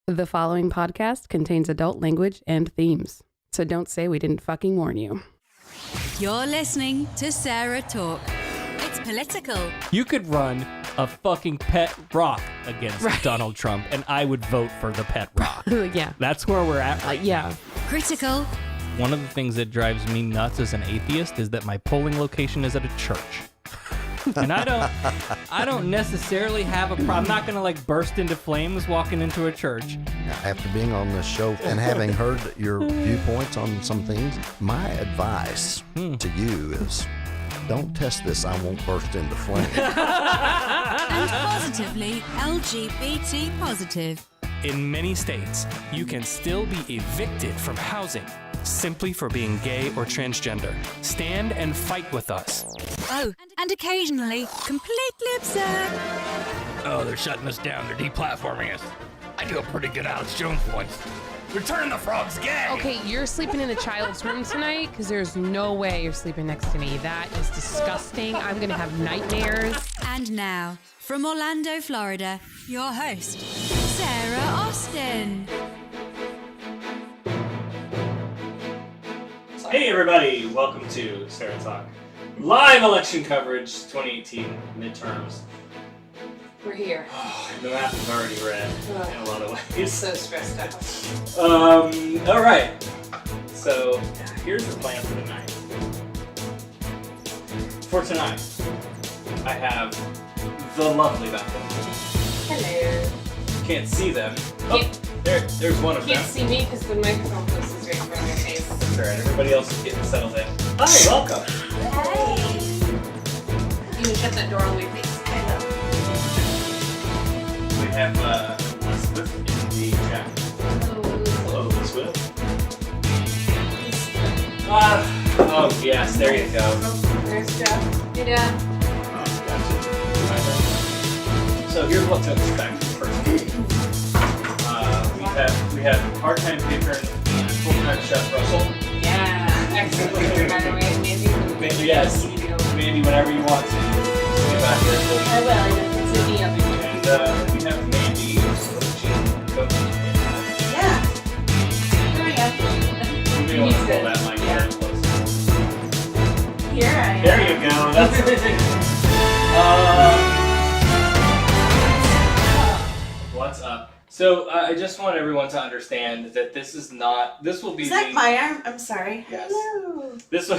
The following podcast contains adult language and themes, so don't say we didn't fucking warn you. You're listening to SarahTalk. It's political. You could run a fucking pet rock against Donald Trump, and I would vote for the pet rock. Yeah. That's where we're at right Yeah. Critical. One of the things that drives me nuts as an atheist is that my polling location is at a church. And I don't necessarily have a problem. I'm not going to burst into flames walking into a church. After being on this show and having heard your viewpoints on some things, my advice to you is don't test this. I won't burst into flames. And positively LGBT positive. In many states, you can still be evicted from housing simply for being gay or transgender. Stand and fight with us. Oh, and occasionally completely absurd. Oh, they're shutting us down. They're deplatforming us. I do a pretty good Alex Jones voice. Return the Frogs gay! Okay, you're sleeping in a child's room tonight because there's no way you're sleeping next to me. That is disgusting. I'm going to have nightmares. And now, from Orlando, Florida, your host, Sarah Austin. Hey everybody, welcome to SarahTalk. Live election coverage, 2018 midterms. We're here. The map is already red in a lot of ways. So stressed out. Alright. So, here's the plan for tonight. For tonight, I have the lovely Bethel. Hello. Can't see them. Oh, there's one of them. Can't see me because the microphone close is right in front of my face. That's right, everybody else is getting settled in. Hi, welcome. Hey. You can shut that door all the way, please. We have Elizabeth in the chat. Hello, Elizabeth. Oh yes, there you go. There's Jeff. Hey, Dad. Gotcha. So here's what to expect first. We have part-time patron and full-time chef Russell. Yeah. Excellent. By the way, Mandy. Yes. Mandy, whenever you want to. Get back here. I will. I know. It's in me up here. And we have Mandy coaching. Yeah. There we go. You may want to pull that mic very close. Here I am. There you go. That's what's up? So I just want everyone to understand that this will be. Is that my arm? I'm sorry. Yes. Hello. This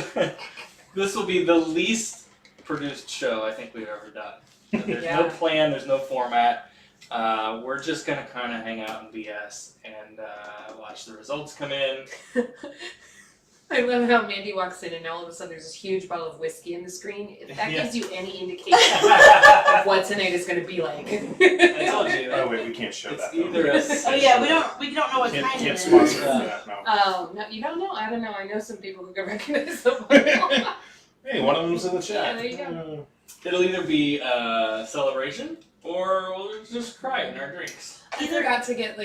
will be the least produced show I think we've ever done. There's no plan. There's no format. We're just gonna kind of hang out and BS and watch the results come in. I love how Mandy walks in and now all of a sudden there's this huge bottle of whiskey in the screen. If that gives you any indication of what tonight is going to be like. I told you. Oh wait, we can't show It's that. either Oh yeah, we don't know what kind Can't it is. sponsor that. No. Oh, no, you don't know? I don't know. I know some people who can recognize the bottle. Hey, one of them's in the Yeah, chat. there you go. It'll either be a celebration or we'll just cry in our drinks. I forgot to get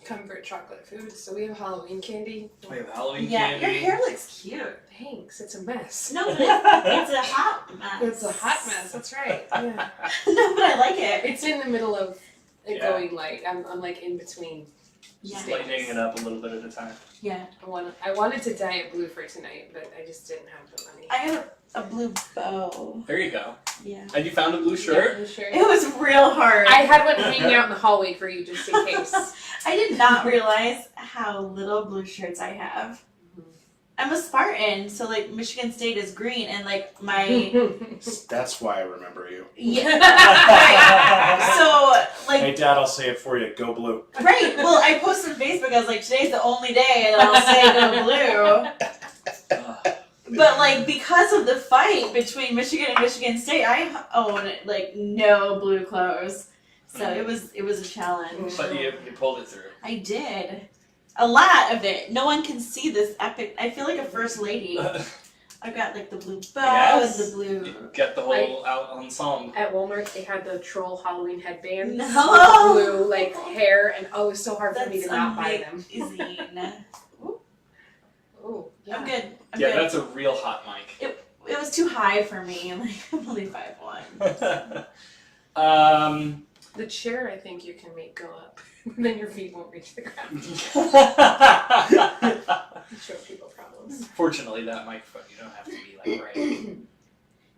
comfort chocolate food, so we have Halloween candy. We have Halloween Yeah, candy. your hair looks cute. Thanks, it's a mess. No, but it's a hot mess. It's a hot mess, that's right. Yeah. No, but I like it. It's in the middle of it Yeah. going light. I'm in between. Yeah. Lightening it up a little bit at a time. Yeah. I wanted to dye it blue for tonight, but I just didn't have the money. I have a blue bow. There you go. Yeah. And you found a blue shirt? Yeah, blue shirt. It was real hard. I had one hanging out in the hallway for you just in case. I did not realize how little blue shirts I have. I'm a Spartan, so Michigan State is green, and my That's why I remember you. right. So Hey, Dad, I'll say it for you. Go blue. right. Well, I posted on Facebook. I was like, today's the only day that I'll say go blue. But because of the fight between Michigan and Michigan State, I own no blue clothes. So it was a challenge. But you pulled it through. I did. A lot of it. No one can see this epic. I feel like a first lady. I've got the blue bow Yes. and the blue. You get the whole ensemble. At Walmart, they had the troll Halloween headbands No. with blue hair, and it was so hard for me to not buy them. Amazing. Oh, I'm good. I'm Yeah, good. that's a real hot mic. It was too high for me. I'm only 5'1". The chair, I think you can make go up. Then your feet won't reach the ground. Show people problems. Fortunately, that microphone, you don't have to be like right.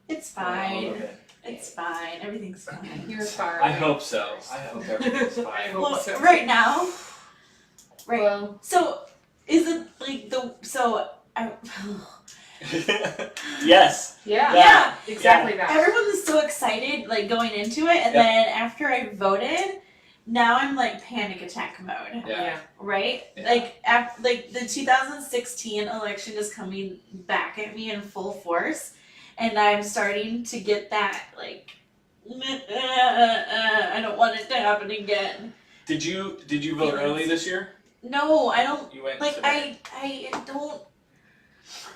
It's for all fine. of it. It's fine. Everything's fine. You're far I away. hope so. I hope everything's I fine. hope Well, so. right now, right. Well, So, is it like the so? I, Yes. yeah. Yeah. Exactly that. everyone was so excited, like going into it, and Yep. then after I voted, now I'm like panic attack mode. Yeah. Right? Yeah. Like the 2016 election is coming back at me in full force, and I'm starting to get that like I don't want it to happen again. Did you vote early this year? No, I don't You went like today. I don't.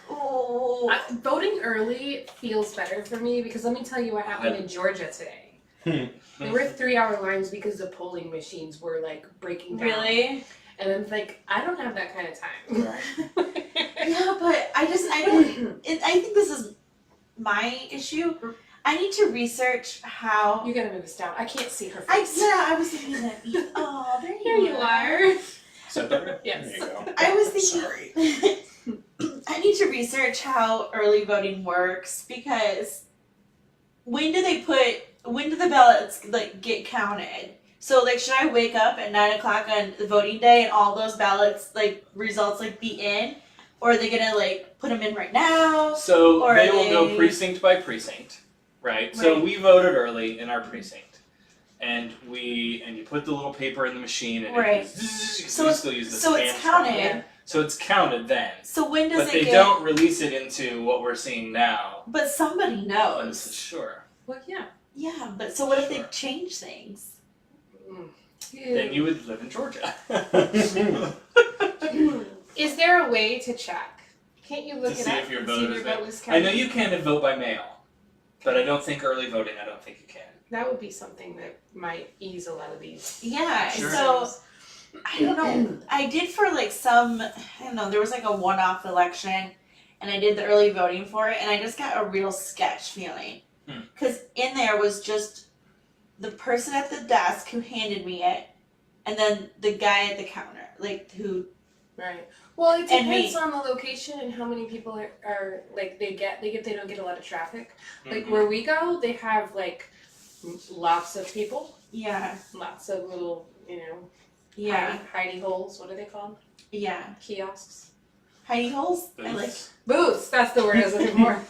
Oh, Voting early feels better for me because let me tell you what happened in Georgia today. There were 3-hour lines because the polling machines were like breaking down. really? And I'm like, I don't have that kind of time. Yeah, but I don't. I think this is my issue. I need to research how. You gotta move this down. I can't see her I face. was thinking that. Oh, there Here you are. Is that better? Yes. There you go. I was thinking. Sorry. I need to research how early voting works because when do the ballots like get counted? So like, should I wake up at 9 o'clock on the voting day and all those ballots like results like be in, or are they gonna like put them in right now? So Or they are will go they- precinct by precinct, right? So Right. we voted early in our precinct, and you put the little paper in the machine, and Right. so we still use the So it's stamps counted. from it. So it's counted then, So when does but it they get? don't release it into what we're seeing now. But somebody I'm knows. sure. Well, yeah. Yeah, but so what if they Sure. change things? Then you would live in Georgia. Is there a way to check? Can't you look To it see up if your and vote see if is your there. vote was I counted? know you can vote by mail, but I don't think early voting. I don't think you can. That would be something that might ease a lot of these. Yeah, Sure. so I don't know. I did for like some, I don't know, there was like a one-off election and I did the early voting for it and I just got a real sketch feeling. Because in there was just the person at the desk who handed me it and then the guy at the counter, like who, Right. Well, it And depends me. on the location and how many people are like they don't get a lot of traffic. Like Mhm. where we go, they have like lots of people, yeah, lots of little, yeah, hidey holes. What are they called? yeah. Kiosks. Hidey holes? I like, Booths. That's the word I was looking for.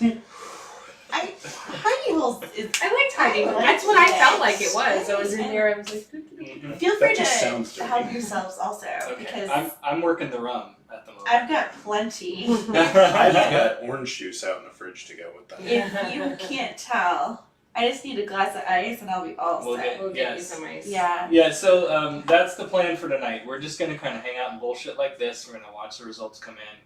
hidey holes is, I liked hidey I holes. like That's what I it. feel like it was. I was in there. I was like, Mhm. feel free That just sounds to dirty. help yourselves also Okay, because I'm working the rum at the moment. I've got plenty. I've got orange juice out in the fridge to go with that. If you can't tell, I just need a glass of ice and I'll be all We'll set. we'll get you Yes. some ice. Yeah. Yeah, so that's the plan for tonight. We're just gonna kind of hang out and bullshit like this. We're gonna watch the results come in.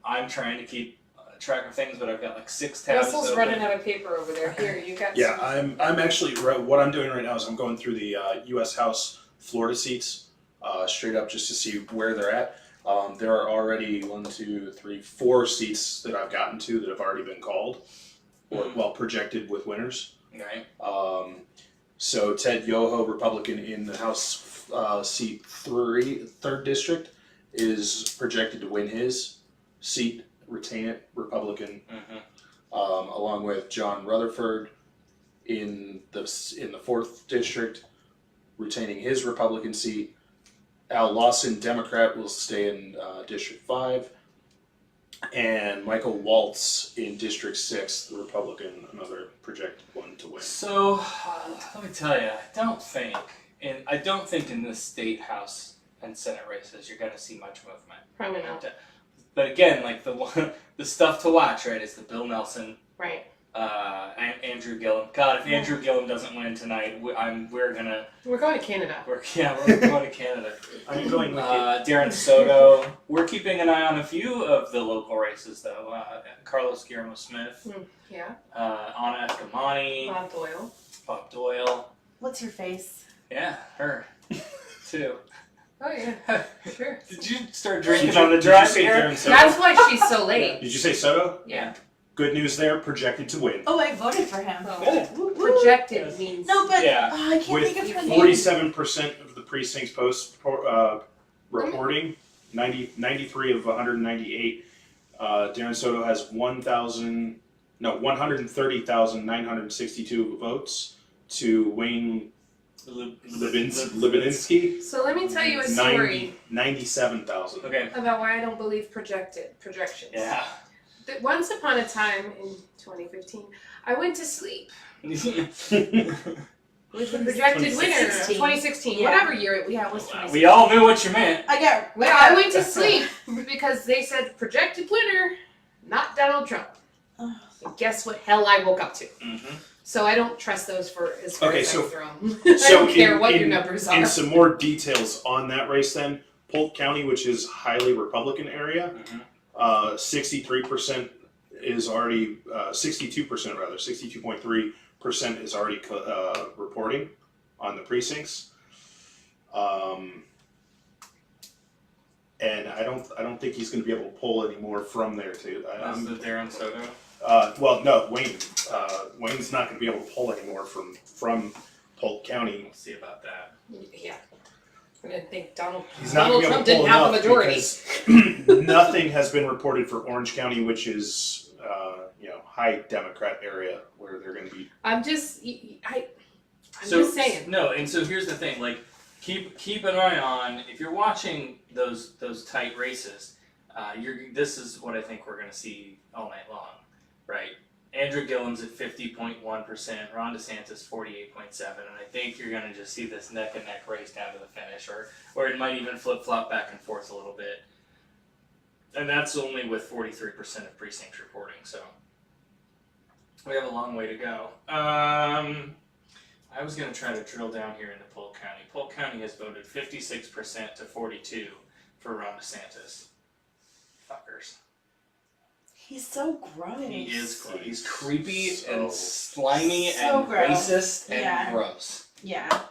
I'm trying to keep track of things, but I've got like 6 tabs Russell's open. running out of paper over there. Here, you got Yeah, some. I'm actually what I'm doing right now is I'm going through the U.S. House Florida seats straight up just to see where they're at. There are already 4 seats that I've gotten to that have already been called or projected with winners. Right. So Ted Yoho, Republican in the House seat 3rd district, is projected to win his seat, retain it, Republican. Mhm. Along with John Rutherford in the 4th district, retaining his Republican seat. Al Lawson, Democrat, will stay in District 5. And Michael Waltz in District 6, the Republican, another projected one to win. So let me tell you, I don't think in the state house and Senate races you're gonna see much movement. Probably not. But again, like the stuff to watch, right, is the Bill Nelson, Right. Andrew Gillum. God, if Andrew Gillum doesn't win tonight, we're going to Canada. we're going to Canada. I'm going with Darren Soto. We're keeping an eye on a few of the local races, though. Carlos Guillermo Smith, Yeah. Anna Escamani, Bob Doyle. Bob Doyle. What's your face? Yeah, her too. Oh yeah. Sure. Did you start drinking on the drive here? That's why she's so late. Did you say Soto? Yeah. good news there, projected to win. Oh, I voted for him. Oh, Woo, woo. projected means No, but Yeah. I can't With think of her name. 47% of the precincts reporting, 93 of 198. Darren Soto has 130,962 votes to Wayne Levinsky. So let me tell you a story 97,000. Okay. about why I don't believe projections. Yeah. Once upon a time in 2015, I went to sleep with the projected winner of 2016, Yeah. whatever year it was. 2016. We all knew what you meant. I went to sleep because they said projected winner, not Donald Trump. And guess what hell I woke up to? Mm-hmm. So I don't trust those for as far as I throw them. I So don't care what your numbers are. And some more details on that race then. Polk County, which is highly Republican area, 63% is already, 62% rather, 62.3% is already reporting on the precincts. And I don't think he's going to be able to pull any more from there too. That's the Darren Soto. Well, no, Wayne's not going to be able to pull any more from Polk County. We'll see about that. Yeah. I didn't think Donald Trump Trump didn't have the majority. Because nothing has been reported for Orange County, which is high Democrat area where they're going to be. I'm just saying. No, and so here's the thing, like keep an eye on if you're watching those tight races. This is what I think we're going to see all night long, right? Andrew Gilliam's at 50.1%, Ron DeSantis 48.7%, and I think you're going to just see this neck and neck race down to the finish, or it might even flip flop back and forth a little bit. And that's only with 43% of precincts reporting, so we have a long way to go. I was going to try to drill down here into Polk County. Polk County has voted 56% to 42% for Ron DeSantis. Fuckers. He's so gross. He is gross. He's creepy So- and slimy so and gross. racist and Yeah. gross. Yeah.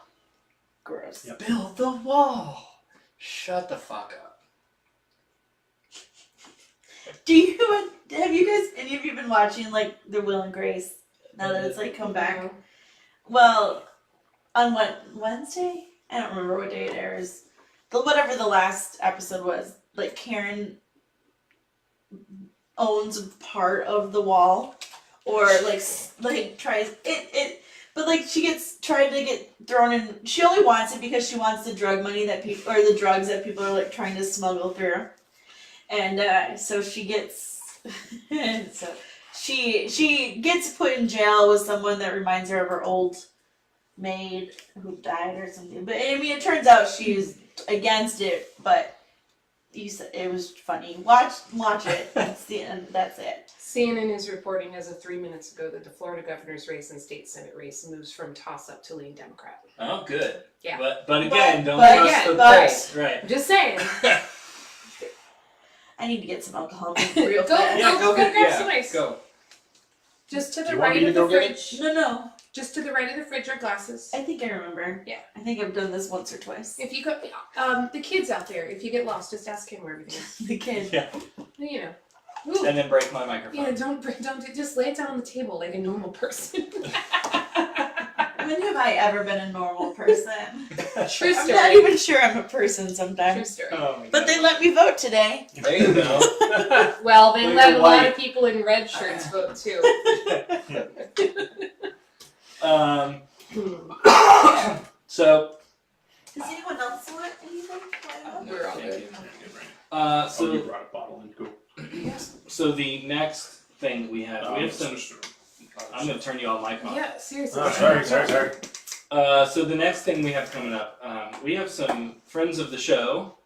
Gross. Yep. Build the wall. Shut the fuck up. Have you guys, any of you been watching like the Will and Grace now that it's like come back? Well, on what, Wednesday? I don't remember what day it airs. Whatever the last episode was, like Karen owns part of the wall, or like tries it, but like she gets tried to get thrown in. She only wants it because she wants the drug money that people, or the drugs that people are like trying to smuggle through, and so she gets so she gets put in jail with someone that reminds her of her old maid who died or something. But I mean, it turns out she's against it, but it was funny. Watch it. That's the end. That's it. CNN is reporting as of 3 minutes ago that the Florida governor's race and state senate race moves from toss-up to lean Democrat. Oh, good. Yeah. But again, don't but trust again, the but- press. Right. I'm just saying. I need to get some alcohol real Go. fast. Go grab some ice. Go. Just to Do the you want right me of to the go get fridge. No. Just to the right of the fridge are glasses. I think I remember. Yeah. I think I've done this once or twice. If you go, the kids out there, if you get lost, just ask him where everything is. The kid. Yeah. You know. Ooh. And then break my microphone. Yeah, don't just lay it down on the table like a normal person. When have I ever been a normal person? True I'm story. not even sure I'm a person True sometimes. story. Oh my But God. they let me vote today. There you go. Well, they Look let at a lot white. of people in red shirts vote too. So, Does anyone else want anything? We're all thank good. you. Oh, So, you brought a bottle in. Go. so the next thing we have some. I'm going to turn you all mic on. Yeah, seriously. Oh, sorry. So the next thing we have coming up, we have some friends of the show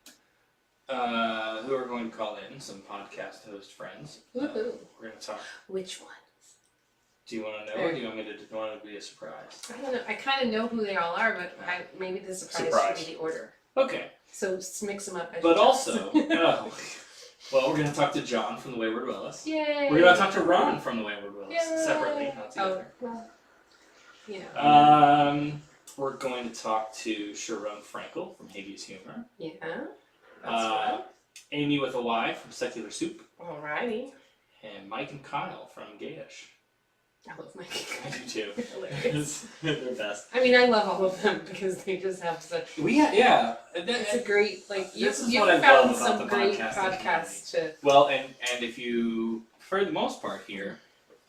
who are going to call in, some podcast host friends. Woohoo. We're going to talk. Which one? Do you want to know, or do you want me to want it to be a surprise? I don't know. I kind of know who they all are, but maybe the surprise should be the order. Okay, So just mix them up. As but you also, well, we're going to talk to John from the Wayward Willis. Yay. We're going to talk to Ron from the Wayward Willis Yay. separately, not Oh, together. well, you know. We're going to talk to Charone Frankel from Habeas Humor. Yeah. That's right. Amy with a Y from Secular Soup. Alrighty. and Mike and Kyle from Gayish. I love my I do too. Hilarious. They're best. I mean, I love all of them because they just have such. It's a great you've what I found love about some the great podcasting podcasts to. Well, and if you, for the most part here,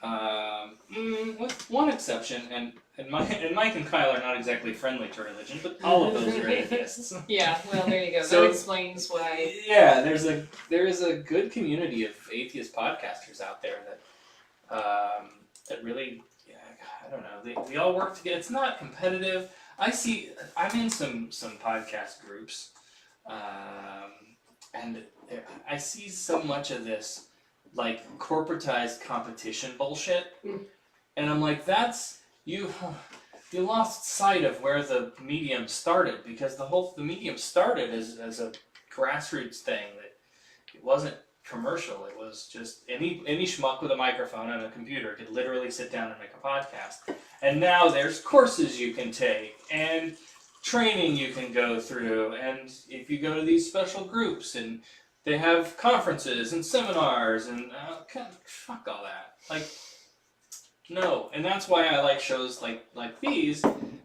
with one exception, and Mike and Kyle are not exactly friendly to religion, but all of those are atheists. Yeah, well, there you go. So- that explains why. Yeah, there is a good community of atheist podcasters out there that really, I don't know, they all work together. It's not competitive. I'm in some podcast groups, and I see so much of this like corporatized competition bullshit, and I'm like, that's you lost sight of where the medium started, because the medium started as a grassroots thing that it wasn't commercial. It was just any schmuck with a microphone and a computer could literally sit down and make a podcast. And now there's courses you can take and training you can go through, and if you go to these special groups and they have conferences and seminars and fuck all that. Like, no. And that's why I like shows like these,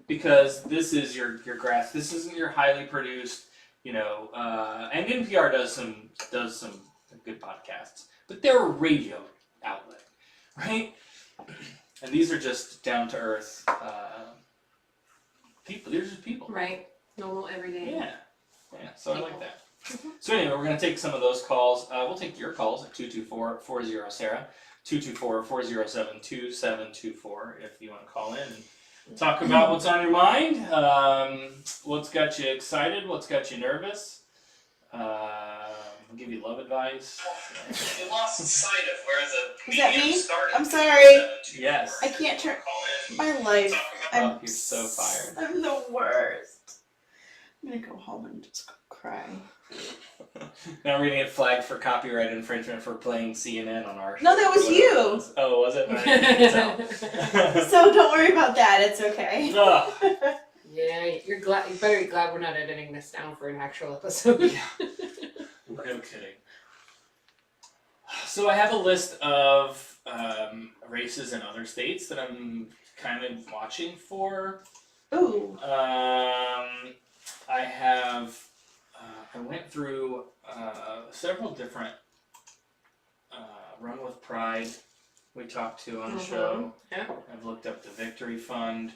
because this is your grass. This isn't your highly produced, and NPR does some good podcasts, but they're a radio outlet, right? And these are just down to earth people. They're just people, Right. Normal, everyday. Yeah. So I like that. So anyway, we're going to take some of those calls. We'll take your calls at 224-40-SARAH, 224-407-2724 if you want to call in and talk about what's on your mind, what's got you excited, what's got you nervous. We'll give you love advice. You lost sight of where the Is that me? started. I'm sorry. Yes. I can't turn my life. Oh, you're so fired. I'm the worst. I'm gonna go home and just cry. Now we're gonna get flagged for copyright infringement for playing CNN on our show. No, that was you. Oh, was it? I couldn't tell. So don't worry about that. It's okay. Ugh. Yeah, you're glad. You better be glad we're not editing this down for an actual episode. No kidding. So I have a list of races in other states that I'm kind of watching for. Ooh. I have. I went through several different Run with Pride we talked to on the show. Yeah. I've looked up the Victory Fund.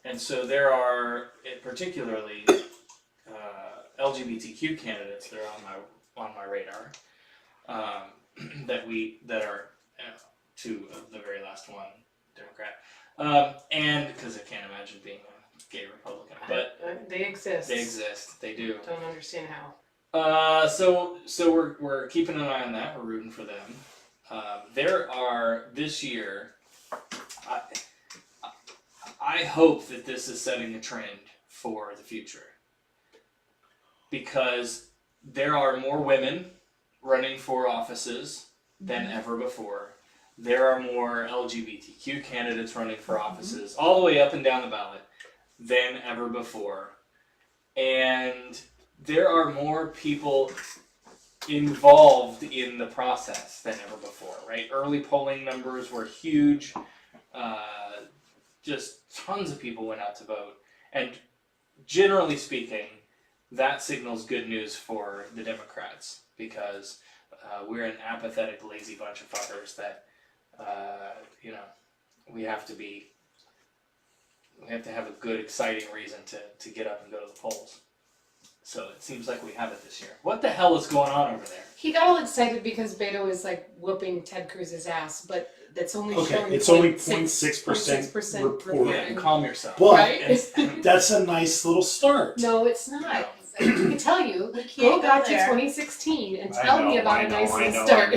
And so there are particularly LGBTQ candidates that are on my radar. That are two of the very last one Democrat. And because I can't imagine being a gay Republican, but they exist. They exist. They do. Don't understand how. So we're keeping an eye on that. We're rooting for them. There are this year. I hope that this is setting a trend for the future, because there are more women running for offices than ever before. There are more LGBTQ candidates running for offices all the way up and down the ballot than ever before. And there are more people involved in the process than ever before, right? Early polling numbers were huge. Just tons of people went out to vote. And generally speaking, that signals good news for the Democrats, because we're an apathetic, lazy bunch of fuckers that, we have to have a good, exciting reason to get up and go to the polls. So it seems like we have it this year. What the hell is going on over there? He got all excited because Beto is like whooping Ted Cruz's ass, but that's only showing it's only 0.6% reporting. Yeah, and calm yourself. But right? that's a nice little start. No, it's not. I can tell you. We can't Go go back to there. 2016 and tell me about a nice little start.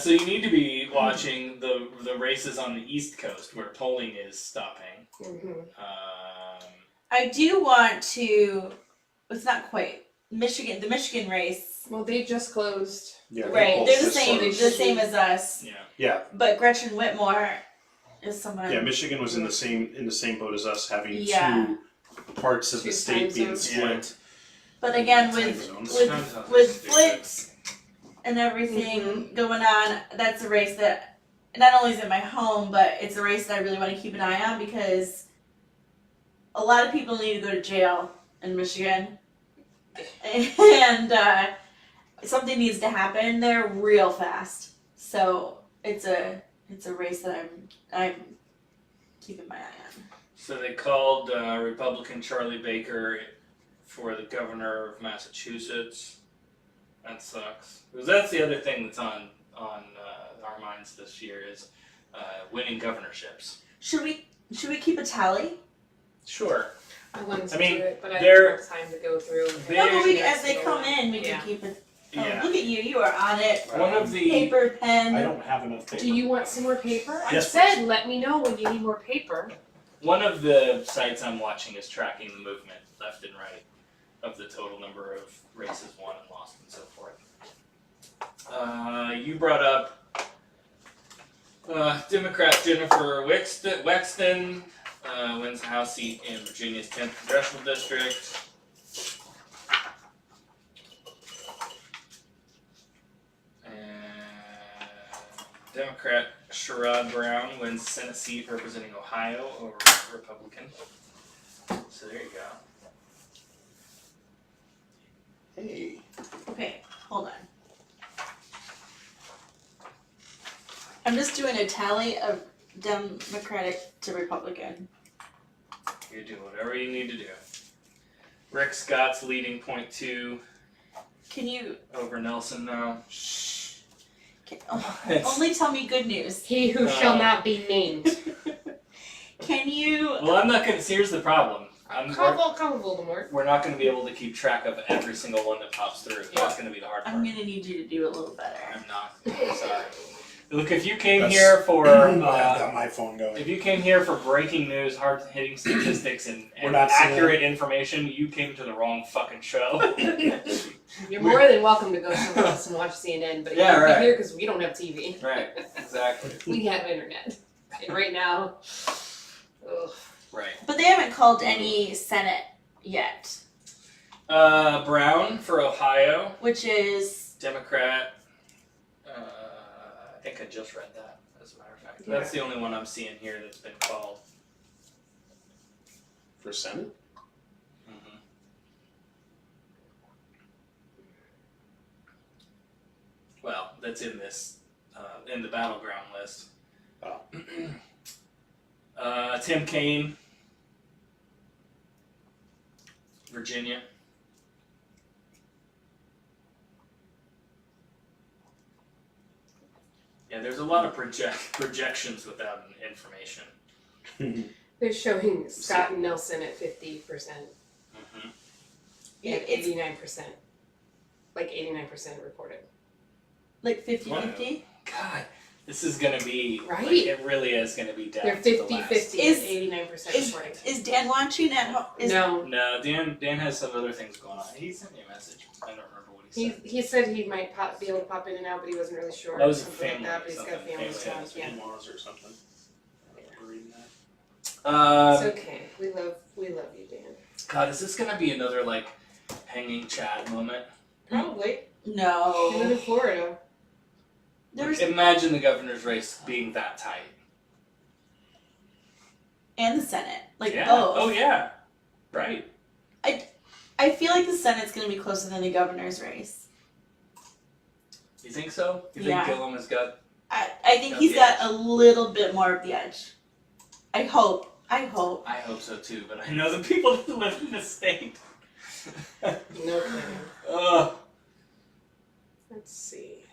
So you need to be watching the races on the East Coast where polling is stopping. Mm-hmm. I do want to. It's not quite Michigan. The Michigan race. Well, they just closed. Yeah, Right, they're the this same. one. The same as us. Yeah. Yeah, But Gretchen Whitmore is someone. yeah. Michigan was in the same boat as us, having Yeah. two parts of the Two state time being zones. split. But again, Time with zones. with Time zones. with Flint and everything going on, that's a race that not only is in my home, but it's a race that I really want to keep an eye on because a lot of people need to go to jail in Michigan. And something needs to happen there real fast. So it's a race that I'm keeping my eye on. So they called Republican Charlie Baker for the governor of Massachusetts. That sucks. Because that's the other thing that's on our minds this year is winning governorships. Should we keep a tally? Sure. I wanted to I mean, do it, but I they're- didn't have time to go through. No, but as they come in, we Yeah. can keep it. Oh, Yeah. look at you! You are on it. One of the Paper, pen. I don't have enough paper. Do you want some more paper? I Yes, said let me know when you need more paper. One of the sites I'm watching is tracking the movement left and right of the total number of races won and lost and so forth. You brought up Democrat Jennifer Wexton wins the House seat in Virginia's 10th Congressional District. And Democrat Sherrod Brown wins the Senate seat representing Ohio over Republican. So there you go. Hey. Okay, hold on. I'm just doing a tally of Democratic to Republican. You do whatever you need to do. Rick Scott's leading 0.2 Can you over Nelson now. only tell me good news? He who shall not be named. Can you? Well, I'm not gonna. Here's the problem. Come Voldemort. We're not going to be able to keep track of every single one that pops through. That's going to be the hard part. I'm gonna need you to do a little better. I'm not. I'm sorry. Look, if you came That's- here for I've got my phone going. if you came here for breaking news, hard-hitting statistics, and We're not accurate information, you came to the wrong fucking show. You're more than welcome to go somewhere else and watch CNN, but you Yeah, can't right. be here because we don't have TV. Right. Exactly. We have internet, and right now, ugh. Right. But they haven't called any Senate yet, Brown for Ohio, which is Democrat. I think I just read that, as a matter of fact. That's the only one I'm seeing here that's been called. For Senate? Mm-hmm. Well, that's in this, in the battleground list. Oh. Tim Kaine, Virginia. Yeah, there's a lot of projections without information. They're showing Scott and Nelson at 50%. Mm-hmm. And it's 89%. Like 89% reported. like 50-50. God, this is gonna be Right? Like, it really is gonna be down They're to the 50-50 last. and 89% Is, reporting. is Dan watching at home? No. No, Dan has some other things going on. He sent me a message. I don't remember what he said. He said he might be able to pop in and out, but he wasn't really sure. That was a Something family like that, but he's got something. family Family stuff. Yeah. In-laws or something. I remember reading that. It's okay. We love you, Dan. God, is this gonna be another like hanging Chad moment? Probably. You live No. in Florida. There's Imagine the governor's race being that tight. and the Senate, like Yeah. both. Oh yeah. Right. I feel like the Senate's gonna be closer than the governor's race. You think so? You Yeah. think Gillum has got? I think Got he's the got edge. a little bit more of the edge. I hope. I hope so too, but I know the people that live in the state. No kidding. Ugh. Let's see.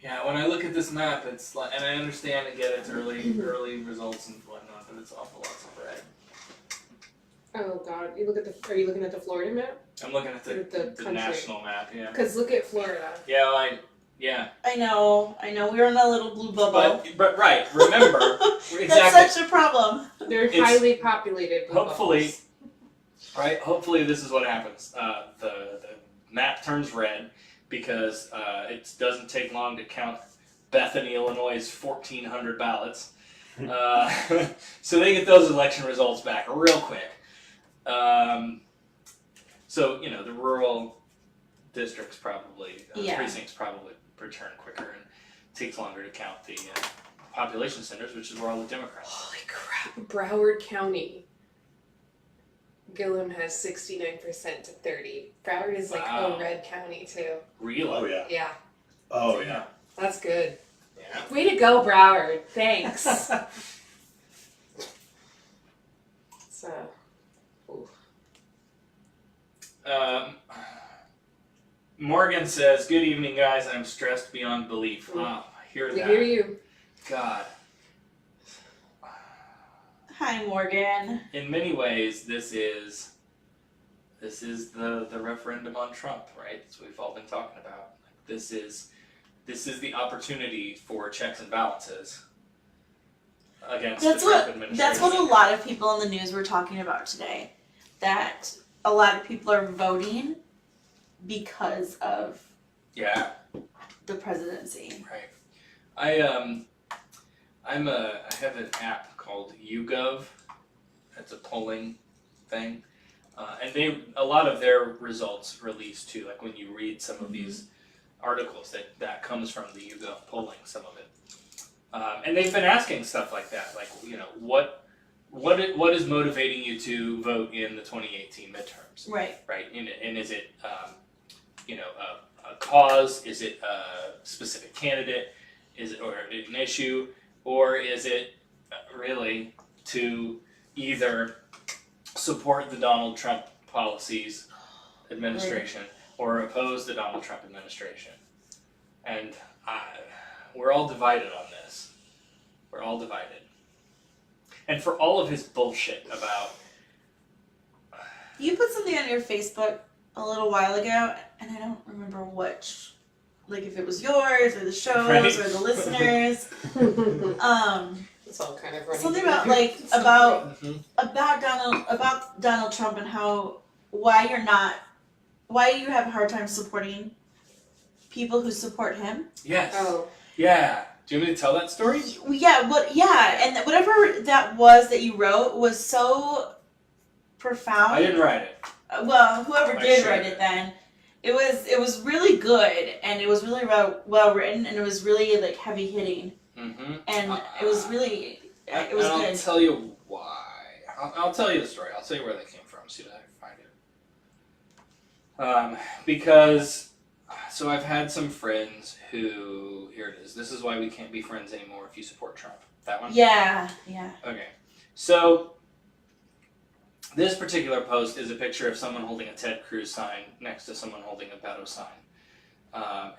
Yeah, when I look at this map, it's like, and I understand and get it's early results and whatnot, but it's awful lots of red. Oh God, are you looking at the Florida map? I'm looking at The the country. national map, yeah. Because look at Florida. Yeah, I know. We're in a little blue bubble. but right, remember, That's exactly, such a problem. They're It's- highly populated. blue hopefully, bubbles. right, hopefully this is what happens. The map turns red because it doesn't take long to count Bethany, Illinois' 1,400 ballots. So they get those election results back real quick. So, the rural districts probably, precincts probably return quicker and takes longer to count the population centers, which is where all the Democrats are. Holy crap. Broward County. Gillum has 69% to 30. Broward is like a red county too. Really? Oh yeah. Yeah. Oh yeah. That's good. Yeah. Way to go, Broward. Thanks. So. Morgan says, "Good evening, guys. I'm stressed beyond belief." I hear We that. hear you. God. Hi, Morgan. In many ways, this is the referendum on Trump, right? That's what we've all been talking about. Like, this is the opportunity for checks and balances against the Trump administration. That's what a lot of people in the news were talking about today. That a lot of people are voting because of the presidency. Right. I have an app called YouGov. It's a polling thing, and a lot of their results released too. Like when you read some of these articles, that comes from the YouGov polling. Some of it, and they've been asking stuff like that, like what is motivating you to vote in the 2018 midterms? Right. Right. And is it a cause? Is it a specific candidate? Is it or an issue? Or is it really to either support the Donald Trump policies administration or oppose the Donald Trump administration? And we're all divided on this. We're all divided. And for all of his bullshit about... You put something on your Facebook a little while ago, and I don't remember which. Like if it was yours or the show's or the listeners. It's all kind of running something about like about Donald Trump and why you have a hard time supporting people who support him. Yes. Oh. Yeah. Do you want me to tell that story? Yeah, and whatever that was that you wrote was so profound. I didn't write it. Well, whoever did write it then. It was really good, and it was really well written, and it was really like heavy hitting, and it was really it was good. I'll tell you why. I'll tell you the story. I'll tell you where they came from. See if I can find it. Because so I've had some friends who here it is. This is why we can't be friends anymore if you support Trump. That one. Yeah. Okay. So. This particular post is a picture of someone holding a Ted Cruz sign next to someone holding a Beto sign.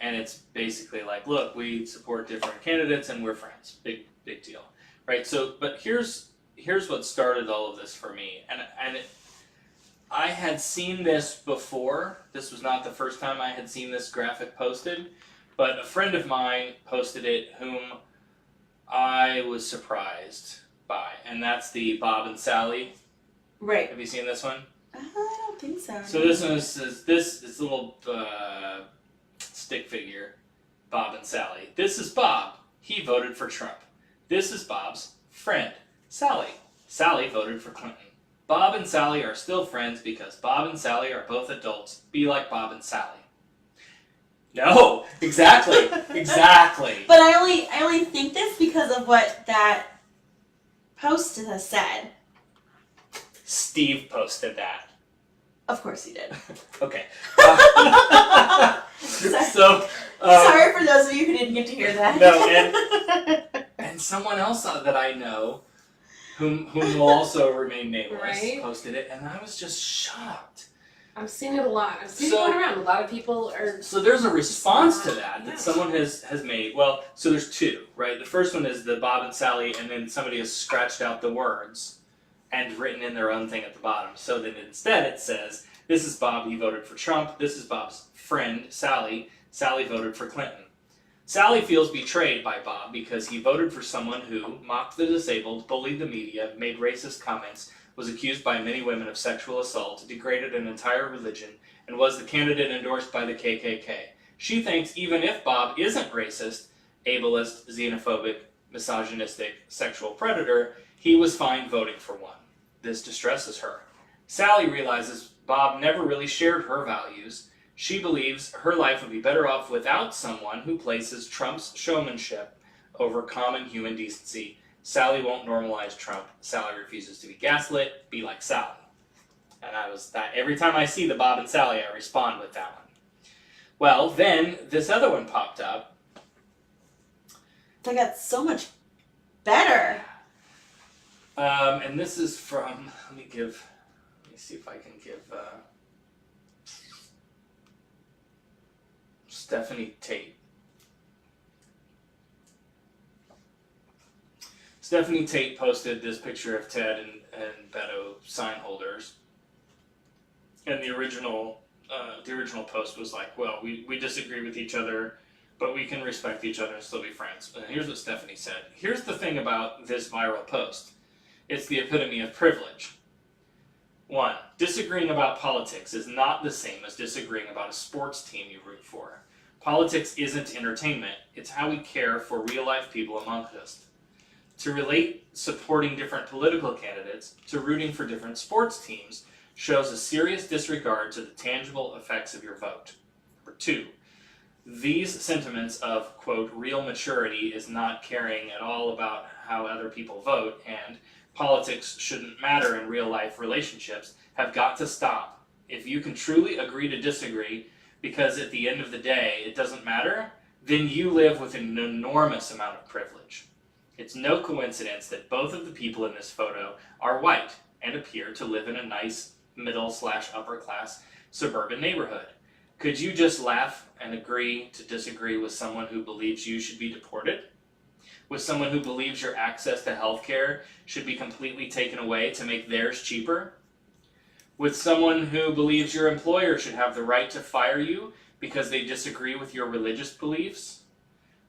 And it's basically like, look, we support different candidates and we're friends. Big deal. Right? So, but here's what started all of this for me. And I had seen this before. This was not the first time I had seen this graphic posted. But a friend of mine posted it whom I was surprised by. And that's the Bob and Sally. Right. Have you seen this one? I don't think so. So this one is this little stick figure, Bob and Sally. This is Bob. He voted for Trump. This is Bob's friend, Sally. Sally voted for Clinton. Bob and Sally are still friends because Bob and Sally are both adults. Be like Bob and Sally. No, exactly. But I only think this because of what that post has said. Steve posted that. Of course he did. Okay. Sorry for those of you who didn't get to hear that. No, and someone else that I know, whom will also remain nameless, posted it, and I was just shocked. I've seen it a lot. I've seen it going around. A lot of people are... So there's a response to that someone has made. Well, so there's two, right? The first one is the Bob and Sally, and then somebody has scratched out the words and written in their own thing at the bottom. So then instead it says, this is Bob, he voted for Trump. This is Bob's friend, Sally. Sally voted for Clinton. Sally feels betrayed by Bob because he voted for someone who mocked the disabled, bullied the media, made racist comments, was accused by many women of sexual assault, degraded an entire religion, and was the candidate endorsed by the KKK. She thinks even if Bob isn't racist, ableist, xenophobic, misogynistic, sexual predator, he was fine voting for one. This distresses her. Sally realizes Bob never really shared her values, She believes her life would be better off without someone who places Trump's showmanship over common human decency. Sally won't normalize Trump. Sally refuses to be gaslit. Be like Sally. And every time I see the Bob and Sally, I respond with that one. Well, then this other one popped up. That got so much better. And this is from, let me see if I can give Stephanie Tate. Stephanie Tate posted this picture of Ted and Beto sign holders. And the original post was like, well, we disagree with each other, but we can respect each other and still be friends. And here's what Stephanie said. Here's the thing about this viral post. It's the epitome of privilege. 1. Disagreeing about politics is not the same as disagreeing about a sports team you root for. Politics isn't entertainment. It's how we care for real-life people amongst us. To relate supporting different political candidates to rooting for different sports teams shows a serious disregard to the tangible effects of your vote. Number 2. These sentiments of, quote, real maturity is not caring at all about how other people vote, and politics shouldn't matter in real-life relationships, have got to stop. If you can truly agree to disagree, because at the end of the day it doesn't matter, then you live with an enormous amount of privilege. It's no coincidence that both of the people in this photo are white and appear to live in a nice middle/upper class suburban neighborhood. Could you just laugh and agree to disagree with someone who believes you should be deported? With someone who believes your access to health care should be completely taken away to make theirs cheaper? With someone who believes your employer should have the right to fire you because they disagree with your religious beliefs?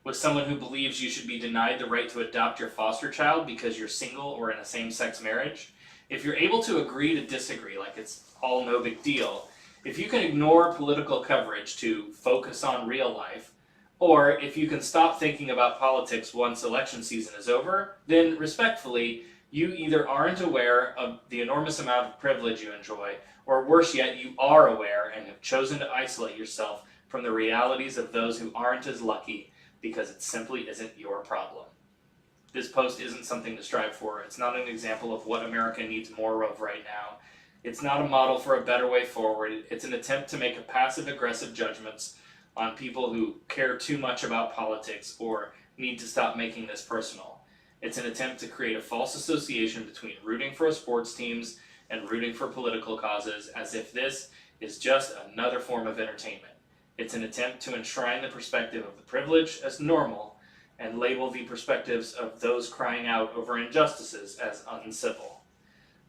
With someone who believes you should be denied the right to adopt your foster child because you're single or in a same-sex marriage? If you're able to agree to disagree, like it's all no big deal, if you can ignore political coverage to focus on real life, or if you can stop thinking about politics once election season is over, then respectfully, you either aren't aware of the enormous amount of privilege you enjoy, or worse yet, you are aware and have chosen to isolate yourself from the realities of those who aren't as lucky, because it simply isn't your problem. This post isn't something to strive for. It's not an example of what America needs more of right now. It's not a model for a better way forward. It's an attempt to make a passive-aggressive judgments on people who care too much about politics or need to stop making this personal. It's an attempt to create a false association between rooting for sports teams and rooting for political causes, as if this is just another form of entertainment. It's an attempt to enshrine the perspective of the privileged as normal and label the perspectives of those crying out over injustices as uncivil.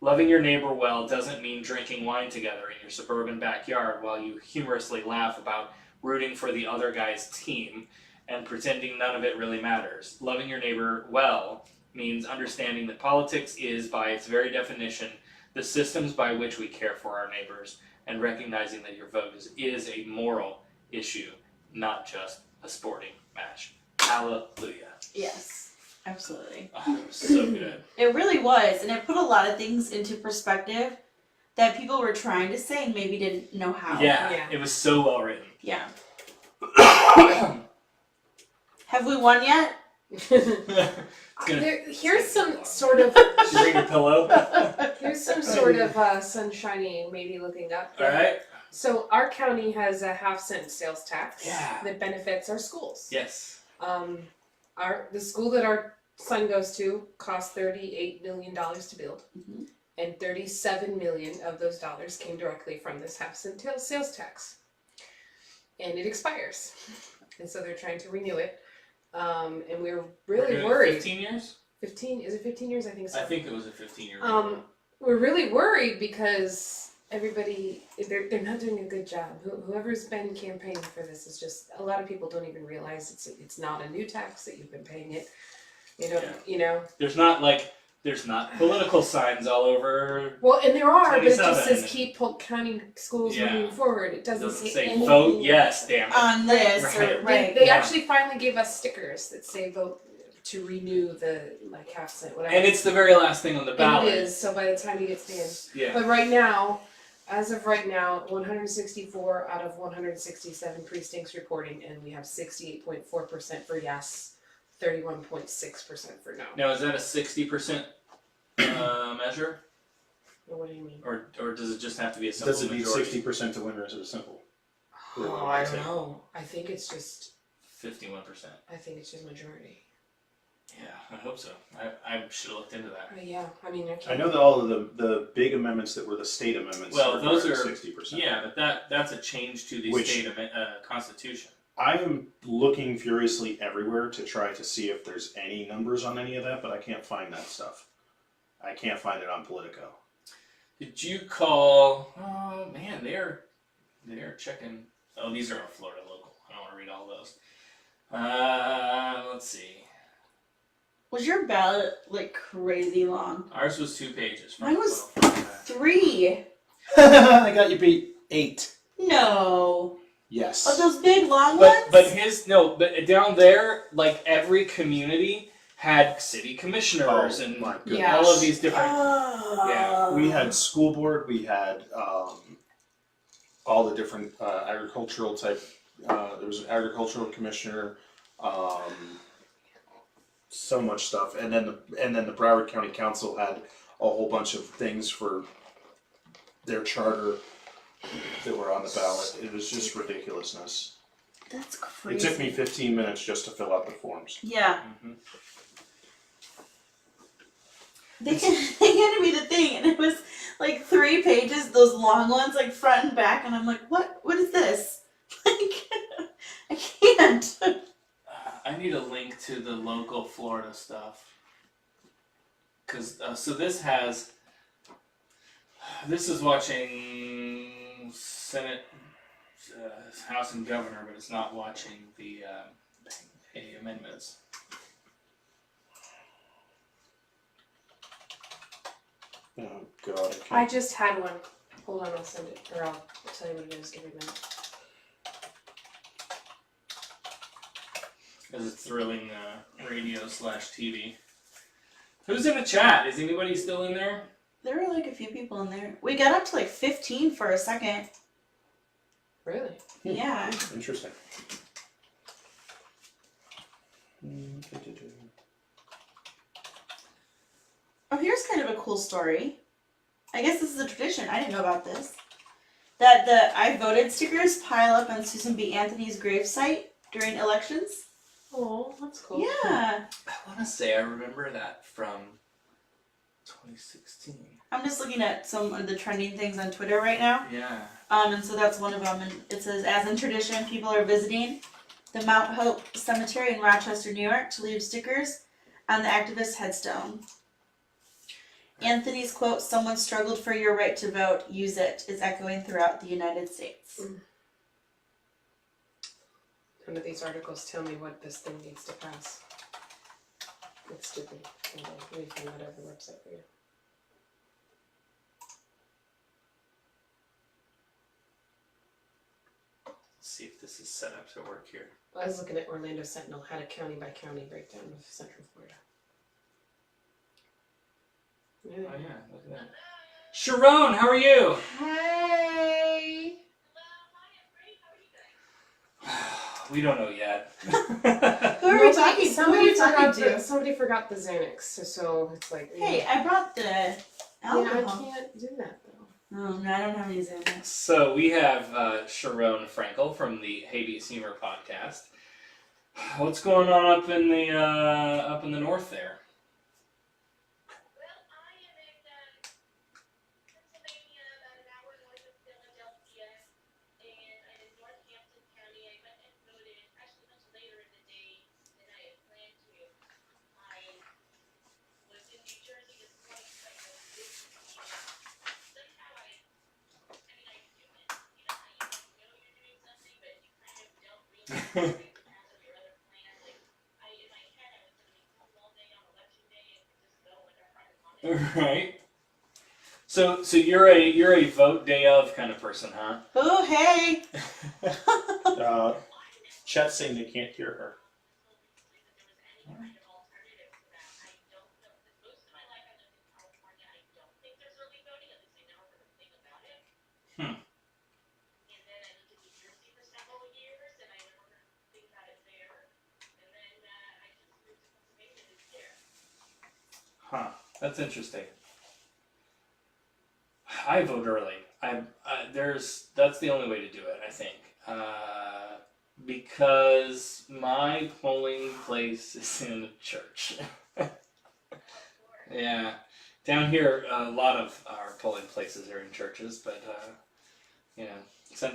Loving your neighbor well doesn't mean drinking wine together in your suburban backyard while you humorously laugh about rooting for the other guy's team and pretending none of it really matters. Loving your neighbor well means understanding that politics is, by its very definition, the systems by which we care for our neighbors, and recognizing that your vote is a moral issue, not just a sporting match. Hallelujah. Yes, absolutely. Oh, it was so good. It really was, and it put a lot of things into perspective that people were trying to say and maybe didn't know how. Yeah, it was so well written. Yeah. Have we won yet? Here's some sort of. Did you bring your pillow? Here's some sort of sunshiny, maybe looking up. All right. So our county has a half-cent sales tax Yeah. that benefits our schools. Yes. The school that our son goes to cost $38 million to build, and $37 million of those dollars came directly from this half-cent sales tax, and it expires, and so they're trying to renew it. And we're really worried. 15 years? 15? Is it 15 years? I think so. I think it was a 15-year. We're really worried because everybody, they're not doing a good job. Whoever's been campaigning for this is just, a lot of people don't even realize it's not a new tax, that you've been paying it. You know. There's not political signs all over. Well, and there are, but it just 27. says keep Polk County schools moving forward. It doesn't say anything vote yes, damn it. On this, Right. They actually finally gave us stickers that say vote to renew the half cent, whatever. And it's the very last thing on the ballot. It is, so by the time you get to the end. Yeah. But right now, As of right now, 164 out of 167 precincts reporting, and we have 68.4% for yes, 31.6% for no. Now, is that a 60% measure, What do you mean? or does it just have to be a simple Does it need majority? 60% to win, or is it a simple? Oh, I don't know. I think it's just 51%. I think it's just majority. Yeah, I hope so. I should have looked into that. Yeah, I mean, I can't. I know that all of the big amendments that were the state amendments. Well, those are 60%. Yeah, but that's a change to the state constitution. I am looking furiously everywhere to try to see if there's any numbers on any of that, but I can't find that stuff. I can't find it on Politico. Did you call? Oh man, they're checking. Oh, these are on Florida local. I don't want to read all those. Let's see. Was your ballot like crazy long? Ours was 2 pages. Mine was Frankel. 3. I got you beat 8. No. Yes. Oh, those big long But ones? but down there, like every community had city commissioners and my goodness. Yeah. all of these different. Oh. Yeah, We had school board. We had all the different agricultural type. There was an agricultural commissioner. So much stuff, and then the Broward County Council had a whole bunch of things for their charter that were on the ballot. It was just ridiculousness. That's crazy. It took me 15 minutes just to fill out the forms. Yeah. Mm-hmm. They handed me the thing, and it was like 3 pages, those long ones, like front and back, and I'm like, what is this? Like, I can't. I need a link to the local Florida stuff. Cause so this is watching Senate, House and Governor, but it's not watching the amendments. Oh God! I just had one. Hold on, I'll send it, or I'll tell you what it is. Give me a minute. As a thrilling radio/TV. Who's in the chat? Is anybody still in there? There were like a few people in there. We got up to like 15 for a second. Really? Yeah. Interesting. Oh, here's kind of a cool story. I guess this is a tradition. I didn't know about this. That the I voted stickers pile up on Susan B. Anthony's gravesite during elections. Oh, that's cool. Yeah. I want to say I remember that from 2016. I'm just looking at some of the trending things on Twitter right now. Yeah. And so that's one of them. And it says, as in tradition, people are visiting the Mount Hope Cemetery in Rochester, New York to leave stickers on the activist headstone. Anthony's quote, "Someone struggled for your right to vote, use it," is echoing throughout the United States. None of these articles tell me what this thing needs to pass. It's stupid. Hold on, let me find that other website for you. Let's see if this is set up to work here. I was looking at Orlando Sentinel, had a county by county breakdown of Central Florida. Oh yeah, look at that. Charone, how are you? Hey! We don't know yet. Who are we talking? Who are we talking to? Somebody forgot the Xanax, so it's like. Hey, I brought the yeah, alcohol. I can't do that though. Oh, no, I don't have any Xanax. So we have Charone Frankel from the Habeas Humor podcast. What's going on up in the north there? Right. So you're a vote day of kind of person, huh? Oh, hey! Chat's saying they can't hear her. Huh. That's interesting. I vote early. That's the only way to do it, I think. Because my polling place is in a church. Yeah. Down here, a lot of our polling places are in churches, but,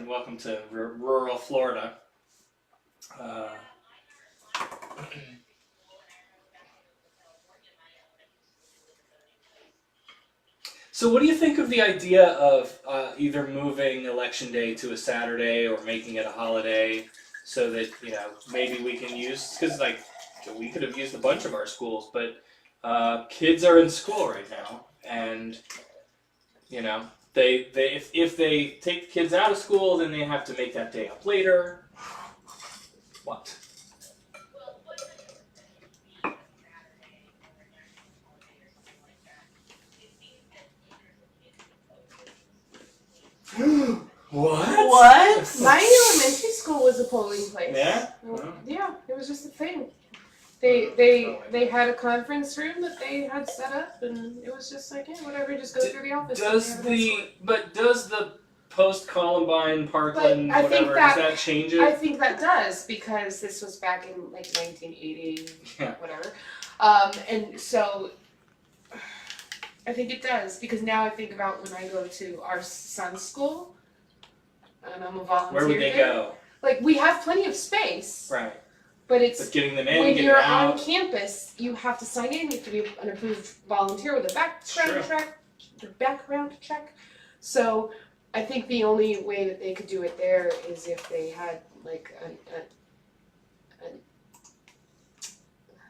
welcome to rural Florida. So what do you think of the idea of either moving Election Day to a Saturday or making it a holiday so that, maybe we can use, because we could have used a bunch of our schools, but kids are in school right now, and, if they take the kids out of school, then they have to make that day up later. What? What? My elementary school was a polling place. Yeah? Yeah, it was just a thing. They had a conference room that they had set up, and it was just like, whatever, just go through the office. Does the post-Columbine, Parkland, But I think does that change it? I think that does, because this was back in 1980, whatever. And so I think it does, because now I think about when I go to our son's school, and I'm a volunteer. Where would they go? We have plenty of space. Right. But it's getting them in, when getting you're out. on campus, you have to sign in. You have to be an approved volunteer with a background check. So I think the only way that they could do it there is if they had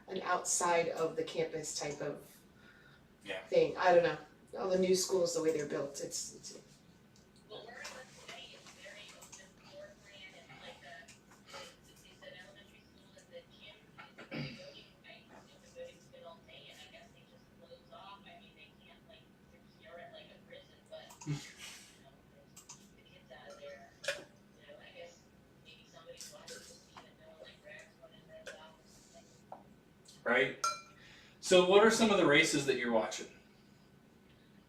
an outside of the campus type of thing. I don't know. All the new schools, the way they're built, it's Right? So what are some of the races that you're watching?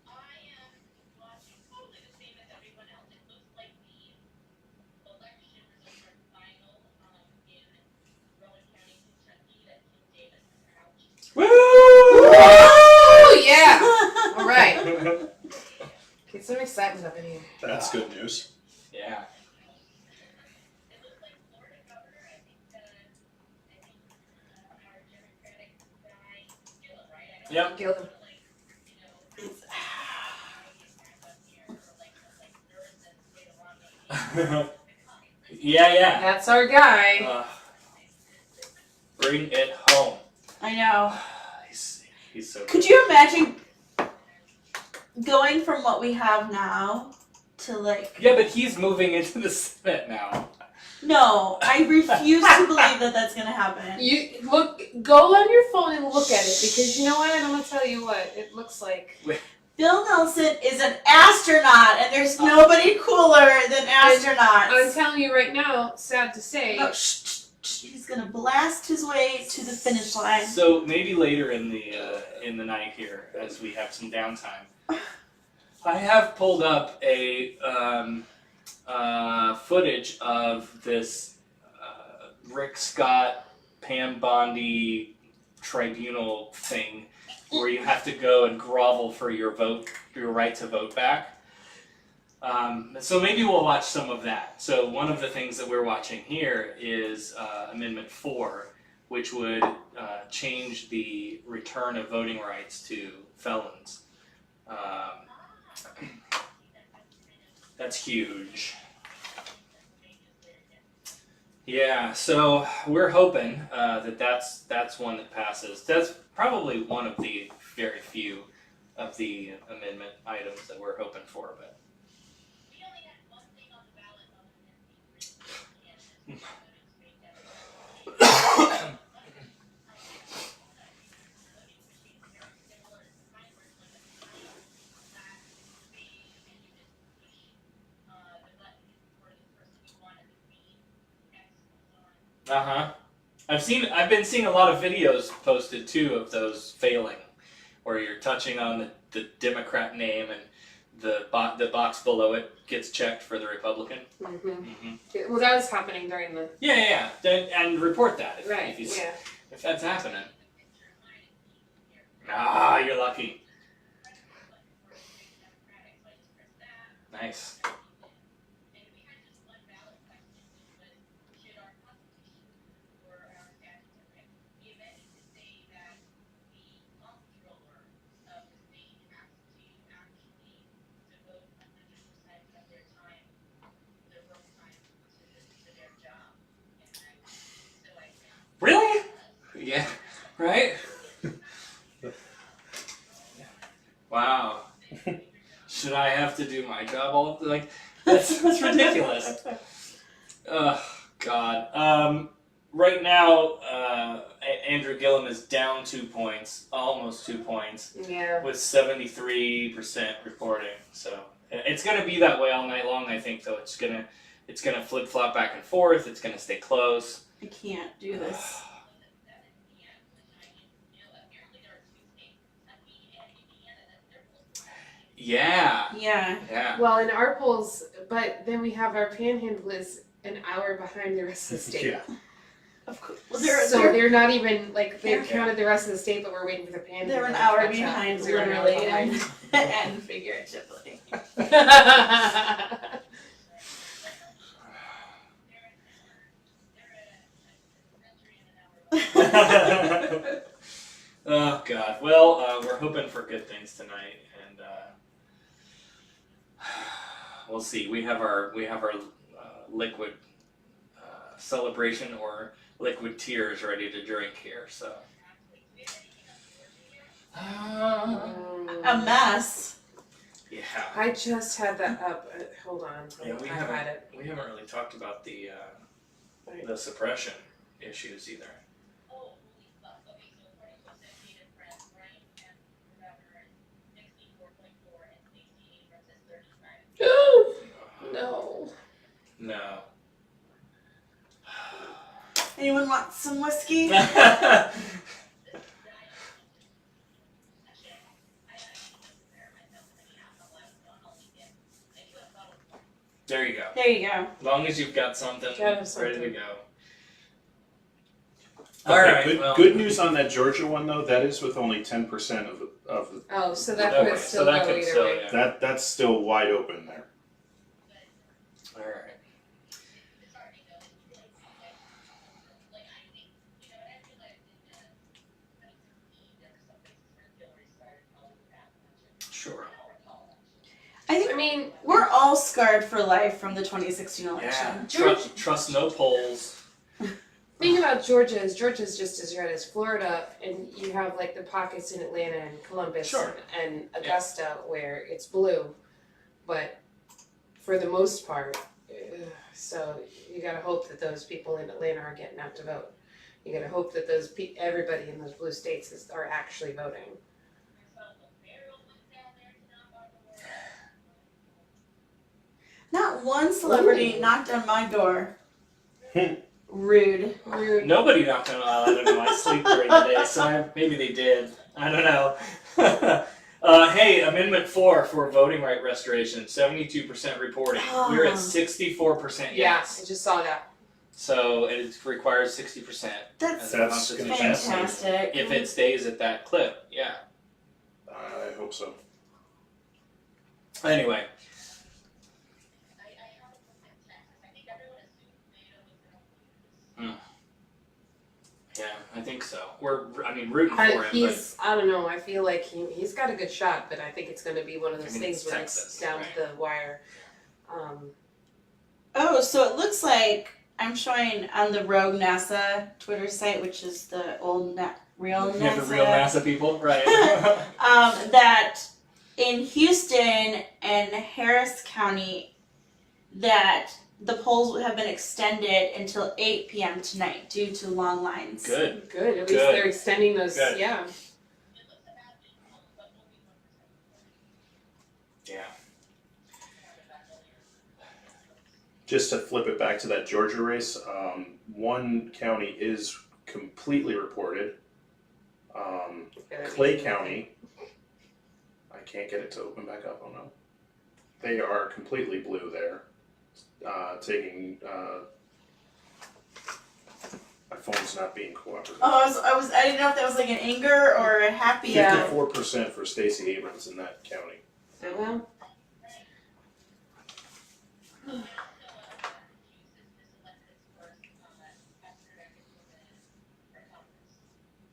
I am watching probably the same as everyone else. It looks like the election results are final in Rowan County, Kentucky, that Kim Davis is crouched. Woo! Woo! Yeah! Alright. Get some excitement up in here. That's good news. Yeah. Yep. Gilliam. Yeah. That's our guy. Bring it home. I know. He's so good. Could you imagine going from what we have now to Yeah, but he's moving into the Senate now. No, I refuse to believe that that's gonna happen. Go on your phone and look at it, because you know what? I'm gonna tell you what it looks like. Bill Nelson is an astronaut, and there's nobody cooler than astronauts. I'm telling you right now, sad to say. Oh, he's gonna blast his way to the finish line. So maybe later in the night here, as we have some downtime, I have pulled up a footage of this Rick Scott, Pam Bondi tribunal thing where you have to go and grovel for your right to vote back. So maybe we'll watch some of that. So one of the things that we're watching here is Amendment 4, which would change the return of voting rights to felons. That's huge. Yeah, so we're hoping that's one that passes. That's probably one of the very few of the amendment items that we're hoping for, but. We only had one thing on the ballot I've been seeing a lot of videos posted too of those failing, or you're touching on the Democrat name and the box below it gets checked for the Republican. Well, that was happening during the. Yeah. And report that if that's happening. Ah, you're lucky. Nice. Really? Yeah. Right? Wow. Should I have to do my job all like that's ridiculous. Oh God. Right now, Andrew Gillum is down 2 points, almost 2 points. Yeah. With 73% reporting. So it's gonna be that way all night long. I think though it's gonna flip flop back and forth. It's gonna stay close. I can't do this. Yeah. Well, in our polls, but then we have our panhandle is an hour behind the rest of the state. Yeah. Of course. They're not even like they've counted the rest of the state, but we're waiting for the panhandle. They're an to hour catch up. behind, They're an hour literally, behind. and figuratively. Oh God. Well, we're hoping for good things tonight, and we'll see. We have our liquid celebration or liquid tears ready to drink here. So A mess. yeah. I just had that up. Hold on. Yeah, we I had it. haven't really talked about the suppression issues either. No. No. Anyone want some whiskey? There you go. There you go. As long as you've got something Gotta have ready something. to go. Okay, All right. Good news on that Georgia one though. That is with only 10% of the. Oh, so that Okay, could so still that go could either still, way. yeah. That's still wide open there. All right. Sure. I mean, We're all scarred for life from the 2016 election. Yeah. Trust no polls. thing about Georgia is Georgia's just as red as Florida, and you have like the pockets in Atlanta and Columbus Sure. and Augusta where it's blue, but for the most part, so you gotta hope that those people in Atlanta are getting out to vote. You gotta hope that everybody in those blue states are actually voting. Not one celebrity knocked on my door. Rude. Nobody knocked on. I don't know. I sleep during the day, so maybe they did. I don't know. Hey, Amendment 4 for voting right restoration, 72% reporting. We're at 64% yes. Yeah, I just saw that. So it requires 60%. That's fantastic. If it stays at that clip, yeah. I hope so. Anyway. Yeah, I think so. We're rooting for him. I don't know. I feel like he's got a good shot, but I think it's going to be one of those things where it's down to the wire. Oh, so it looks like I'm showing on the Rogue NASA Twitter site, which is the old real NASA. Yeah, the real NASA people, right? That in Houston and Harris County, that the polls have been extended until 8 p.m. tonight due to long lines. Good. At least they're extending those. Good. Yeah. Yeah. Just to flip it back to that Georgia race, one county is completely reported. Clay County can't get it to open back up on them. They are completely blue there. Taking my phone's not being cooperative. Oh, I didn't know if that was like an anger or a happy. 54% for Stacey Abrams in that county. Oh well.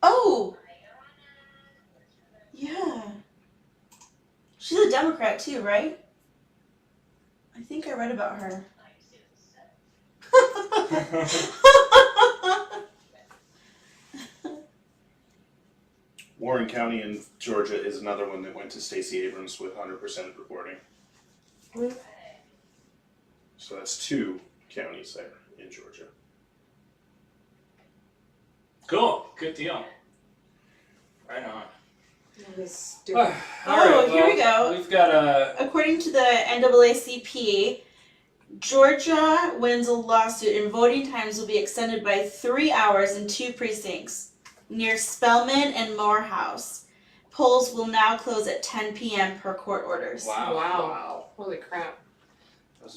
Oh! Yeah. She's a Democrat too, right? I think I read about her. Warren County in Georgia is another one that went to Stacey Abrams with 100% reporting. So that's 2 counties there in Georgia. Cool. Good deal. Right on. Here we go. We've got a. According to the NAACP, Georgia wins a lawsuit and voting times will be extended by 3 hours in 2 precincts near Spelman and Morehouse. Polls will now close at 10 p.m. per court orders. Wow. Holy crap.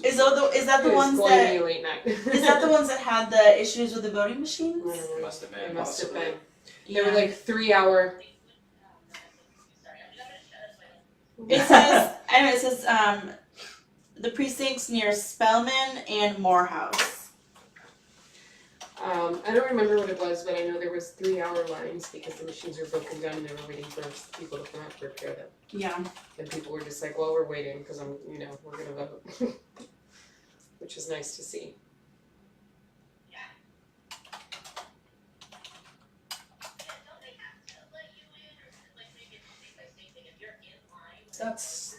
Is that the ones going that to be a late night. is that the ones that had the issues with the voting machines? Must have been. It must have been. Yeah. They were like 3 hour. It says the precincts near Spelman and Morehouse. I don't remember what it was, but I know there was 3 hour lines because the machines were broken down and they were waiting for people to come out to repair them. Yeah. And people were just like, well, we're waiting because we're gonna vote. Which is nice to see.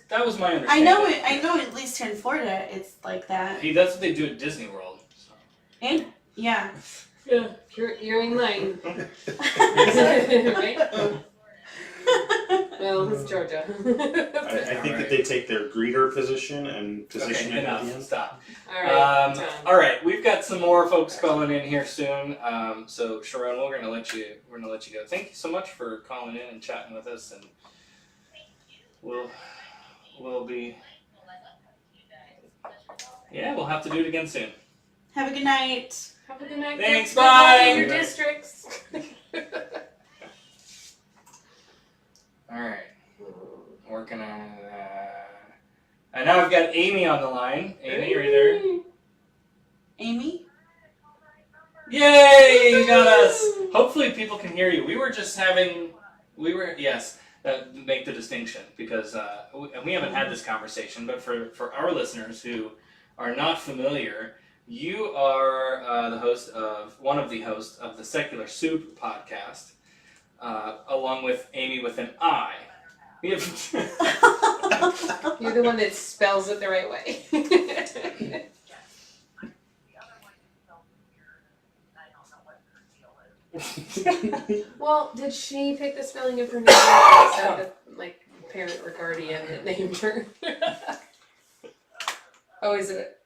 That was my understanding. I know at least here in Florida it's like that. Hey, that's what they do at Disney World. So. And yeah. Yeah. You're in line. Right? Well, it's Georgia. I think that they take their greeter position and position it at the end. Stop. All right, we've got some more folks calling in here soon. So Charone, we're gonna let you go. Thank you so much for calling in and chatting with us, and we'll be we'll have to do it again soon. Have a good night. Have a good night. Thanks, Good luck bye. in your districts. All right, working on and now I've got Amy on the line. Amy, are you there? Amy? Yay! You got us! Hopefully people can hear you. Make the distinction, because we haven't had this conversation, but for our listeners who are not familiar, you are one of the hosts of the Secular Soup podcast, along with Amy with an I. You're the one that spells it the right way. Well, did she pick the spelling of her name? Or is that the parent or guardian that named her? Oh, is it?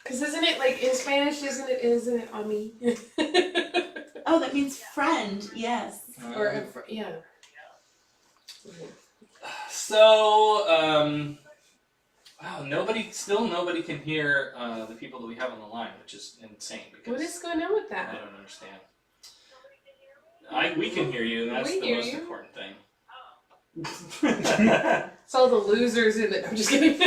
Because isn't it in Spanish? Isn't it ami? Oh, that means friend. Yes. Yeah. So, wow, nobody can hear the people that we have on the line, which is insane. Because What is going on with that? I don't understand. We can hear you, and that's the most important thing. It's all the losers in it. I'm just kidding.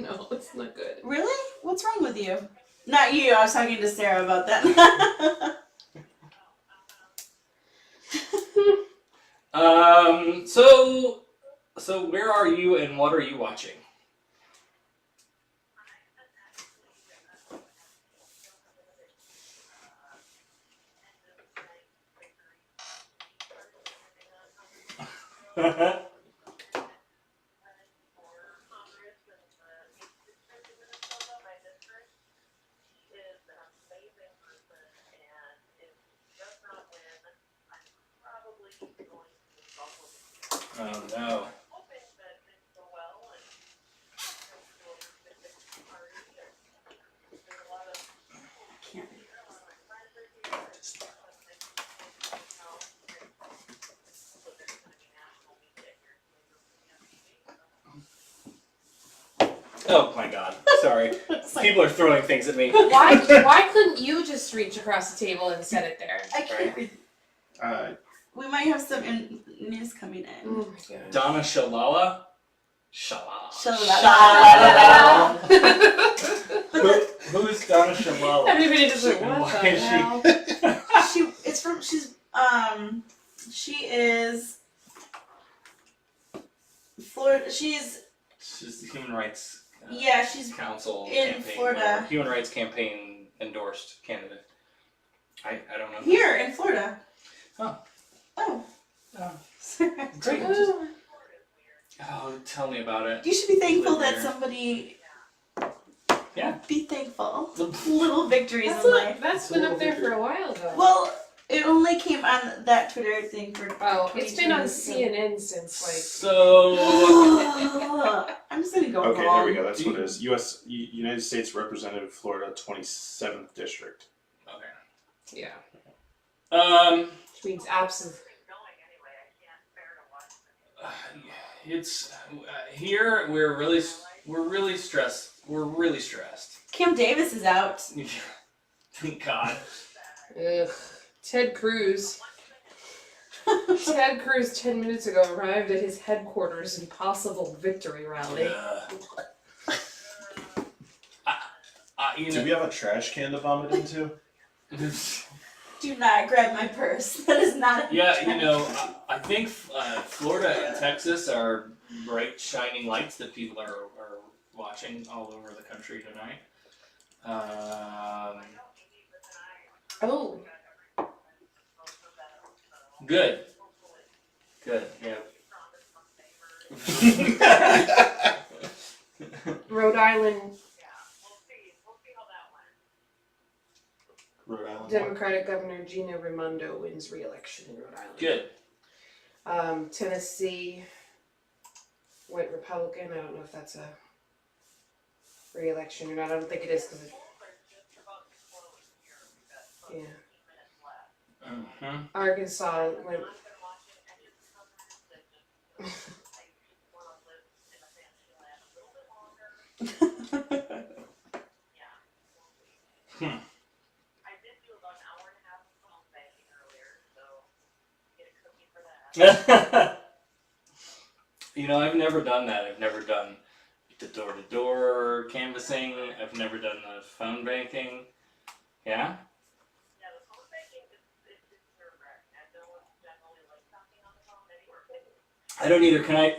No, it's not good. Really? What's wrong with you? Not you. I was talking to Sarah about that. So where are you, and what are you watching? Oh no. Oh my God! Sorry, people are throwing things at me. Why couldn't you just reach across the table and set it there? I can't read. We might have some news coming in. Oh my God. Donna Shalala. Shalala. Who's Donna Shalala? Everybody just like, what Why the is she- hell? She is Florida. She's the Human Rights she's Council in campaign, Florida. or Human Rights Campaign endorsed candidate. I don't know. Here in Florida. Oh. Oh. Great. Oh, tell me about it. You should be thankful Live that there. somebody. Yeah. Be thankful. Little victories That's in life. That's been up there for a while though. Well, it only came on that Twitter thing for. It's been on CNN since So. I'm just gonna go. Okay, home. there we go. That's what it is. United States Representative, Florida, 27th District. Okay. Yeah. Which means absent. It's here. We're really stressed. We're really stressed. Kim Davis is out. Thank God. Ugh. Ted Cruz. Ted Cruz 10 minutes ago arrived at his headquarters in possible victory rally. Do we have a trash can to vomit into? Do not grab my purse. That is not. I think Florida and Texas are bright, shining lights that people are watching all over the country tonight. Oh. Good. Yeah. Rhode Island. Rhode Island. Democratic Governor Gina Raimondo wins re-election in Rhode Island. Good. Tennessee went Republican. I don't know if that's a re-election or not. I don't think it is because Arkansas went. I've never done that. I've never done the door-to-door canvassing. I've never done the phone banking. Yeah? I don't either. Can I?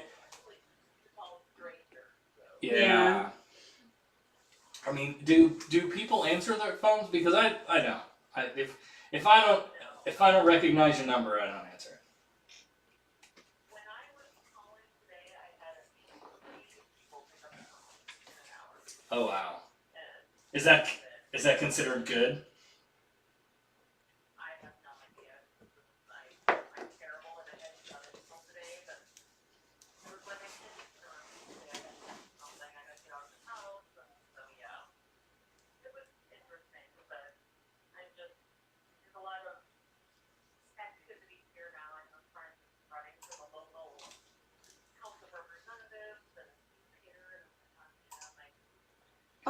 Yeah. I mean, do people answer their phones? Because I don't. If I don't recognize your number, I don't answer it. Oh wow. Is that considered good?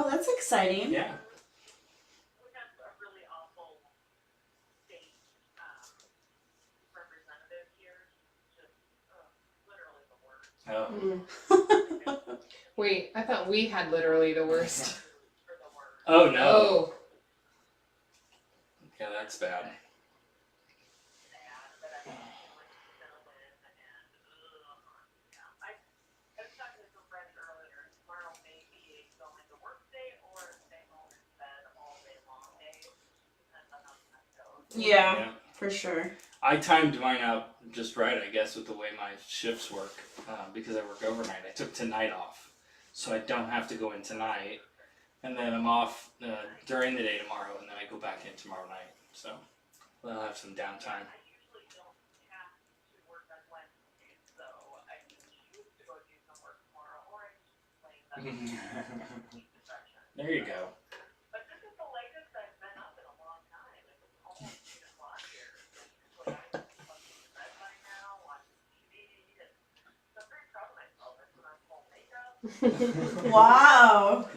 Oh, that's exciting. Yeah. Oh. Wait, I thought we had literally the worst. Oh no. Oh. Yeah, that's bad. Yeah, for sure. I timed mine out just right, I guess, with the way my shifts work, because I work overnight. I took tonight off, so I don't have to go in tonight, and then I'm off during the day tomorrow, and then I go back in tomorrow night. So I'll have some downtime. There you go. Wow.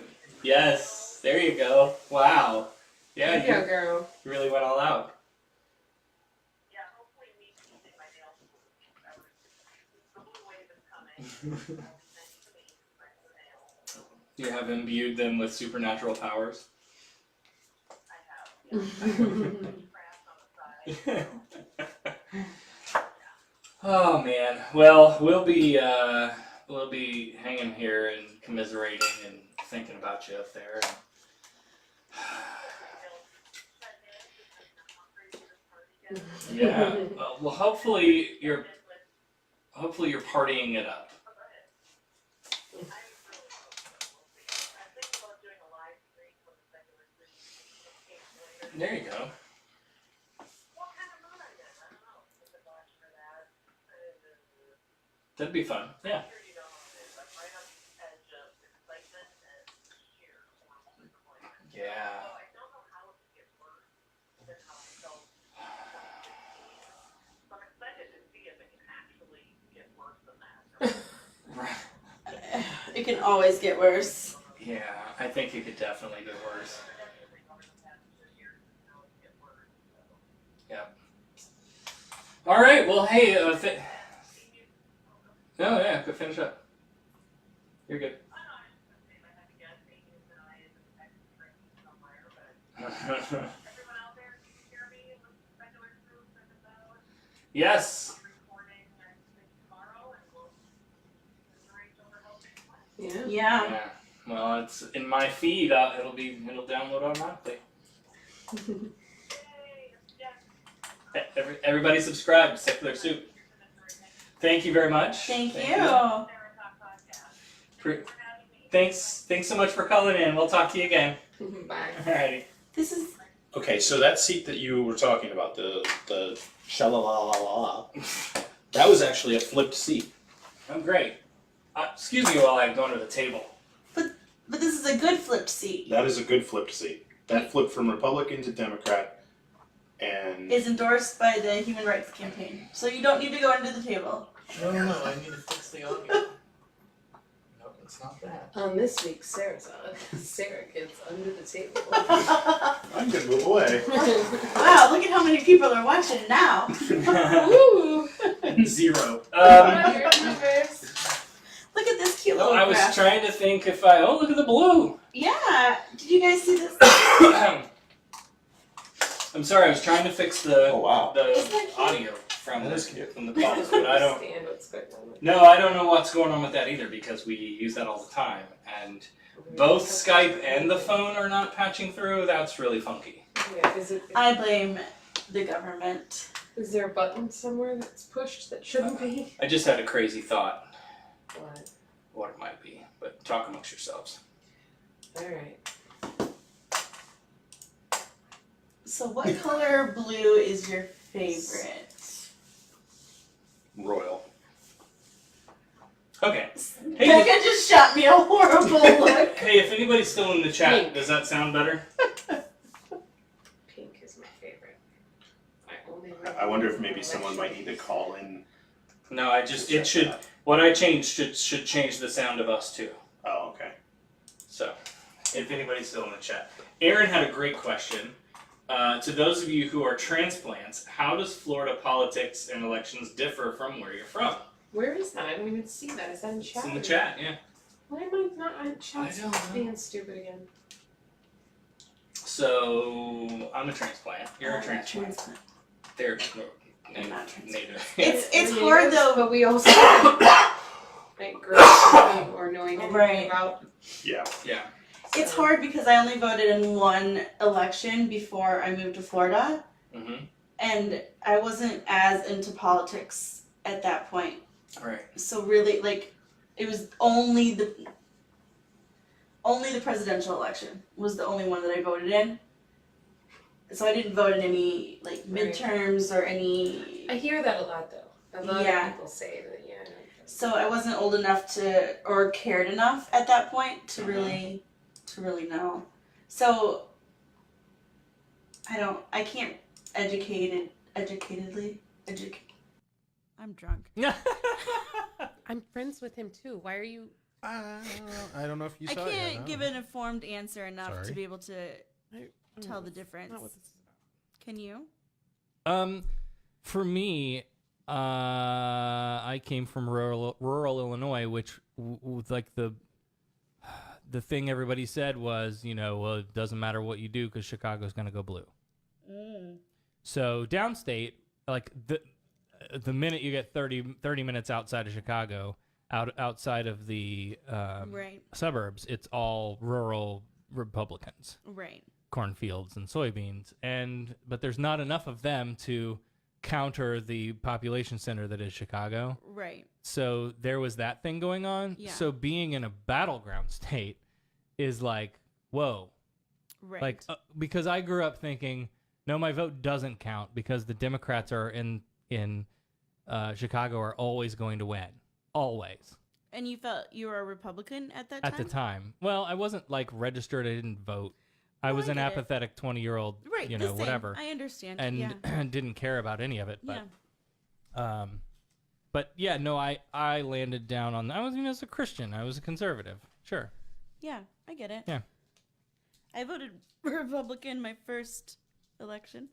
Yes, there you go. Wow. Yeah, There you go, girl. you really went all out. Yeah, hopefully me using my nails. The blue wave is coming. You have imbued them with supernatural powers. I have. Yeah. Oh man. Well, we'll be hanging here and commiserating and thinking about you up there. Yeah. Well, hopefully you're partying it up. There you go. That'd be fun. Yeah. Yeah. It can always get worse. Yeah, I think it could definitely get worse. Yep. All right. Well, hey. No, yeah. Go finish up. You're good. Yes. Yeah. Yeah. Yeah. Well, it's in my feed. It'll download automatically. Everybody subscribe to Secular Soup. Thank you very much. Thank you. Thanks so much for calling in. We'll talk to you again. Bye. Alrighty. This is Okay, so that seat that you were talking about, the sha-la-la-la-la, that was actually a flipped seat. Oh, great. Excuse me while I go under the table. But this is a good flipped seat. That is a good flipped seat. That flipped from Republican to Democrat, and Is endorsed by the Human Rights Campaign. So you don't need to go under the table. No, I need to fix the audio. Nope, it's not that. On this week's Sarah's Sarah gets under the table. I'm gonna move away. Wow, look at how many people are watching now. Woo! 0. Look at this cute little I was graph. trying to think if look at the blue. Yeah. Did you guys see this? I'm sorry, I was trying to fix the Oh wow. the Isn't that cute? audio from That is the cute. from the calls, but I don't. Understand what's going on. No, I don't know what's going on with that either because we use that all the time, and both Skype and the phone are not patching through. That's really funky. Yeah, I blame the government. is there a button somewhere that's pushed that shouldn't be? I just had a crazy thought. What? What it might be, but talk amongst yourselves. Alright. So what color blue is your favorite? Royal. Okay. Becca just shot me a horrible look. Hey, if anybody's still in the chat, Pink. does that sound better? Pink is my favorite. I wonder if maybe someone might need to call in. No, what I changed should change the sound of us too. Oh, okay. So, if anybody's still in the chat. Aaron had a great question. To those of you who are transplants, how does Florida politics and elections differ from where you're from? Where is that? I don't even see that. Is that in chat? It's in the chat, yeah. Why am I not on chat? I don't know. Being stupid again. So, I'm a transplant. You're a transplant. They're not neither. It's hard though. But we also like growing or knowing anything Right. about. Yeah. Yeah. It's hard because I only voted in one election before I moved to Florida, Mm-hmm. and I wasn't as into politics at that point. All right. So really, like, it was only the presidential election was the only one that I voted in. So I didn't vote in any like midterms or any. I hear that a lot though. A lot Yeah. of people say that. Yeah. So I wasn't old enough to or cared enough at that point to really know. So I can't educatedly. I'm drunk. I'm friends with him too. Why are you I don't know if you I saw it. can't give an informed answer enough Sorry. to be able to tell the difference. Not what this is about. Can you? For me, I came from rural Illinois, which like the thing everybody said was, well, it doesn't matter what you do because Chicago's going to go blue. So downstate, like the minute you get 30 minutes outside of Chicago, outside of the suburbs, it's all rural Republicans. Right. Cornfields and soybeans, but there's not enough of them to counter the population center that is Chicago. Right. So there was that thing going on. Yeah. So being in a battleground state is like, whoa. Right. Like because I grew up thinking, no, my vote doesn't count because the Democrats are in Chicago are always going to win. Always. And you felt you were a Republican at that time? At the time. Well, I wasn't like registered. I didn't vote. I was an apathetic 20-year-old, right, whatever. I understand. And didn't care about any of it. But, I landed down on, I was a Christian. I was a conservative. Sure. Yeah, I get it. Yeah. I voted Republican my first election.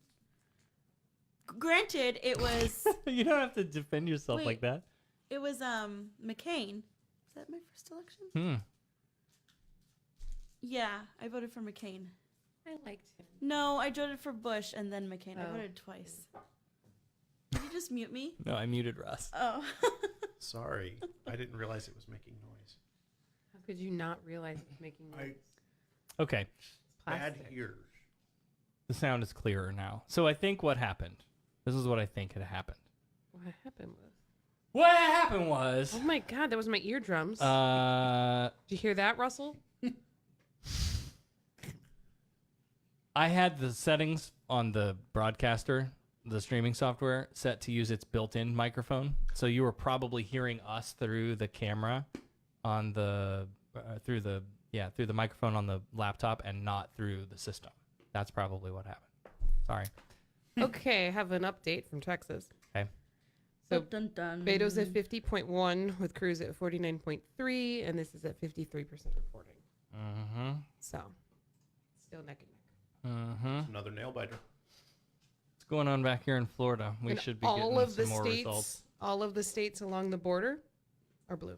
Granted, it was... You don't have to defend yourself like that. It was McCain. Was that my first election? Yeah, I voted for McCain. I liked him. No, I voted for Bush and then McCain. I voted twice. Did you just mute me? No, I muted Russ. Oh. Sorry. I didn't realize it was making noise. How could you not realize it was making noise? Okay. Bad ears. The sound is clearer now. So I think what happened. This is what I think had happened. What happened was... What happened was... Oh my God, that was my eardrums. Did you hear that, Russell? I had the settings on the broadcaster, the streaming software, set to use its built-in microphone. So you were probably hearing us through the camera on the through the microphone on the laptop and not through the system. That's probably what happened. Sorry. Okay, I have an update from Texas. Okay. So dun, dun. Beto's at 50.1 with Cruz at 49.3, and this is at 53% reporting. Mm-hmm. So, still neck and neck. Mm-hmm. Another nail biter. What's going on back here in Florida? We should be all getting of the some more states, results. all of the states along the border are blue.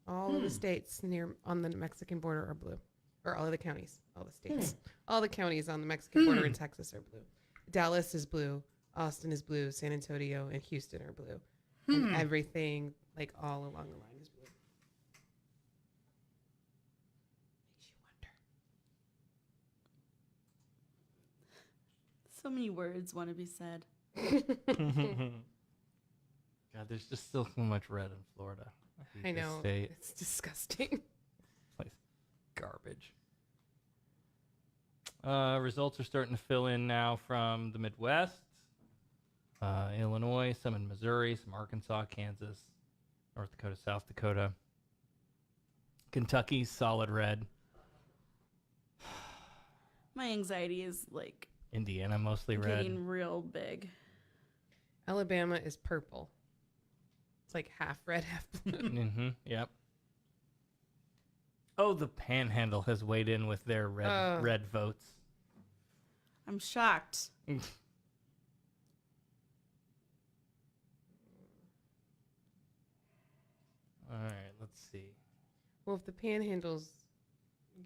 All of the states on the Mexican border are blue. Or all of the counties, all the states. All the counties on the Mexican border in Texas are blue. Dallas is blue. Austin is blue. San Antonio and Houston are blue. And everything, like all along the line, is blue. Makes you wonder. So many words want to be said. God, there's just still so much red in Florida. I know. State. It's disgusting. Place garbage. Results are starting to fill in now from the Midwest. Illinois, some in Missouri, some Arkansas, Kansas, North Dakota, South Dakota. Kentucky, solid red. My anxiety is like Indiana, mostly red. getting real big. Alabama is purple. It's like half red, half blue. Mm-hmm. Yep. Oh, the Panhandle has weighed in with their red votes. I'm shocked. All right, let's see. Well, if the Panhandle's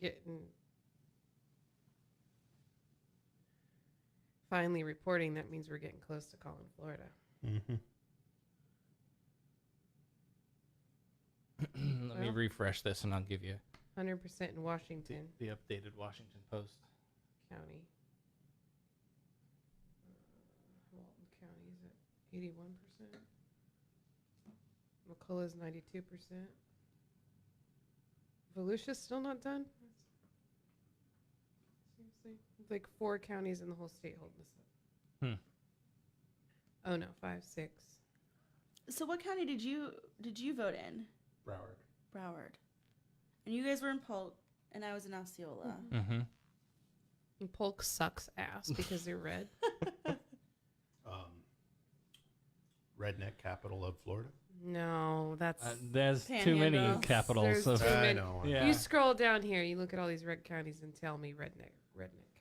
getting finally reporting, that means we're getting close to calling Florida. Mm-hmm. Let me refresh this and I'll give you 100% in Washington the updated Washington Post. County. Walton County is at 81%. McCullough's 92%. Volusia's still not done? Seriously? Like 4 counties in the whole state holding this up. Oh no, 5, 6. So what county did you vote in? Broward. And you guys were in Polk, and I was in Osceola. Mm-hmm. And Polk sucks ass because they're red. redneck capital of Florida? No, that's there's too many Panhandle. capitals. There's Of, too I many. know. yeah. You scroll down here, you look at all these red counties and tell me redneck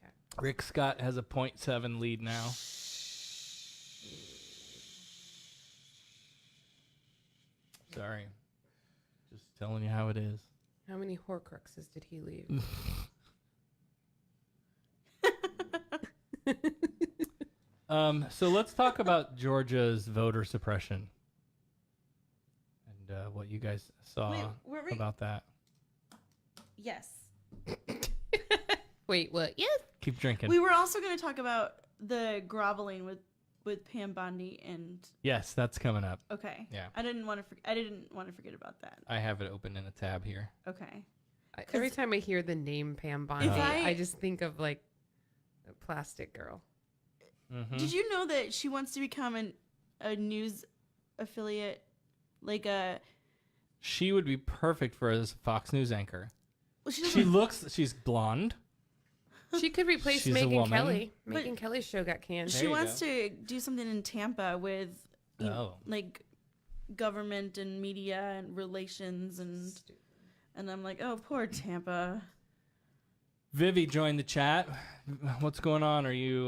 cat. Rick Scott has a 0.7 lead now. Sorry. Just telling you how it is. How many Horcruxes did he leave? So let's talk about Georgia's voter suppression and what you guys saw Wait, were we- about that. Yes. Wait, what? Yes. Keep drinking. We were also going to talk about the groveling with Pam Bondi and Yes, that's coming up. okay. Yeah. I didn't want to forget about that. I have it open in a tab here. Okay. Every time I hear the name Pam Bondi, I just think of like a plastic girl. Mm-hmm. Did you know that she wants to become a news affiliate, like a? She would be perfect for a Fox News anchor. Well, She's blonde. She could replace She's a Megyn woman. Kelly. But- Megyn Kelly's show got canned. There She you wants go. to do something in Tampa with, Oh. like, government and media and relations and I'm like, oh, poor Tampa. Vivi joined the chat. What's going on? Are you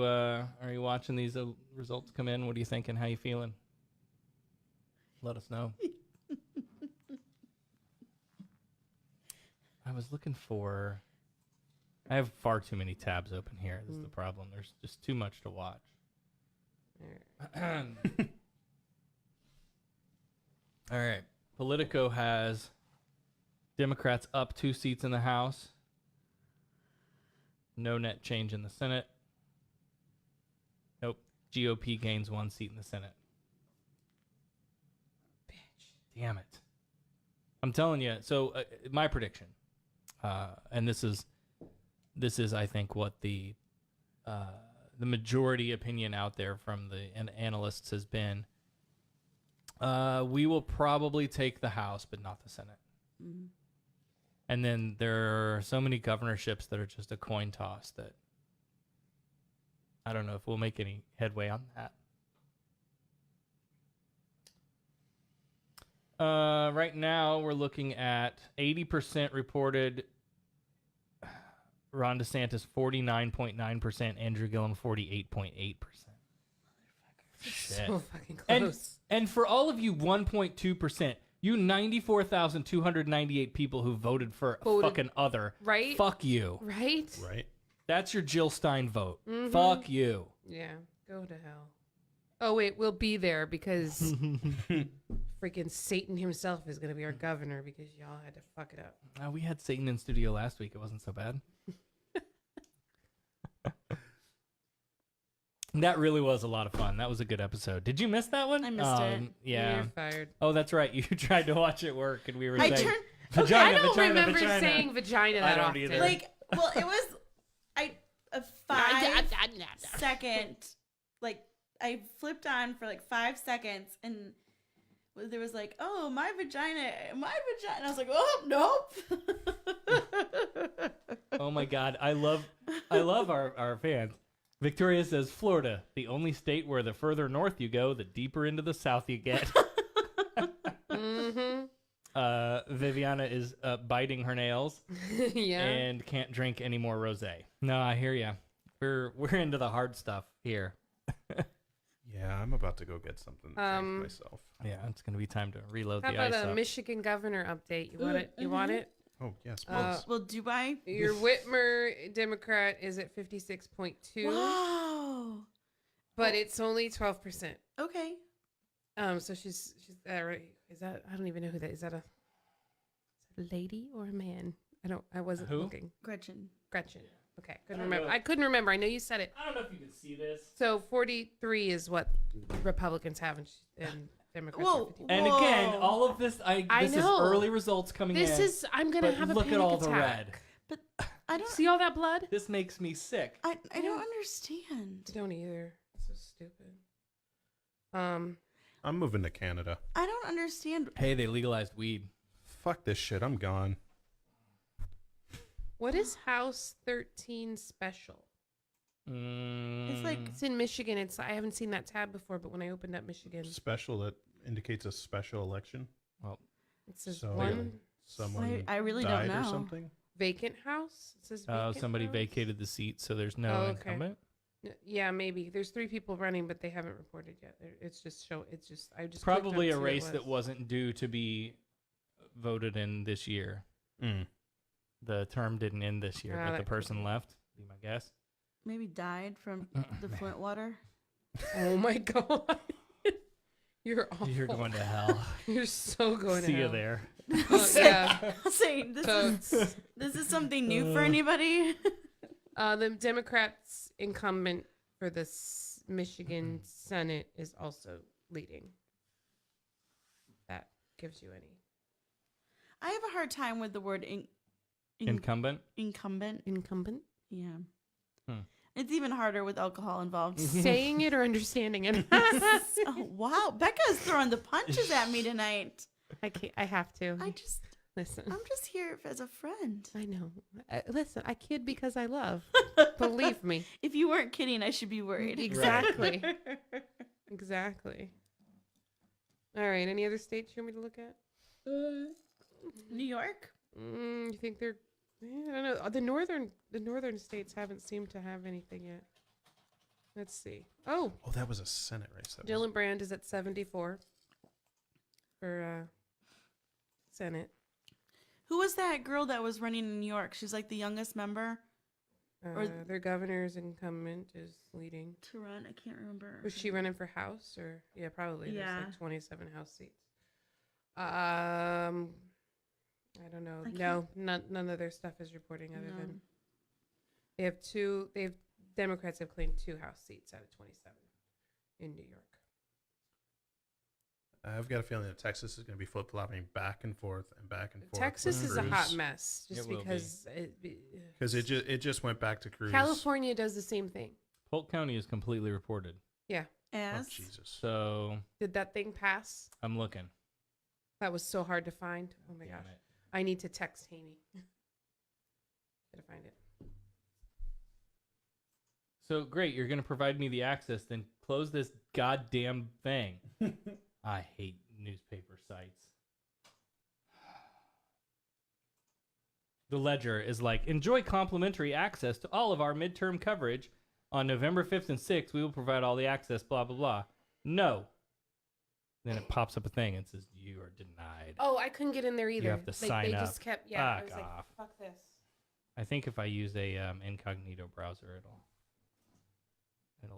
watching these results come in? What are you thinking? How you feeling? Let us know. I was looking for. I have far too many tabs open here. This is the problem. There's just too much to watch. All right. Politico has Democrats up 2 seats in the House. No net change in the Senate. Nope. GOP gains 1 seat in the Senate. Bitch. Damn it. I'm telling you. So my prediction, and this is I think what the majority opinion out there from the analysts has been. We will probably take the House, but not the Senate. Mm-hmm. And then there are so many governorships that are just a coin toss that I don't know if we'll make any headway on that. Right now, we're looking at 80% reported Ron DeSantis, 49.9%, Andrew Gillum, 48.8%. Shit. So fucking close. And for all of you 1.2%, you 94,298 people who voted for fucking other. Right? Fuck you. Right? Right. That's your Jill Stein vote. Mhm. Fuck you. Yeah, go to hell. Oh, wait, we'll be there because freaking Satan himself is going to be our governor because y'all had to fuck it up. We had Satan in studio last week. It wasn't so bad. That really was a lot of fun. That was a good episode. Did you miss that one? I missed it. Yeah. You're fired. Oh, that's right. You tried to watch it work, and we were I saying turned vagina, I don't vagina, remember vagina. saying vagina I that don't often. either. like, well, it was a 5-second, like, I flipped on for like 5 seconds and there was like, oh, my vagina. And I was like, oh, nope. Oh my God, I love our fans. Victoria says Florida, the only state where the further north you go, the deeper into the south you get. Viviana is biting her nails Yeah. and can't drink any more rosé. No, I hear ya. We're into the hard stuff here. Yeah, I'm about to go get something to drink myself. Yeah, it's gonna be time to reload How the about ice a up. Michigan governor update? You want it? You want it? Oh, yes, please. Well, do I? Your Whitmer Democrat is at 56.2, Wow. but it's only 12%. Okay. So she's right. Is that, I don't even know who that is. That a lady or a man? I wasn't Who? looking. Gretchen. Okay, couldn't remember. I couldn't remember. I know you said it. I don't know if you can see this. So 43 is what Republicans have and Democrats. Whoa. Are 50. And again, all of this, I this is know. early results coming in. This is. I'm gonna but have a look panic at all the attack. red. But I don't See all that blood? This makes me sick. I don't understand. I don't either. So stupid. I'm moving to Canada. I don't understand. Hey, they legalized weed. Fuck this shit. I'm gone. What is House 13 special? It's like It's in Michigan. I haven't seen that tab before, but when I opened up Michigan, Special, that indicates a special election. Well, it says So one someone I really died don't know. or something. vacant house. It says vacant somebody house? vacated the seat, so there's no Oh, okay. incumbent. Yeah, maybe. There's 3 people running, but they haven't reported yet. It's just I just clicked Probably on a to see race what it that was. wasn't due to be voted in this year. Mm. The term didn't end this year, Ah, but the that could person be. left. Be my guess. maybe died from the Flint water. Oh my god. You're awful. You're going to hell. You're so going See to you hell. there. Yeah. Saying So- this is something new for anybody. The Democrats incumbent for the Michigan Senate is also leading. That gives you any I have a hard time with the word Incumbent. incumbent. incumbent. Yeah. Hmm. It's even harder with alcohol involved. Saying it or understanding it. Oh, wow. Becca's throwing the punches at me tonight. I can't. I have to. Listen. I'm just here as a friend. I know. Listen, I kid because I love. Believe me. If you weren't kidding, I should be worried. Exactly. Exactly. All right. Any other states you want me to look at? New York? You think they're? I don't know. The northern states haven't seemed to have anything yet. Let's see. Oh, That was a Senate race. That Dylan Brand is at 74 for Senate. Who was that girl that was running in New York? She's like the youngest member. Or- Their governor's incumbent is leading. To run, I can't remember. Was she running for House or yeah, probably. Yeah. There's like 27 House seats. I don't know. I No, none of their stuff is reporting other than they have Democrats have claimed 2 House seats out of 27 in New York. I've got a feeling that Texas is going to be flip-flopping back and forth and back and forth. Texas is a hot mess just It will because because it just went back to Cruz. California does the same thing. Polk County is completely reported. Yeah. Oh, As Jesus. So Did that thing pass? I'm looking. That was so hard to find. Oh my Damn gosh. it. I need to text Haney. Gotta find it. So great, you're going to provide me the access, then close this goddamn thing. I hate newspaper sites. The Ledger is like, enjoy complimentary access to all of our midterm coverage. On November 5th and 6th, we will provide all the access, blah, blah, blah. No. Then it pops up a thing and says, you are denied. Oh, I couldn't get in there either. have to sign they up. just kept, I was Fuck like, off. fuck this. I think if I use a incognito browser, it'll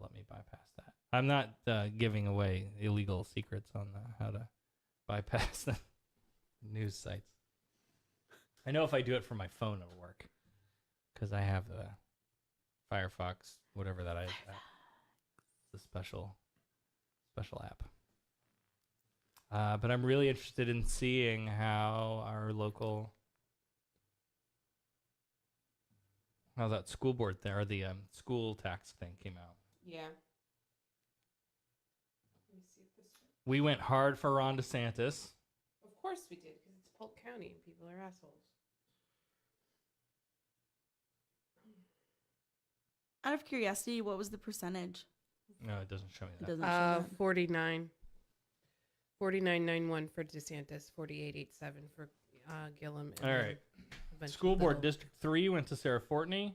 let me bypass that. I'm not giving away illegal secrets on how to bypass the news sites. I know if I do it from my phone, it'll work because I have the Firefox, whatever that is. The special app. But I'm really interested in seeing how our local. How that school board thing, or the school tax thing came out. Yeah. Let me see if this. We went hard for Ron DeSantis. Of course we did, because it's Polk County and people are assholes. Out of curiosity, what was the percentage? No, it doesn't show me It that. doesn't show that. 49. 49.91 for DeSantis, 48.87 for Gillum. And All then right. a bunch School of board little- District 3 went to Sarah Fortney.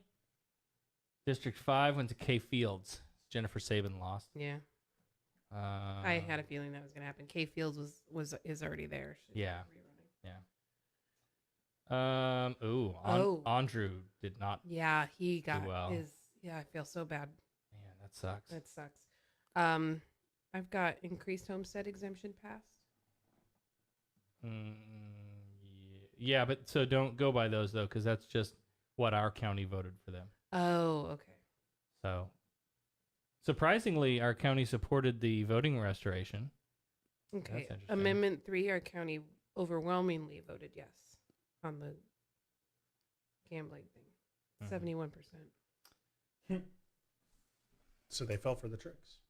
District 5 went to Kay Fields. Jennifer Sabin lost. Yeah. I had a feeling that was going to happen. Kay Fields is already there. She's Yeah. rerunning. Yeah. Andrew did not. Yeah, he got well. his. Yeah, I feel so bad. Man, that sucks. That sucks. I've got increased homestead exemption passed. Yeah, but so don't go by those though, because that's just what our county voted for them. Oh, okay. So, surprisingly, our county supported the voting restoration. Okay. That's interesting. Amendment 3, our county overwhelmingly voted yes on the gambling thing. 71%. So they fell for the tricks.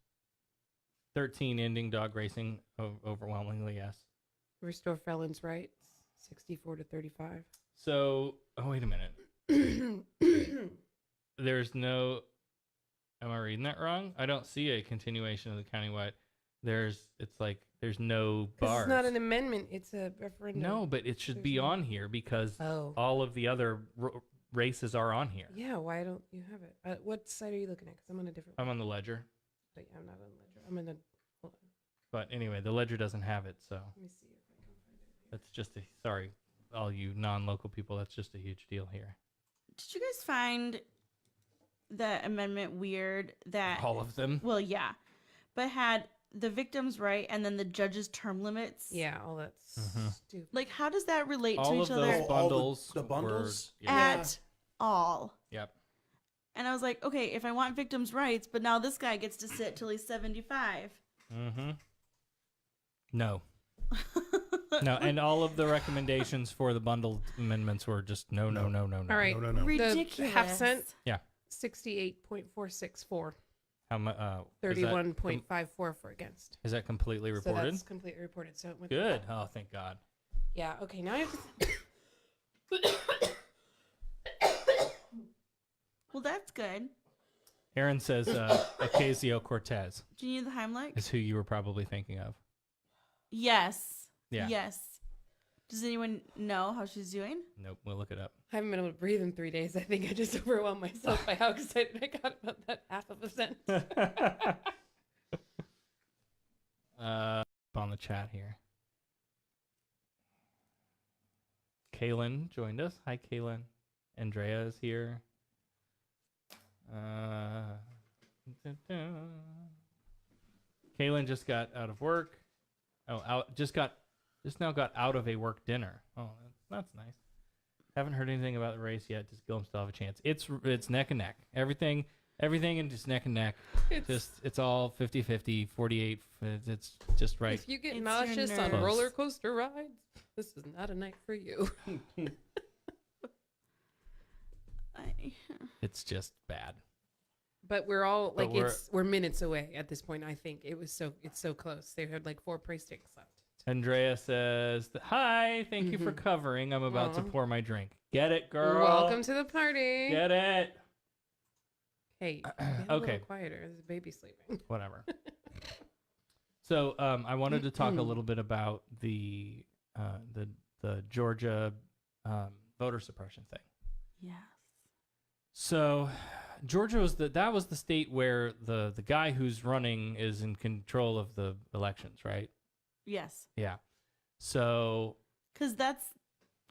13 ending dog racing, overwhelmingly yes. Restore felons' rights, 64 to 35. So, oh wait a minute. There's no. Am I reading that wrong? I don't see a continuation of the countywide. There's no bars. It's not an amendment. It's a referendum. No, but it should be no- on here because Oh. all of the other races are on here. Yeah, why don't you have it? What site are you looking at? Because I'm on a different. I'm on the ledger. But yeah, I'm not on Ledger. I'm in the. Hold on. But anyway, the ledger doesn't have it, so Let me see if I can find it. that's just sorry, all you non-local people. That's just a huge deal here. Did you guys find the amendment weird that All of them. Well, yeah, but had the victim's right and then the judge's term limits. Yeah, all that's stupid. Like, how does that relate All to of each other those bundles. the bundles? Were, at all? Yep. And I was like, okay, if I want victims' rights, but now this guy gets to sit till he's 75. Mm-hmm. No. No, and all of the recommendations for the bundled amendments were just no. All right. No, no, no. Ridiculous. The half cent. Yeah. 68.464. How much? 31.54 for against. Is that completely So reported? that's completely reported. So it went Good. Oh, thank God. Yeah. Okay. Now I have to. Well, that's good. Aaron says Ocasio-Cortez Do you need the Heimlich? is who you were probably thinking of. Yes. Yeah. Yes. Does anyone know how she's doing? Nope. We'll look it up. I haven't been able to breathe in 3 days. I think I just overwhelmed myself by how excited I got about that half of a sentence. On the chat here. Kaylin joined us. Hi, Kaylin. Andrea is here. Kaylin just got out of work. Just now got out of a work dinner. Oh, that's nice. Haven't heard anything about the race yet. Does Gillum still have a chance? It's neck and neck. Everything and just neck and neck. It's all 50-50, 48. It's just right. If you get It's nauseous your on nerves. roller coaster rides, this is not a night for you. It's just bad. But we're all like But we're minutes away at this point. I think it's so close. They had like 4 precincts left. Andrea says, "Hi, thank you for covering. I'm about to Aw. pour my drink. Get it, girl. Welcome to the party. Get it. Hey, get a Okay. little quieter. There's a baby sleeping. Whatever." So I wanted to talk a little bit about the Georgia voter suppression thing. Yes. So Georgia was that was the state where the guy who's running is in control of the elections, right? Yes. Yeah. So Because that's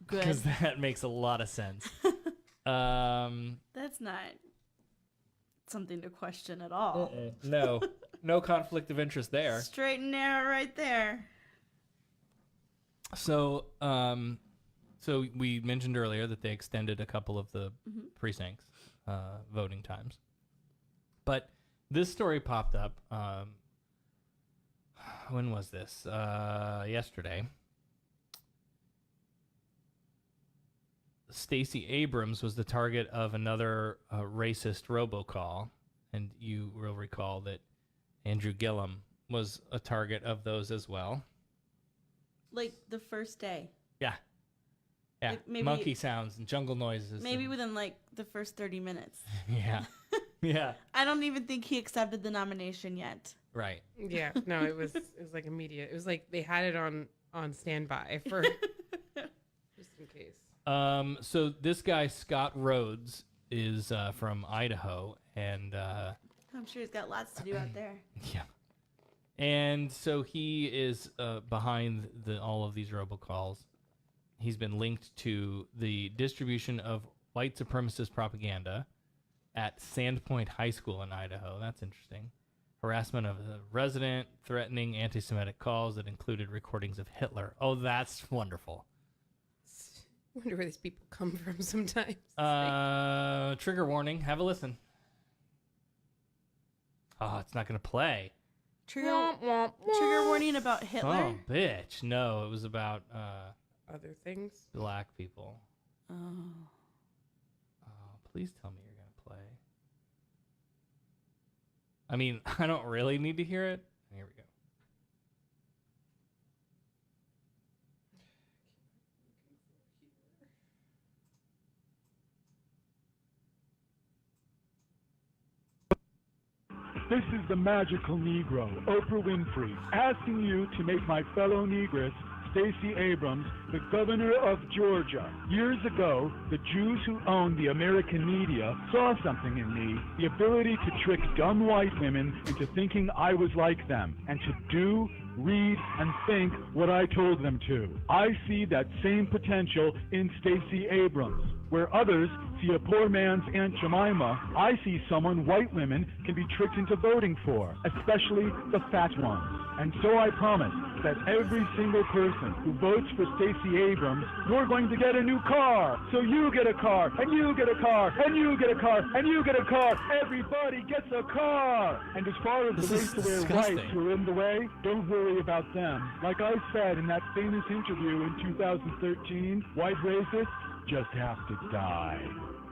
good. because that makes a lot of sense. That's not something to question at all. No conflict of interest there. Straight and narrow right there. So so we mentioned earlier that they extended a couple of the precincts voting times, but this story popped up. When was this? Yesterday. Stacey Abrams was the target of another racist robocall, and you will recall that Andrew Gillum was a target of those as well. Like the first day. Yeah. Yeah. Like maybe- Monkey sounds and jungle noises. Maybe and- within like the first 30 minutes. Yeah. Yeah. I don't even think he accepted the nomination yet. Right. Yeah, no, it was like immediate. It was like they had it on standby for just in case. So this guy Scott Rhodes is from Idaho, and I'm sure he's got lots to do out there. yeah, and so he is behind all of these robocalls. He's been linked to the distribution of white supremacist propaganda at Sandpoint High School in Idaho. That's interesting. Harassment of a resident, threatening anti-Semitic calls that included recordings of Hitler. Oh, that's wonderful. I wonder where these people come from sometimes. Trigger warning. Have a listen. Oh, it's not going to play. Trigger warning about Hitler? Oh, bitch. No, it was about Other things. black people. Oh. Oh, please tell me you're going to play. I mean, I don't really need to hear it. Here we go. This is the magical Negro, Oprah Winfrey, asking you to make my fellow Negress, Stacey Abrams, the governor of Georgia. Years ago, the Jews who owned the American media saw something in me, the ability to trick dumb white women into thinking I was like them, and to do, read, and think what I told them to. I see that same potential in Stacey Abrams. Where others see a poor man's Aunt Jemima, I see someone white women can be tricked into voting for, especially the fat ones. And so I promise that every single person who votes for Stacey Abrams, you're going to get a new car. So you get a car, and you get a car, and you get a car, and you get a car. Everybody gets a car. And as far as the race to wear whites who are in the way, don't worry about them. Like I said in that famous interview in 2013, white racists just have to die.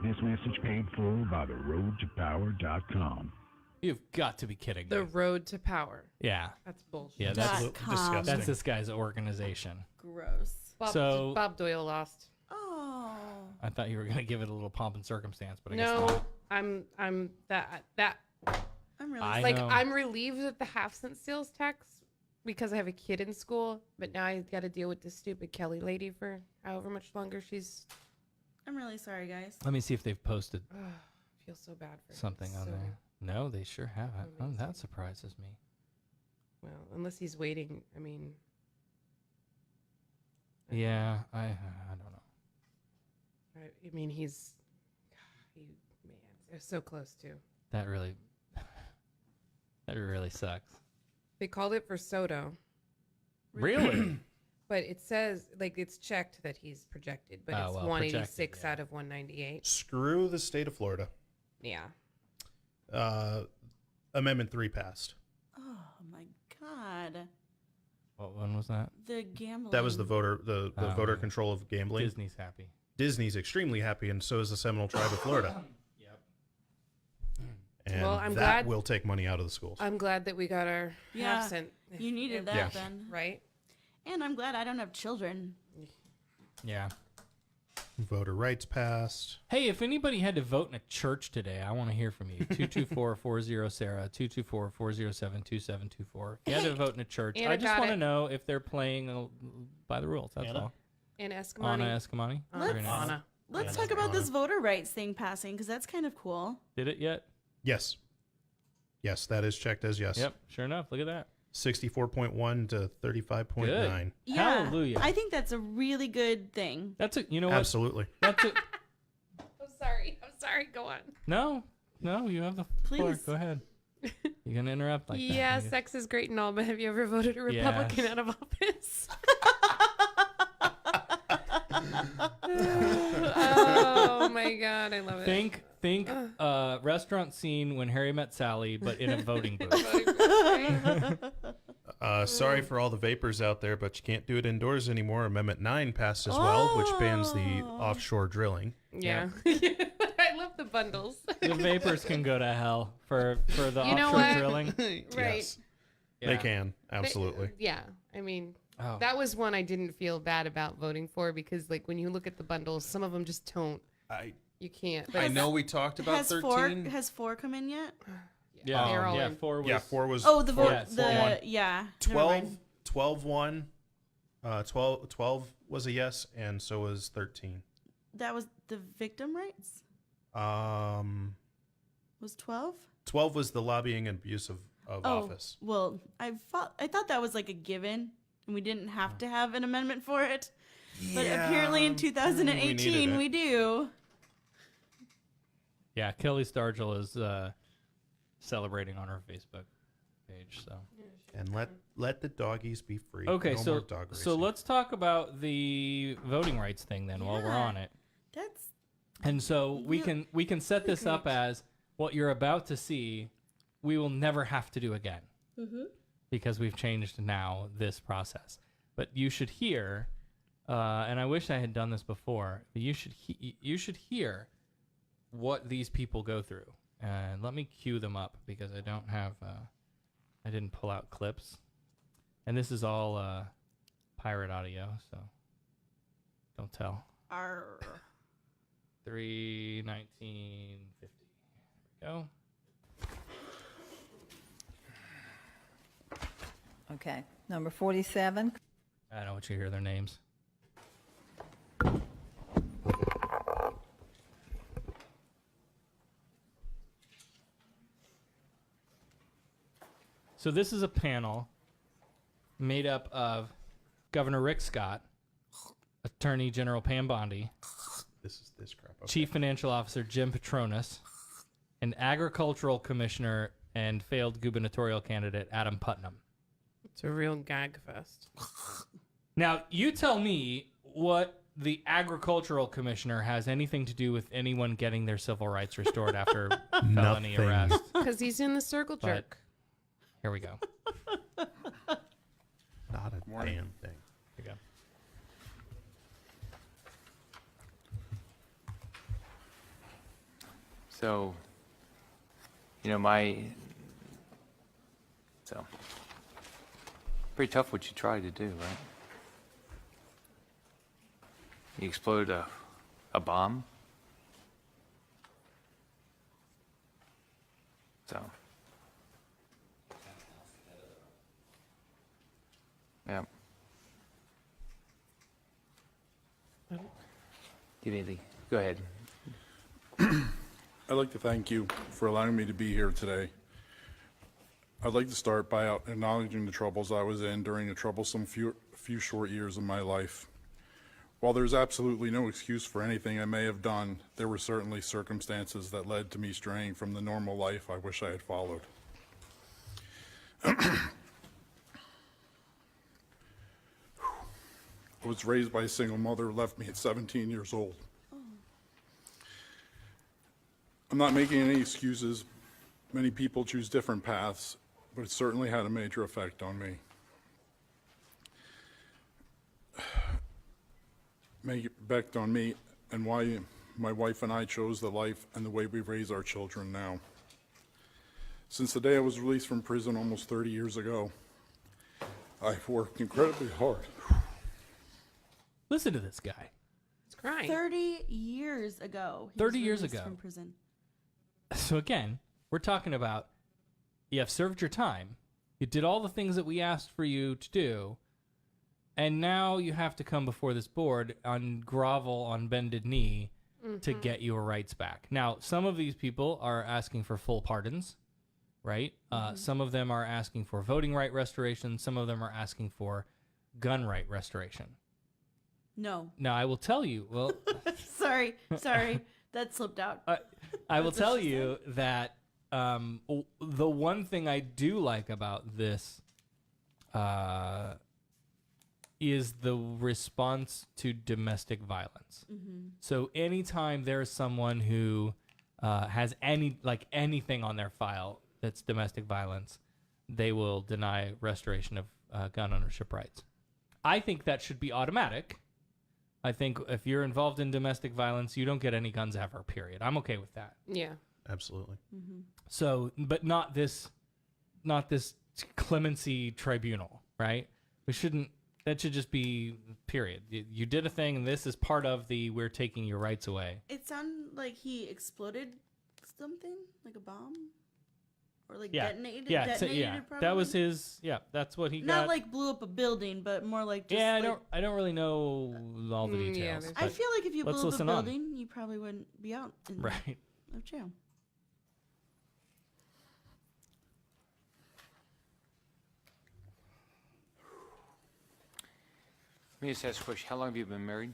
This message paid for by theroadtopower.com. You've got to be kidding me. The Road to Power. Yeah. That's bullshit. Yeah, that's disgusting. That's this guy's organization. Gross. Bob Doyle lost. Oh. I thought you were gonna give it a little pomp and circumstance, but I guess No, not. I'm that. I'm really I like know. I'm relieved at the half-cent sales tax because I have a kid in school, but now I got to deal with this stupid Kelly lady for however much longer she's. I'm really sorry, guys. Let me see if they've posted I feel so bad for her. something on So- there. No, they sure haven't. Oh, that surprises me. Well, unless he's waiting. I mean. Yeah, I don't know. I mean, he's. Man, they're so close too. That really sucks. They called it for Soto. Really? But it says, like, it's checked that he's projected, but it's 186 projected, out of 198. Screw the state of Florida. Yeah. Amendment 3 passed. Oh my god. What one was that? The gambling. That was the voter control of gambling. Disney's happy. Disney's extremely happy, and so is the Seminole Tribe of Florida. Yep. And Well, I'm that glad- will take money out of the schools. I'm glad that we got our half cent. You needed that Yeah. then. Right? And I'm glad I don't have children. Yeah. Voter rights passed. Hey, if anybody had to vote in a church today, I want to hear from you. 224-40-SARAH, 224-407-2724. If you had to vote in a church, Anna I just got want to it. know if they're playing by the rules. That's all. And Escamani. Anna Escamani. Very nice. Anna. Let's talk about this voter rights thing passing, because that's kind of cool. Did it yet? Yes. Yes, that is checked as yes. Yep, sure enough. Look at that. 64.1 to 35.9. Good. Yeah, Hallelujah. I think that's a really good thing. That's a, you know what? Absolutely. That's a, I'm sorry. Go on. no, you have the floor. Please. Go ahead. You're going to interrupt like that. Yeah, You- sex is great and all, but have you ever voted a Republican out of office? Oh my God, I love it. Think restaurant scene when Harry met Sally, but in a voting booth. Sorry for all the vapors out there, but you can't do it indoors anymore. Amendment 9 passed as well, which bans the offshore drilling. Yeah. I love the bundles. The vapors can go to hell for the You know offshore what? drilling. Right. Yes, Yeah. they can. Absolutely. Yeah. I mean, Oh. that was one I didn't feel bad about voting for because, like, when you look at the bundles, some of them just don't. You can't. I know we talked about Has 13. Has 4 come in yet? Yeah, They're all yeah, in. 4 was. Yeah, 4 was. Oh, the 4, vote. Yeah, The 4-1. yeah. 12 1. 12 was a yes, and so was 13. That was the victim rights. Was 12? 12 was the lobbying and abuse of office. Well, I thought that was like a given, and we didn't have to have an amendment for it. But apparently in 2018 we do. Yeah, Kelly Stargell is celebrating on her Facebook page. So. And let the doggies be free. Okay, No so more dog so racing. let's talk about the voting rights thing then while we're on it. That's And so we can set this up as what you're about to see. We will never have to do again because we've changed now this process. But you should hear, and I wish I had done this before. But you should hear what these people go through. And let me cue them up because I don't have. I didn't pull out clips, and this is all pirate audio, so don't tell. 3/19/50. There we go. Okay. Number 47. I don't want you to hear their names. So this is a panel made up of Governor Rick Scott, Attorney General Pam Bondi, This crap. Okay. Chief Financial Officer Jim Petronas, and Agricultural Commissioner and failed gubernatorial candidate Adam Putnam. It's a real gag fest. Now, you tell me what the Agricultural Commissioner has anything to do with anyone getting their civil rights restored after felony Nothing. arrest. Because he's in the circle But jerk. here we go. Not a damn thing. Here we go. So, pretty tough what you tried to do, right? You exploded a bomb. So, yeah. Go ahead. I'd like to thank you for allowing me to be here today. I'd like to start by acknowledging the troubles I was in during the troublesome few short years of my life. While there's absolutely no excuse for anything I may have done, there were certainly circumstances that led to me straying from the normal life I wish I had followed. I was raised by a single mother who left me at 17 years old. I'm not making any excuses. Many people choose different paths, but it certainly had a major effect on me. Major effect on me and why my wife and I chose the life and the way we raise our children now. Since the day I was released from prison almost 30 years ago, I've worked incredibly hard. Listen to this guy. It's crying. 30 years ago. 30 years ago. From prison. So again, we're talking about you have served your time. You did all the things that we asked for you to do. And now you have to come before this board on grovel on bended knee to get your rights back. Now, some of these people are asking for full pardons, right? Some of them are asking for voting right restoration. Some of them are asking for gun right restoration. No. Now, I will tell you, well... sorry. That slipped out. I will tell you that the one thing I do like about this is the response to domestic violence. So anytime there's someone who has anything on their file that's domestic violence, they will deny restoration of gun ownership rights. I think that should be automatic. I think if you're involved in domestic violence, you don't get any guns ever, period. I'm okay with that. Yeah. Absolutely. So, but not this clemency tribunal, right? That should just be period. You did a thing, and this is part of we're taking your rights away. It sounded like he exploded something, like a bomb? Or like detonated probably? That was his, that's what he got. Not like blew up a building, but more like just I don't really know all the details. I feel like if you blew up a on. building, you probably wouldn't be out in of jail. Let me just ask a question. How long have you been married?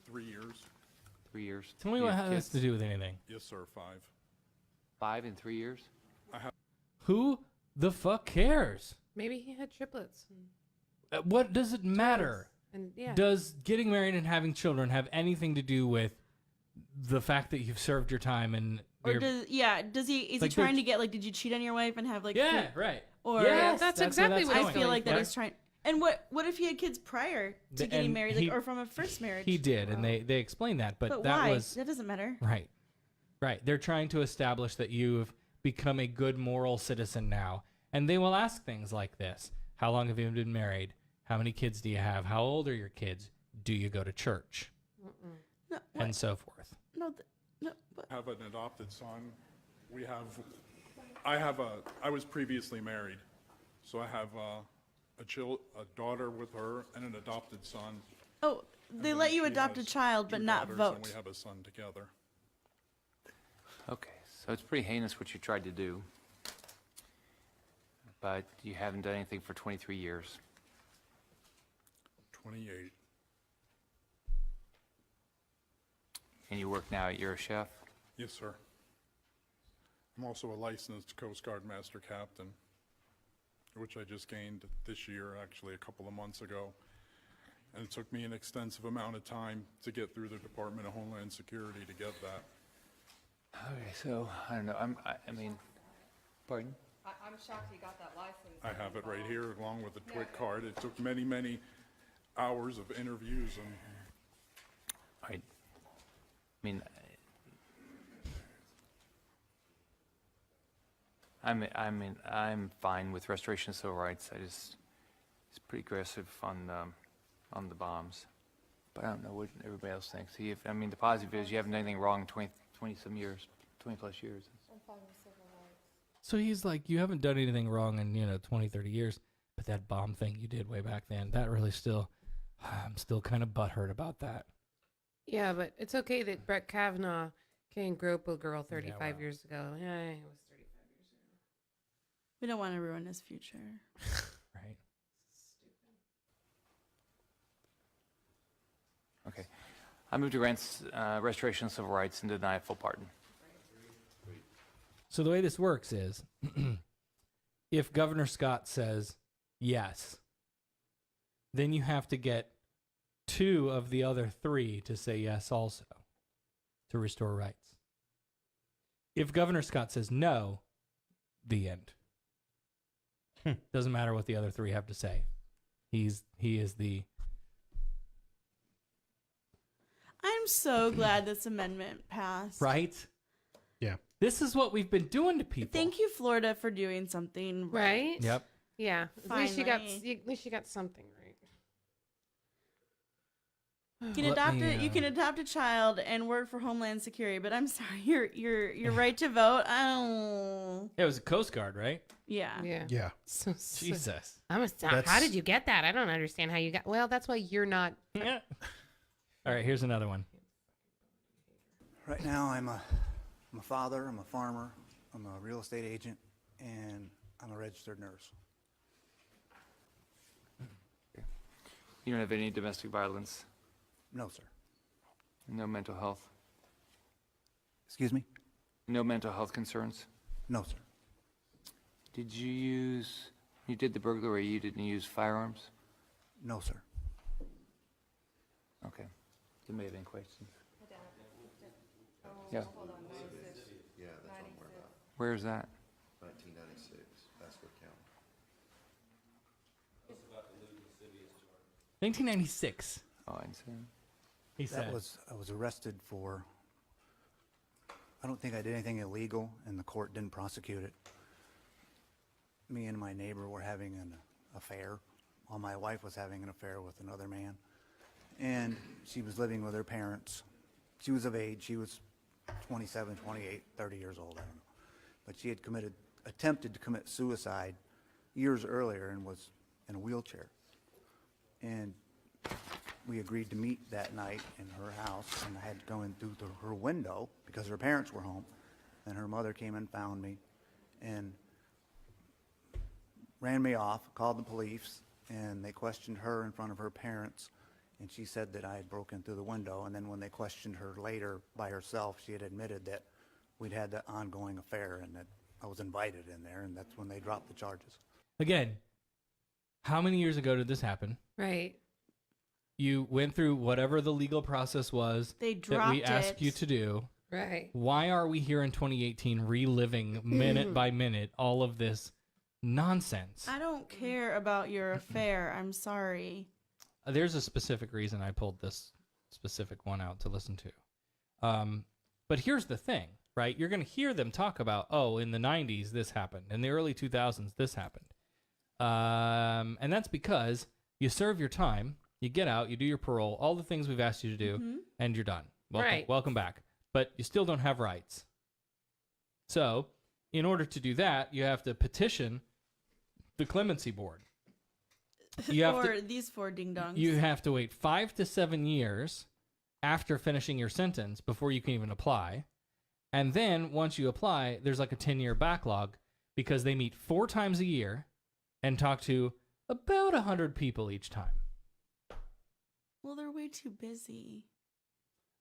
3 years. 3 years. Tell me what has to do with anything. Yes, sir. 5. 5 in 3 years? Who the fuck cares? Maybe he had triplets. What does it matter? And yeah. Does getting married and having children have anything to do with the fact that you've served your time and Or is he trying to get did you cheat on your wife and have right. Or that's exactly what I feel like that he's trying. And what if he had kids prior to getting married, or from a first marriage? He did, and they explained that, but that why? was That doesn't matter. Right. They're trying to establish that you've become a good moral citizen now, and they will ask things like this: how long have you been married? How many kids do you have? How old are your kids? Do you go to church? No, and so forth. No, I have an adopted son. We have I was previously married, so I have a daughter with her and an adopted son. Oh, they let you adopt a child, but not daughters, vote. And we have a son together. Okay, so it's pretty heinous what you tried to do, but you haven't done anything for 23 years. 28. And you work now, you're a chef? Yes, sir. I'm also a licensed Coast Guard Master Captain, which I just gained this year, actually a couple of months ago. And it took me an extensive amount of time to get through the Department of Homeland Security to get that. Okay, so, I don't know, I mean, pardon? I'm shocked you got that license. I have it right here along with the TWIC card. It took many, many hours of interviews and I mean, I'm fine with restoration of civil rights. It's pretty aggressive on the bombs, but I don't know what everybody else thinks. I mean, the positive is you haven't done anything wrong in 20 some years, 20 plus years. I'm fine with civil rights. So he's like, you haven't done anything wrong in 20, 30 years, but that bomb thing you did way back then, that really I'm still kind of butthurt about that. Yeah, but it's okay that Brett Kavanaugh can grope a girl 35 years ago. Yeah, it was 35 years ago. We don't want to ruin his future. Right. Okay. I move to restoration of civil rights and deny full pardon. So the way this works is, if Governor Scott says yes, then you have to get 2 of the other 3 to say yes also, to restore rights. If Governor Scott says no, the end. Doesn't matter what the other 3 have to say. He is the... I'm so glad this amendment passed. Right? Yeah. This is what we've been doing to people. Thank you, Florida, for doing something Right? Yep. Yeah. At least you got something right. You can adopt a child and work for Homeland Security, but I'm sorry, your right to vote. It was a Coast Guard, right? Yeah. Yeah. So, Jesus. How did you get that? I don't understand how you got. Well, that's why you're not. Yeah. All right, here's another one. Right now, I'm a father, I'm a farmer, I'm a real estate agent, and I'm a registered nurse. You don't have any domestic violence? No, sir. No mental health? Excuse me? No mental health concerns? No, sir. Did you did the burglary, you didn't use firearms? No, sir. Okay. There may have been questions. Yeah. Hold on, 96. Yeah, that's what I'm worried about. Where is that? 1996, Basswood County. 1996. Oh, I see. He said. I was arrested for, I don't think I did anything illegal, and the court didn't prosecute it. Me and my neighbor were having an affair, while my wife was having an affair with another man. And she was living with her parents. She was of age. She was 27, 28, 30 years old, I don't know. But she had attempted to commit suicide years earlier and was in a wheelchair. And we agreed to meet that night in her house, and I had to go in through her window because her parents were home. And her mother came and found me and ran me off, called the police, and they questioned her in front of her parents. And she said that I had broken through the window. And then when they questioned her later by herself, she had admitted that we'd had that ongoing affair and that I was invited in there. And that's when they dropped the charges. Again, how many years ago did this happen? Right. You went through whatever the legal process was that we asked you to do. Right. Why are we here in 2018 reliving minute by minute all of this nonsense? I don't care about your affair. I'm sorry. There's a specific reason I pulled this specific one out to listen to. But here's the thing, right? You're going to hear them talk about, oh, in the 90s, this happened. In the early 2000s, this happened. And that's because you serve your time, you get out, you do your parole, all the things we've asked you to do, and you're done. Welcome, Right. welcome back. But you still don't have rights. So in order to do that, you have to petition the clemency board. You have or these 4 ding-dongs. You have to wait 5 to 7 years after finishing your sentence before you can even apply. And then once you apply, there's like a 10-year backlog because they meet 4 times a year and talk to about 100 people each time. Well, they're way too busy.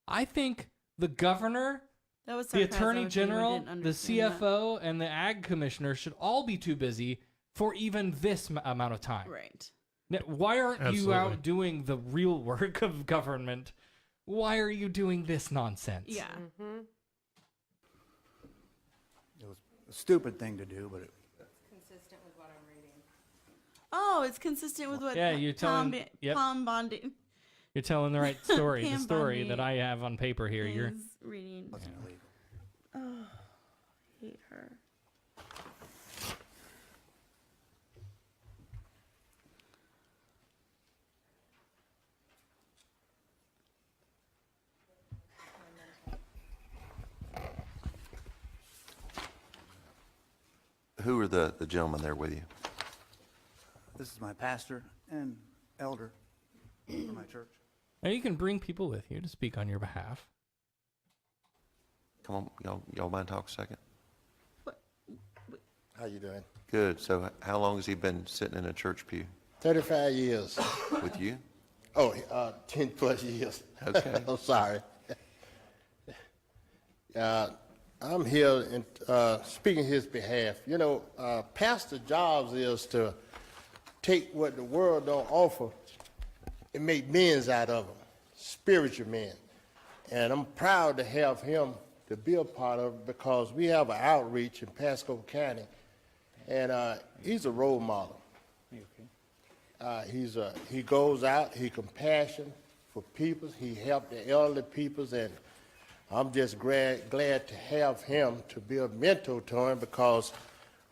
I think the governor, That was the sarcasm attorney if anyone general, didn't the understand CFO, and the ag commissioner should all be too busy for even this amount of time. Right. Now, why aren't you Absolutely. out doing the real work of government? Why are you doing this nonsense? Yeah. It was a stupid thing to do, but it, Consistent with what I'm reading. Oh, it's consistent with what Yeah, you're telling- Palm, yep. Palm Bonding You're telling the right story, the Pam story Bondi that I have on paper here. You're is reading. wasn't illegal. Oh, I hate her. Who are the gentlemen there with you? This is my pastor and elder for my church. Now you can bring people with you to speak on your behalf. Come on, y'all mind talk a second? How you doing? Good. So how long has he been sitting in a church pew? 35 years. With you? Oh, 10 plus years. Okay. I'm sorry. I'm here and speaking his behalf. You know, pastor jobs is to take what the world don't offer and make men out of them, spiritual men. And I'm proud to have him to be a part of it because we have an outreach in Pasco County, and he's a role model. He goes out, he compassion for people, he helped the elderly peoples, and I'm just glad to have him to be a mentor to him because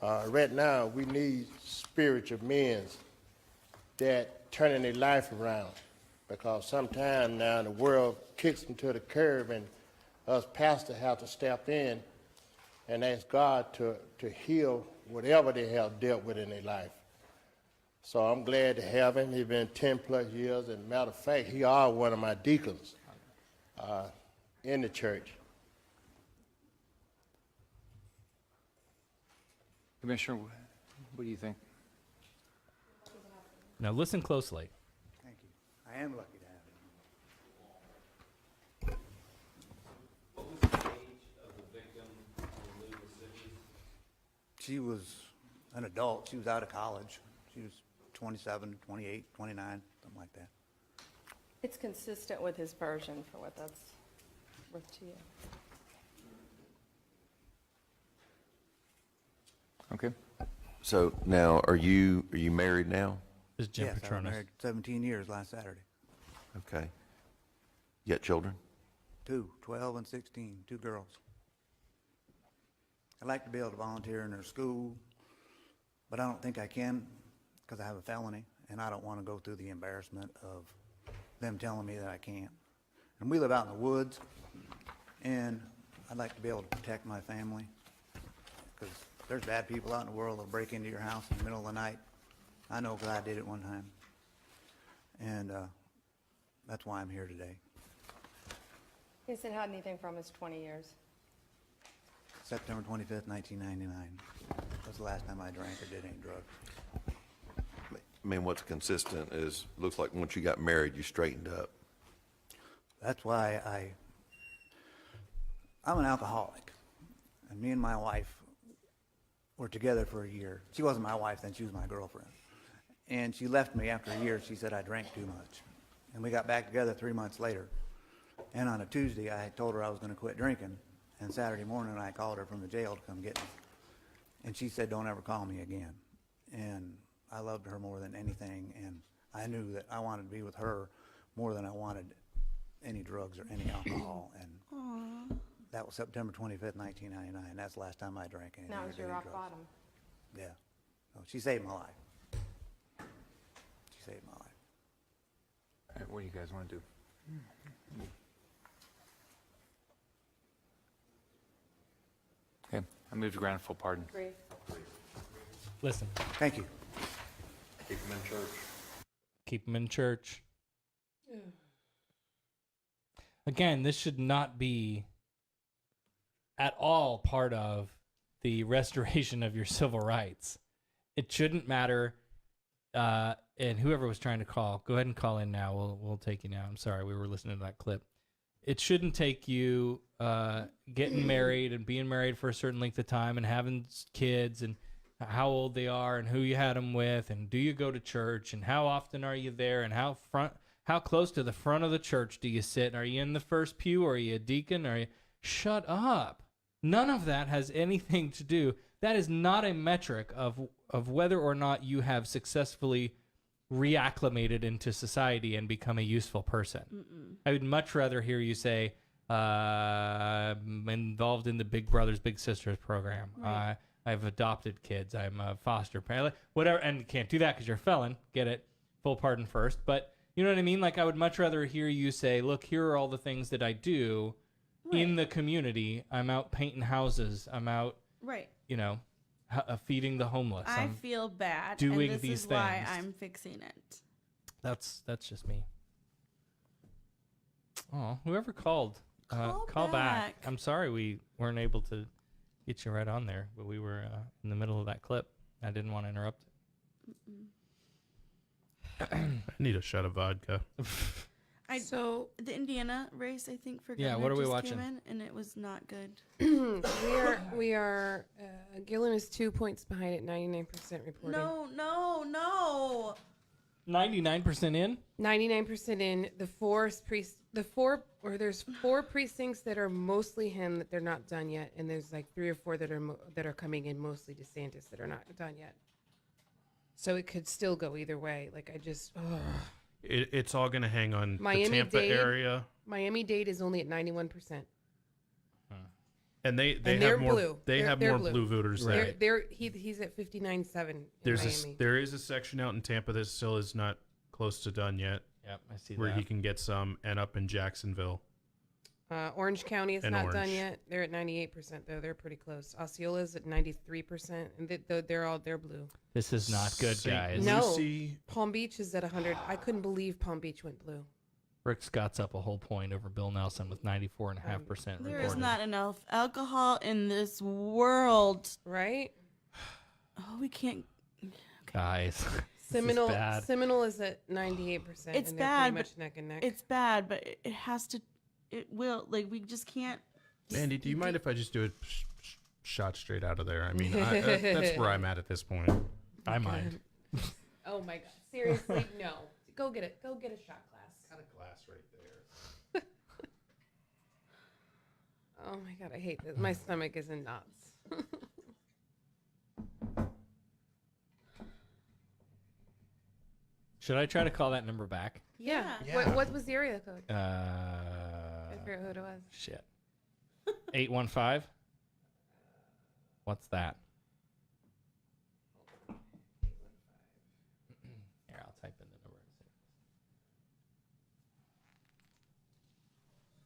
right now we need spiritual men that turning their life around because sometimes now the world kicks them to the curb and us pastors have to step in and ask God to heal whatever they have dealt with in their life. So I'm glad to have him. He's been 10 plus years, and matter of fact, he are one of my deacons in the church. Commissioner, what do you think? Now listen closely. Thank you. I am lucky to have him. What was the age of the victim in Mississippi? She was an adult. She was out of college. She was 27, 28, 29, something like that. It's consistent with his version for what that's worth to you. Okay. So now, are you married now? This is Jim Yes, I was Petronas. married 17 years last Saturday. Okay. You got children? 2, 12 and 16, 2 girls. I'd like to be able to volunteer in their school, but I don't think I can because I have a felony, and I don't want to go through the embarrassment of them telling me that I can't. And we live out in the woods, and I'd like to be able to protect my family because there's bad people out in the world that'll break into your house in the middle of the night. I know because I did it one time. And that's why I'm here today. He hasn't had anything from his 20 years. September 25th, 1999. That's the last time I drank or did any drugs. I mean, what's consistent is, looks like once you got married, you straightened up. That's why I'm an alcoholic. And me and my wife were together for a year. She wasn't my wife then, she was my girlfriend. And she left me after a year. She said I drank too much. And we got back together 3 months later. And on a Tuesday, I told her I was going to quit drinking. And Saturday morning, I called her from the jail to come get me. And she said, don't ever call me again. And I loved her more than anything. And I knew that I wanted to be with her more than I wanted any drugs or any alcohol. And Aww. that was September 25th, 1999. That's the last time I drank anything. That or was did your any rock drugs. bottom. Yeah. No, she saved my life. She saved my life. All right, what do you guys want to do? Okay. I move to grant full pardon. Agree. Listen. Thank you. Keep them in church. Keep them in church. Again, this should not be at all part of the restoration of your civil rights. It shouldn't matter. And whoever was trying to call, go ahead and call in now. We'll take you now. I'm sorry, we were listening to that clip. It shouldn't take you getting married and being married for a certain length of time and having kids and how old they are and who you had them with and do you go to church and how often are you there and how close to the front of the church do you sit? Are you in the first pew or are you a deacon? Shut up. None of that has anything to do. That is not a metric of whether or not you have successfully reacclimated into society and become a useful person. I would much rather hear you say, I'm involved in the Big Brothers Big Sisters program. Right. I've adopted kids. I'm a foster parent. Whatever. And you can't do that because you're a felon. Get it? Full pardon first. But you know what I mean? Like, I would much rather hear you say, look, here are all the things that I do in the community. I'm out painting houses. I'm out, feeding the homeless. I feel bad. Doing and this these is things. why I'm fixing it. That's just me. Oh, whoever called, call back. I'm sorry we weren't able to get you right on there, but we were in the middle of that clip. I didn't want to interrupt it. I need a shot of vodka. So the Indiana race, I think, for governor what are we just watching? came in, and it was not good. we are Gillen is 2 points behind at 99% reporting. No. 99% in? 99% in. There's four precincts that are mostly him that they're not done yet, and there's like 3 or 4 that are coming in, mostly DeSantis, that are not done yet. So it could still go either way. Like, I just It's all going to hang on the Tampa Miami-Dade area. Miami-Dade is only at 91%. And they And have they're more blue. they have They're more blue voters They're, there. he's at 59.7 in There's Miami. there is a section out in Tampa that still is not close to done yet. Yep, I see where that. he can get some, and up in Jacksonville. Orange County is And not done Orange. yet. They're at 98% though. They're pretty close. Osceola's at 93%, and they're blue. This is not good, St. guys. No, Palm Beach is at 100. I couldn't believe Palm Beach went blue. Rick Scott's up a whole point over Bill Nelson with 94.5%. There is not enough alcohol in this world. Right? Oh, we can't. Guys, Seminole, this is bad. Seminole is at 98%. It's and they're bad, pretty much but neck and neck. it's bad, but it has to. It will. Like, we just can't. Andy, do you mind if I just do a shot straight out of there? I mean, that's where I'm at this point. I mind. Oh my God! Seriously, no. Go get it. Go get a shot glass. Got a glass right there. Oh my God! I hate this. My stomach is in knots. Should I try to call that number back? Yeah. What was the area code? I forget who it was. Shit. 815? What's that? Here, I'll type in the number.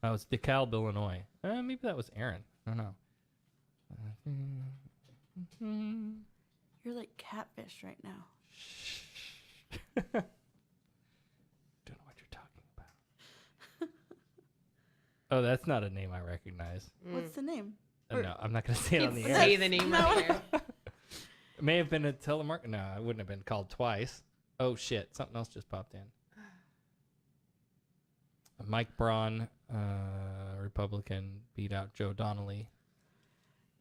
Oh, it's DeKalb, Illinois. Maybe that was Aaron. I don't know. You're like catfish right now. Don't know what you're talking about. Oh, that's not a name I recognize. What's the name? No, I'm not going to say it on the air. Say the name on the air. It may have been a telemarketer. No, I wouldn't have been called twice. Oh, shit. Something else just popped in. Mike Braun, Republican, beat out Joe Donnelly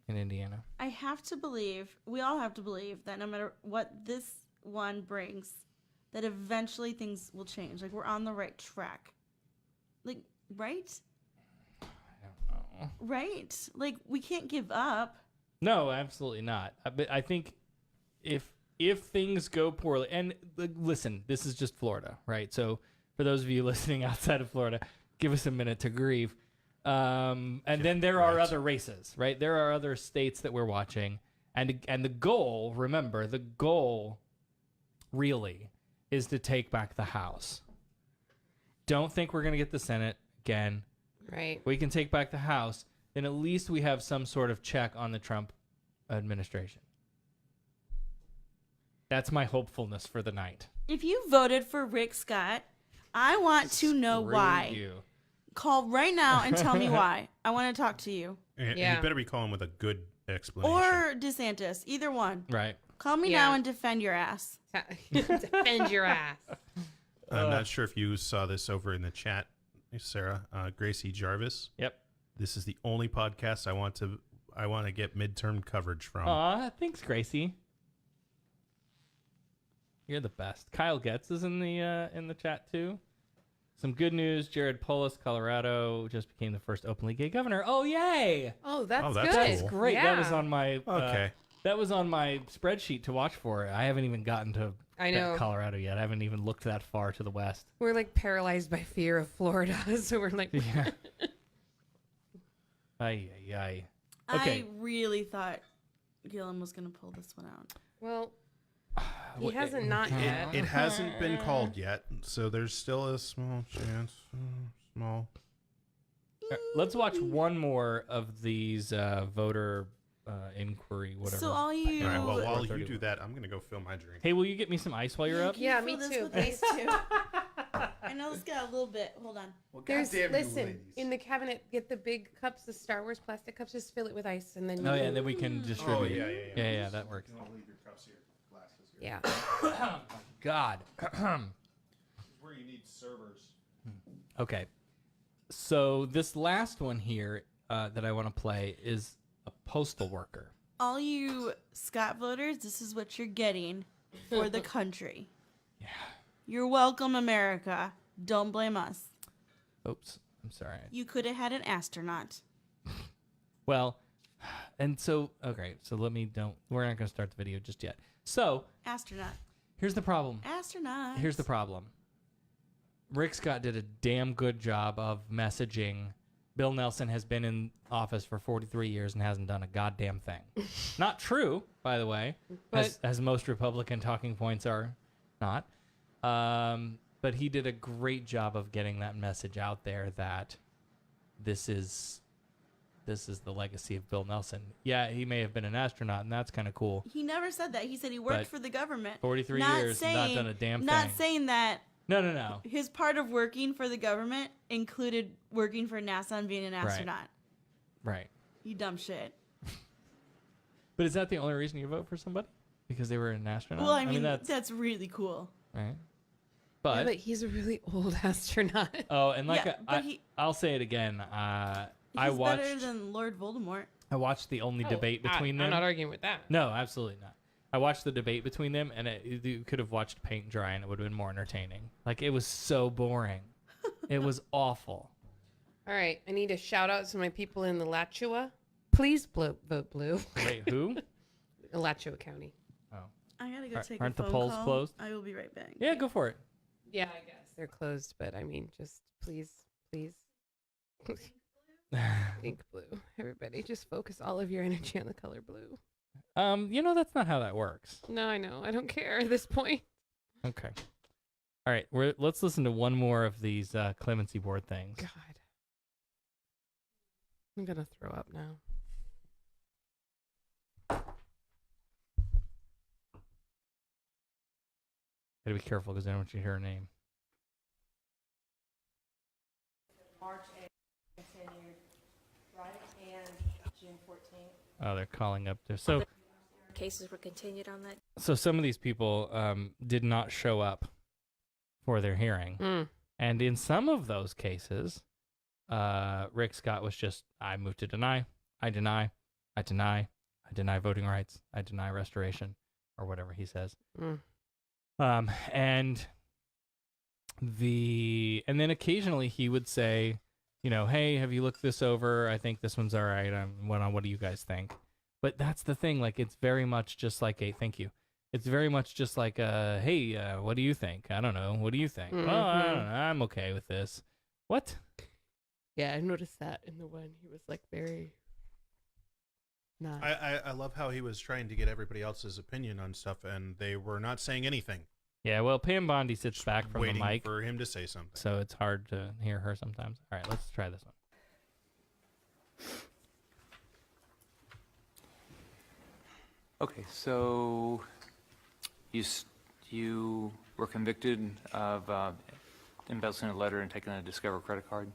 in Indiana. I have to believe, we all have to believe that no matter what this one brings, that eventually things will change. Like, we're on the right track. Like, right? I don't know. Right? Like, we can't give up. No, absolutely not. But I think if things go poorly, and listen, this is just Florida, right? So for those of you listening outside of Florida, give us a minute to grieve. And then there are other races, right? There are other states that we're watching. And the goal, remember, the goal really is to take back the House. Don't think we're going to get the Senate again. Right. We can take back the House. Then at least we have some sort of check on the Trump administration. That's my hopefulness for the night. If you voted for Rick Scott, I want to know Screw why. you. Call right now and tell me why. I want to talk to you. And you better be calling with a good explanation. Or DeSantis, either one. Right. Call me now and defend your ass. Defend your ass. I'm not sure if you saw this over in the chat, Sarah. Gracie Jarvis. Yep. This is the only podcast I want to get midterm coverage from. Aw, thanks, Gracie. You're the best. Kyle Getz is in the chat too. Some good news. Jared Polis, Colorado, just became the first openly gay governor. Oh, yay! Oh, that's good. That's great. Yeah. That was on my Okay. That was on my spreadsheet to watch for. I haven't even gotten to I know. Colorado yet. I haven't even looked that far to the west. We're like paralyzed by fear of Florida, so we're like. Yeah. Ay, ay, ay. Okay. I really thought Gillen was going to pull this one out. Well, he hasn't not yet. It hasn't been called yet, so there's still a small chance. Small. Let's watch one more of these voter inquiry, whatever. So all you- All right, well, while 4:31. you do that, I'm going to go fill my drink. Hey, will you get me some ice while you're up? Yeah, Fill me this too. with ice, too. I know this got a little bit. Hold on. Listen, in the cabinet, get the big cups, the Star Wars plastic cups, just fill it with ice, and then. Oh, yeah, and then we can distribute. yeah, Yeah, that works. Don't leave your cups here, glasses here. Yeah. Oh, my God. This is where you need servers. Okay. So this last one here that I want to play is a postal worker. All you Scott voters, this is what you're getting for the country. Yeah. You're welcome, America. Don't blame us. Oops. I'm sorry. You could have had an astronaut. Well, and so, okay, so we're not going to start the video just yet. So, Astronaut. here's the problem. Astronaut. Here's the problem. Rick Scott did a damn good job of messaging. Bill Nelson has been in office for 43 years and hasn't done a goddamn thing. Not true, by the way, as most Republican talking points are not. But he did a great job of getting that message out there that this is the legacy of Bill Nelson. Yeah, he may have been an astronaut, and that's kind of cool. He never said that. He said he worked But for the government. 43 years, not done a damn thing. Not saying that. No. His part of working for the government included working for NASA and being an astronaut. Right. You dumb shit. But is that the only reason you vote for somebody? Because they were an astronaut? Well, I mean that's really cool. Right. But he's a really old astronaut. Oh, and like Yeah, but I'll say it again. I He's watched better than Lord Voldemort. I watched the only debate between them. I'm not arguing with that. No, absolutely not. I watched the debate between them, and you could have watched paint dry, and it would have been more entertaining. Like, it was so boring. It was awful. All right, I need a shout out to my people in the Alachua. Please vote blue. Wait, who? Alachua County. Oh. I gotta go take Aren't a the phone polls call. closed? I will be right back. Yeah, go for it. Yeah, I guess they're closed, but I mean, just please. Think blue. Everybody, just focus all of your energy on the color blue. That's not how that works. No, I know. I don't care at this point. Okay. All right, let's listen to one more of these clemency board things. God. I'm going to throw up now. Gotta be careful because I don't want you to hear her name. March 8th continued, right? And June 14th. Oh, they're calling up there. So Cases were continued on that. So some of these people did not show up for their hearing. And in some of those cases, Rick Scott was just, I move to deny, I deny, I deny, I deny voting rights, I deny restoration, or whatever he says. And then occasionally he would say, hey, have you looked this over? I think this one's all right. What do you guys think? But that's the thing. Like, it's very much just like a thank you. It's very much just like a, hey, what do you think? I don't know. What do you think? Mm-hmm. Oh, I don't know. I'm okay with this. What? Yeah, I noticed that in the one. He was like very not. I love how he was trying to get everybody else's opinion on stuff, and they were not saying anything. Yeah, well, Pam Bondi sits back from the waiting mic for him to say something. So it's hard to hear her sometimes. All right, let's try this one. Okay, so you were convicted of embezzling a letter and taking a Discover credit card?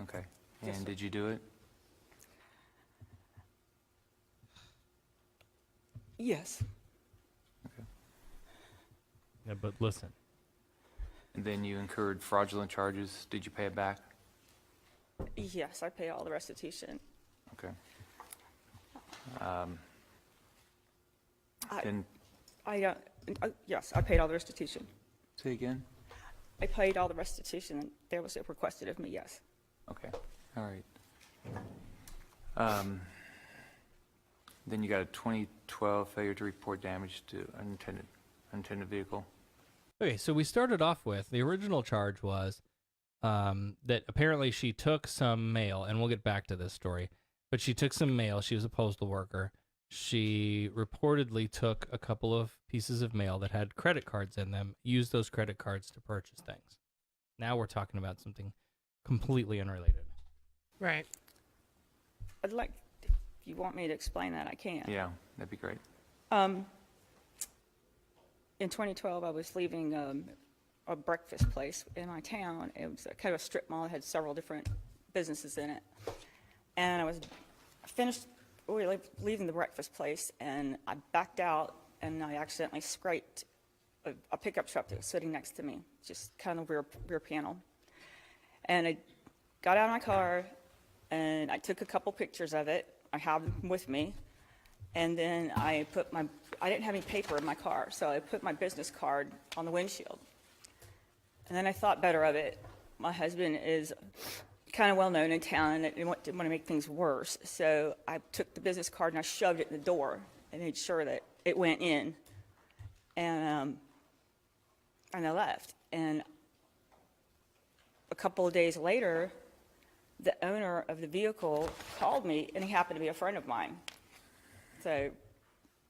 Okay, Yes, and sir. did you do it? Yes. Yeah, but listen. And then you incurred fraudulent charges. Did you pay it back? Yes, I pay all the restitution. Okay. I- Then, Yes, I paid all the restitution. say again? I paid all the restitution that was requested of me, yes. Okay, all right. Then you got a 2012 failure to report damage to unintended vehicle. Okay, so we started off with the original charge was that apparently she took some mail, and we'll get back to this story, but she took some mail. She was a postal worker. She reportedly took a couple of pieces of mail that had credit cards in them, used those credit cards to purchase things. Now we're talking about something completely unrelated. Right. I'd like, if you want me to explain that, I can. Yeah, that'd be great. In 2012, I was leaving a breakfast place in my town. It was kind of a strip mall. It had several different businesses in it. And I was finished leaving the breakfast place, and I backed out, and I accidentally scraped a pickup truck that was sitting next to me, just kind of rear panel. And I got out of my car, and I took a couple pictures of it. I have them with me. And then I didn't have any paper in my car, so I put my business card on the windshield. And then I thought better of it. My husband is kind of well known in town and didn't want to make things worse. So I took the business card and I shoved it in the door and made sure that it went in. And I left. And a couple of days later, the owner of the vehicle called me, and he happened to be a friend of mine. So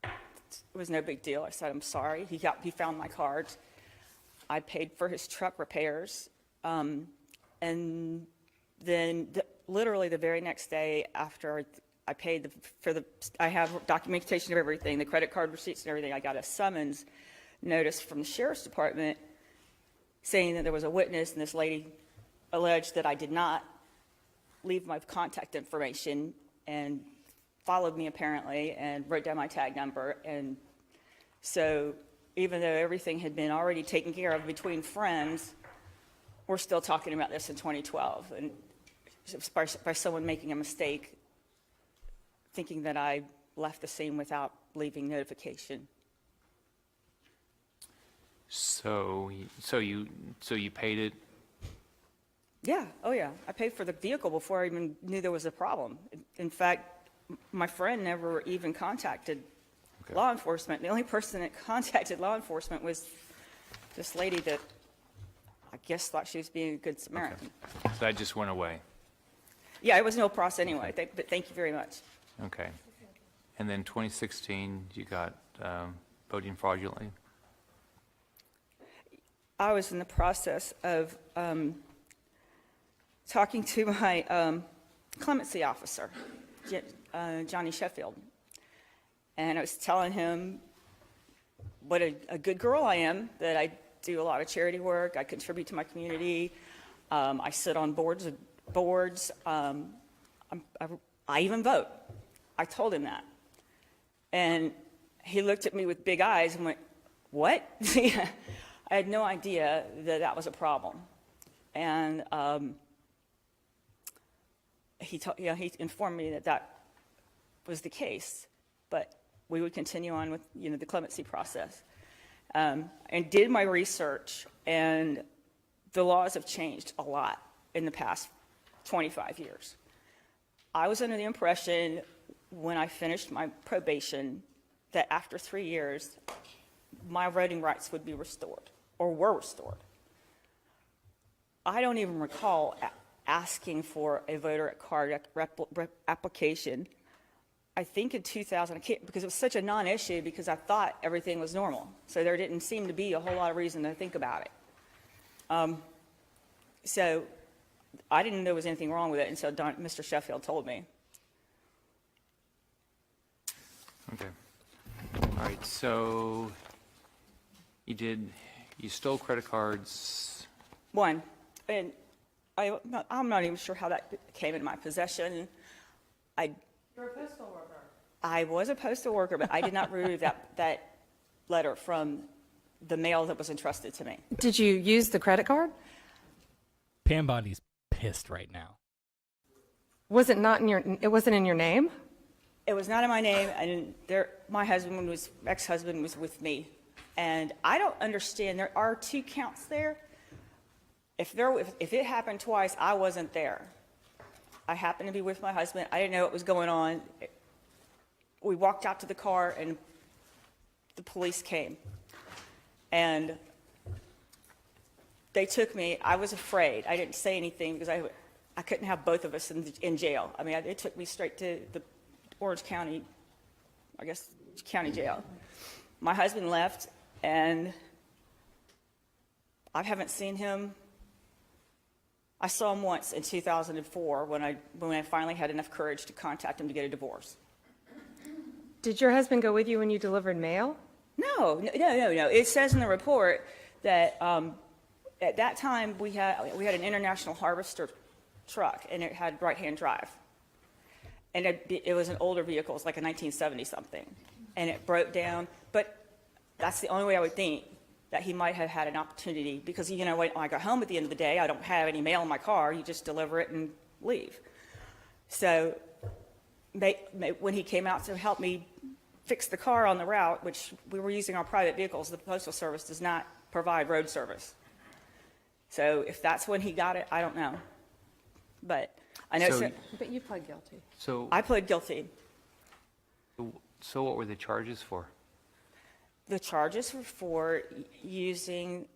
it was no big deal. I said, I'm sorry. He found my cards. I paid for his truck repairs. And then literally the very next day after I paid I have documentation of everything, the credit card receipts and everything, I got a summons notice from the sheriff's department saying that there was a witness, and this lady alleged that I did not leave my contact information and followed me apparently and wrote down my tag number. And so even though everything had been already taken care of between friends, we're still talking about this in 2012. And by someone making a mistake, thinking that I left the scene without leaving notification. So you paid it? Yeah, oh yeah. I paid for the vehicle before I even knew there was a problem. In fact, my friend never even contacted law enforcement. The only person that contacted law enforcement was this lady that I guess thought she was being a good Samaritan. So that just went away? Yeah, it was no process anyway, but thank you very much. Okay. And then 2016, you got voting fraudulently? I was in the process of talking to my clemency officer, Johnny Sheffield. And I was telling him what a good girl I am, that I do a lot of charity work, I contribute to my community, I sit on boards, I even vote. I told him that. And he looked at me with big eyes and went, what? I had no idea that that was a problem. And he informed me that that was the case, but we would continue on with the clemency process. And did my research, and the laws have changed a lot in the past 25 years. I was under the impression when I finished my probation that after 3 years, my voting rights would be restored, or were restored. I don't even recall asking for a voter card application. I think in 2000, because it was such a non-issue, because I thought everything was normal. So there didn't seem to be a whole lot of reason to think about it. So I didn't know there was anything wrong with it until Mr. Sheffield told me. Okay. All right, so you stole credit cards. One, and I'm not even sure how that came into my possession. You're a postal worker. I was a postal worker, but I did not remove that letter from the mail that was entrusted to me. Did you use the credit card? Pam Bondi's pissed right now. Was it not in your? It wasn't in your name. It was not in my name, and my ex-husband was with me, and I don't understand. There are 2 counts there. If it happened twice, I wasn't there. I happened to be with my husband. I didn't know what was going on. We walked out to the car, and the police came, and they took me. I was afraid. I didn't say anything because I couldn't have both of us in jail. I mean, it took me straight to the Orange County, I guess, county jail. My husband left, and I haven't seen him. I saw him once in 2004 when I finally had enough courage to contact him to get a divorce. Did your husband go with you when you delivered mail? No. It says in the report that at that time we had an International Harvester truck, and it had right-hand drive. And it was an older vehicle. It was like a 1970 something, and it broke down. But that's the only way I would think that he might have had an opportunity, because when I got home at the end of the day, I don't have any mail in my car. You just deliver it and leave. So when he came out to help me fix the car on the route, which we were using our private vehicles, the Postal Service does not provide road service. So if that's when he got it, I don't know. But I know. But you pled guilty. So I pled guilty. So what were the charges for? The charges were for using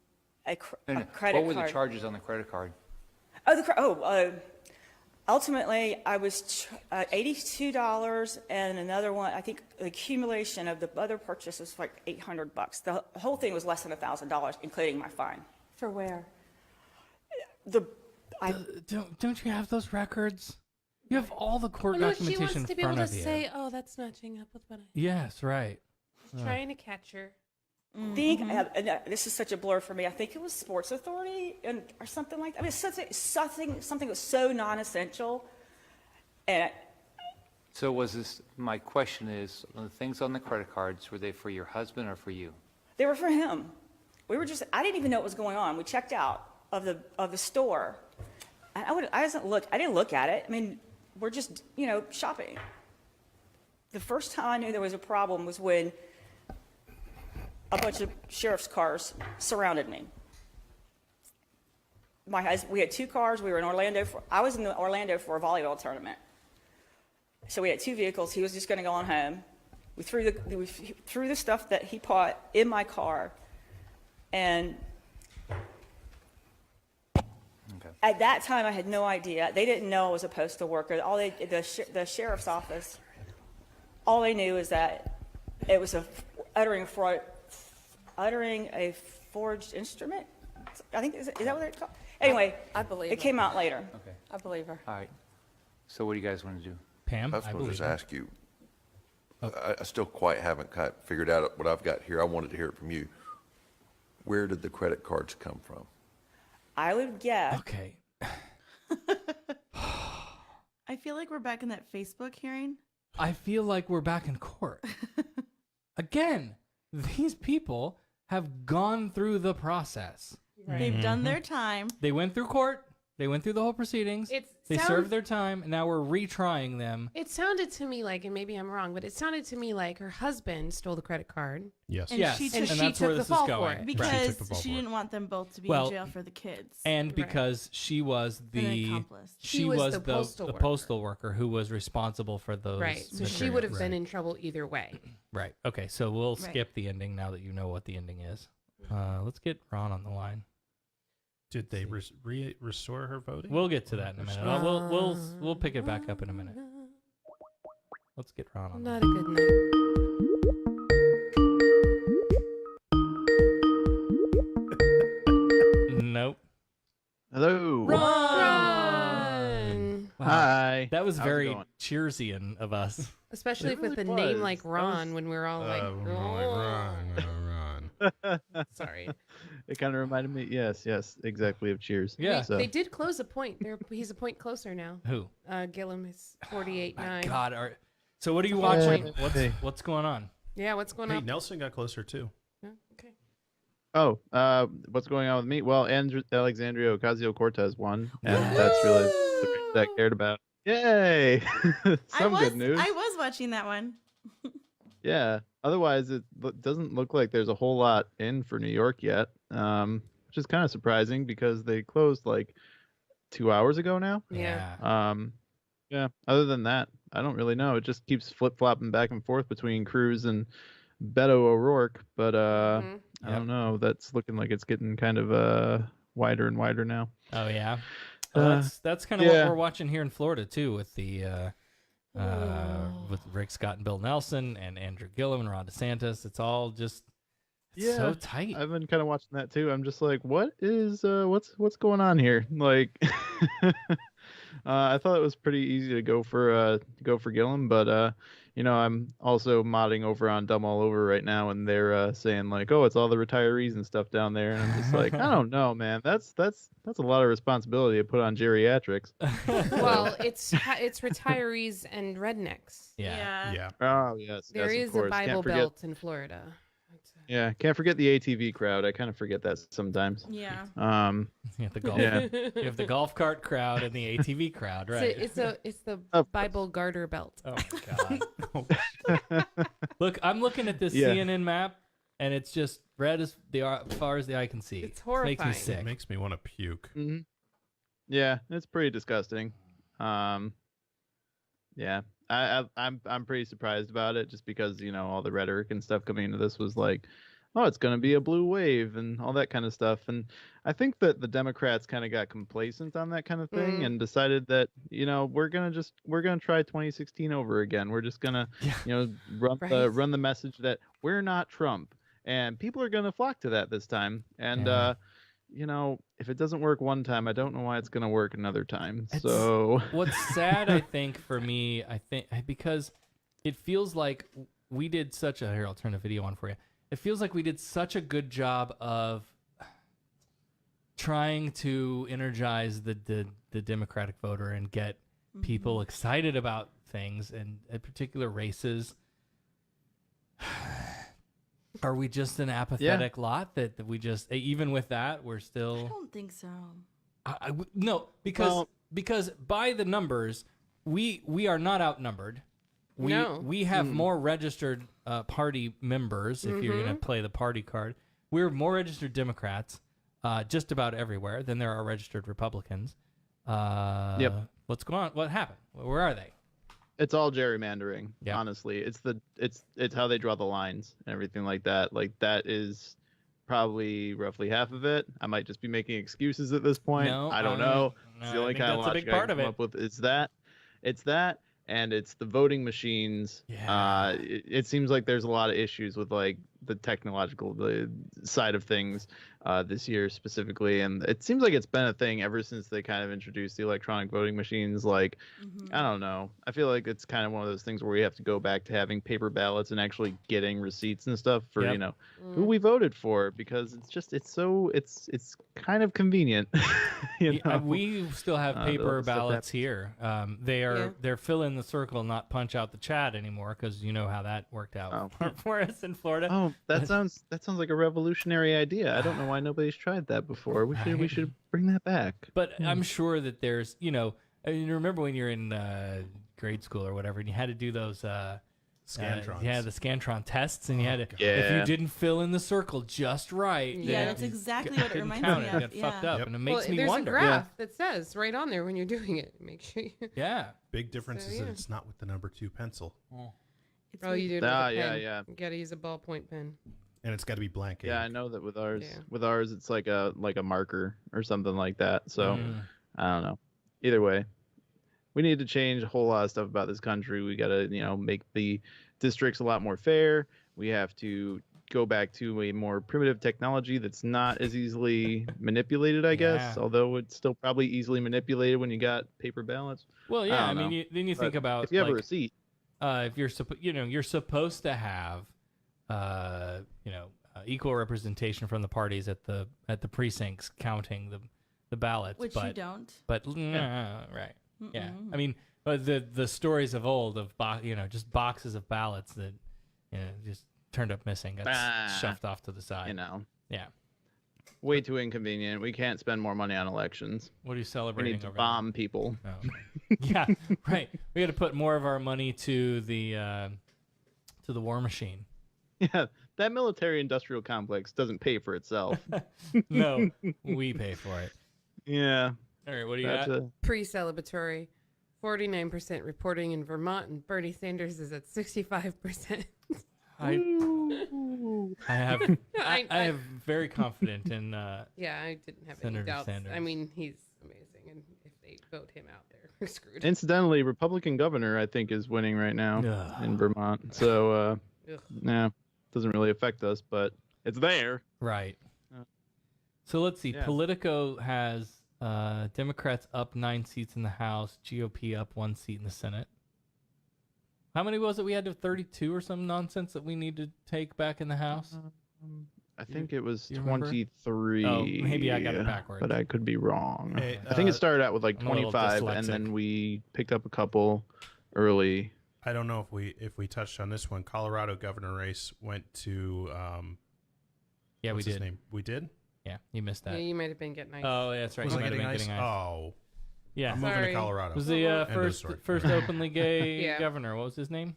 a credit card. What were the charges on the credit card? Ultimately, I was $82, and another one, I think the accumulation of the other purchase was like $800. The whole thing was less than $1,000, including my fine. For where? Don't you have those records? You have all the court documentation she wants to be in able front to of you. say, "Oh, that's matching up with what I." Yes, right. Trying to catch her. I think this is such a blur for me. I think it was Sports Authority or something like that. I mean, something was so non-essential. And So my question is, the things on the credit cards, were they for your husband or for you? they were for him. I didn't even know what was going on. We checked out of the store. And I didn't look at it. I mean, we're just, shopping. The first time I knew there was a problem was when a bunch of sheriff's cars surrounded me. We had 2 cars. We were in Orlando. I was in Orlando for a volleyball tournament. So we had 2 vehicles. He was just going to go on home. We threw the stuff that he bought in my car, and at that time I had no idea. They didn't know I was a postal worker. The sheriff's office, all they knew is that it was uttering a forged instrument. I think is that what it's called? Anyway, I believe it came out later. Okay. I believe her. All right. So what do you guys want to do? Pam, I was going to just believe her. ask you. I still quite haven't figured out what I've got here. I wanted to hear it from you. Where did the credit cards come from? I would guess. Okay. I feel like we're back in that Facebook hearing. I feel like we're back in court. Again, these people have gone through the process. Right. They've done their time. They went through court. They went through the whole proceedings. They served their time, and now we're retrying them. It sounded to me like, and maybe I'm wrong, but it sounded to me like her husband stole the credit card. Yes. And yes. she And took, that's where the this fall is for going. it. because she didn't want them both to be in jail for the kids. And because she was An accomplice. she was the postal worker who was responsible for those. Right. So she would have been in trouble either way. Right. Okay. So we'll Right. skip the ending now that you know what the ending is. Let's get Ron on the line. Did they restore her voting? We'll get to that in a minute. We'll pick it back up in a minute. Let's get Ron on. Not a good night. Nope. Hello. Run! Hi. Hi. That was How's it very going? Cheersian of us. Especially It with a really name was. like Ron, when we're all like, Ron. sorry. It kind of reminded me, yes, exactly, of Cheers. So. They did close a point. He's a point closer now. Who? Gillum is 48-9. God, so what are you It's a whole watching? point. What's going on? Yeah, what's going Hey, on? Nelson got closer too. Okay. Oh, what's going on with me? Well, Alexandria Ocasio-Cortez won, and that's really the reason that I cared about. Yay! Some good news. I was watching that one. Yeah. Otherwise, it doesn't look like there's a whole lot in for New York yet, which is kind of surprising because they closed like 2 hours ago now. Yeah. Yeah. Other than that, I don't really know. It just keeps flip-flopping back and forth between Cruz and Beto O'Rourke, but I don't know. That's looking like it's getting kind of wider and wider now. Oh yeah. Well, that's kind of what we're watching here in Florida too, with the with Rick Scott and Bill Nelson and Andrew Gillum and Ron DeSantis. It's all just so tight. I've been kind of watching that too. I'm just like, what is what's going on here? Like, I thought it was pretty easy to go for Gillum, but I'm also modding over on Dumb All Over right now, and they're saying like, oh, it's all the retirees and stuff down there, and I'm just like, I don't know, man. That's a lot of responsibility to put on geriatrics. Well, it's retirees and rednecks. Yeah. Oh yes. There yes, is of a course. Bible Can't forget, Belt in Florida. Yeah, can't forget the ATV crowd. I kind of forget that sometimes. Yeah. You have the golf. You have the golf cart crowd and the ATV crowd, right? It's the Bible Garter Belt. Oh my God. Look, I'm looking at this CNN map, and it's just red as far as the eye can see. It's horrifying. Makes me sick. It makes me want to puke. Mm-hmm. Yeah, it's pretty disgusting. Yeah, I'm pretty surprised about it, just because all the rhetoric and stuff coming into this was like, oh, it's going to be a blue wave and all that kind of stuff. And I think that the Democrats kind of got complacent on that kind of thing and decided that we're gonna try 2016 over again. We're just gonna run the message that we're not Trump, and people are gonna flock to that this time. And if it doesn't work one time, I don't know why it's going to work another time. So what's sad, I think, for me, because it feels like we did such a, here, I'll turn the video on for you. It feels like we did such a good job of trying to energize the Democratic voter and get people excited about things, and in particular races. Are we just an apathetic lot that we just, even with that, we're still? I don't think so. No, because by the numbers, we are not outnumbered. We have more registered party members. If you're going to play the party card, we're more registered Democrats, just about everywhere than there are registered Republicans. What's going on? What happened? Where are they? It's all gerrymandering. Yeah. Honestly, it's how they draw the lines and everything like that. Like, that is probably roughly half of it. I might just be making excuses at this point. No, I don't know. No, it's the only kind of logic I can come up with. It's that, and it's the voting machines. Yeah. It seems like there's a lot of issues with like the technological side of things this year specifically, and it seems like it's been a thing ever since they kind of introduced the electronic voting machines. Like, I don't know. I feel like it's kind of one of those things where we have to go back to having paper ballots and actually getting receipts and stuff for who we voted for, because it's kind of convenient. We still have paper ballots here. They're fill in the circle, not punch out the chat anymore, because you know how that worked out for us in Florida. Oh, that sounds like a revolutionary idea. I don't know why nobody's tried that before. We should bring that back. But I'm sure that there's, you remember when you're in grade school or whatever, and you had to do those Scantrons. the Scantron tests, and you had to, if you didn't fill in the circle just right, yeah, that's exactly what it reminds me of. Get fucked up, and it makes me there's wonder. There's a graph that says right on there when you're doing it. Make sure you. Big difference is that it's not with the number 2 pencil. You do it with a pen. You gotta use a ballpoint pen. And it's got to be blank. Yeah, I know that with ours, it's like a marker or something like that. So I don't know. Either way, we need to change a whole lot of stuff about this country. We got to, make the districts a lot more fair. We have to go back to a more primitive technology that's not as easily manipulated, I guess. Yeah. Although it's still probably easily manipulated when you got paper ballots. Well, yeah. I mean, then you think But about if you have a like, receipt. if you're you're supposed to have equal representation from the parties at the precincts counting the ballots, Which but you don't. But right, yeah. I mean, but the stories of old of just boxes of ballots that just turned up missing, got shoved off to the side. Yeah. Way too inconvenient. We can't spend more money on elections. What are you We celebrating need to over bomb people. Oh, okay. Yeah, right. We got to put more of our money to the war machine. Yeah, that military-industrial complex doesn't pay for itself. No, we pay for it. Yeah. All right, what do you That's got? Pre-celebratory, 49% reporting in Vermont, and Bernie Sanders is at 65%. I have very confident in. Yeah, I didn't have Senator any doubts. Sanders. I mean, he's amazing, and if they vote him out, they're screwed. Incidentally, Republican governor, I think, is winning right now in Vermont. So, yeah, doesn't really affect us, but it's there. Right. So let's see. Yeah. Politico has Democrats up 9 seats in the House, GOP up 1 seat in the Senate. How many was it? We had to 32 or some nonsense that we need to take back in the House? I think it was you remember? 23. Oh, maybe I got it backwards. But I could be wrong. Hey, I think it started out with like I'm a little 25, and dyslexic. then we picked up a couple early. I don't know if we touched on this one. Colorado governor race went to. Yeah, what's we his did. name? We did. Yeah, you missed that. Yeah, you might have been getting ice. Oh, yeah, that's right. Was You I might have getting been ice? getting ice. Oh. Yeah. I'm moving to Colorado. Was the End of first story. openly gay Yeah. governor? What was his name?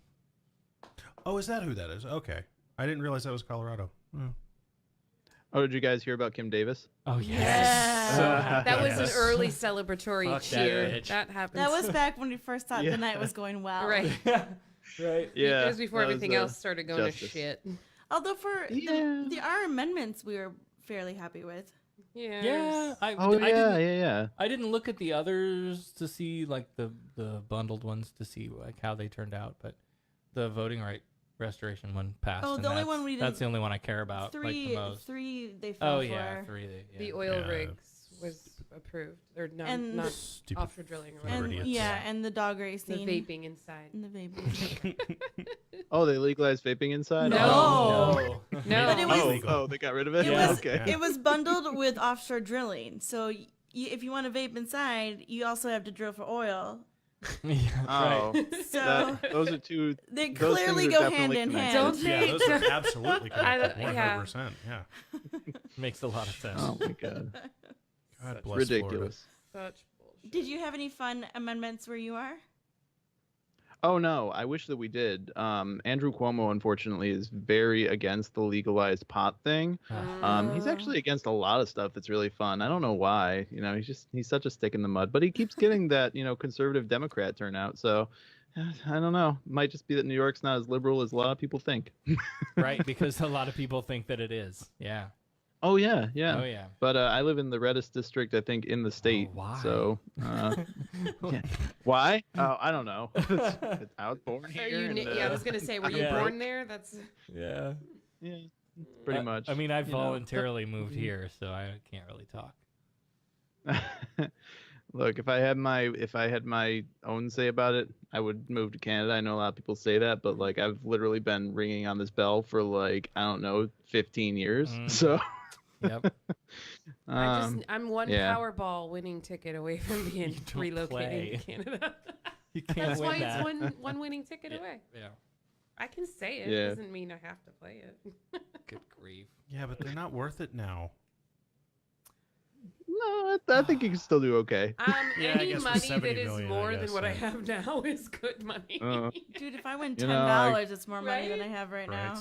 Oh, is that who that is? Okay. I didn't realize that was Colorado. Oh, did you guys hear about Kim Davis? Oh, Yes. So that was an early celebratory Fuck that cheer. bitch. That happened. That was back when we first thought Yeah. the night was going well. right. Right. Yeah. It was before that was, everything else started going justice. to shit. Although for our amendments, we were fairly happy with. Yeah. Yeah. I yeah, didn't, yeah. I didn't look at the others to see like the bundled ones to see like how they turned out, but the voting right restoration one passed. Oh, and the only that's- one we That's the didn't- only one I care about. Three like the most. they fell Oh for. yeah, 3. Yeah. The oil Yeah. rigs was approved. Or not And- offshore drilling or whatever. And idiots. yeah, and the dog racing. The vaping inside. And the vaping. Oh, they legalized vaping inside? No. Oh, No. But it was oh, they got rid of it? it Yeah. was Okay. it was bundled with offshore drilling. So if you want to vape inside, you also have to drill for oil. Yeah, Oh, right. So those are two. they those clearly things are go definitely hand in connected. hand. Don't Yeah, they? those are absolutely correct. yeah. 100%. Yeah. Makes a lot of sense. Oh my god, God bless ridiculous. Such bullshit. Did you have any fun amendments where you are? Oh no, I wish that we did. Andrew Cuomo, unfortunately, is very against the legalized pot thing. He's actually against a lot of stuff that's really fun. I don't know why. He's such a stick in the mud, but he keeps getting that conservative Democrat turnout. So I don't know. Might just be that New York's not as liberal as a lot of people think. Right, because a lot of people think that it is. Yeah. Oh yeah, yeah. Oh yeah. But I live in the reddest district, I think, in the state. Oh, why? So yeah. Why? Oh, I don't know. I was born Are here. you? and, I was gonna say, were you Yeah. born there? That's. Yeah. Yeah, pretty much. I mean, I've you know. voluntarily moved here, so I can't really talk. Look, if I had my own say about it, I would move to Canada. I know a lot of people say that, but like I've literally been ringing on this bell for like I don't know 15 years. So Yep. I'm one yeah. Powerball winning ticket away from being relocating play. to Canada. You can't That's win why that. it's one winning ticket away. Yeah. I can say it. Yeah. Doesn't mean I have to play it. Good grief. Yeah, but they're not worth it now. No, I think you can still do okay. Yeah, I Any guess with money 70 that is million, I more guess, than what I yeah. have now is good money. Dude, if I win You $10, know, it's more money than I have right now.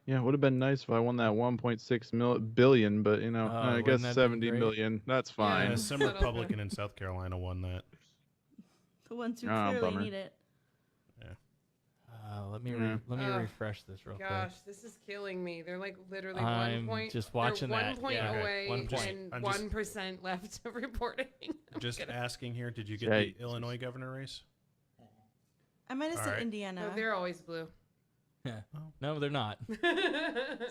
Yeah, it would have been nice if I won that 1.6 billion, but I wouldn't guess that be 70 great? million. That's fine. Yeah, some Republican in South Carolina won that. The ones who Oh, clearly bummer. need it. Let me Yeah. refresh this real Gosh, this is killing me. They're like literally I'm 1 point. just watching they're that. 1 point Yeah. Okay. away I'm just- and I'm just- 1% left of reporting. I'm Just gonna- asking here, did you get Right. the Illinois governor race? I might have said Alright. Indiana. No, they're always blue. No, they're not.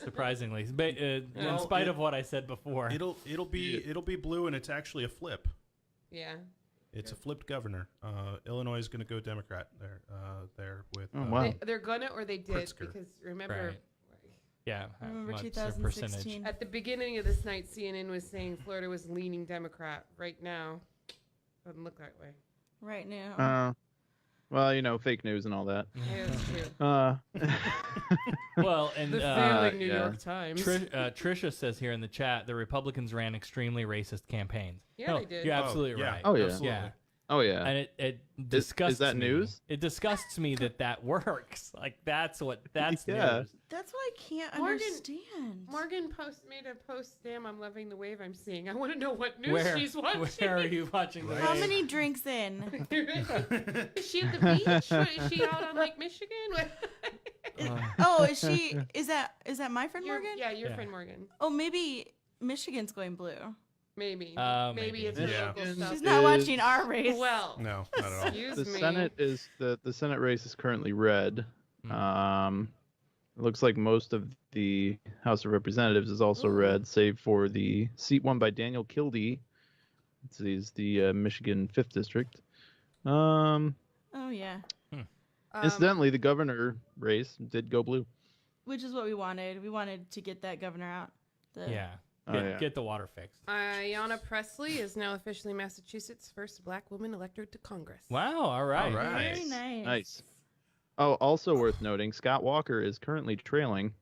Surprisingly, in spite of what I said before, it'll be blue, and it's actually a flip. Yeah. It's a flipped governor. Illinois is going to go Democrat there with. They're gonna, or they did, Pritzker. because remember. Right. Yeah, Remember what's their 2016? percentage? At the beginning of this night, CNN was saying Florida was leaning Democrat. Right now, doesn't look that way. Right now. Well, fake news and all that. Yeah, that's true. Well, and The failing New York Times. Trisha says here in the chat, the Republicans ran extremely racist campaigns. Yeah, No, they did. You're absolutely right. Oh, yeah. Absolutely. Yeah. Oh, yeah. And it disgusts is that me. news? It disgusts me that works. Like, that's Yeah. news. That's what I can't Morgan- understand. Morgan made a post. Damn, I'm loving the wave I'm seeing. I want to know what news Where, she's watching. where are you watching the How wave? many drinks in? Is she at the beach? What, is she out on Lake Michigan? Is she? Is that my friend Morgan? Yeah, your friend Morgan. Oh, maybe Michigan's going blue. Maybe. Maybe. Maybe it's her local stuff. She's not watching our race. Well, no, not at all. Excuse The me. Senate is the Senate race is currently red. It looks like most of the House of Representatives is also red, save for the seat won by Daniel Kildee. He's the Michigan 5th district. Oh yeah. Incidentally, the governor race did go blue. Which is what we wanted. We wanted to get that governor out. Yeah. Yeah. Get the water fixed. Ayanna Pressley is now officially Massachusetts' first black woman elected to Congress. Wow. All right. Very nice. Nice. Oh, also worth noting, Scott Walker is currently trailing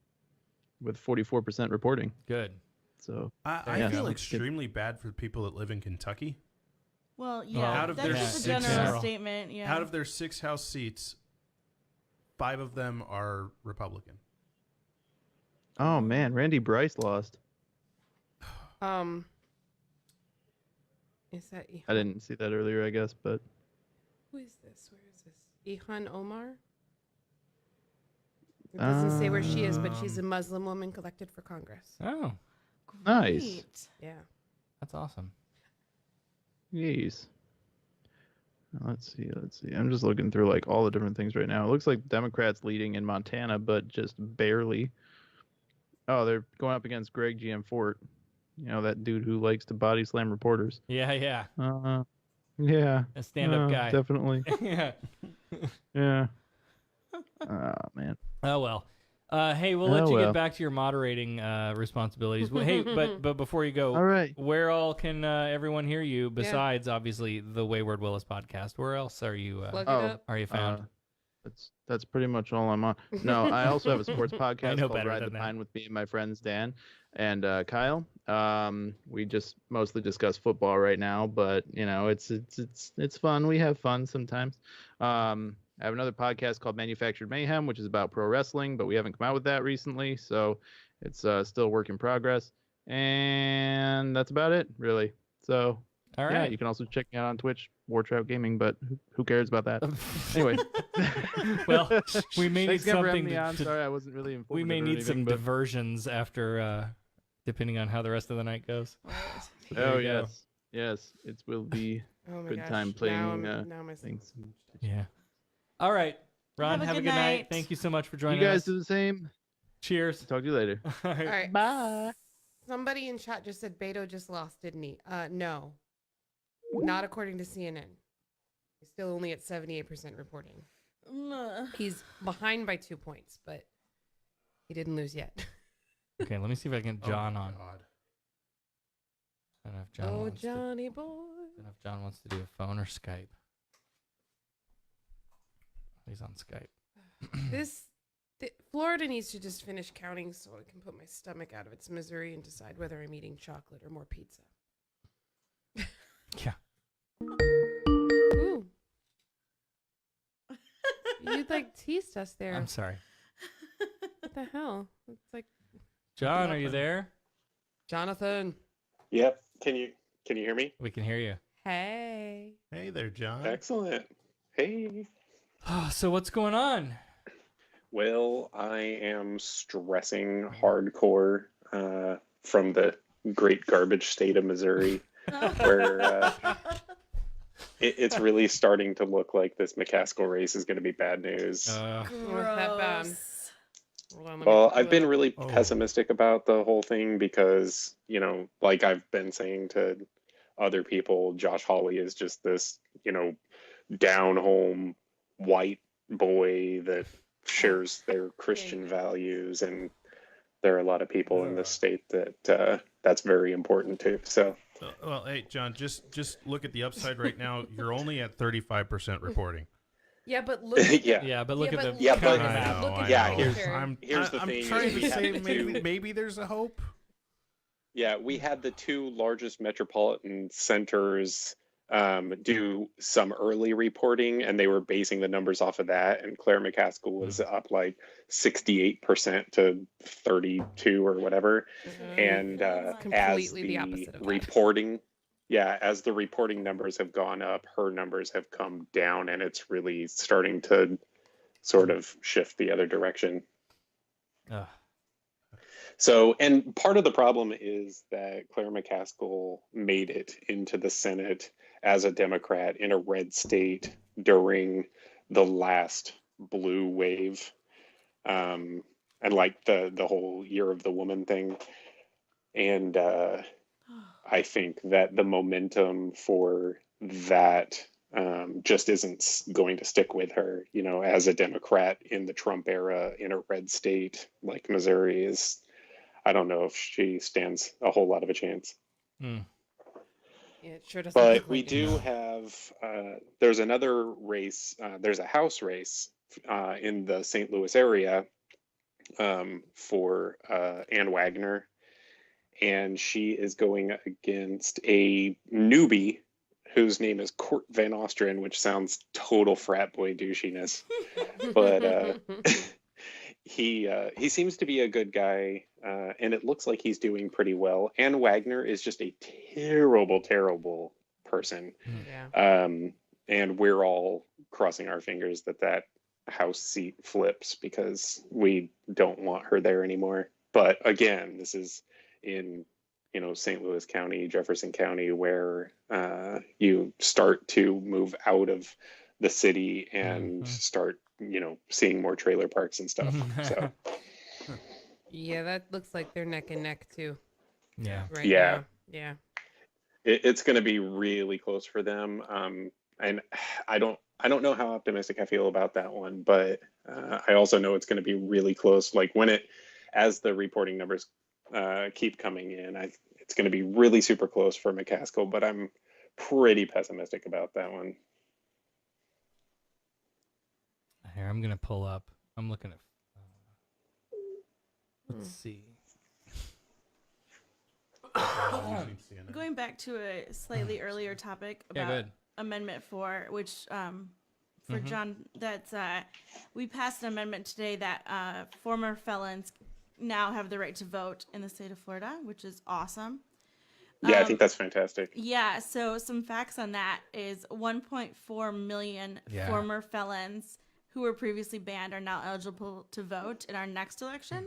with 44% reporting. Good. So I feel extremely bad for people that live in Kentucky. Well, yeah, that's just a general statement. Yeah. Out of their 6 House seats, 5 of them are Republican. Oh man, Randy Bryce lost. Is that I didn't see that earlier, I guess, but who is this? Where is this? Ilhan Omar? It doesn't say where she is, but she's a Muslim woman elected for Congress. Oh, nice. Yeah. That's awesome. Yes. Let's see. I'm just looking through like all the different things right now. It looks like Democrats leading in Montana, but just barely. Oh, they're going up against Greg Gianfort. You know, that dude who likes to body slam reporters. Yeah. Yeah. A stand-up guy. Definitely. Yeah. Yeah. Oh, man. Oh, well. Hey, we'll let you get back to your moderating responsibilities. Hey, but before you go, all right. Where all can everyone hear you besides, obviously, the Wayward Willis podcast? Where else are you are you found? That's pretty much all I'm on. No, I also have a sports podcast called better Ride the than that. Pine with me and my friends Dan and Kyle. We just mostly discuss football right now, but you know, it's fun. We have fun sometimes. I have another podcast called Manufactured Mayhem, which is about pro wrestling, but we haven't come out with that recently, so it's still a work in progress. And that's about it, really. So, all right. Yeah, you can also check me out on Twitch, War Trout Gaming, but who cares about that? Anyway. Well, we may need Thanks again for having something. me on. Sorry, I wasn't really informative. We may or need anything, some but- diversions after, depending on how the rest of the night goes. Oh yes, it will be Oh my good gosh. time playing Now my things. Yeah. All right, Ron. Have a Have a good good night. night. Thank you so much for You joining guys us. do the same. Cheers. Talk to you later. All All right. right. Bye. Somebody in chat just said Beto just lost, didn't he? No. Not according to CNN. He's still only at 78% reporting. He's behind by 2 points, but he didn't lose yet. Okay, let me see if I can get John on. I don't know if John Oh, wants to, Johnny boy. I don't know if John wants to do a phone or Skype. He's on Skype. Florida needs to just finish counting so I can put my stomach out of its misery and decide whether I'm eating chocolate or more pizza. Yeah. Ooh. You like teased us there. I'm sorry. What the hell? It's like John, are you there? Jonathan. Yep. Can you hear me? We can hear you. Hey. Hey there, John. Excellent. Hey. So what's going on? Well, I am stressing hardcore from the great garbage state of Missouri, where it's really starting to look like this McCaskill race is going to be bad news. What's that bad? on. Well, I've been really pessimistic about the whole thing because, you know, like I've been saying to other people, Josh Hawley is just this, you know, down home white boy that shares their Christian values, and there are a lot of people in this state that that's very important to. So, well, hey, John, just look at the upside right now. You're only at 35% reporting. Yeah, but look. At yeah, but look at the yeah, but Here's the thing. trying We to had say the maybe there's a hope. Yeah, we had the two largest metropolitan centers do some early reporting, and they were basing the numbers off of that. And Claire McCaskill was up like 68% to 32 or whatever. And as the reporting, as the reporting numbers have gone up, her numbers have come down, and it's really starting to sort of shift the other direction. So, and part of the problem is that Claire McCaskill made it into the Senate as a Democrat in a red state during the last blue wave, and like the whole Year of the Woman thing. And I think that the momentum for that just isn't going to stick with her, you know, as a Democrat in the Trump era in a red state like Missouri is. I don't know if she stands a whole lot of a chance. Yeah, it sure doesn't. But we do have, there's another race, there's a House race in the St. Louis area for Ann Wagner. And she is going against a newbie whose name is Court Van Ostrand, which sounds total frat boy douchiness. But he seems to be a good guy, and it looks like he's doing pretty well. Ann Wagner is just a terrible, terrible person. Yeah. And we're all crossing our fingers that House seat flips because we don't want her there anymore. But again, this is in, you know, St. Louis County, Jefferson County, where you start to move out of the city and start, you know, seeing more trailer parks and stuff. So yeah, that looks like they're neck and neck too. Yeah. Right yeah. now. Yeah. It's going to be really close for them. And I don't know how optimistic I feel about that one, but I also know it's going to be really close. Like as the reporting numbers keep coming in, it's going to be really super close for McCaskill, but I'm pretty pessimistic about that one. Here, I'm gonna pull up. I'm looking at. Let's see. Going back to a slightly earlier topic about Amendment 4, which for John, that's we passed an amendment today that former felons now have the right to vote in the state of Florida, which is awesome. Yeah, I think that's fantastic. Yeah, so some facts on that is 1.4 million former felons who were previously banned are now eligible to vote in our next election,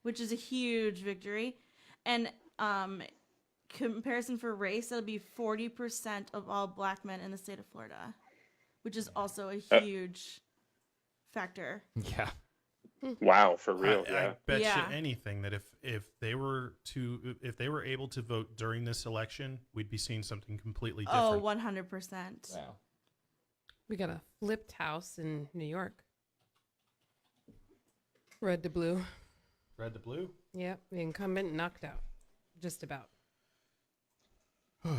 which is a huge victory. And comparison for race, it'll be 40% of all black men in the state of Florida, which is also a huge factor. Yeah. Wow, for real. I bet you anything that if they were able to vote during this election, we'd be seeing something completely different. Oh, 100%. Wow. We got a flipped house in New York. Red to blue. Red to blue? Yep, the incumbent knocked out. Just about. It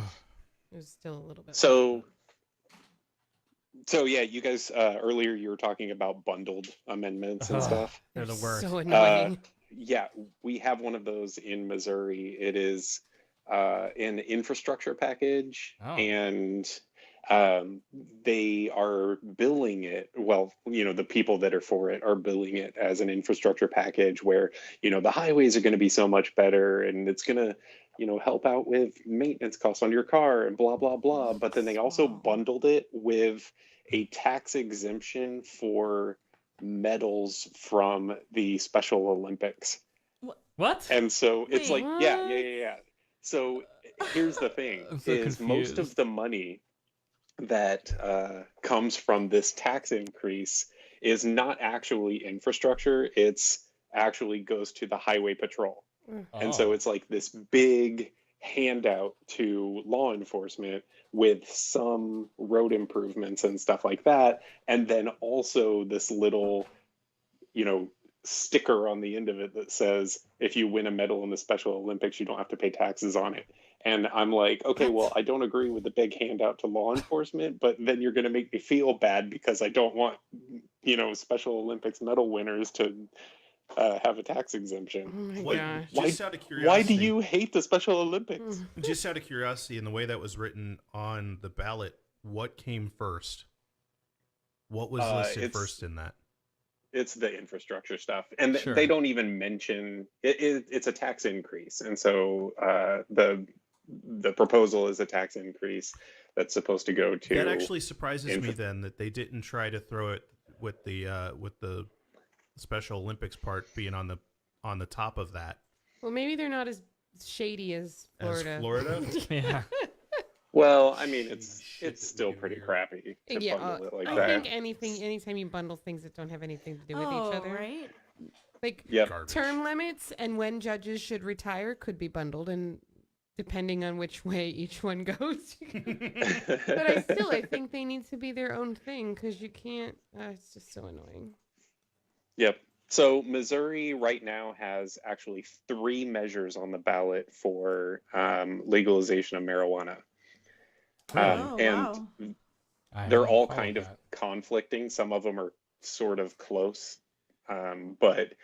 was still a little bit. So yeah, you guys earlier you were talking about bundled amendments and stuff. They're the worst. So annoying. Yeah, we have one of those in Missouri. It is an infrastructure package, and they are billing it. Well, you know, the people that are for it are billing it as an infrastructure package where, you know, the highways are going to be so much better and it's going to, you know, help out with maintenance costs on your car and blah, blah, blah. But then they also bundled it with a tax exemption for medals from the Special Olympics. What? And so it's like, yeah. So here's the thing is most of the money that comes from this tax increase is not actually infrastructure. It's actually goes to the highway patrol. Mm. And so it's like this big handout to law enforcement with some road improvements and stuff like that. And then also this little, sticker on the end of it that says, if you win a medal in the Special Olympics, you don't have to pay taxes on it. And I'm like, okay, well, I don't agree with the big handout to law enforcement, but then you're going to make me feel bad because I don't want, Special Olympics medal winners to have a tax exemption. Oh my gosh. Just out of curiosity, Why do you hate the Special Olympics? Just out of curiosity, in the way that was written on the ballot, what came first? What was listed first in that? It's the infrastructure stuff, and Sure. they don't even mention it's a tax increase, and so the proposal is a tax increase that's supposed to go to. That actually surprises me then that they didn't try to throw it with the Special Olympics part being on the top of that. Well, maybe they're not as shady as Florida. As Florida? Yeah. Well, I mean, it's still pretty crappy to Yeah, bundle it like I that. think anytime you bundle things that don't have anything to do with each other, right? Like Yep. Garbage. term limits and when judges should retire could be bundled, and depending on which way each one goes. But I think they need to be their own thing because you can't. It's just so annoying. Yep. So Missouri right now has actually 3 measures on the ballot for legalization of marijuana. And they're all kind of conflicting. Some of them are sort of close. But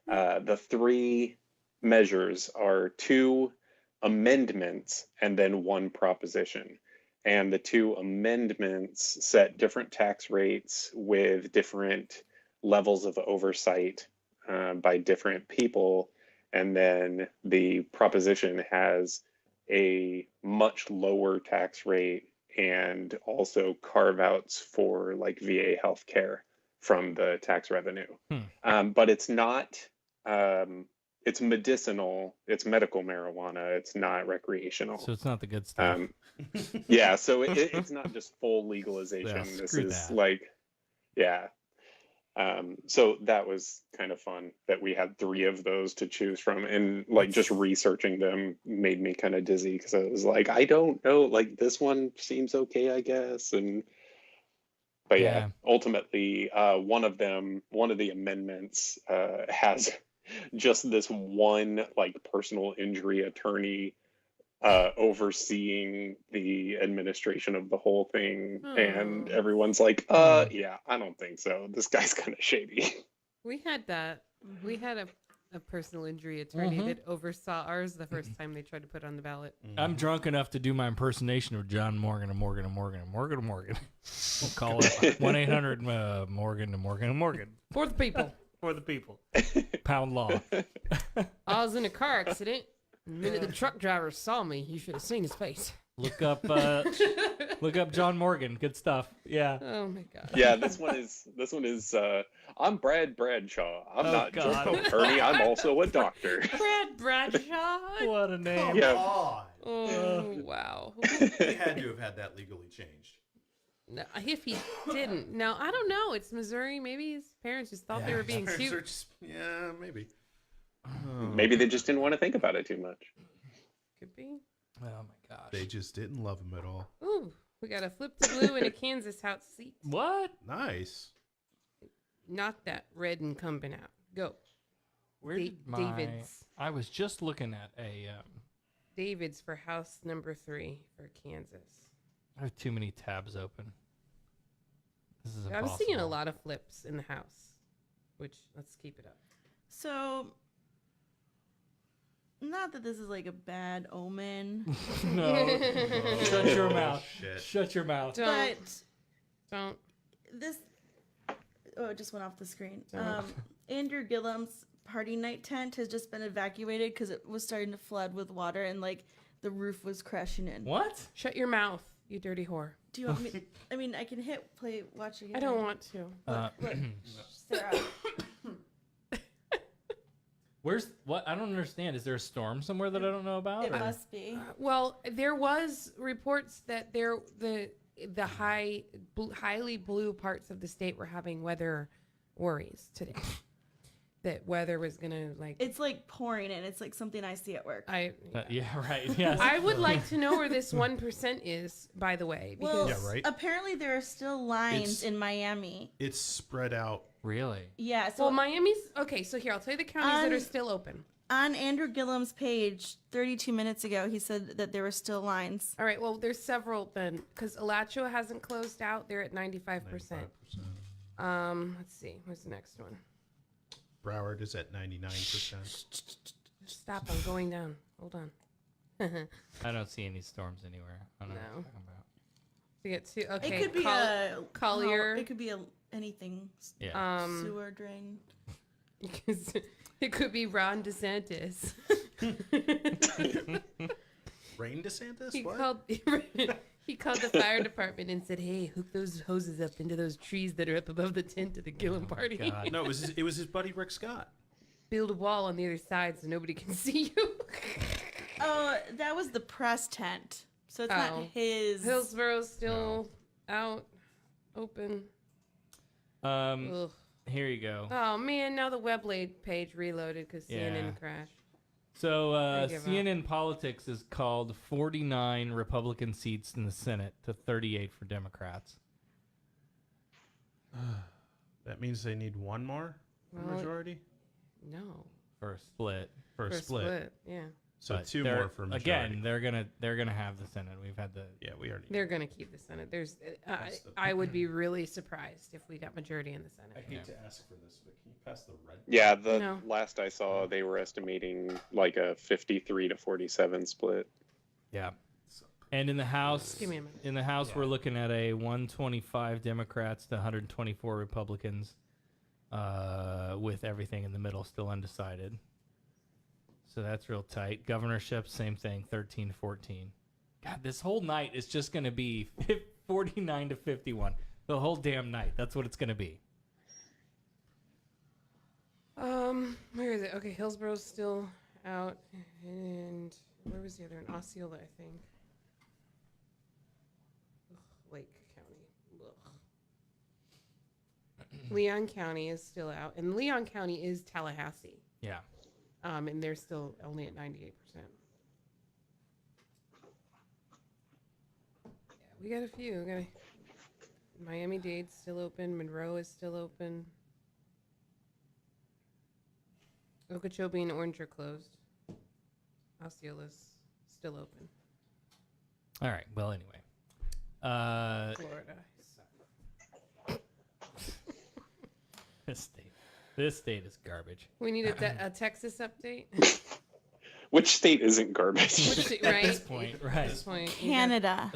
the 3 measures are 2 amendments and then 1 proposition. And the 2 amendments set different tax rates with different levels of oversight by different people. And then the proposition has a much lower tax rate and also carve outs for like VA healthcare from the tax revenue. But it's not, it's medicinal, it's medical marijuana, it's not recreational. So it's not the good stuff. Yeah, so it's not just full legalization. Yeah, This screw is that. like, yeah. So that was kind of fun that we had 3 of those to choose from, and like just researching them made me kind of dizzy because I was like, I don't know, like this one seems okay, I guess. But yeah, ultimately, one of the amendments has just this one like personal injury attorney overseeing the administration of the whole thing, and everyone's like, yeah, I don't think so. This guy's kind of shady. We had that. We had a personal injury attorney that oversaw ours the first time they tried to put it on the ballot. I'm drunk enough to do my impersonation of John Morgan and Morgan and Morgan and Morgan and Morgan. We'll call it 1-800 Morgan and Morgan and Morgan. For the people. For the people. Pound law. I was in a car accident. The minute the truck driver saw me, you should have seen his face. Look up John Morgan. Good stuff. Yeah. Oh my god. Yeah, this one is I'm Brad Bradshaw. I'm not just God. an attorney, I'm also a doctor. Brad Bradshaw. What a name. Come Yeah. on. Oh wow. They had to have had that legally changed. No, if he didn't. No, I don't know. It's Missouri. Maybe his parents just thought they were being Parents cute. are just- yeah, maybe. Maybe they just didn't want to think about it too much. Could be. Oh my gosh. They just didn't love him at all. Ooh, we got a flip to blue and a Kansas House seat. What? Nice. Not that red incumbent out. Go. Where did my... David's. I was just looking at a... David's for house number 3 for Kansas. I have too many tabs open. This is I'm impossible. seeing a lot of flips in the house, which let's keep it up. So, not that this is like a bad omen. No. Shut your mouth. Shit. Shut your mouth. Don't. This. Oh, it just went off the screen. Don't. Andrew Gillum's party night tent has just been evacuated because it was starting to flood with water and like the roof was crashing in. What? Shut your mouth, you dirty whore. Do you want me? I mean, I can hit play, watch again. I don't want to. Look, Sarah. Where's what? I don't understand. Is there a storm somewhere that I don't know about? It or- must be. Well, there was reports that the highly blue parts of the state were having weather worries today. that weather was gonna like. It's like pouring, and it's like something I see at work. Yeah, right. Yes. I would like to know where this 1% is, by the way. Because Well, apparently there are still lines in Miami. It's spread out. Really? Yeah. So well, Miami's okay. So here, I'll tell you the counties that are still open. On Andrew Gillum's page 32 minutes ago, he said that there were still lines. All right. Well, there's several then, because Alachua hasn't closed out. They're at 95%. Let's see. What's the next one? Broward is at 99%. Stop! I'm going down. Hold on. I don't see any storms anywhere. I don't know what you're talking about. To get to okay. It could be a Collier. It could be anything. Yeah. Sewer drain. It could be Ron DeSantis. Rain DeSantis? He What? called the fire department and said, "Hey, hook those hoses up into those trees that are up above the tent of the Gillum party." No, it was his buddy Rick Scott. Build a wall on the other side so nobody can see you. Oh, that was the press tent. So it's not his. Hillsboro's still out, open. Ugh. Here you go. Oh man, now the Weblade page reloaded because CNN crashed. So CNN Politics is called 49 Republican seats in the Senate to 38 for Democrats. That means they need one more majority? No. For a split. For a split. Yeah. So But 2 more for majority. Again, they're gonna have the Senate. We've had the we already. They're gonna keep the Senate. There's I would be really surprised if we got majority in the Senate. I hate to ask for this, but can you pass the red? Yeah, the last I saw, they were estimating like a 53 to 47 split. Yeah. And in the House, Give me a minute. in the House, we're looking at a 125 Democrats to 124 Republicans, with everything in the middle still undecided. So that's real tight. Governorship, same thing, 13-14. God, this whole night is just going to be 49 to 51. The whole damn night. That's what it's going to be. Where is it? Okay, Hillsboro's still out, and where was the other one? Osceola, I think. Ugh, Lake County. Ugh. Leon County is still out, and Leon County is Tallahassee. Yeah. And they're still only at 98%. Yeah, we got a few. We got Miami-Dade's still open. Monroe is still open. Okeechobee and Orange are closed. Osceola's still open. All right. Well, anyway. Florida. This state is garbage. We need a Texas update. Which state isn't garbage? Right? At this point, right. At this point, Canada.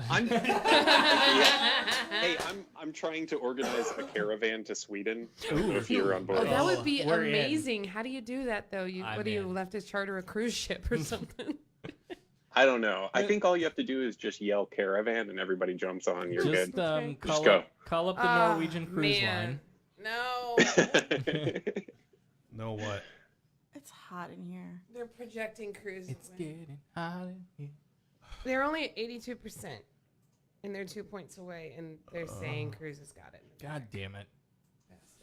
Hey, I'm trying to organize a caravan to Sweden. If you're on board. Oh, that would be We're in. amazing. How do you do that, though? What do you left to charter a cruise ship or something? I don't know. I think all you have to do is just yell caravan and everybody jumps on. You're Just good. call go. Call up the Norwegian cruise line. No. Know what? It's hot in here. They're projecting cruise. It's getting hot in here. They're only at 82%, and they're 2 points away, and they're saying Cruz has got it. God damn it.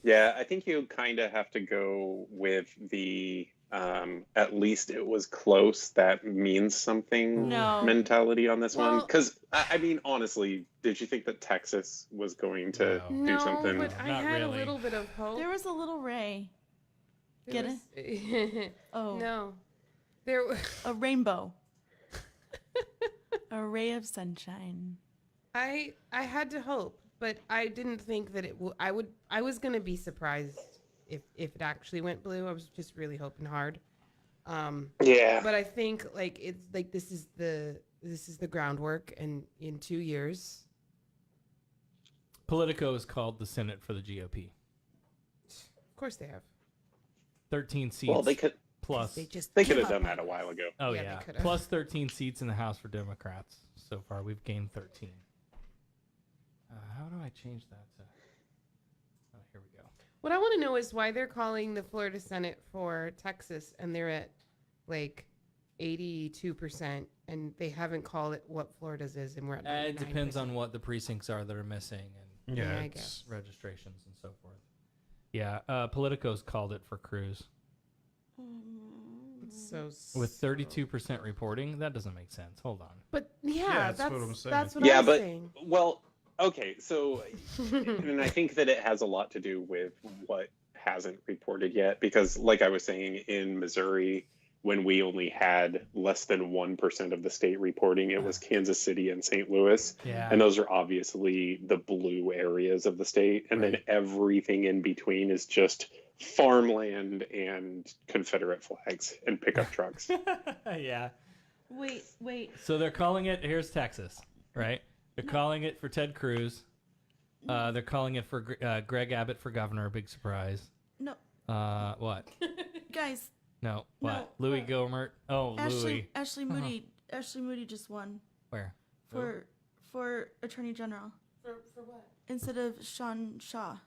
Yeah, I think you kind of have to go with the at least it was close, that means something mentality on this one. Because, I mean, honestly, did you think that Texas was going to do something? But I had a little bit of hope. There was a little ray. Get it? Oh. No. There a rainbow. A ray of sunshine. I had to hope, but I didn't think that I was going to be surprised if it actually went blue. I was just really hoping hard. Yeah. But I think it's like this is the groundwork, and in 2 years. Politico has called the Senate for the GOP. Of course they have. 13 seats. Well, they could plus. They could have done that a while ago. Oh yeah. Plus 13 seats in the House for Democrats. So far, we've gained 13. How do I change that to? Oh, here we go. What I want to know is why they're calling the Florida Senate for Texas, and they're at 82%, and they haven't called it what Florida's is, and we're at 99%. It depends on what the precincts are that are missing, and I guess registrations and so forth. Yeah, Politico's called it for Cruz. So With 32% reporting, that doesn't make sense. Hold on. But yeah, Yeah, that's what I'm saying. That's what Yeah, I'm but saying. well, okay, so and I think that it has a lot to do with what hasn't reported yet, because like I was saying, in Missouri, when we only had less than 1% of the state reporting, it was Kansas City and St. Louis. Yeah. And those are obviously the blue areas of the state. And then everything in between is just farmland and Confederate flags and pickup trucks. Yeah. Wait. So they're calling it, here's Texas, right? They're calling it for Ted Cruz. They're calling it for Greg Abbott for governor. Big surprise. No. What? Guys. No. What? No, Louis Gohmert. Oh, Louis. Ashley Moody just won. Where? For Attorney General. For what? Instead of Sean Shaw.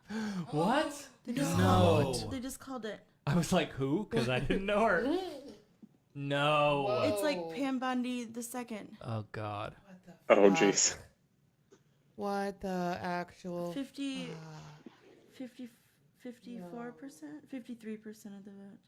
What? They just They just called it. I was like, who? Because I didn't know her. No. Whoa. It's like Pam Bondi II. Oh, God. Oh, jeez. What the actual? 54%? 53% of the vote.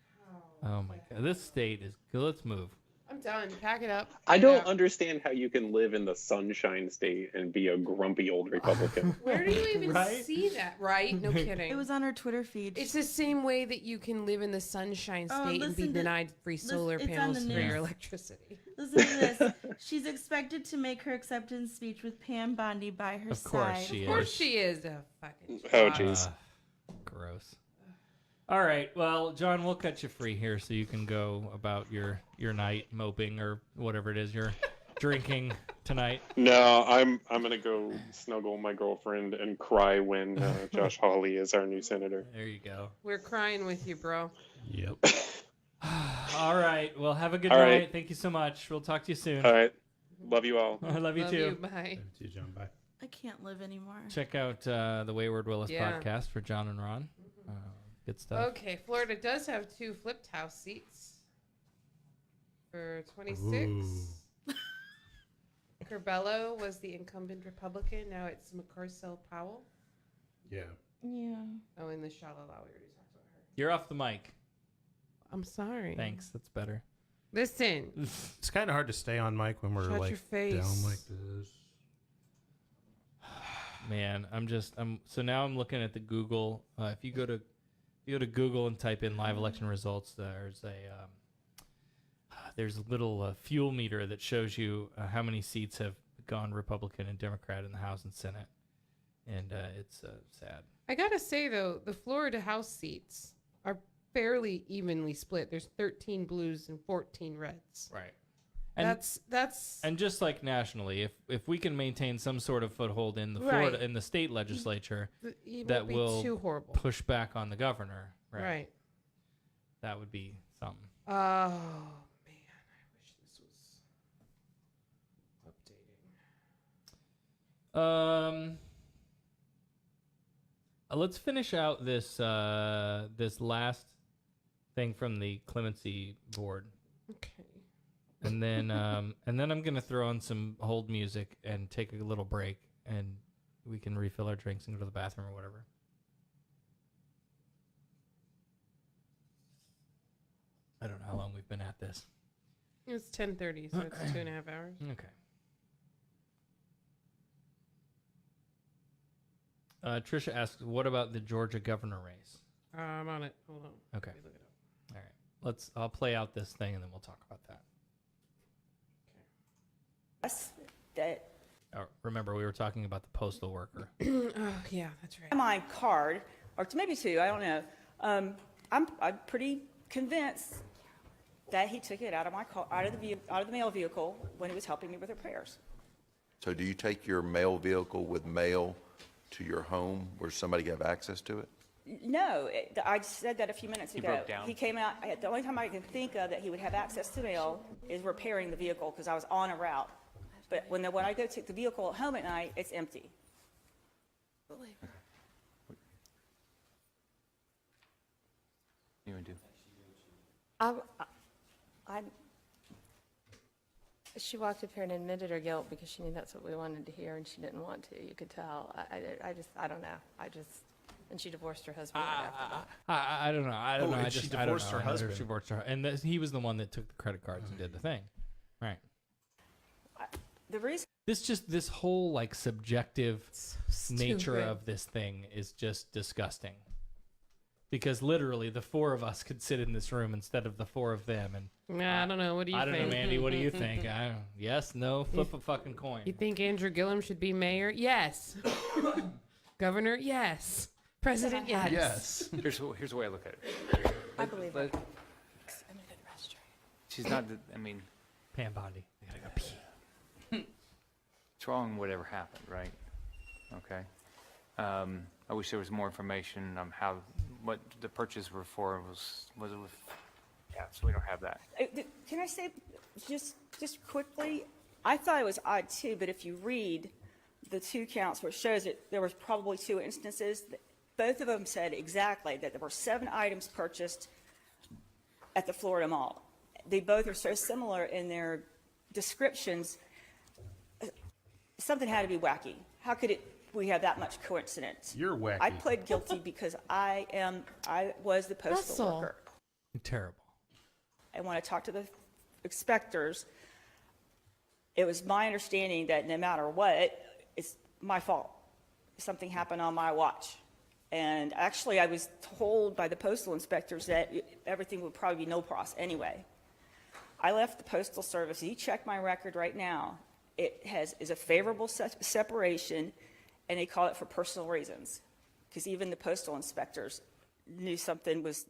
Oh, my God. This state is good. Let's move. I'm done. Pack it up. I don't understand how you can live in the Sunshine State and be a grumpy old Republican. Where do you even Right? see that? Right? No kidding. It was on her Twitter feed. It's the same way that you can live in the Sunshine State and be denied free solar it's on panels the for your news. electricity. Listen to this. She's expected to make her acceptance speech with Pam Bondi by her Of course side. she Of course is. she is a fucking. Oh, child. jeez. Gross. All right. Well, John, we'll cut you free here so you can go about your night moping or whatever it is you're drinking tonight. No, I'm gonna go snuggle my girlfriend and cry when Josh Hawley is our new senator. There you go. We're crying with you, bro. Yep. All right. Well, have a good All night. right. Thank you so much. We'll talk to you soon. All right, love you all. I love you too. Bye. See you, John. Bye. I can't live anymore. Check out the Wayward Willis Yeah. podcast for John and Ron. Good stuff. Okay, Florida does have 2 flipped house seats for 26. Ooh. Curbelo was the incumbent Republican. Now it's McCarcel Powell. Yeah. Yeah. Oh, and the Shalala, we already talked about her. You're off the mic. I'm sorry. Thanks. That's better. Listen. It's kind of hard to stay on mic when we're Shut like your face. down like this. Man, so now I'm looking at the Google. If you go to Google and type in live election results, there's a little fuel meter that shows you how many seats have gone Republican and Democrat in the House and Senate, and it's sad. I gotta say though, the Florida House seats are fairly evenly split. There's 13 blues and 14 reds. Right. And that's and just like nationally, if we can maintain some sort of foothold in the Right. Florida in the state legislature, it that won't be will too horrible. push back on the governor. Right. That would be something. Oh man, I wish this was updating. Let's finish out this this last thing from the clemency board. Okay. And then I'm gonna throw on some hold music and take a little break, and we can refill our drinks and go to the bathroom or whatever. I don't know how long we've been at this. It's 10:30, so it's 2.5 hours. Okay. Trisha asks, "What about the Georgia governor race?" I'm on it. Hold on. Okay. Let me look it up. All right. I'll play out this thing and then we'll talk about that. That Remember, we were talking about the postal worker. Oh yeah, that's right. my card, or maybe 2, I don't know. I'm pretty convinced that he took it out of my car, out of the mail vehicle when he was helping me with repairs. So do you take your mail vehicle with mail to your home where somebody have access to it? No, I said that a few minutes ago. broke down. He came out. The only time I can think of that he would have access to mail is repairing the vehicle because I was on a route. But when I go take the vehicle home at night, it's empty. You want to do? She walked up here and admitted her guilt because she knew that's what we wanted to hear, and she didn't want to. You could tell. I don't know. And she divorced her husband right after that. I don't know. I don't know. I she just I don't divorced know. her I know husband. She divorced her, and he was the one that took the credit cards and did the thing, right? The reason This whole like subjective nature stupid. of this thing is just disgusting. Because literally, the four of us could sit in this room instead of the four of them, and Nah, I don't know. What do you I think? don't know, Mandy. What do you think? Yes, no, flip a fucking coin. You think Andrew Gillum should be mayor? Yes. Governor? Yes. President? Yes. Here's the way I look at it. I believe it. She's not, I mean, Pam Bondi. I gotta go pee. it's wrong whatever happened, right? Okay. I wish there was more information on what the purchase were for was it with, yeah, so we don't have that. Can I say, just quickly, I thought it was odd too, but if you read the two counts where it shows that there was probably two instances, both of them said exactly that there were 7 items purchased at the Florida Mall. They both are so similar in their descriptions. Something had to be wacky. How could we have that much coincidence? You're wacky. I pled guilty because I was the postal Hustle. worker. Terrible. And when I talked to the inspectors, it was my understanding that no matter what, it's my fault. Something happened on my watch. And actually, I was told by the postal inspectors that everything would probably be no pros anyway. I left the Postal Service. You check my record right now. It is a favorable separation, and they call it for personal reasons. Because even the postal inspectors knew something was,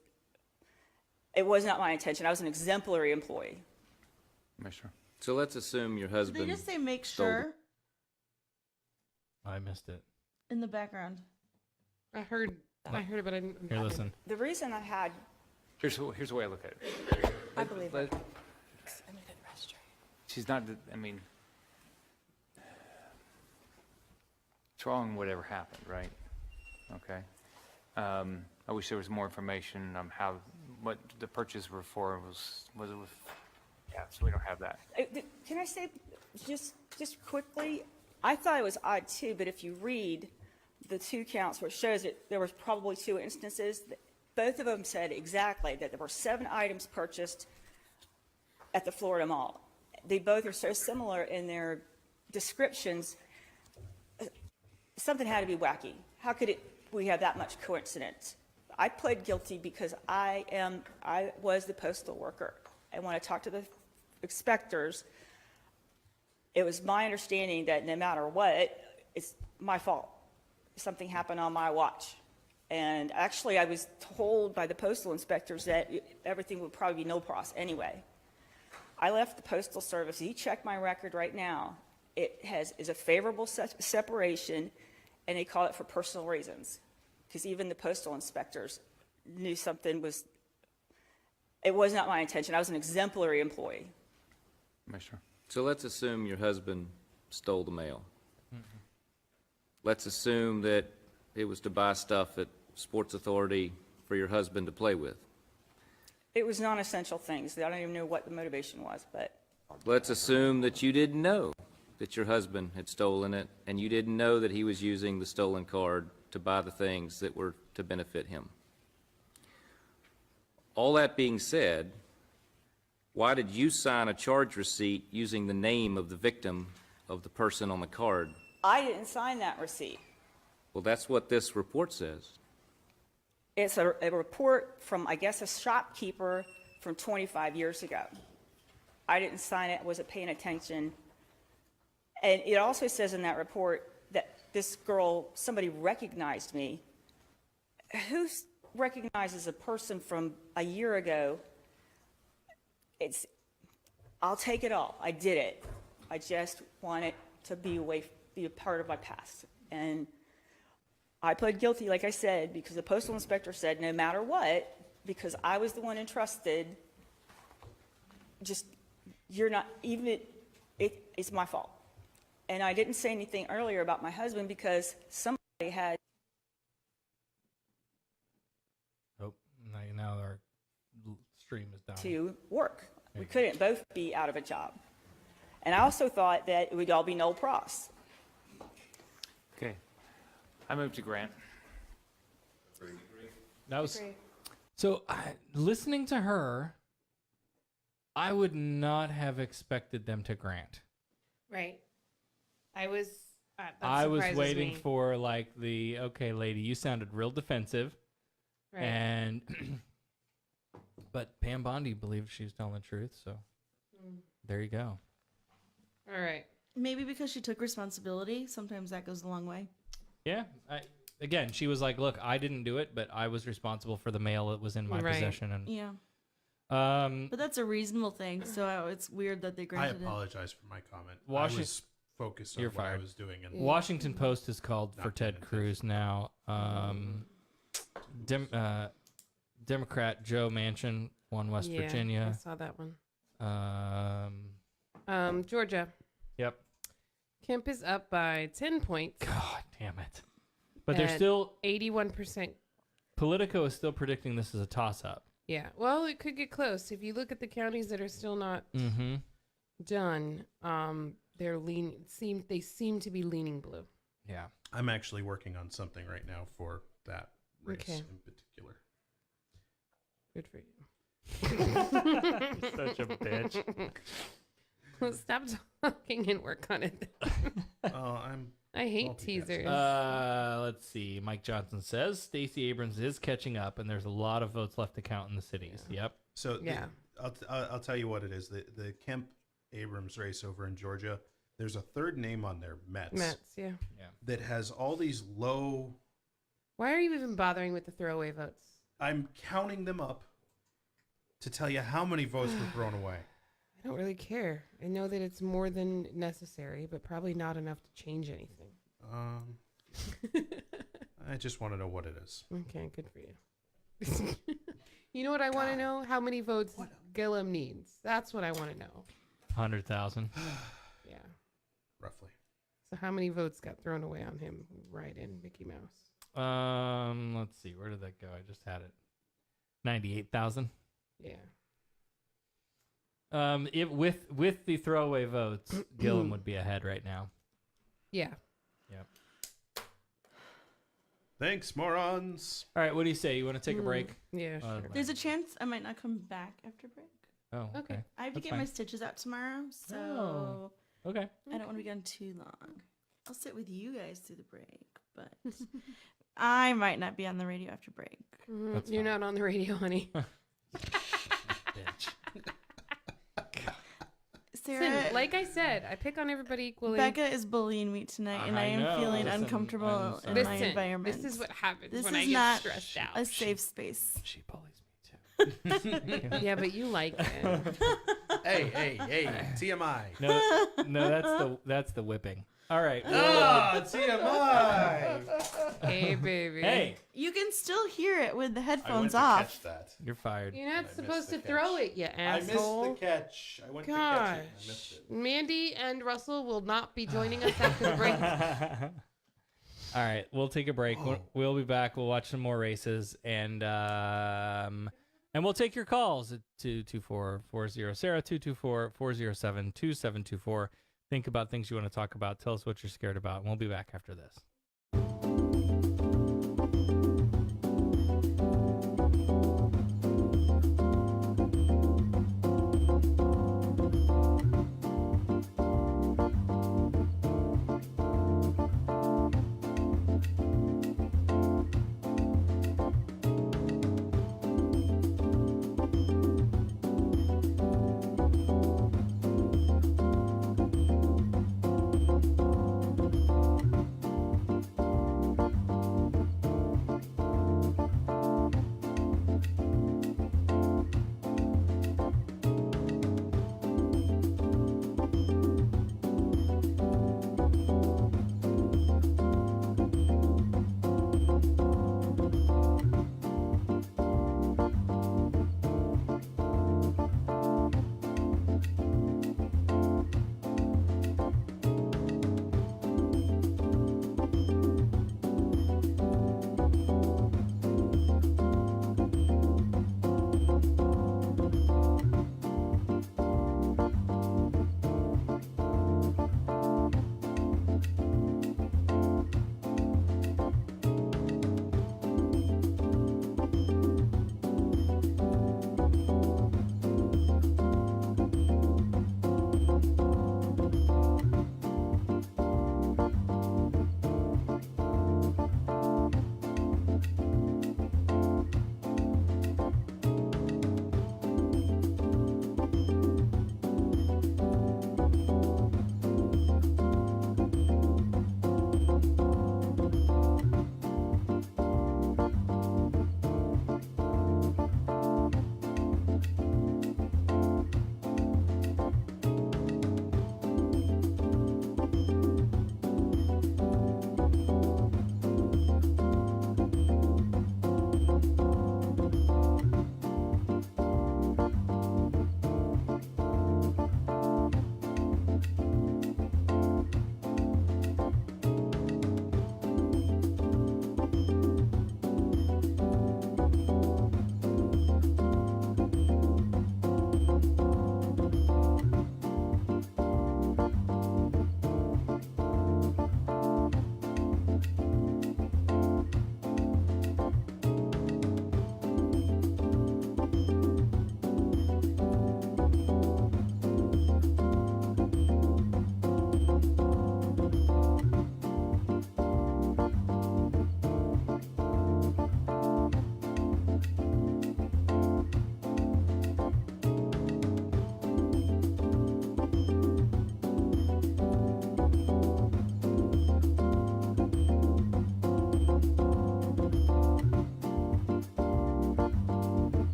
it was not my intention. I was an exemplary employee. Commissioner. So let's assume your Did husband. they just say make stole the- sure I missed it. in the background? I heard it, but I didn't. Here, listen. The reason I had, Here's the way I look at it. I believe it. She's not, I mean, it's wrong whatever happened, right? Okay. I wish there was more information on what the purchase were for was it with, yeah, so we don't have that. can I say, just quickly, I thought it was odd too, but if you read the two counts where it shows that there was probably two instances, both of them said exactly that there were 7 items purchased at the Florida Mall. They both are so similar in their descriptions. Something had to be wacky. How could we have that much coincidence? I pled guilty because I was the postal worker. And when I talked to the inspectors, it was my understanding that no matter what, it's my fault. Something happened on my watch. And actually, I was told by the postal inspectors that everything would probably be no pros anyway. I left the Postal Service. You check my record right now. It is a favorable separation, and they call it for personal reasons. Because even the postal inspectors knew something was, it was not my intention. I was an exemplary employee. Commissioner. So let's assume your husband stole the mail. Let's assume that it was to buy stuff at Sports Authority for your husband to play with. It was non-essential things. I don't even know what the motivation was, but Let's assume that you didn't know that your husband had stolen it, and you didn't know that he was using the stolen card to buy the things that were to benefit him. All that being said, why did you sign a charge receipt using the name of the victim of the person on the card? I didn't sign that receipt. Well, that's what this report says. It's a report from, I guess, a shopkeeper from 25 years ago. I didn't sign it, wasn't paying attention. And it also says in that report that this girl, somebody recognized me. Who recognizes a person from a year ago? I'll take it all. I did it. I just want it to be a part of my past. And I pled guilty, like I said, because the postal inspector said no matter what, because I was the one entrusted, it's my fault. And I didn't say anything earlier about my husband because somebody had. Oh, now our stream is down. To work. We couldn't both be out of a job. And I also thought that it would all be no pros. Okay. I move to grant. That was so. Listening to her, I would not have expected them to grant. Right. I was. That I was surprises waiting me. for like the okay, lady. You sounded real defensive, Right. and but Pam Bondi believed she was telling the truth. So there you go. All right. Maybe because she took responsibility. Sometimes that goes a long way. Yeah. Again, she was like, "Look, I didn't do it, but I was responsible for the mail that was in my possession." And Yeah. But that's a reasonable thing. So it's weird that they I granted it. apologize for my comment. I Washington, was focused on you're what fired. I was doing. And Washington Post has called for Ted Cruz now. Democrat Joe Manchin won West Yeah, Virginia. I saw that one. Um, Georgia. Yep. Kemp is up by 10 points. God damn it. But they're at still 81%. Politico is still predicting this is a toss-up. Yeah. Well, it could get close. If you look at the counties that are still not done, they seem to be leaning blue. Yeah. I'm actually working on something right now for that race Okay. in particular. Good for you. Such a bitch. Well, stop talking and work on it. I hate teasers. Let's see. Mike Johnson says Stacey Abrams is catching up, and there's a lot of votes left to count in the cities. Yep. So I'll tell you what it is. The Kemp Abrams race over in Georgia. There's a third name on there, Metz. Yeah. That has all these low. Why are you even bothering with the throwaway votes? I'm counting them up to tell you how many votes were thrown away. I don't really care. I know that it's more than necessary, but probably not enough to change anything. I just want to know what it is. Okay, good for you. You know what I want to know? How many votes Gillum needs. That's what I want to know. 100,000. Yeah. Roughly. So how many votes got thrown away on him right in Mickey Mouse? Let's see. Where did that go? I just had it. 98,000. Yeah. With the throwaway votes, Gillum would be ahead right now. Yeah. Yep. Thanks, morons. All right, what do you say? You want to take a break? Yeah, sure. There's a chance I might not come back after break. Oh, okay. I have to That's get fine. my stitches out tomorrow, so okay. I don't want to be gone too long. I'll sit with you guys through the break, but I might not be on the radio after break. You're not on the radio, honey. Sarah, Listen, like I said, I pick on everybody equally. Becca is bullying me tonight, and I am feeling uncomfortable in my environment. This is what happens This when is I get not stressed out. a safe space. She bullies Yeah, but you like it. Hey, TMI. No, that's the whipping. All right. TMI. Hey, baby. Hey. You can still hear it with the I headphones went to off. catch that. You're fired. You're not I supposed to missed the throw catch. it, you I missed asshole. the catch. I went to Gosh. catch it. I missed it. Mandy and Russell will not be joining us after the break. All right, we'll take a break. We'll be back. We'll watch some more races, and we'll take your calls at 224-40 Sarah 224-407-2724. Think about things you want to talk about. Tell us what you're scared about, and we'll be back after this.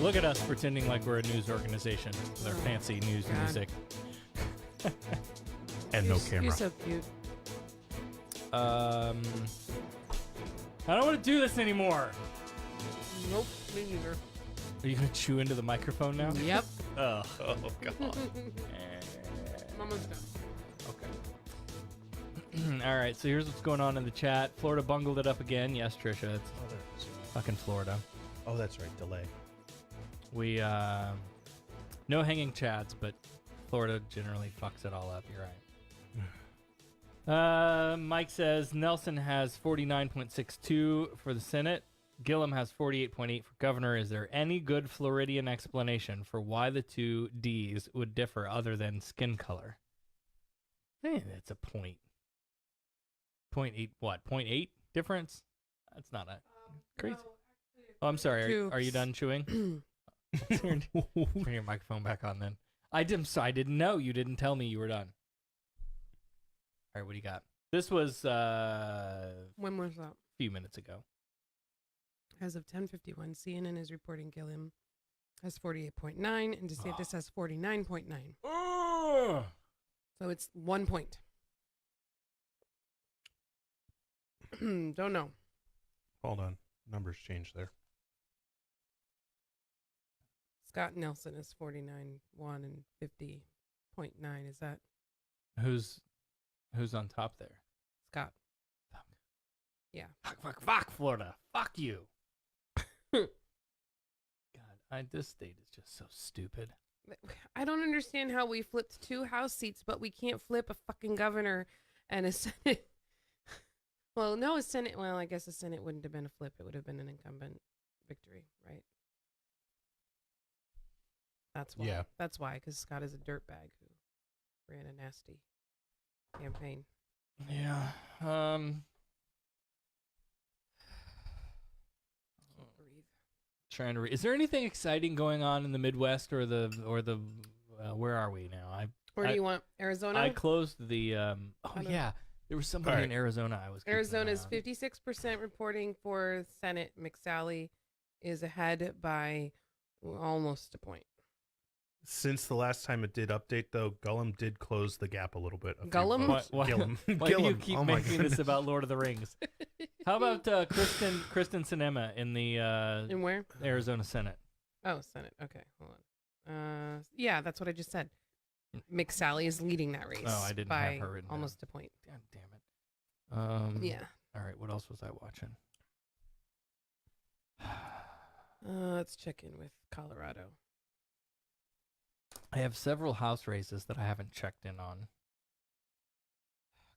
Look at us pretending like we're a news organization with our fancy news music. And no camera. You're so cute. I don't want to do this anymore. Nope, me neither. Are you going to chew into the microphone now? Yep. Oh, God. I'm almost done. Okay. All right, so here's what's going on in the chat. Florida bungled it up again. Yes, Trisha, it's fucking Florida. Oh, that's right, delay. We, no hanging chads, but Florida generally fucks it all up. You're right. Mike says Nelson has 49.62 for the Senate. Gillum has 48.8 for governor. Is there any good Floridian explanation for why the two Ds would differ other than skin color? Hey, that's a point. 0.8 what? 0.8 difference? That's not a crazy. Oh, I'm sorry. Are you done chewing? Turn your microphone back on then. I didn't know. You didn't tell me you were done. All right, what do you got? This was When was that? a few minutes ago. As of 10:51, CNN is reporting Gillum has 48.9 and DeSantis has 49.9. So it's 1 point. Don't know. Hold on. Numbers changed there. Scott Nelson is 49.1 and 50.9. Is that Who's on top there? Scott? Yeah. Fuck Florida. Fuck you. God, this state is just so stupid. I don't understand how we flipped 2 House seats, but we can't flip a fucking governor and a Senate. Well, no, a Senate. Well, I guess a Senate wouldn't have been a flip. It would have been an incumbent victory, right? That's why. Yeah. That's why, because Scott is a dirtbag who ran a nasty campaign. Yeah. Trying to read. Is there anything exciting going on in the Midwest or the where are we now? Where do you want Arizona? I closed the. Oh yeah, there was somebody in Arizona. I was. Arizona's 56% reporting for Senate. McSally is ahead by almost a point. Since the last time it did update, though, Gollum did close the gap a little bit. Gollum? Gillum. Why do you keep making this about Lord of the Rings? How about Kristen Sinema in the in where? Arizona Senate? Oh, Senate. Okay, hold on. Yeah, that's what I just said. McSally is leading that race. Oh, I didn't by have her written down. almost a point. God damn it. Yeah. All right. What else was I watching? Let's check in with Colorado. I have several House races that I haven't checked in on.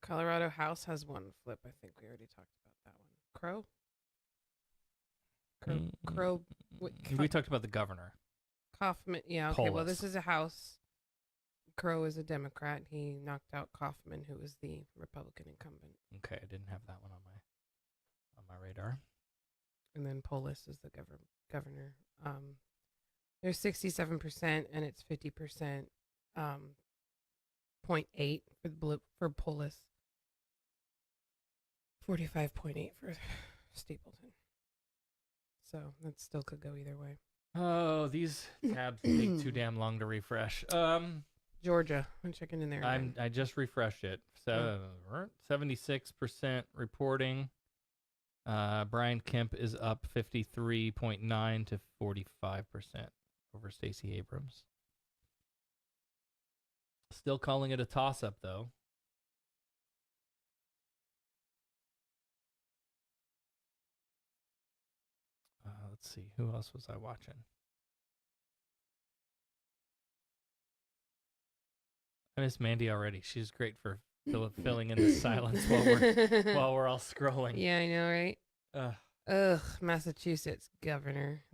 Colorado House has one flip. I think we already talked about that one. Crow. We talked about the governor. Kaufman. Yeah. Okay. Well, Polis. this is a House. Crow is a Democrat. He knocked out Kaufman, who was the Republican incumbent. Okay, I didn't have that one on my radar. And then Polis is the governor. There's 67% and it's 50%. 0.8 for Polis. 45.8 for Stapleton. So that still could go either way. Oh, these tabs take too damn long to refresh. Georgia, I'm checking in there. I just refreshed it. So 76% reporting. Brian Kemp is up 53.9 to 45% over Stacey Abrams. Still calling it a toss-up, though. Let's see. Who else was I watching? I miss Mandy already. She's great for filling in the silence while we're all scrolling. Yeah, I know, right? Ugh, Massachusetts governor.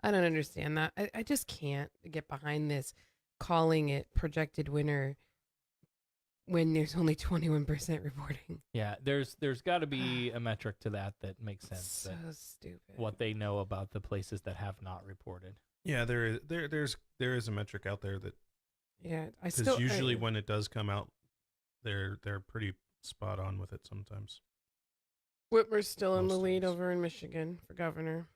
I don't understand that. I just can't get behind this, calling it projected winner when there's only 21% reporting. Yeah, there's got to be a metric to that makes sense. So stupid. What they know about the places that have not reported. Yeah, there is a metric out there that. Yeah, because usually when it does come out, they're pretty spot on with it sometimes. Whitmer's still in the lead over in Michigan for governor.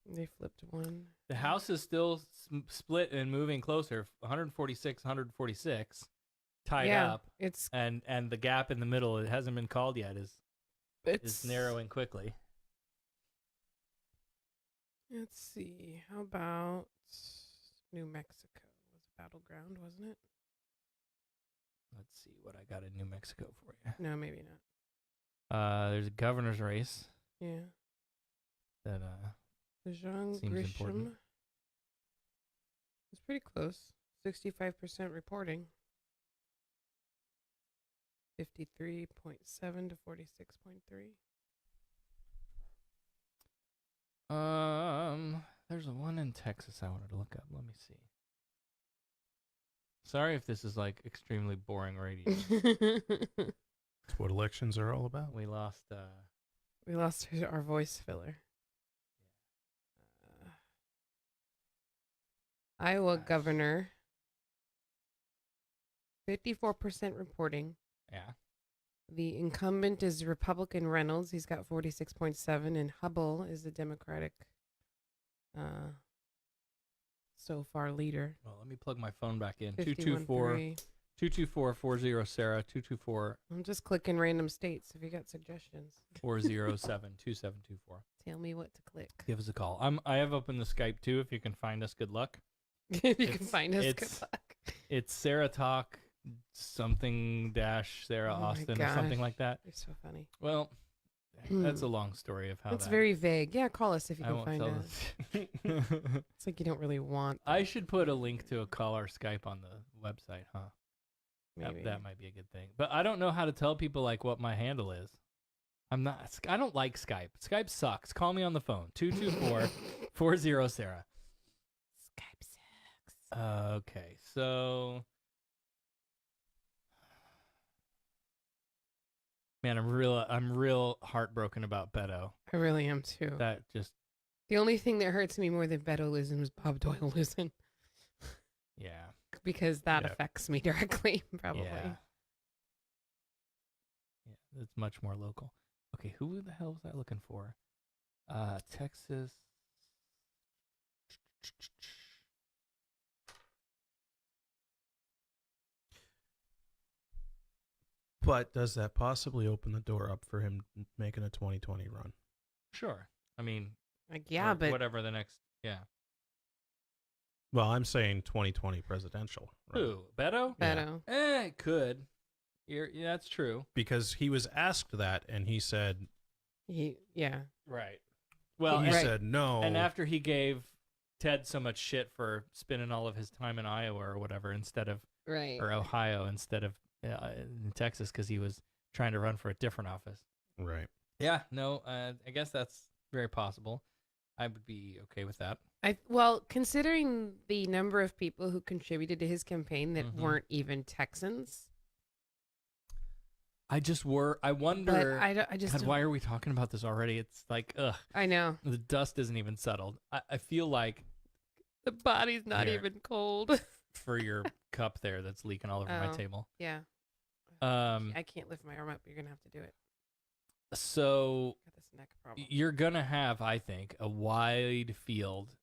They flipped one. The House is still split and moving closer, 146, 146, tied up. And the gap in the middle, it hasn't been called yet, is narrowing quickly. Let's see. How about New Mexico? Was a battleground, wasn't it? Let's see what I got in New Mexico for you. No, maybe not. There's a governor's race. Yeah. That Jean seems Grisham. important. It's pretty close. 65% reporting. 53.7 to 46.3. There's a one in Texas I wanted to look up. Let me see. Sorry if this is like extremely boring radio. That's what elections are all about. We lost our voice filler. Iowa governor. 54% reporting. Yeah. The incumbent is Republican Reynolds. He's got 46.7, and Hubble is the Democratic so far leader. Well, let me plug my phone back in. 51.3. 224-40 Sarah 224. I'm just clicking random states if you got suggestions. 407-2724. Tell me what to click. Give us a call. I have opened the Skype too. If you can find us, good luck. If you can find us, good luck. It's SarahTalk something dash Sarah Austin or something like that. You're so funny. Well, that's a long story of how It's very vague. Yeah, call us if you I can won't find tell us. It's like you don't really want. I should put a link to a call or Skype on the website, huh? Maybe. That might be a good thing. But I don't know how to tell people like what my handle is. I don't like Skype. Skype sucks. Call me on the phone. 224-40 Sarah. Skype sucks. Okay, so man, I'm real heartbroken about Beto. I really am too. That just the only thing that hurts me more than Beto losing was Bob Doyle losing. Yeah. Because that affects me directly, probably. Yeah, it's much more local. Okay, who the hell was I looking for? Texas. But does that possibly open the door up for him making a 2020 run? Sure. I mean, like, yeah, but whatever the next, yeah. Well, I'm saying 2020 presidential. Run. Who? Beto? Beto. It could. Yeah, that's true. Because he was asked that, and he said, Right. Well, he said no. And after he gave Ted so much shit for spending all of his time in Iowa or whatever instead of, or Ohio instead of in Texas because he was trying to run for a different office. Right. Yeah. No. I guess that's very possible. I would be okay with that. Well, considering the number of people who contributed to his campaign that weren't even Texans. I wonder. I just God, why are we talking about this already? It's like, ugh. I know. The dust isn't even settled. I feel like the body's not even cold. For your cup there that's leaking all over my table. Yeah. I can't lift my arm up. You're going to have to do it. So Got this neck problem. you're going to have, I think, a wide field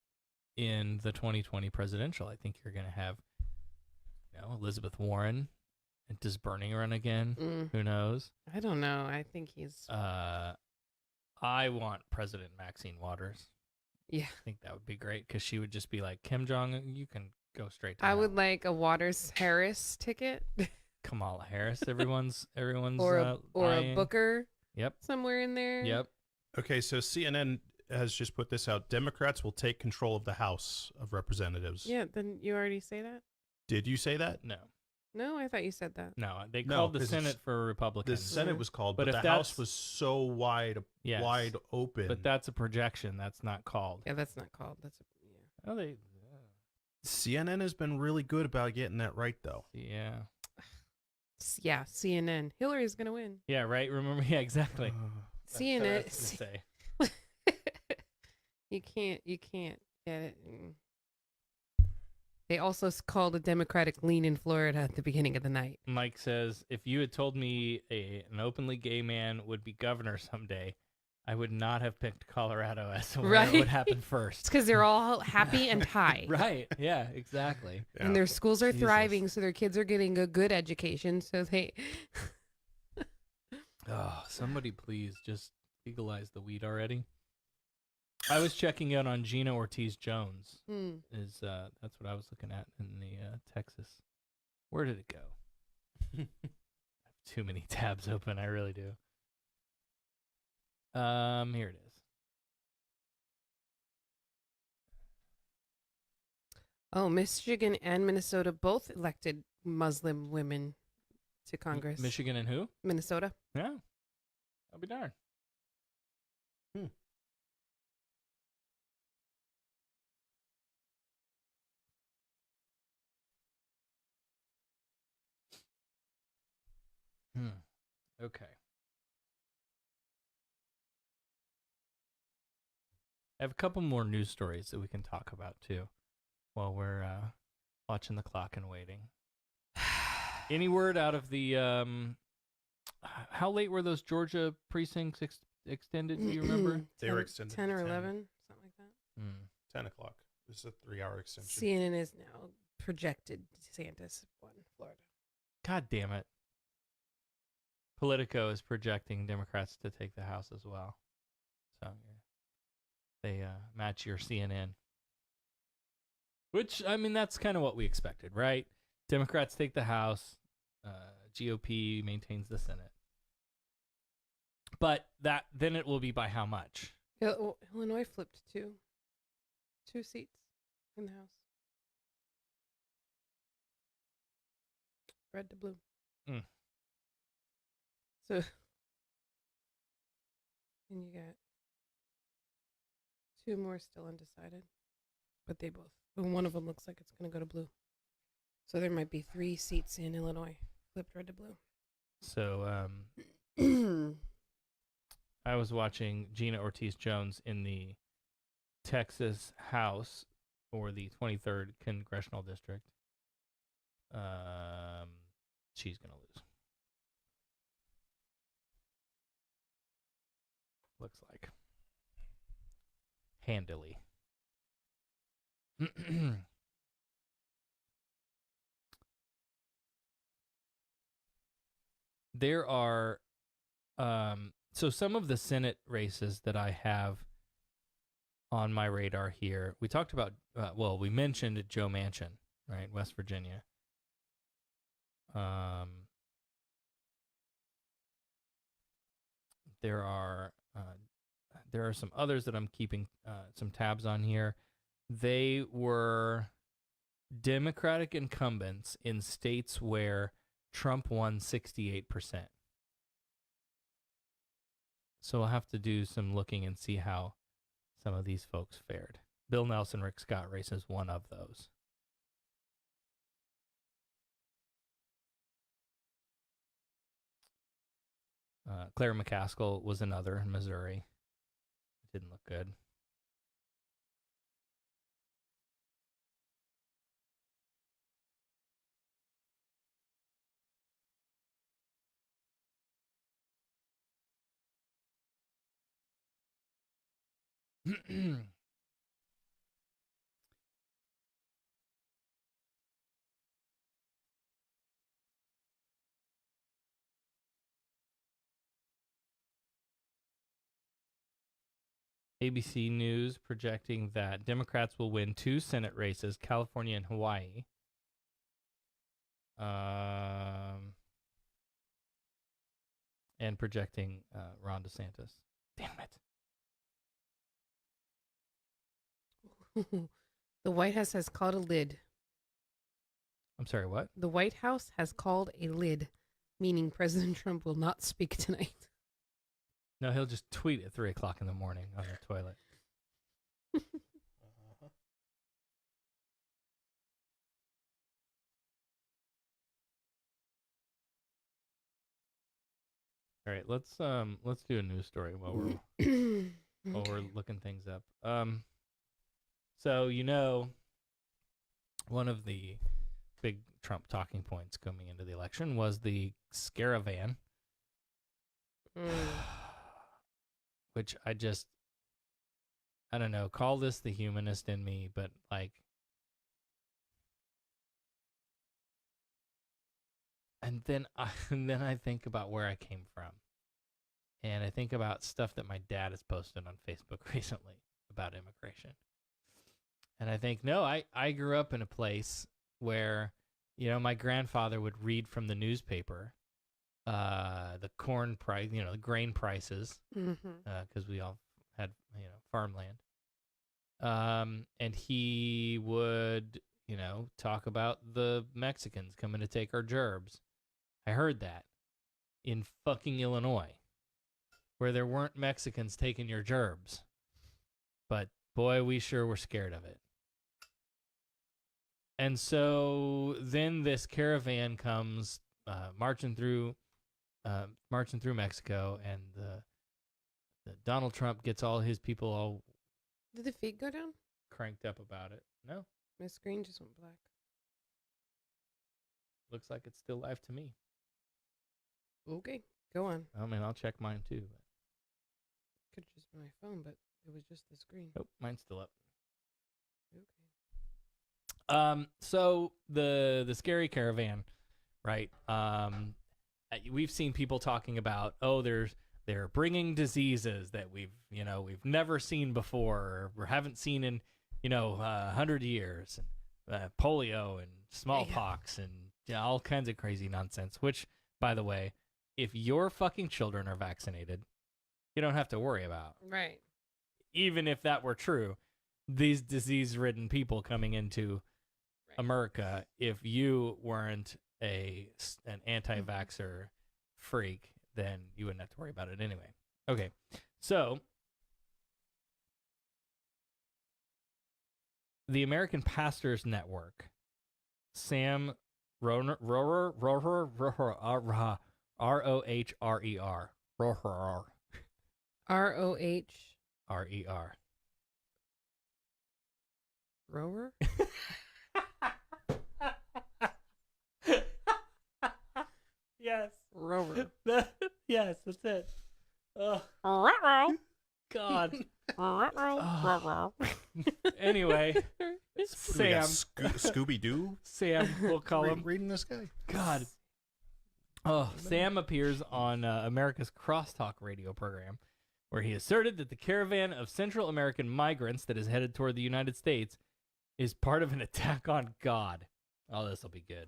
in the 2020 presidential. I think you're going to have, Elizabeth Warren. Does Bernie run again? Who knows? I don't know. I think he's. I want President Maxine Waters. Yeah. I think that would be great because she would just be like, Kim Jong, you can go straight to I hell. would like a Waters Harris ticket. Kamala Harris, everyone's or a eyeing. Booker. Yep. Somewhere in there. Yep. Okay, so CNN has just put this out. Democrats will take control of the House of Representatives. Yeah, then you already say that? Did you say that? No. No, I thought you said that. No, they called the Senate for Republicans. The Senate was called, but if the that's- House was so wide open. But that's a projection. That's not called. Yeah, that's not called. That's Oh, they. CNN has been really good about getting that right, though. Yeah. Yeah, CNN. Hillary's gonna win. Yeah. Right. Remember? Yeah. Exactly. CNN. That's what I was You can't get it. They also called a Democratic lean in Florida at the beginning of the night. Mike says, if you had told me an openly gay man would be governor someday, I would not have picked Colorado as where it would happen first. It's because they're all happy and high. Right. Yeah, exactly. And their schools are thriving, so their kids are getting a good education. So they... Oh, somebody please just legalize the weed already. I was checking out on Gina Ortiz-Jones. That's what I was looking at in the Texas. Where did it go? I have too many tabs open. I really do. Here it is. Oh, Michigan and Minnesota both elected Muslim women to Congress. Michigan and who? Minnesota. Yeah. I'll be darned. Okay. I have a couple more news stories that we can talk about too while we're watching the clock and waiting. Any word out of the how late were those Georgia precincts extended? Do you remember? They were extended 10 or 10. 11, something like that. 10 o'clock. This is a 3-hour extension. CNN is now projected DeSantis won Florida. God damn it. Politico is projecting Democrats to take the House as well. So they match your CNN. Which, I mean, that's kind of what we expected, right? Democrats take the House. GOP maintains the Senate. But then it will be by how much? Illinois flipped two seats in the House. Red to blue. So, and you got 2 more still undecided, but one of them looks like it's going to go to blue. So there might be 3 seats in Illinois flipped red to blue. So, I was watching Gina Ortiz-Jones in the Texas House for the 23rd Congressional District. She's going to lose. Looks like. Handily. There are so some of the Senate races that I have on my radar here. We talked about we mentioned Joe Manchin, right? West Virginia. There are some others that I'm keeping some tabs on here. They were Democratic incumbents in states where Trump won 68%. So we'll have to do some looking and see how some of these folks fared. Bill Nelson, Rick Scott race is one of those. Claire McCaskill was another in Missouri. Didn't look good. ABC News projecting that Democrats will win 2 Senate races, California and Hawaii. And projecting Ron DeSantis. Damn it. The White House has called a lid. I'm sorry, what? The White House has called a lid, meaning President Trump will not speak tonight. No, he'll just tweet at 3 o'clock in the morning on the toilet. All right, let's do a news story while we're looking things up. So one of the big Trump talking points coming into the election was the Scaravan, which I don't know, call this the humanist in me, but like, and then I think about where I came from, and I think about stuff that my dad has posted on Facebook recently about immigration. And I think, no, I grew up in a place where, my grandfather would read from the newspaper, the corn price, the grain prices, because we all had, farmland. And he would, talk about the Mexicans coming to take our gerbs. I heard that in fucking Illinois, where there weren't Mexicans taking your gerbs. But boy, we sure were scared of it. And so then this caravan comes marching through Mexico, and the Donald Trump gets all his people all. Did the feed go down? Cranked up about it. No. My screen just went black. Looks like it's still live to me. Okay, go on. I mean, I'll check mine too. Could have just been my phone, but it was just the screen. Oh, mine's still up. Okay. So the scary caravan, right? We've seen people talking about, they're bringing diseases that we've never seen before, or haven't seen in 100 years, polio and smallpox and all kinds of crazy nonsense. Which, by the way, if your fucking children are vaccinated, you don't have to worry about. Right. Even if that were true, these disease-ridden people coming into America, if you weren't an anti-vaxxer freak, then you wouldn't have to worry about it anyway. Okay, so the American Pastors Network, Sam Rohrer, R-O-H-R-E-R, Rohrer. R-O-H-R-E-R. Rower? Yes. Rower. Yes, that's it. God. Anyway, Sam. Scooby Doo. Sam, we'll call him. Reading this guy. God. Oh, Sam appears on America's Crosstalk radio program, where he asserted that the caravan of Central American migrants that is headed toward the United States is part of an attack on God. Oh, this will be good.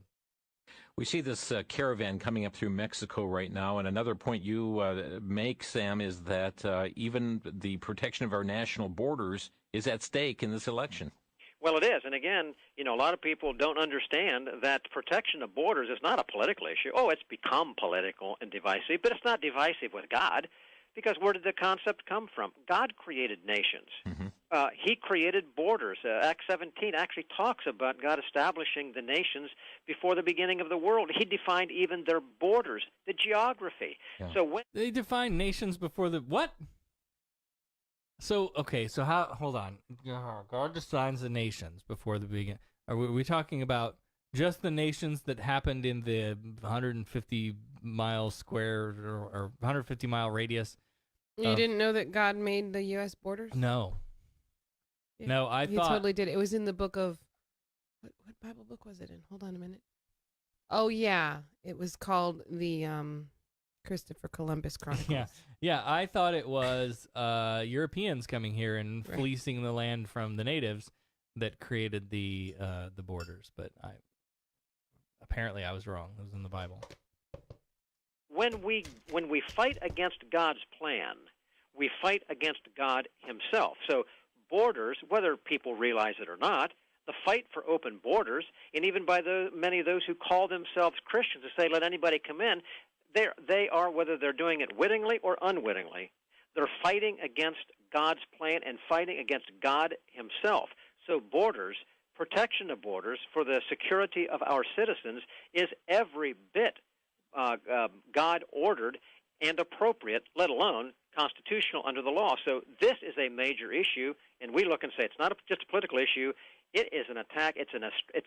We see this caravan coming up through Mexico right now, and another point you make, Sam, is that even the protection of our national borders is at stake in this election. Well, it is. And again, a lot of people don't understand that protection of borders is not a political issue. Oh, it's become political and divisive, but it's not divisive with God, because where did the concept come from? God created nations. Mm-hmm. He created borders. Acts 17 actually talks about God establishing the nations before the beginning of the world. He defined even their borders, the geography. Yeah. So when they defined nations before the what? So hold on. God defines the nations before the beginning. Are we talking about just the nations that happened in the 150 mile square or 150 mile radius? You didn't know that God made the U.S. borders? No. Yeah, No, I he thought... He totally did. It was in the book of... What Bible book was it in? Hold on a minute. Oh, yeah. It was called the Christopher Columbus Chronicles. Yeah, I thought it was Europeans coming here and fleecing the land from the natives that created the borders, but apparently I was wrong. It was in the Bible. When we fight against God's plan, we fight against God himself. So borders, whether people realize it or not, the fight for open borders, and even by many of those who call themselves Christians to say, let anybody come in, they are, whether they're doing it wittingly or unwittingly, they're fighting against God's plan and fighting against God himself. So borders, protection of borders for the security of our citizens is every bit God-ordered and appropriate, let alone constitutional under the law. So this is a major issue, and we look and say it's not just a political issue. It is an attack. It's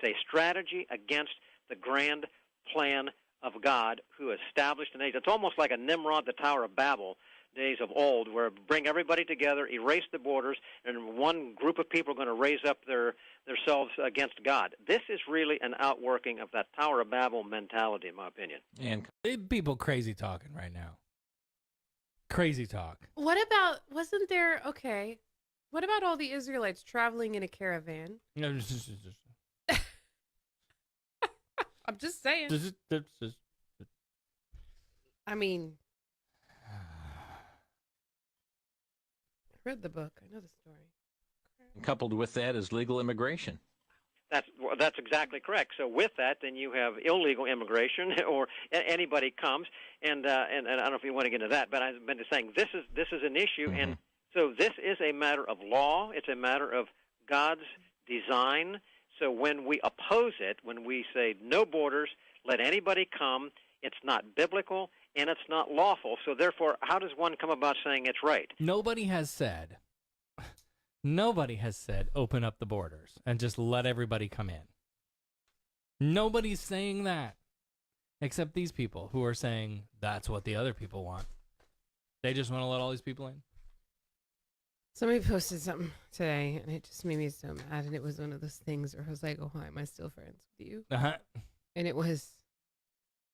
a strategy against the grand plan of God who established an age. It's almost like a Nimrod, the Tower of Babel days of old, where bring everybody together, erase the borders, and one group of people are going to raise up themselves against God. This is really an outworking of that Tower of Babel mentality, in my opinion. And people crazy talking right now. Crazy talk. What about, wasn't there, okay, what about all the Israelites traveling in a caravan? No, I'm just saying. I mean, I read the book. I know the story. Coupled with that is legal immigration. That's exactly correct. So with that, then you have illegal immigration, or anybody comes, and I don't know if you want to get into that, but I've been saying this is an issue, and so this is a matter of law. It's a matter of God's design. So when we oppose it, when we say no borders, let anybody come, it's not biblical and it's not lawful. So therefore, how does one come about saying it's right? Nobody has said open up the borders and just let everybody come in. Nobody's saying that, except these people who are saying that's what the other people want. They just want to let all these people in. Somebody posted something today, and it just made me so mad. And it was one of those things where I was like, "Oh, why am I still friends with you?" And it was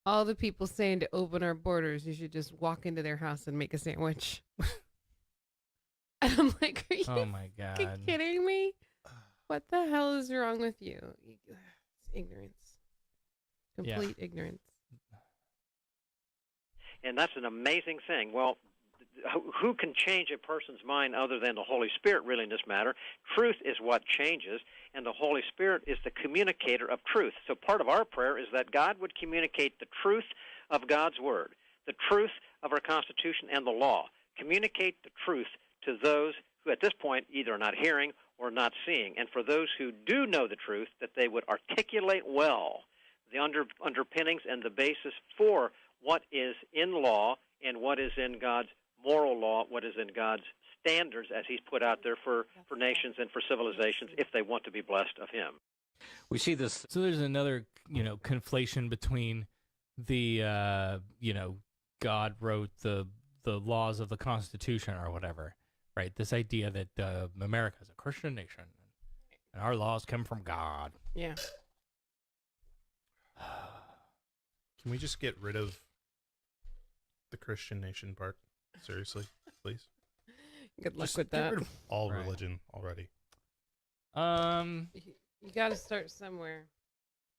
all the people saying to open our borders. You should just walk into their house and make a sandwich. And I'm like, "Are you oh my God. kidding me? What the hell is wrong with you?" It's ignorance, complete ignorance. And that's an amazing thing. Well, who can change a person's mind other than the Holy Spirit, really, in this matter? Truth is what changes, and the Holy Spirit is the communicator of truth. So part of our prayer is that God would communicate the truth of God's Word, the truth of our Constitution and the law. Communicate the truth to those who at this point either are not hearing or not seeing. And for those who do know the truth, that they would articulate well the underpinnings and the basis for what is in law and what is in God's moral law, what is in God's standards as he's put out there for nations and for civilizations if they want to be blessed of him. We see this. So there's another, conflation between the, God wrote the laws of the Constitution or whatever, right? This idea that America is a Christian nation and our laws come from God. Yeah. Can we just get rid of the Christian nation part? Seriously, please. Good luck just with get that. rid of all religion already. You got to start somewhere,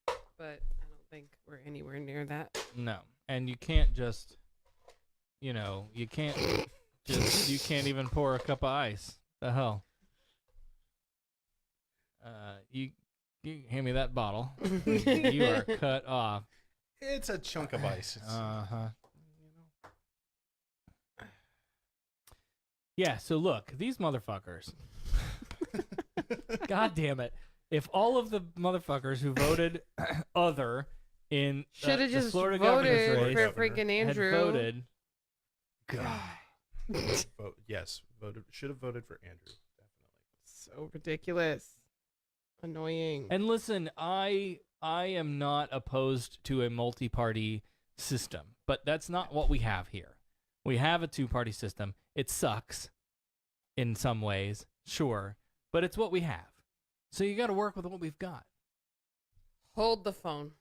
but I don't think we're anywhere near that. No, and you can't just, you can't you can't even pour a cup of ice. The hell. You hand me that bottle. You are cut off. It's a chunk of ice. Yeah, so look, these motherfuckers. God damn it. If all of the motherfuckers who voted other in should have the just Florida voted governor's race for freaking Andrew. had voted, God. Yes, should have voted for Andrew. Definitely. So ridiculous. Annoying. And listen, I am not opposed to a multi-party system, but that's not what we have here. We have a two-party system. It sucks in some ways, sure, but it's what we have. So you got to work with what we've got. Hold the phone.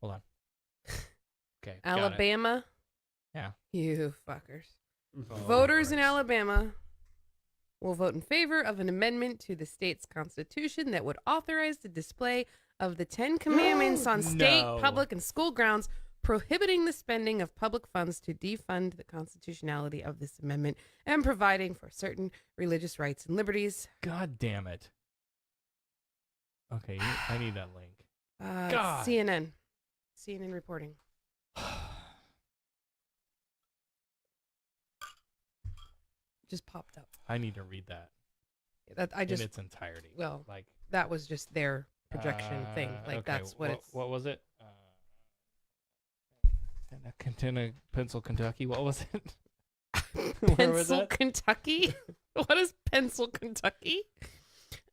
Hold on. Okay. Alabama? Yeah. You fuckers. Oh, Voters in Alabama will vote in favor of an amendment to the state's constitution that would authorize the display of the 10 Commandments on state, public, and school grounds, prohibiting the spending of public funds to defund the constitutionality of this amendment and providing for certain religious rights and liberties. God damn it. Okay, I need that link. God. CNN reporting. Just popped up. I need to read that. In its entirety. Well, that was just their projection thing. Like, okay, that's what it's. What was it? Pencil, Kentucky. What was it? Where was Pencil, that? Kentucky? What is Pencil, Kentucky?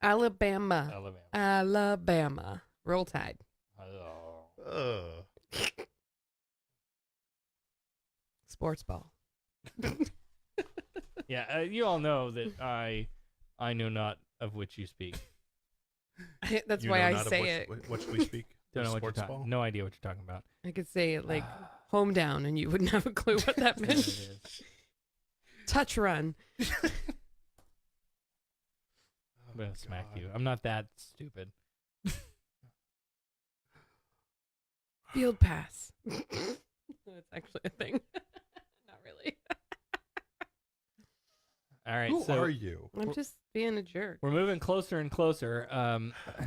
Alabama. Alabama. Roll Tide. Sports ball. Yeah, you all know that I know not of which you speak. That's You why know I not of say which- it. which we speak? Don't know what you're Sports talking. ball? No idea what you're talking about. I could say it like home down, and you wouldn't have a clue what that meant. Touch run. I'm gonna smack you. I'm not that stupid. Field pass. That's actually a thing. Not really. All right. Who so are you? I'm just being a jerk. We're moving closer and closer.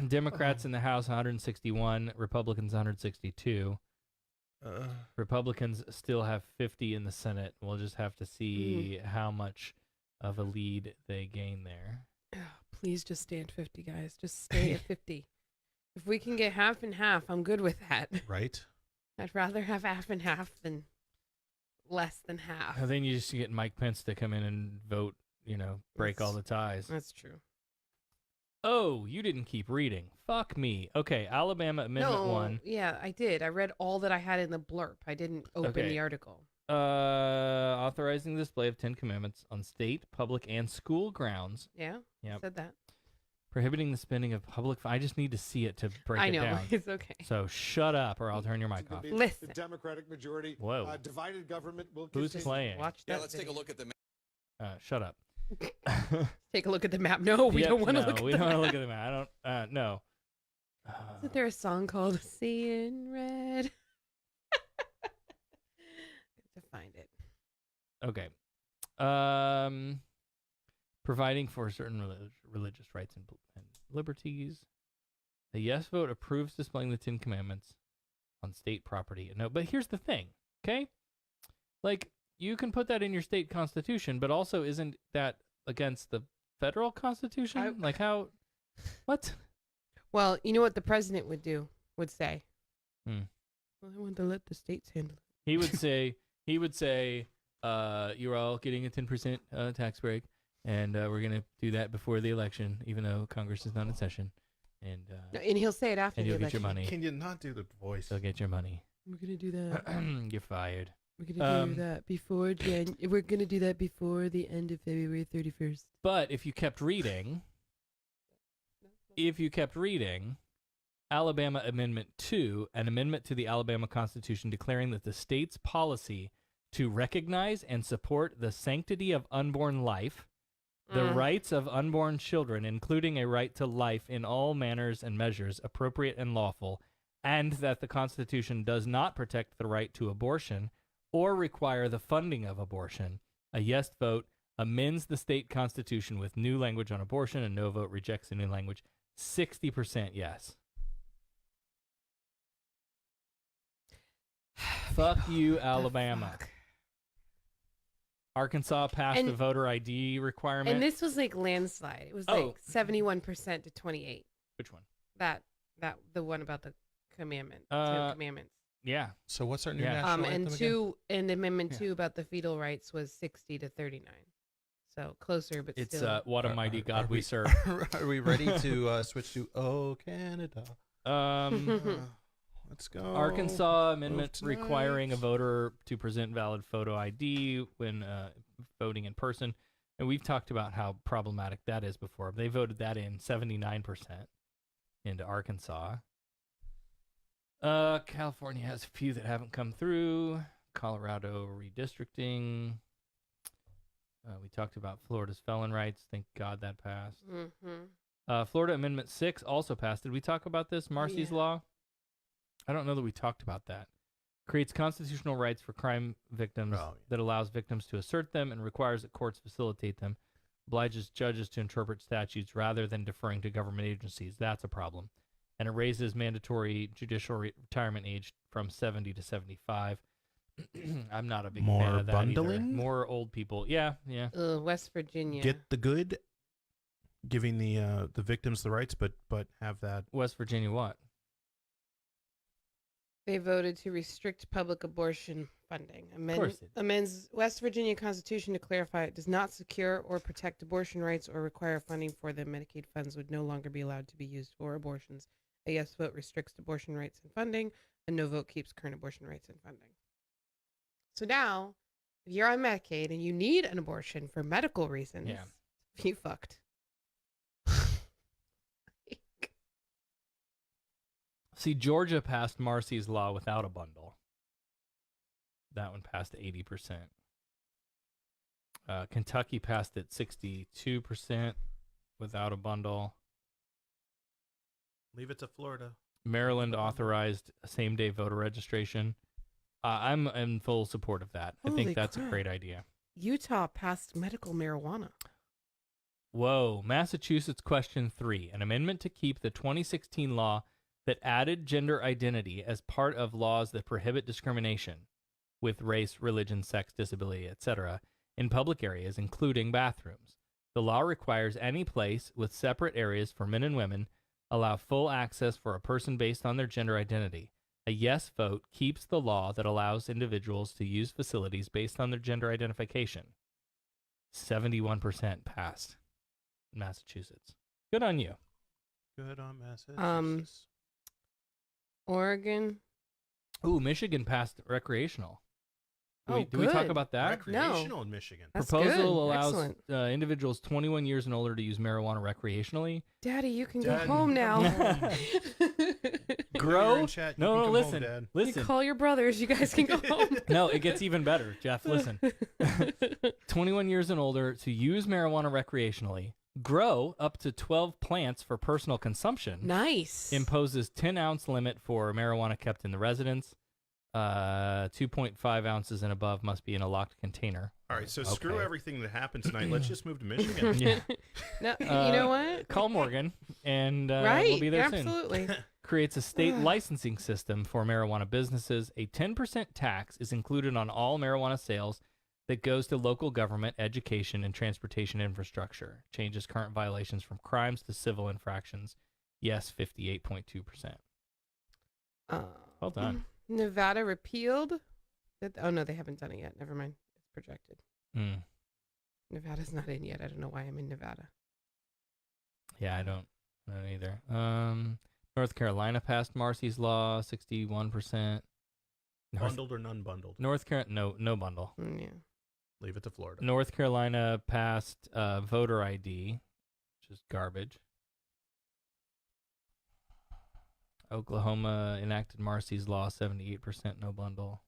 Democrats in the House 161, Republicans 162. Republicans still have 50 in the Senate. We'll just have to see how much of a lead they gain there. Please just stay at 50, guys. Just stay at 50. If we can get half and half, I'm good with that. Right? I'd rather have half and half than less than half. And then you just get Mike Pence to come in and vote, break all the ties. That's true. Oh, you didn't keep reading. Fuck me. Okay, Alabama Amendment 1. Yeah, I did. I read all that I had in the blurb. I didn't open the article. Authorizing the display of 10 Commandments on state, public, and school grounds. Yeah, Yep. said that. Prohibiting the spending of public. I just need to see it to break I it know. down. It's okay. So shut up, or I'll turn your mic off. Listen. The Democratic majority. Whoa. Divided government will Who's continue. playing? Watch Yeah, that let's take a look at the Shut up. Take a look at the map. No, we don't want to look at we the don't map. want to look at the map. I don't. No. Isn't there a song called Seeing Red? to find it. Okay. Providing for certain religious rights and liberties. A yes vote approves displaying the 10 Commandments on state property. No, but here's the thing, okay? Like, you can put that in your state constitution, but also isn't that against the federal constitution? Like how? What? Well, you know what the president would say? Hmm. Well, I want to let the states handle it. He would say, you're all getting a 10% tax break, and we're going to do that before the election, even though Congress is not in session. And he'll say it after and the you'll get your election. money. Can you not do the voice? You'll get your money. We're gonna do that. You're fired. We're gonna do that before We're gonna do that before the end of February 31st. But if you kept reading, Alabama Amendment 2, an amendment to the Alabama Constitution declaring that the state's policy to recognize and support the sanctity of unborn life, the rights of unborn children, including a right to life in all manners and measures appropriate and lawful, and that the Constitution does not protect the right to abortion or require the funding of abortion. A yes vote amends the state constitution with new language on abortion, and no vote rejects the new language. 60% yes. Fuck you, Alabama. Fuck? Arkansas passed And- the voter ID requirement. And this was like landslide. It was like 71% to 28. Which one? That the one about the commandment, 10 commandments. Yeah. So what's our new national And anthem again? Amendment 2 about the fetal rights was 60 to 39. So closer, but It's still. what a mighty God we serve. Are we ready to switch to Oh Canada? Let's go. Arkansas amendment Vote tonight. requiring a voter to present valid photo ID when voting in person. And we've talked about how problematic that is before. They voted that in 79% into Arkansas. California has a few that haven't come through. Colorado redistricting. We talked about Florida's felon rights. Thank God that passed. Florida Amendment 6 also passed. Did we talk about this? Marcy's Law? I don't know that we talked about that. Creates constitutional rights for crime victims that allows victims to assert them and requires that courts facilitate them. Obliges judges to interpret statutes rather than deferring to government agencies. That's a problem. And it raises mandatory judicial retirement age from 70 to 75. I'm not a big fan More of that bundling? either. More old people. Yeah. West Virginia. Get the good, giving the victims the rights, but have that. West Virginia what? They voted to restrict public abortion funding. course it Amends West Virginia Constitution to clarify it does not secure or protect abortion rights or require funding for them. Medicaid funds would no longer be allowed to be used for abortions. A yes vote restricts abortion rights and funding. A no vote keeps current abortion rights and funding. So now, if you're on Medicaid and you need an abortion for medical reasons, you fucked. See, Georgia passed Marcy's Law without a bundle. That one passed 80%. Kentucky passed it 62% without a bundle. Leave it to Florida. Maryland authorized same-day voter registration. I'm in full support of that. I Holy think that's crap. a great idea. Utah passed medical marijuana. Whoa. Massachusetts question 3. An amendment to keep the 2016 law that added gender identity as part of laws that prohibit discrimination with race, religion, sex, disability, etc. in public areas, including bathrooms. The law requires any place with separate areas for men and women allow full access for a person based on their gender identity. A yes vote keeps the law that allows individuals to use facilities based on their gender identification. 71% passed in Massachusetts. Good on you. Good on Massachusetts. Oregon. Ooh, Michigan passed recreational. Do we talk good. about that? Recreational in Michigan. That's Proposal good. allows Excellent. Individuals 21 years and older to use marijuana recreationally. Daddy, you can Dad, go home now. Grow? You're in chat. You No, can no, come listen. home, Dad. Listen. You call your brothers. You guys can go home. No, it gets even better, Jeff. Listen. 21 years and older to use marijuana recreationally. Grow up to 12 plants for personal consumption. Nice. Imposes 10-ounce limit for marijuana kept in the residence. 2.5 ounces and above must be in a locked container. All right, so screw Okay. everything that happened tonight. Let's just move to Michigan. Yeah. No, you know what? Call Morgan, and Right, we'll be there absolutely. soon. Creates a state licensing system for marijuana businesses. A 10% tax is included on all marijuana sales that goes to local government, education, and transportation infrastructure. Changes current violations from crimes to civil infractions. Yes, 58.2%. Well done. Nevada repealed. Oh, no, they haven't done it yet. Never mind. It's projected. Nevada's not in yet. I don't know why I'm in Nevada. Yeah, I don't either. North Carolina passed Marcy's Law, 61%. Bundled or non-bundled? North Carolina, no bundle. Yeah. Leave it to Florida. North Carolina passed voter ID, which is garbage. Oklahoma enacted Marcy's Law, 78% no bundle.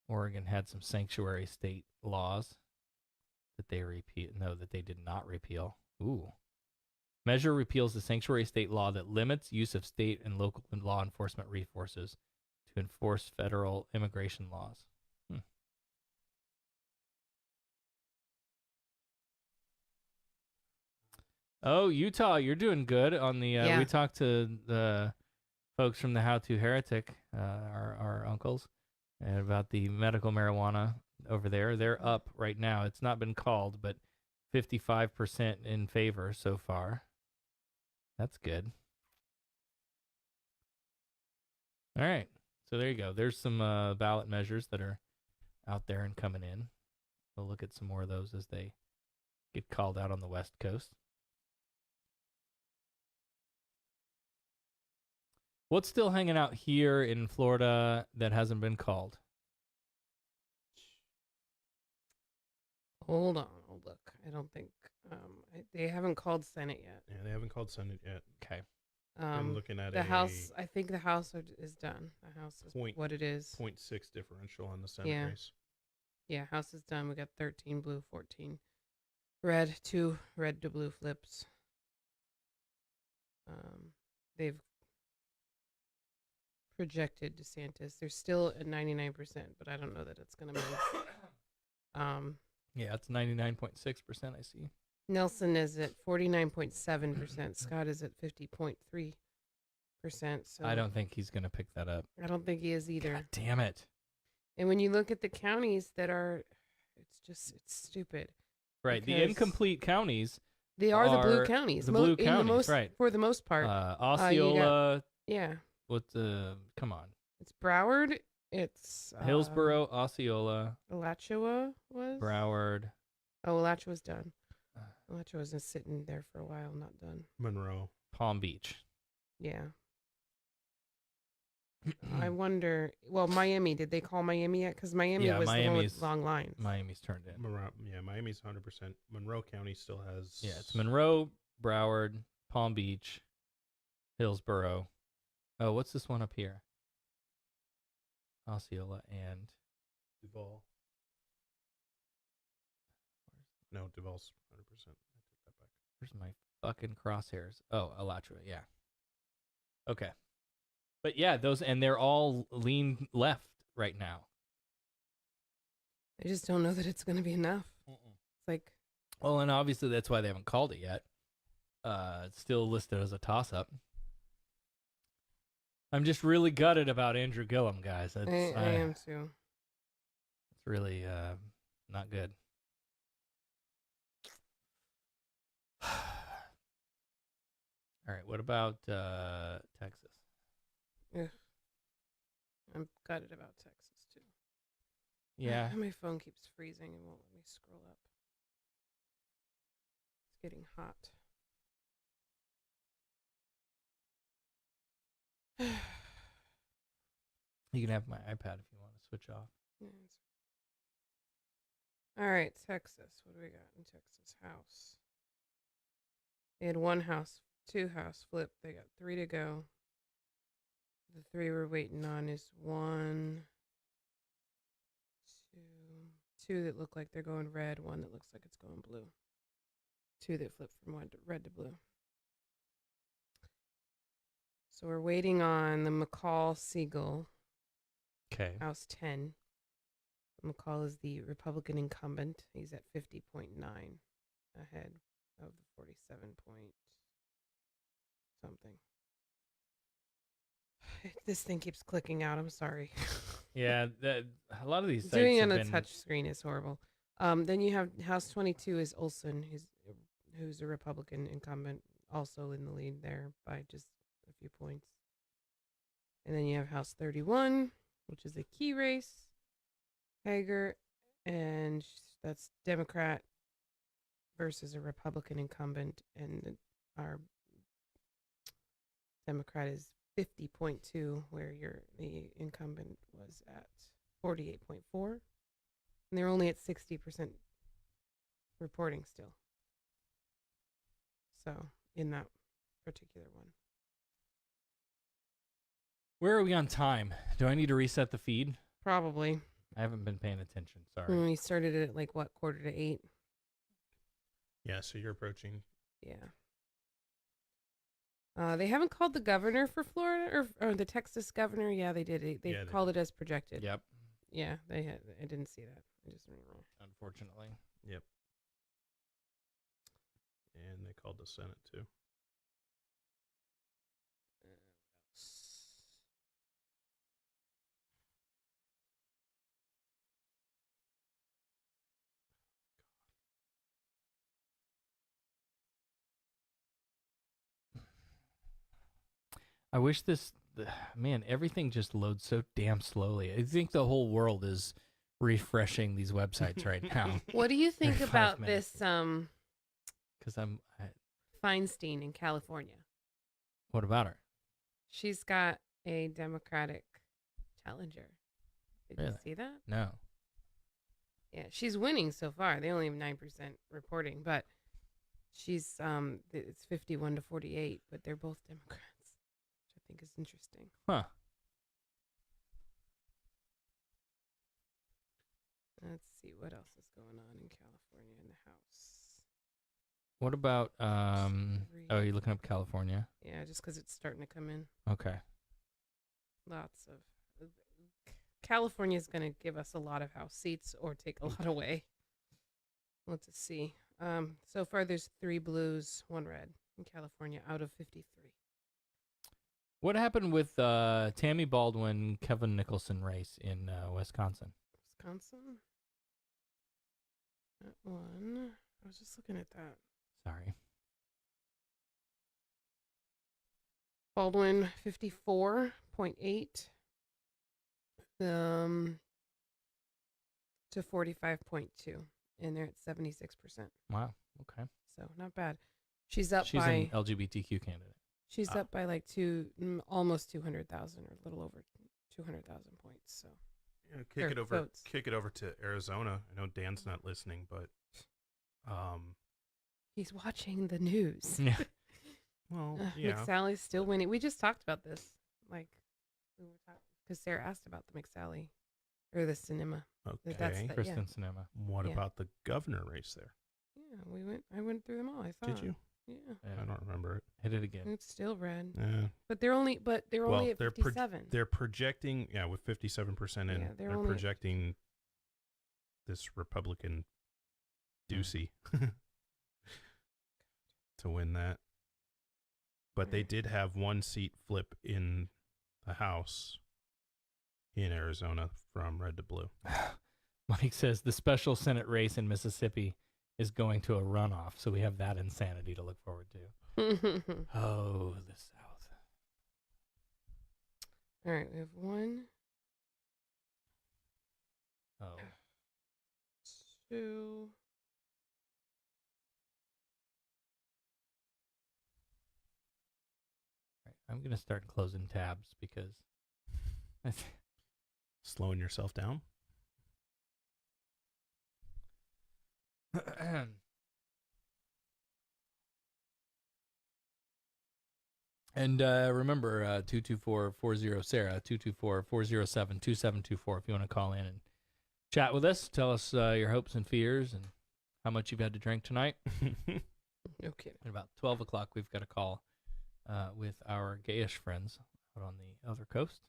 Oregon had some sanctuary state laws that they that they did not repeal. Ooh. Measure repeals the sanctuary state law that limits use of state and local law enforcement resources to enforce federal immigration laws. Oh, Utah, you're doing good on the. We talked to the folks from the How to Heretic, our uncles, and about the medical marijuana over there. They're up right now. It's not been called, but 55% in favor so far. That's good. All right. So there you go. There's some ballot measures that are out there and coming in. We'll look at some more of those as they get called out on the West Coast. What's still hanging out here in Florida that hasn't been called? Hold on. I'll look. I don't think they haven't called Senate yet. Yeah, they haven't called Senate yet. Okay. I'm looking at the House. I think the House is done. The House is what it is. 0.6 differential on the Senate race. Yeah, House is done. We got 13 blue, 14 red, 2 red to blue flips. They've projected DeSantis. They're still at 99%, but I don't know that it's going to move. Yeah, it's 99.6%, I see. Nelson is at 49.7%. Scott is at 50.3%. So I don't think he's going to pick that up. I don't think he is either. God damn it. And when you look at the counties that are, it's stupid. Right, the because incomplete counties. They are the blue counties. The blue counties, right. For the most part. Osceola. Yeah. What's come on. It's Broward. It's Hillsborough, Osceola, Alachua was. Broward. Oh, Alachua's done. Alachua's just sitting there for a while, not done. Monroe. Palm Beach. Yeah. I wonder. Well, Miami. Did they call Miami yet? Because Miami was the one with long lines. Miami's turned in. Miami's 100%. Monroe County still has. Yeah, it's Monroe, Broward, Palm Beach, Hillsborough. Oh, what's this one up here? Osceola and Duval. No, Duval's 100%. I take that back. Where's my fucking crosshairs? Oh, Alachua, yeah. Okay. But yeah, they're all lean left right now. I just don't know that it's going to be enough. It's like, well, and obviously that's why they haven't called it yet. It's still listed as a toss-up. I'm just really gutted about Andrew Gillum, guys. I am too. It's really not good. All right, what about Texas? Yeah. I'm gutted about Texas too. Yeah. My phone keeps freezing and won't let me scroll up. It's getting hot. You can have my iPad if you want to switch off. Yeah, all right, Texas. What do we got in Texas? House. They had one house, two house flip. They got 3 to go. The 3 we're waiting on is 1, 2 that look like they're going red, 1 that looks like it's going blue. 2 that flip from red to blue. So we're waiting on the McCall-Siegel. Okay. House 10. McCall is the Republican incumbent. He's at 50.9 ahead of the 47 point something. This thing keeps clicking out. I'm sorry. Yeah, a lot of these sites doing it have on a been... touch screen is horrible. Then you have House 22 is Olson, who's a Republican incumbent, also in the lead there by just a few points. And then you have House 31, which is a key race. Hager, and that's Democrat versus a Republican incumbent, and our Democrat is 50.2, where the incumbent was at 48.4, and they're only at 60% reporting still. So in that particular one. Where are we on time? Do I need to reset the feed? Probably. I haven't been paying attention. Sorry. We started it at like what, 7:45? Yeah, so you're approaching. Yeah. They haven't called the governor for Florida or the Texas governor. Yeah, they did. They called it as projected. Yep. Yeah, they had. I didn't see that. I just read it wrong. Unfortunately. Yep. And they called the Senate too. I wish man, everything just loads so damn slowly. I think the whole world is refreshing these websites right now. What do you think Every 5 about minutes. this Because Feinstein in California? What about her? She's got a Democratic challenger. Did you Really? see that? No. Yeah, she's winning so far. They only have 9% reporting, but she's it's 51 to 48, but they're both Democrats, which I think is interesting. Huh. Let's see what else is going on in California in the House. What about oh, you're looking up California? Yeah, just because it's starting to come in. Okay. Lots of California is going to give us a lot of House seats or take a lot away. Let's see. So far, there's 3 blues, 1 red in California out of 53. What happened with Tammy Baldwin, Kevin Nicholson race in Wisconsin? Wisconsin? That one. I was just looking at that. Sorry. Baldwin 54.8 to 45.2, and they're at 76%. Wow. Okay. So not bad. She's up She's by an LGBTQ candidate. She's up by like almost 200,000, or a little over 200,000 points. So kick it over to Arizona. I know Dan's not listening, but he's watching the news. Yeah. Well, yeah. McSally's still winning. We just talked about this, like, because Sarah asked about the McSally or the cinema. Okay. Kristen Cinema. What about the governor race there? Yeah, I went through them all. I thought. Did you? Yeah. I don't remember it. Hit it again. It's still red. Yeah. But they're only at 57. They're projecting, with 57% in. Yeah, they're only projecting this Republican Ducey to win that. But they did have one seat flip in the House in Arizona from red to blue. Mike says the special Senate race in Mississippi is going to a runoff, so we have that insanity to look forward to. Oh, the South. All right, we have one. Oh. 2. Right, I'm going to start closing tabs because slowing yourself down. And remember, 224-40-SARAH, 224-407-2724 if you want to call in and chat with us. Tell us your hopes and fears and how much you've had to drink tonight. No kidding. At about 12 o'clock, we've got a call with our Gayish friends out on the other coast.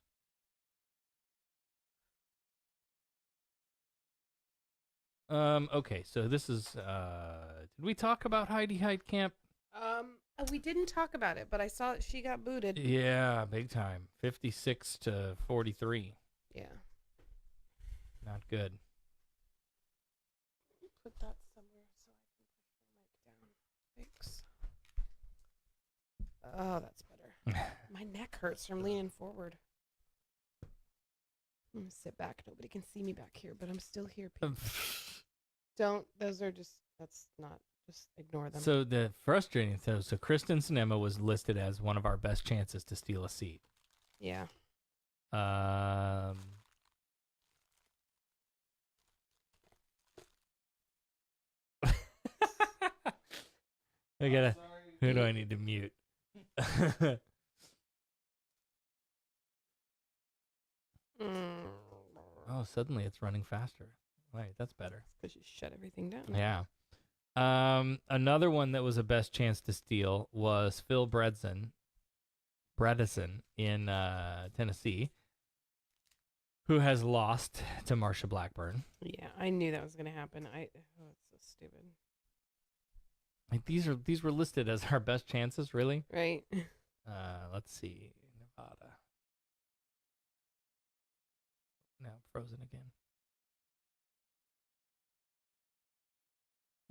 Okay, so this is, did we talk about Heidi Height Camp? We didn't talk about it, but I saw that she got booted. Yeah, big time. 56 to 43. Yeah. Not good. Put that somewhere so I can push the mic down. Thanks. Oh, that's better. My neck hurts from leaning forward. I'm gonna sit back. Nobody can see me back here, but I'm still here. People. That's not. Just ignore them. So the frustrating thing, so Kristen Cinema was listed as one of our best chances to steal a seat. Yeah. I gotta. Who do I need to mute? Oh, suddenly it's running faster. Right, that's better. Because you shut everything down. Yeah. Another one that was a best chance to steal was Phil Bredesen in Tennessee, who has lost to Marsha Blackburn. Yeah, I knew that was going to happen. It's so stupid. Like these were listed as our best chances, really? Right. Let's see, Nevada. Now frozen again.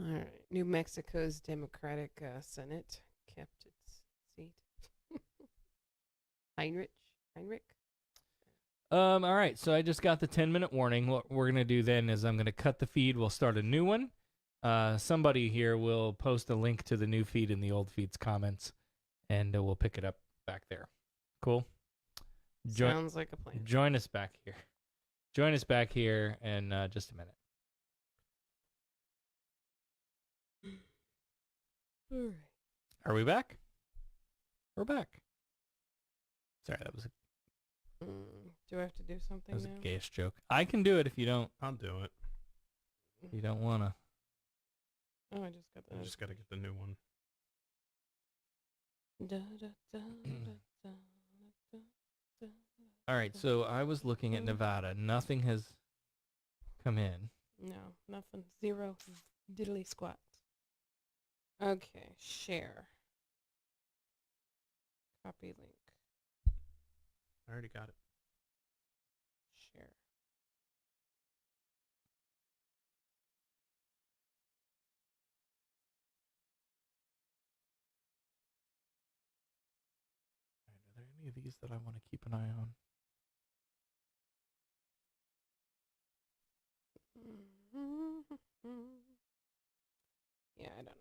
All right. New Mexico's Democratic Senate kept its seat. Heinrich. All right. So I just got the 10-minute warning. What we're gonna do then is I'm gonna cut the feed. We'll start a new one. Somebody here will post a link to the new feed in the old feed's comments, and we'll pick it up back there. Cool. Sounds like a plan. Join us back here. Join us back here in just a minute. All right. Are we back? We're back. Sorry, that was a do I have to do something that was now? a gayish joke. I can do it if you don't. I'll do it. You don't wanna. Oh, I just got that. I just got to get the new one. All right, so I was looking at Nevada. Nothing has come in. No, nothing. Zero. Diddly squat. Okay, share. Copy link. I already got it. Share. of these that I want to keep an eye on? Yeah, I don't know.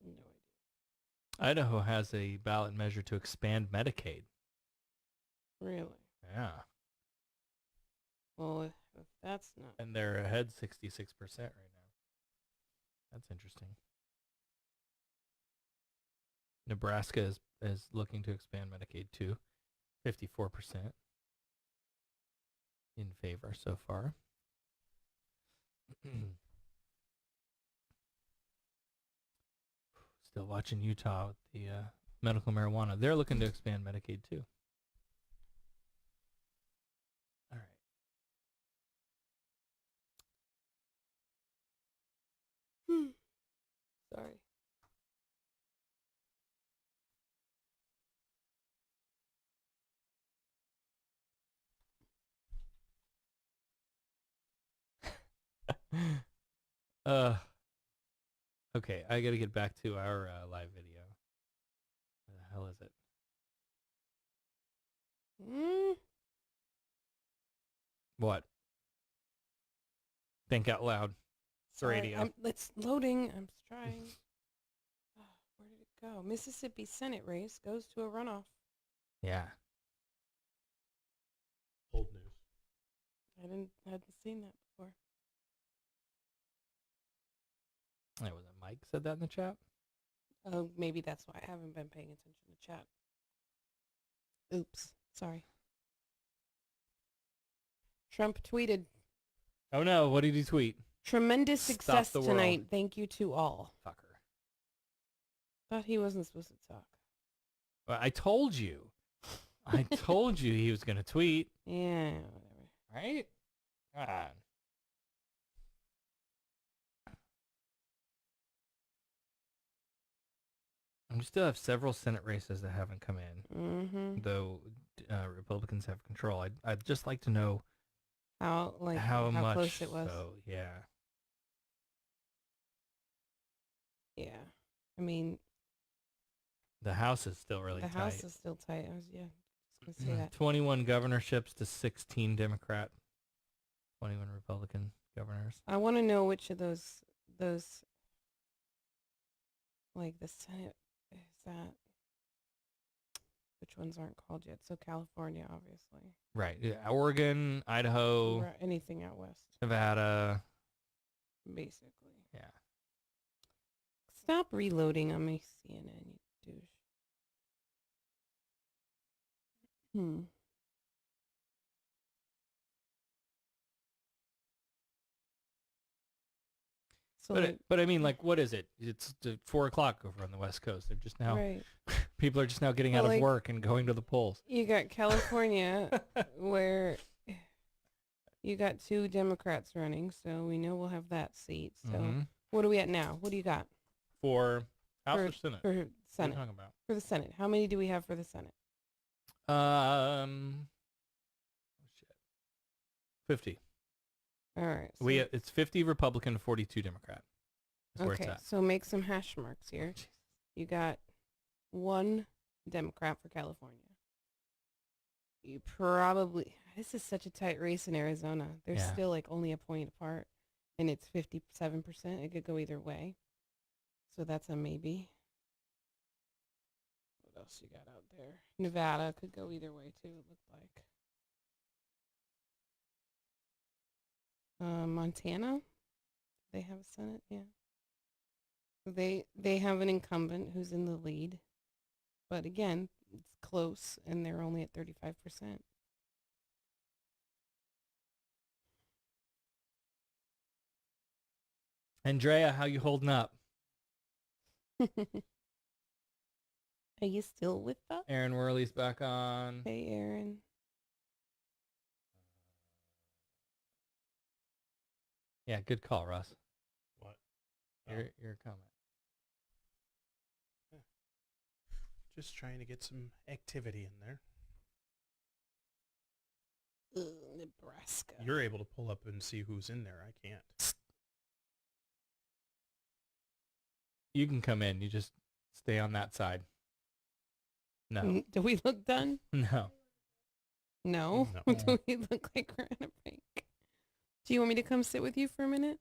No idea. Idaho has a ballot measure to expand Medicaid. Really? Yeah. Well, if that's not. And they're ahead 66% right now. That's interesting. Nebraska is looking to expand Medicaid too. 54% in favor so far. Still watching Utah with the medical marijuana. They're looking to expand Medicaid too. All right. Sorry. Okay, I gotta get back to our live video. Where the hell is it? What? Think out loud. It's the Sorry, radio. it's loading. I'm trying. Where did it go? Mississippi Senate race goes to a runoff. Yeah. Old news. I hadn't seen that before. Hey, was it Mike said that in the chat? Oh, maybe that's why I haven't been paying attention to chat. Oops. Sorry. Trump tweeted. Oh no, what did he tweet? Tremendous Stop success the tonight. world. Thank you to all. Fucker. Thought he wasn't supposed to talk. Well, I told you. I told you he was going to tweet. Yeah, whatever. Right? God. We still have several Senate races that haven't come in, though Republicans have control. I'd just like to know how much close it was. So, yeah. Yeah. I mean, The House is still really the tight. House is still tight. I was just gonna say that. 21 governorships to 16 Democrat, 21 Republican governors. I want to know which of those like the Senate is that. Which ones aren't called yet? So California, obviously. Right. Yeah, Oregon, Idaho, Right, anything out west. Nevada. Basically. Yeah. Stop reloading on my CNN, you douche. So But I mean, like, what is it? It's 4 o'clock over on the West Coast. They're just now, Right. people are just now getting out of work and going to the polls. You got California, where you got 2 Democrats running, so we know we'll have that seat. So what are we at now? What do you got? For House or Senate? For What are you Senate. talking about? For the Senate. How many do we have for the Senate? 50. All right. It's 50 Republican, 42 Democrat. That's where it's Okay, at. so make some hash marks here. You got 1 Democrat for California. You probably, this is such a tight race in Arizona. There's Yeah. still like only a point apart, and it's 57%. It could go either way. So that's a maybe. What else you got out there? Nevada could go either way too, it looked like. Montana, they have a Senate, yeah. They have an incumbent who's in the lead, but again, it's close, and they're only at 35%. Andrea, how you holding up? Are you still with us? Aaron Worley's back on. Hey, Aaron. Yeah, good call, Russ. What? Your comment. Just trying to get some activity in there. Nebraska. You're able to pull up and see who's in there. I can't. You can come in. You just stay on that side. No. Do we look done? No. No. No. Do we look like we're on a break? Do you want me to come sit with you for a minute?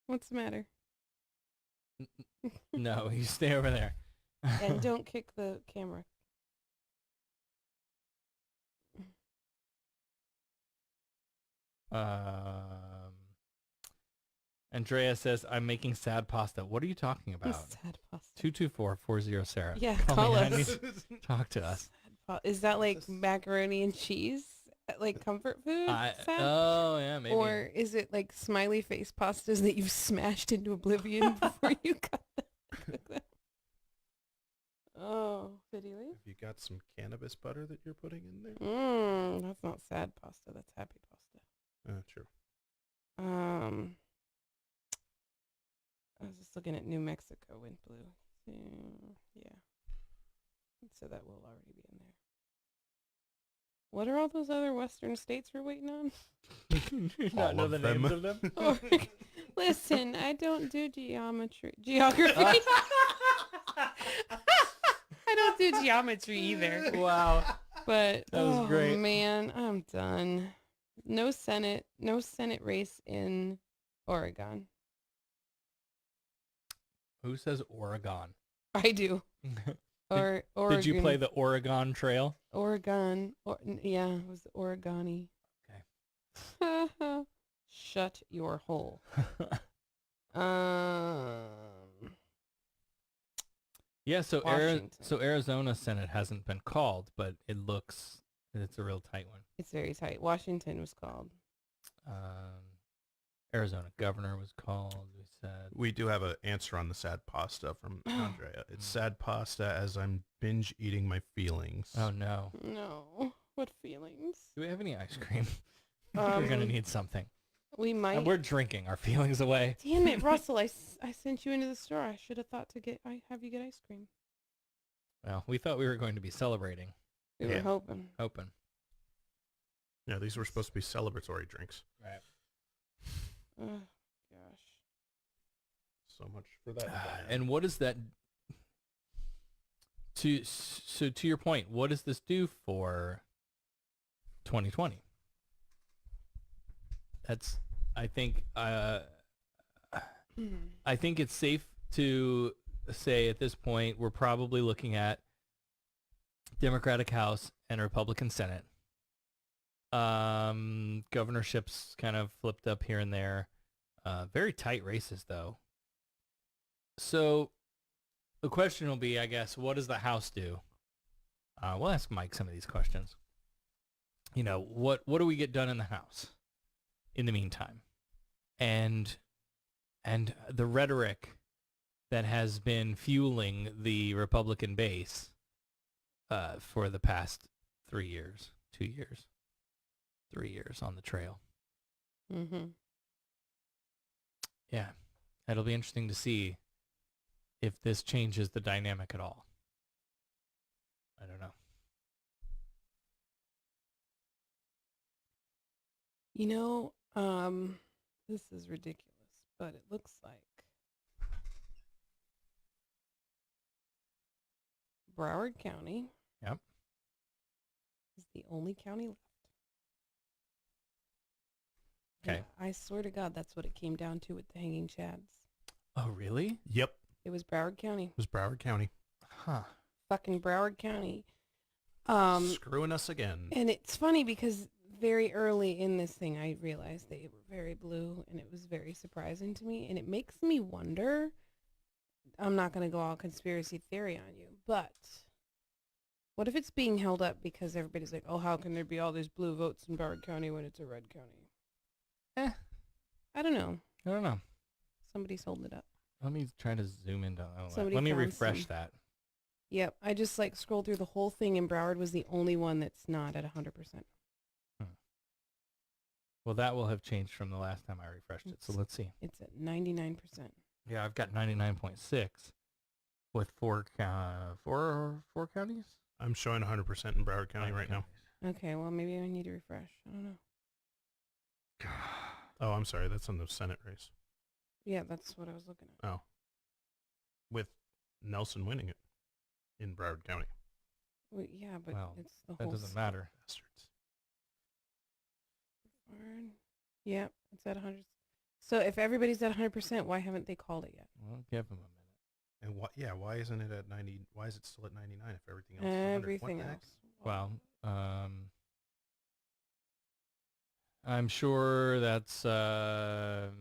What's the matter? No, you stay over there. And don't kick the camera. Andrea says, I'm making sad pasta. What are you talking about? Sad pasta. 224-40 Sarah. Yeah, Call call me. us. I need to talk to us. Is that like macaroni and cheese? Like comfort food? sad? Oh, yeah, maybe. Or is it like smiley face pastas that you've smashed into oblivion before you cut them? Oh, did he leave? Have you got some cannabis butter that you're putting in there? That's not sad pasta. That's happy pasta. True. I was just looking at New Mexico went blue. Yeah. So that will already be in there. What are all those other western states we're waiting on? Not know the names of them? Listen, I don't do geography. I don't do geometry either. Wow. But that was great. Man, I'm done. No Senate race in Oregon. Who says Oregon? I do. Or Oregon. Did you play the Oregon Trail? Oregon. Yeah, it was Oregoni. Okay. Shut your hole. Yeah, so Washington. Arizona Senate hasn't been called, but it's a real tight one. It's very tight. Washington was called. Arizona governor was called. We said we do have an answer on the sad pasta from Andrea. It's sad pasta as I'm binge eating my feelings. Oh no. No. What feelings? Do we have any ice cream? We're gonna need something. We might. And we're drinking our feelings away. Damn it, Russell! I sent you into the store. I should have thought to have you get ice cream. Well, we thought we were going to be celebrating. We were hoping. Yeah, these were supposed to be celebratory drinks. Right. Oh, gosh. So much for that. And what is that? To your point, what does this do for 2020? That's, I think it's safe to say at this point we're probably looking at Democratic House and Republican Senate. Governorships kind of flipped up here and there. Very tight races, though. So the question will be, I guess, what does the House do? We'll ask Mike some of these questions. You know, what do we get done in the House in the meantime? And the rhetoric that has been fueling the Republican base for the past 3 years, 2 years. 3 years on the trail. Mm-hmm. Yeah. It'll be interesting to see if this changes the dynamic at all. I don't know. You know, this is ridiculous, but it looks like Broward County is the only county left. Okay. Yeah, I swear to God, that's what it came down to with the hanging chads. Oh, really? Yep. It was Broward County. It was Broward County. Huh. Fucking Broward County. Screwing us again. And it's funny because very early in this thing, I realized they were very blue, and it was very surprising to me. And it makes me wonder, I'm not going to go all conspiracy theory on you, but what if it's being held up because everybody's like, oh, how can there be all these blue votes in Broward County when it's a red county? I don't know. Somebody's holding it up. Let me try to zoom into that. Somebody Let me found refresh some. that. Yep. I just scrolled through the whole thing, and Broward was the only one that's not at 100%. Well, that will have changed from the last time I refreshed it. So let's see. It's at 99%. Yeah, I've got 99.6 with four counties. I'm showing 100% in Broward County right now. Okay, well, maybe I need to refresh. I don't know. Oh, I'm sorry. That's on the Senate race. Yeah, that's what I was looking at. Oh. With Nelson winning it in Broward County. Well, yeah, but Well, it's the that whole doesn't state. matter. Yeah, it's at 100. So if everybody's at 100%, why haven't they called it yet? Well, give them a minute. And what? Yeah, why isn't it at 90? Why is it still at 99 if everything else is 100? Everything What the heck? else. Well, I'm sure that's Well,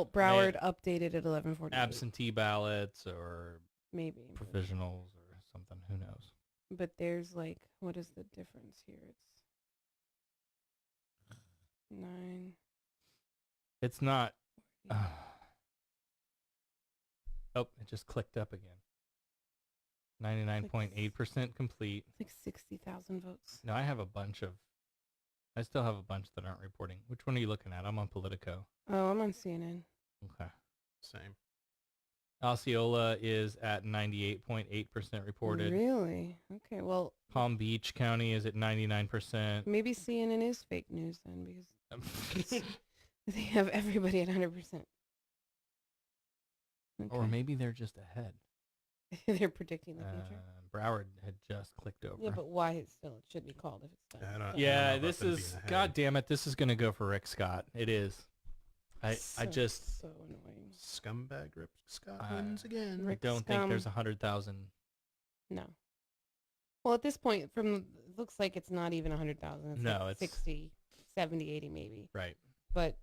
Broward updated at 11:48. absentee ballots or Maybe. provisionals or something. Who knows? But there's like, what is the difference here? It's 9. It's not. Oh, it just clicked up again. 99.8% complete. It's like 60,000 votes. No, I still have a bunch that aren't reporting. Which one are you looking at? I'm on Politico. Oh, I'm on CNN. Okay. Same. Osceola is at 98.8% reported. Really? Okay, well, Palm Beach County is at 99%. maybe CNN is fake news then because they have everybody at 100%. Or maybe they're just ahead. They're predicting the future. Broward had just clicked over. Yeah, but why it should be called if it's done? Yeah, this is, god damn it, this is going to go for Rick Scott. It is. I just. So annoying. Scumbag Rick Scott wins again. I don't think there's 100,000. No. Well, at this point, it looks like it's not even 100,000. It's No, like it's 60, 70, 80 maybe. Right. But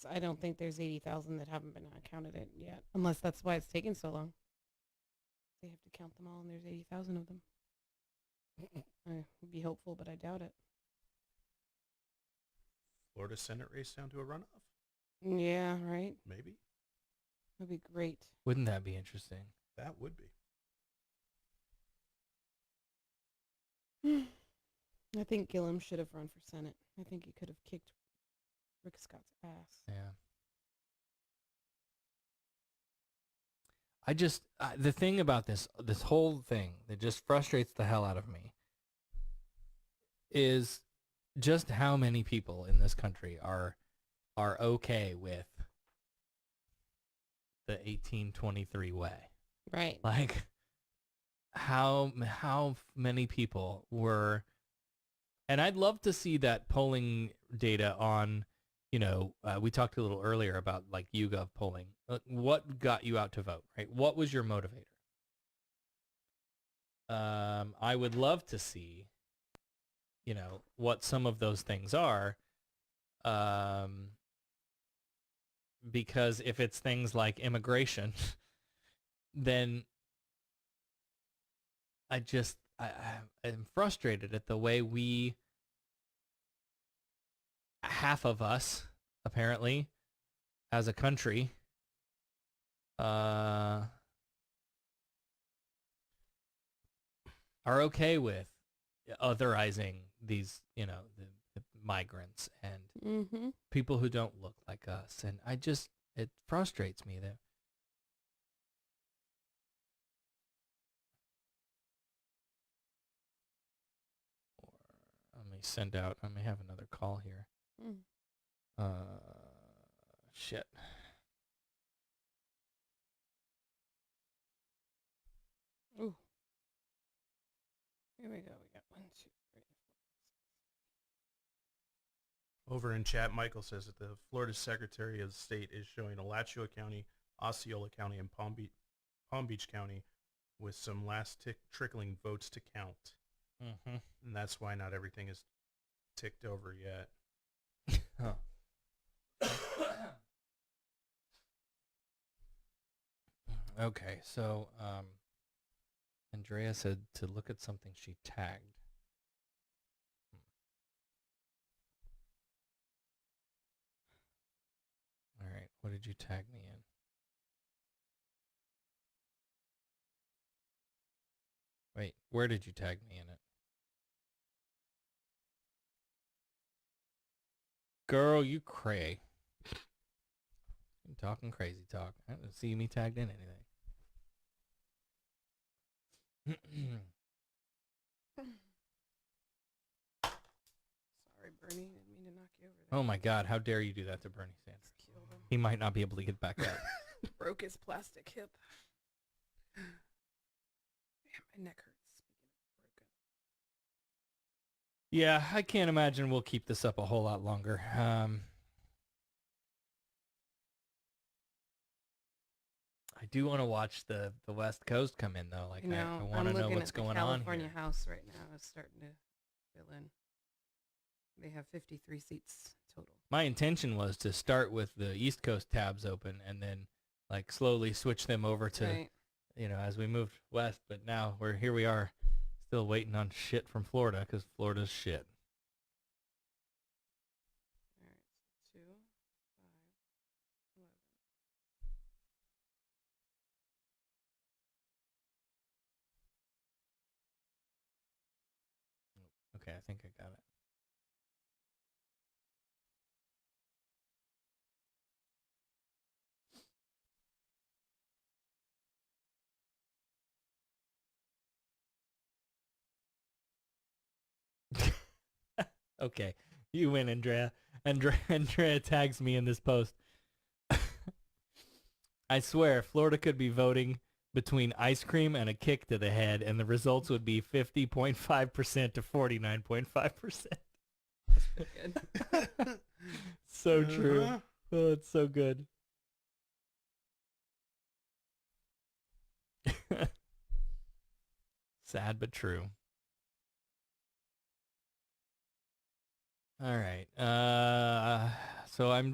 I don't think there's 80,000 that haven't been counted in yet, unless that's why it's taking so long. They have to count them all, and there's 80,000 of them. I would be hopeful, but I doubt it. Florida Senate race down to a runoff? Yeah, right? Maybe. That'd be great. Wouldn't that be interesting? That would be. I think Gillum should have run for Senate. I think he could have kicked Rick Scott's ass. Yeah. I just, the thing about this whole thing that just frustrates the hell out of me is just how many people in this country are okay with the 1823 way. Right. Like, how many people were, and I'd love to see that polling data on, we talked a little earlier about like YouGov polling. What got you out to vote, right? What was your motivator? I would love to see, what some of those things are. Because if it's things like immigration, then I'm frustrated at the way half of us, apparently, as a country, are okay with otherizing these, the migrants and people who don't look like us. And it frustrates me that I may have another call here. Shit. Ooh. Here we go. We got 1, 2, 3. Over in chat, Michael says that the Florida Secretary of State is showing Alachua County, Osceola County, and Palm Beach County with some last trickling votes to count. Mm-hmm. And that's why not everything is ticked over yet. Okay, so Andrea said to look at something she tagged. All right, what did you tag me in? Wait, where did you tag me in it? Girl, you cray. You're talking crazy talk. I don't see me tagged in anything. Sorry, Bernie. Didn't mean to knock you over there. Oh my God, how dare you do that to Bernie Sanders? He might not be able to get back up. Broke his plastic hip. Man, my neck hurts. Yeah, I can't imagine we'll keep this up a whole lot longer. I do want to watch the West Coast come in though. Like I want to know what's going on here. California House right now is starting to fill in. They have 53 seats total. My intention was to start with the East Coast tabs open and then like slowly switch them over to, as we moved west. But now here we are, still waiting on shit from Florida because Florida's shit. All right, so 2, 5, 11. Okay, I think I got it. Okay, you win, Andrea. Andrea tags me in this post. I swear, Florida could be voting between ice cream and a kick to the head, and the results would be 50.5% to 49.5%. So true. Oh, it's so good. Sad but true. All right. So I'm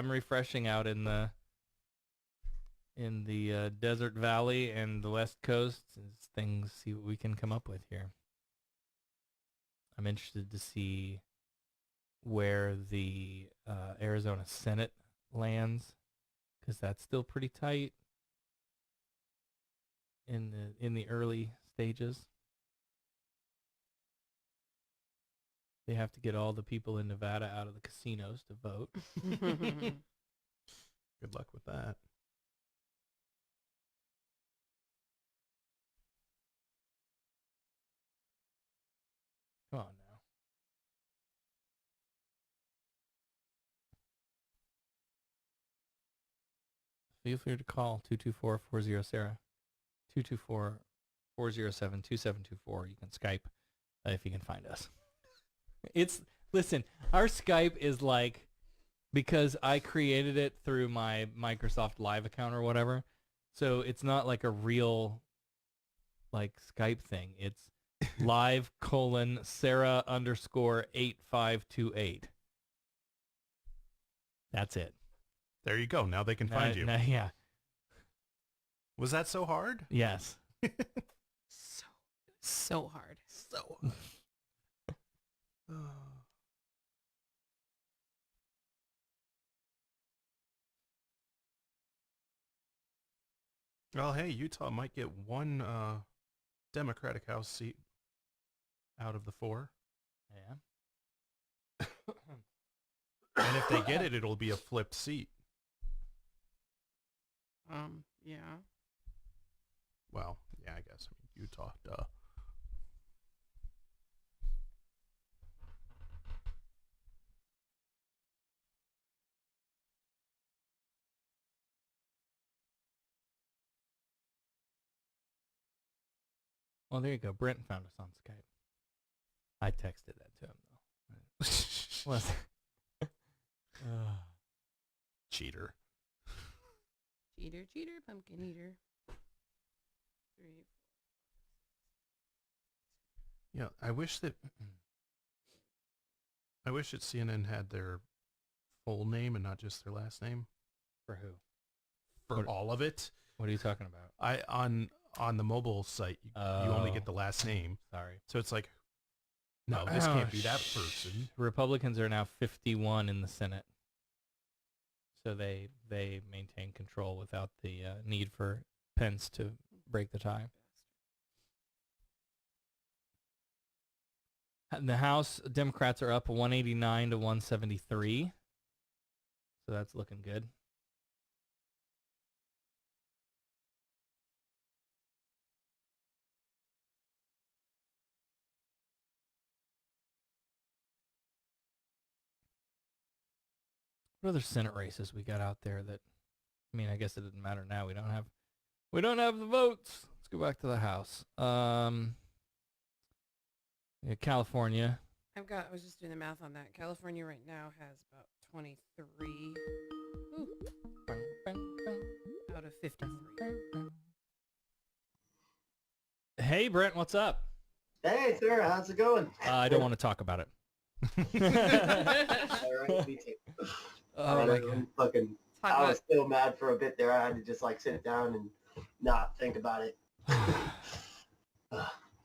refreshing out in the Desert Valley and the West Coast as things, see what we can come up with here. I'm interested to see where the Arizona Senate lands, because that's still pretty tight in the early stages. They have to get all the people in Nevada out of the casinos to vote. Good luck with that. Come on now. Feel free to call 224-40-SARAH, 224-407-2724. You can Skype if you can find us. Listen, our Skype is like, because I created it through my Microsoft Live account or whatever, so it's not like a real like Skype thing. It's live:Sarah_8528. That's it. There you go. Now they can find you. Yeah. Was that so hard? Yes. So hard. So hard. Well, hey, Utah might get one Democratic House seat out of the 4. Yeah. And if they get it, it'll be a flipped seat. Yeah. Well, yeah, I guess. I mean, Utah, duh. Well, there you go. Brent found us on Skype. I texted that to him, though. Cheater. Cheater, pumpkin eater. 3. Yeah, I wish that CNN had their full name and not just their last name. For who? For all of it. What are you talking about? On the mobile site, you only get the last name. Sorry. So it's like, no, this can't be that person. Republicans are now 51 in the Senate. So they maintain control without the need for Pence to break the tie. In the House, Democrats are up 189 to 173. So that's looking good. What other Senate races we got out there that, I mean, I guess it doesn't matter now. We don't have the votes. Let's go back to the House. Yeah, California, I was just doing the math on that. California right now has about 23 out of 53. Hey, Brent, what's up? Hey, Sarah, how's it going? I don't want to talk about it. All right, me too. Oh, my God. I was still mad for a bit there. I had to just like sit down and not think about it.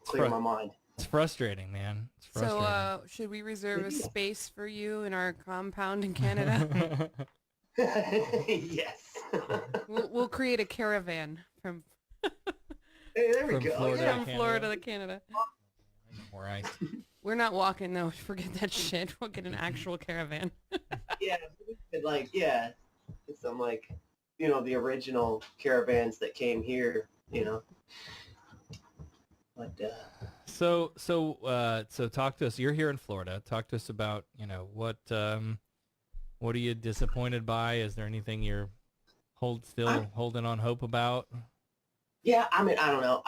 Clear my mind. It's frustrating, man. It's frustrating. So, should we reserve a space for you in our compound in Canada? Yes. We'll create a caravan from. Hey, there we From go. Florida From Florida to Canada. Right. We're not walking though. Forget that shit. We'll get an actual caravan. Yeah, like it's some like the original caravans that came here. But So talk to us. You're here in Florida. Talk to us about what are you disappointed by? Is there anything you're holding on hope about? yeah, I mean, I don't know.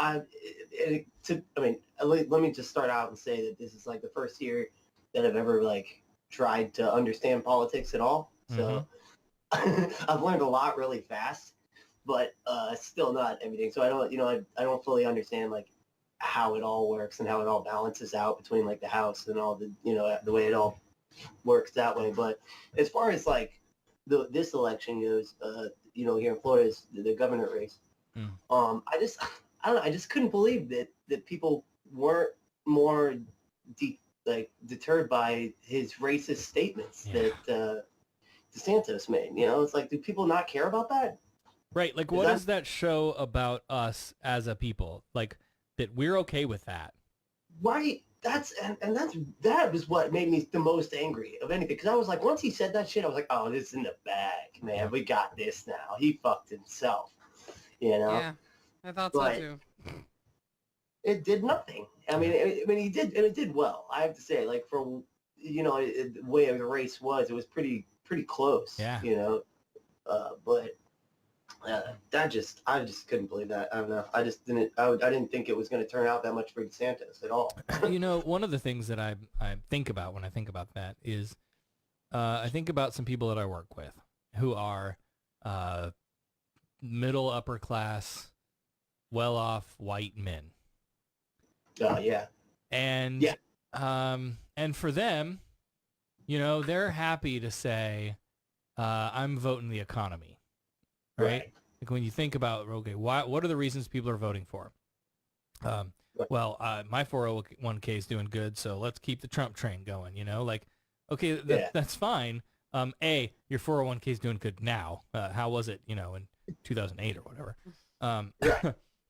Let me just start out and say that this is like the first year that I've ever like tried to understand politics at all. So I've learned a lot really fast, but still not everything. So I don't fully understand like how it all works and how it all balances out between like the House and all the the way it all works that way. But as far as like this election goes, here in Florida is the governor race. I just couldn't believe that people weren't more deterred by his racist statements that DeSantis made. It's like, do people not care about that? Right. Like, what does that show about us as a people? Like, that we're okay with that. Right. That was what made me the most angry of anything. Because I was like, once he said that shit, I was like, oh, this is in the bag, man. We got this now. He fucked himself. Yeah, I thought so too. It did nothing. I mean, he did, and it did well. I have to say, like for the way the race was, it was pretty close. Yeah. But I just couldn't believe that. I don't know. I just didn't. I didn't think it was going to turn out that much for DeSantis at all. One of the things that I think about when I think about that is, I think about some people that I work with who are middle upper class, well off white men. Yeah. And and for them, they're happy to say, I'm voting the economy. Right? Like when you think about, okay, what are the reasons people are voting for? Well, my 401k is doing good, so let's keep the Trump train going, like, okay, that's fine. Your 401k is doing good now. How was it, in 2008 or whatever?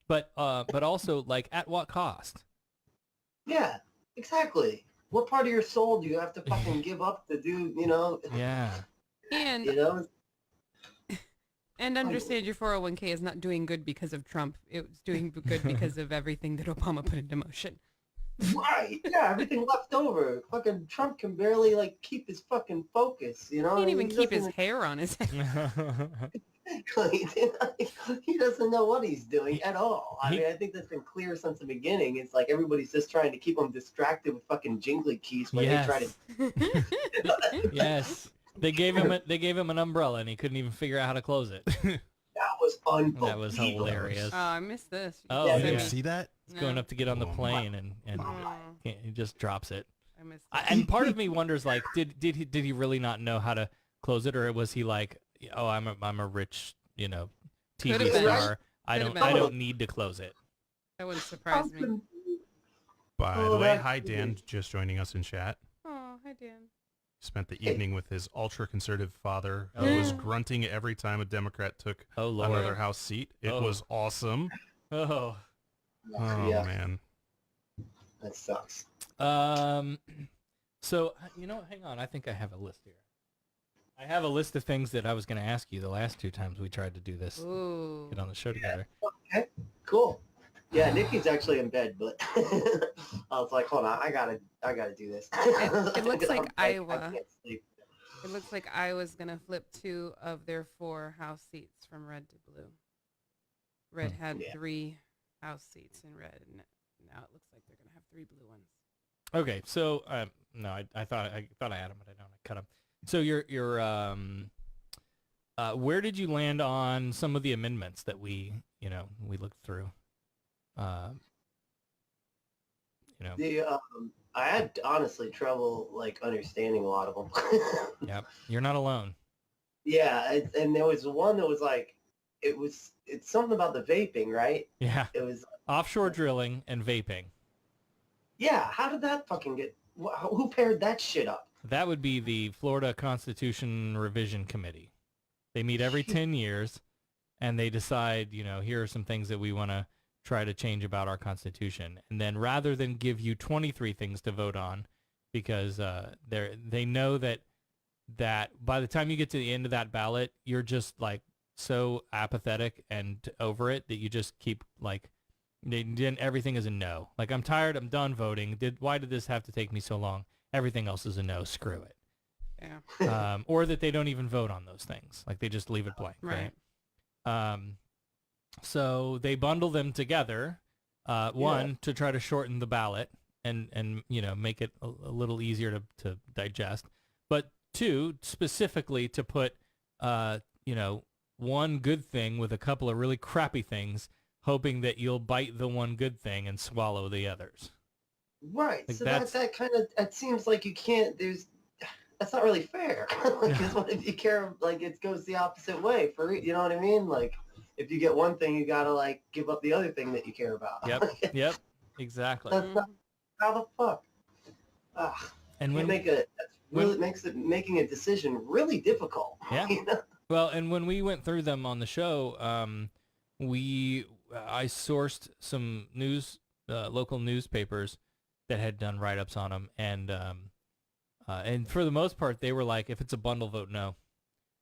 But also, like, at what cost? Yeah, exactly. What part of your soul do you have to fucking give up to do, Yeah. And understand your 401k is not doing good because of Trump. It was doing good because of everything that Obama put into motion. Right. Yeah, everything left over. Fucking Trump can barely like keep his fucking focus, He can't even keep his hair on his head. He doesn't know what he's doing at all. I mean, I think that's been clear since the beginning. It's like everybody's just trying to keep him distracted with fucking jingly keys when they try to. Yes. They gave him an umbrella and he couldn't even figure out how to close it. That was unbelievable. That was hilarious. Oh, I missed this. Oh, you yeah. didn't see that? He's going up to get on the plane and he just drops it. I missed And part of me wonders, like, did he really not know how to close it, or was he like, oh, I'm a rich, TV star. I don't need to close it. That wouldn't surprise me. By the way, hi Dan, just joining us in chat. Oh, hi Dan. Spent the evening with his ultra-conservative father, who was grunting every time a Democrat took another House seat. It was awesome. Oh, man. That sucks. So, hang on. I think I have a list here. I have a list of things that I was going to ask you the last two times we tried to do this. Ooh. Get on the show together. Okay, cool. Yeah, Nikki's actually in bed, but I was like, hold on, I gotta do this. It looks like I Iowa. can't sleep. It looks like Iowa's gonna flip 2 of their 4 House seats from red to blue. Red had 3 House seats in red, and now it looks like they're gonna have 3 blue ones. Okay, so no, I thought I had him, but I don't. I cut him. So you're where did you land on some of the amendments that we looked through? I had honestly trouble like understanding a lot of them. Yep, you're not alone. Yeah, and there was one that was like, it's something about the vaping, right? Yeah. It was offshore drilling and vaping. Yeah, how did that fucking get? Who paired that shit up? That would be the Florida Constitution Revision Committee. They meet every 10 years, and they decide, here are some things that we want to try to change about our Constitution. And then rather than give you 23 things to vote on, because they know that by the time you get to the end of that ballot, you're just like so apathetic and over it that you just keep like, everything is a no. Like, I'm tired, I'm done voting. Why did this have to take me so long? Everything else is a no, screw it. Yeah. Or that they don't even vote on those things. Like, they just leave it blank, right? So they bundle them together, one, to try to shorten the ballot and make it a little easier to digest. But two, specifically to put, one good thing with a couple of really crappy things, hoping that you'll bite the one good thing and swallow the others. Right. Like so that kind of, it seems like you can't, that's not really fair. Like, if you care, like, it goes the opposite way you know what I mean? Like, if you get one thing, you gotta like give up the other thing that you care about. Yep, exactly. That's not, how the fuck? And when makes making a decision really difficult. Yeah. Well, and when we went through them on the show, I sourced some local newspapers that had done write-ups on them, and for the most part, they were like, if it's a bundle vote, no,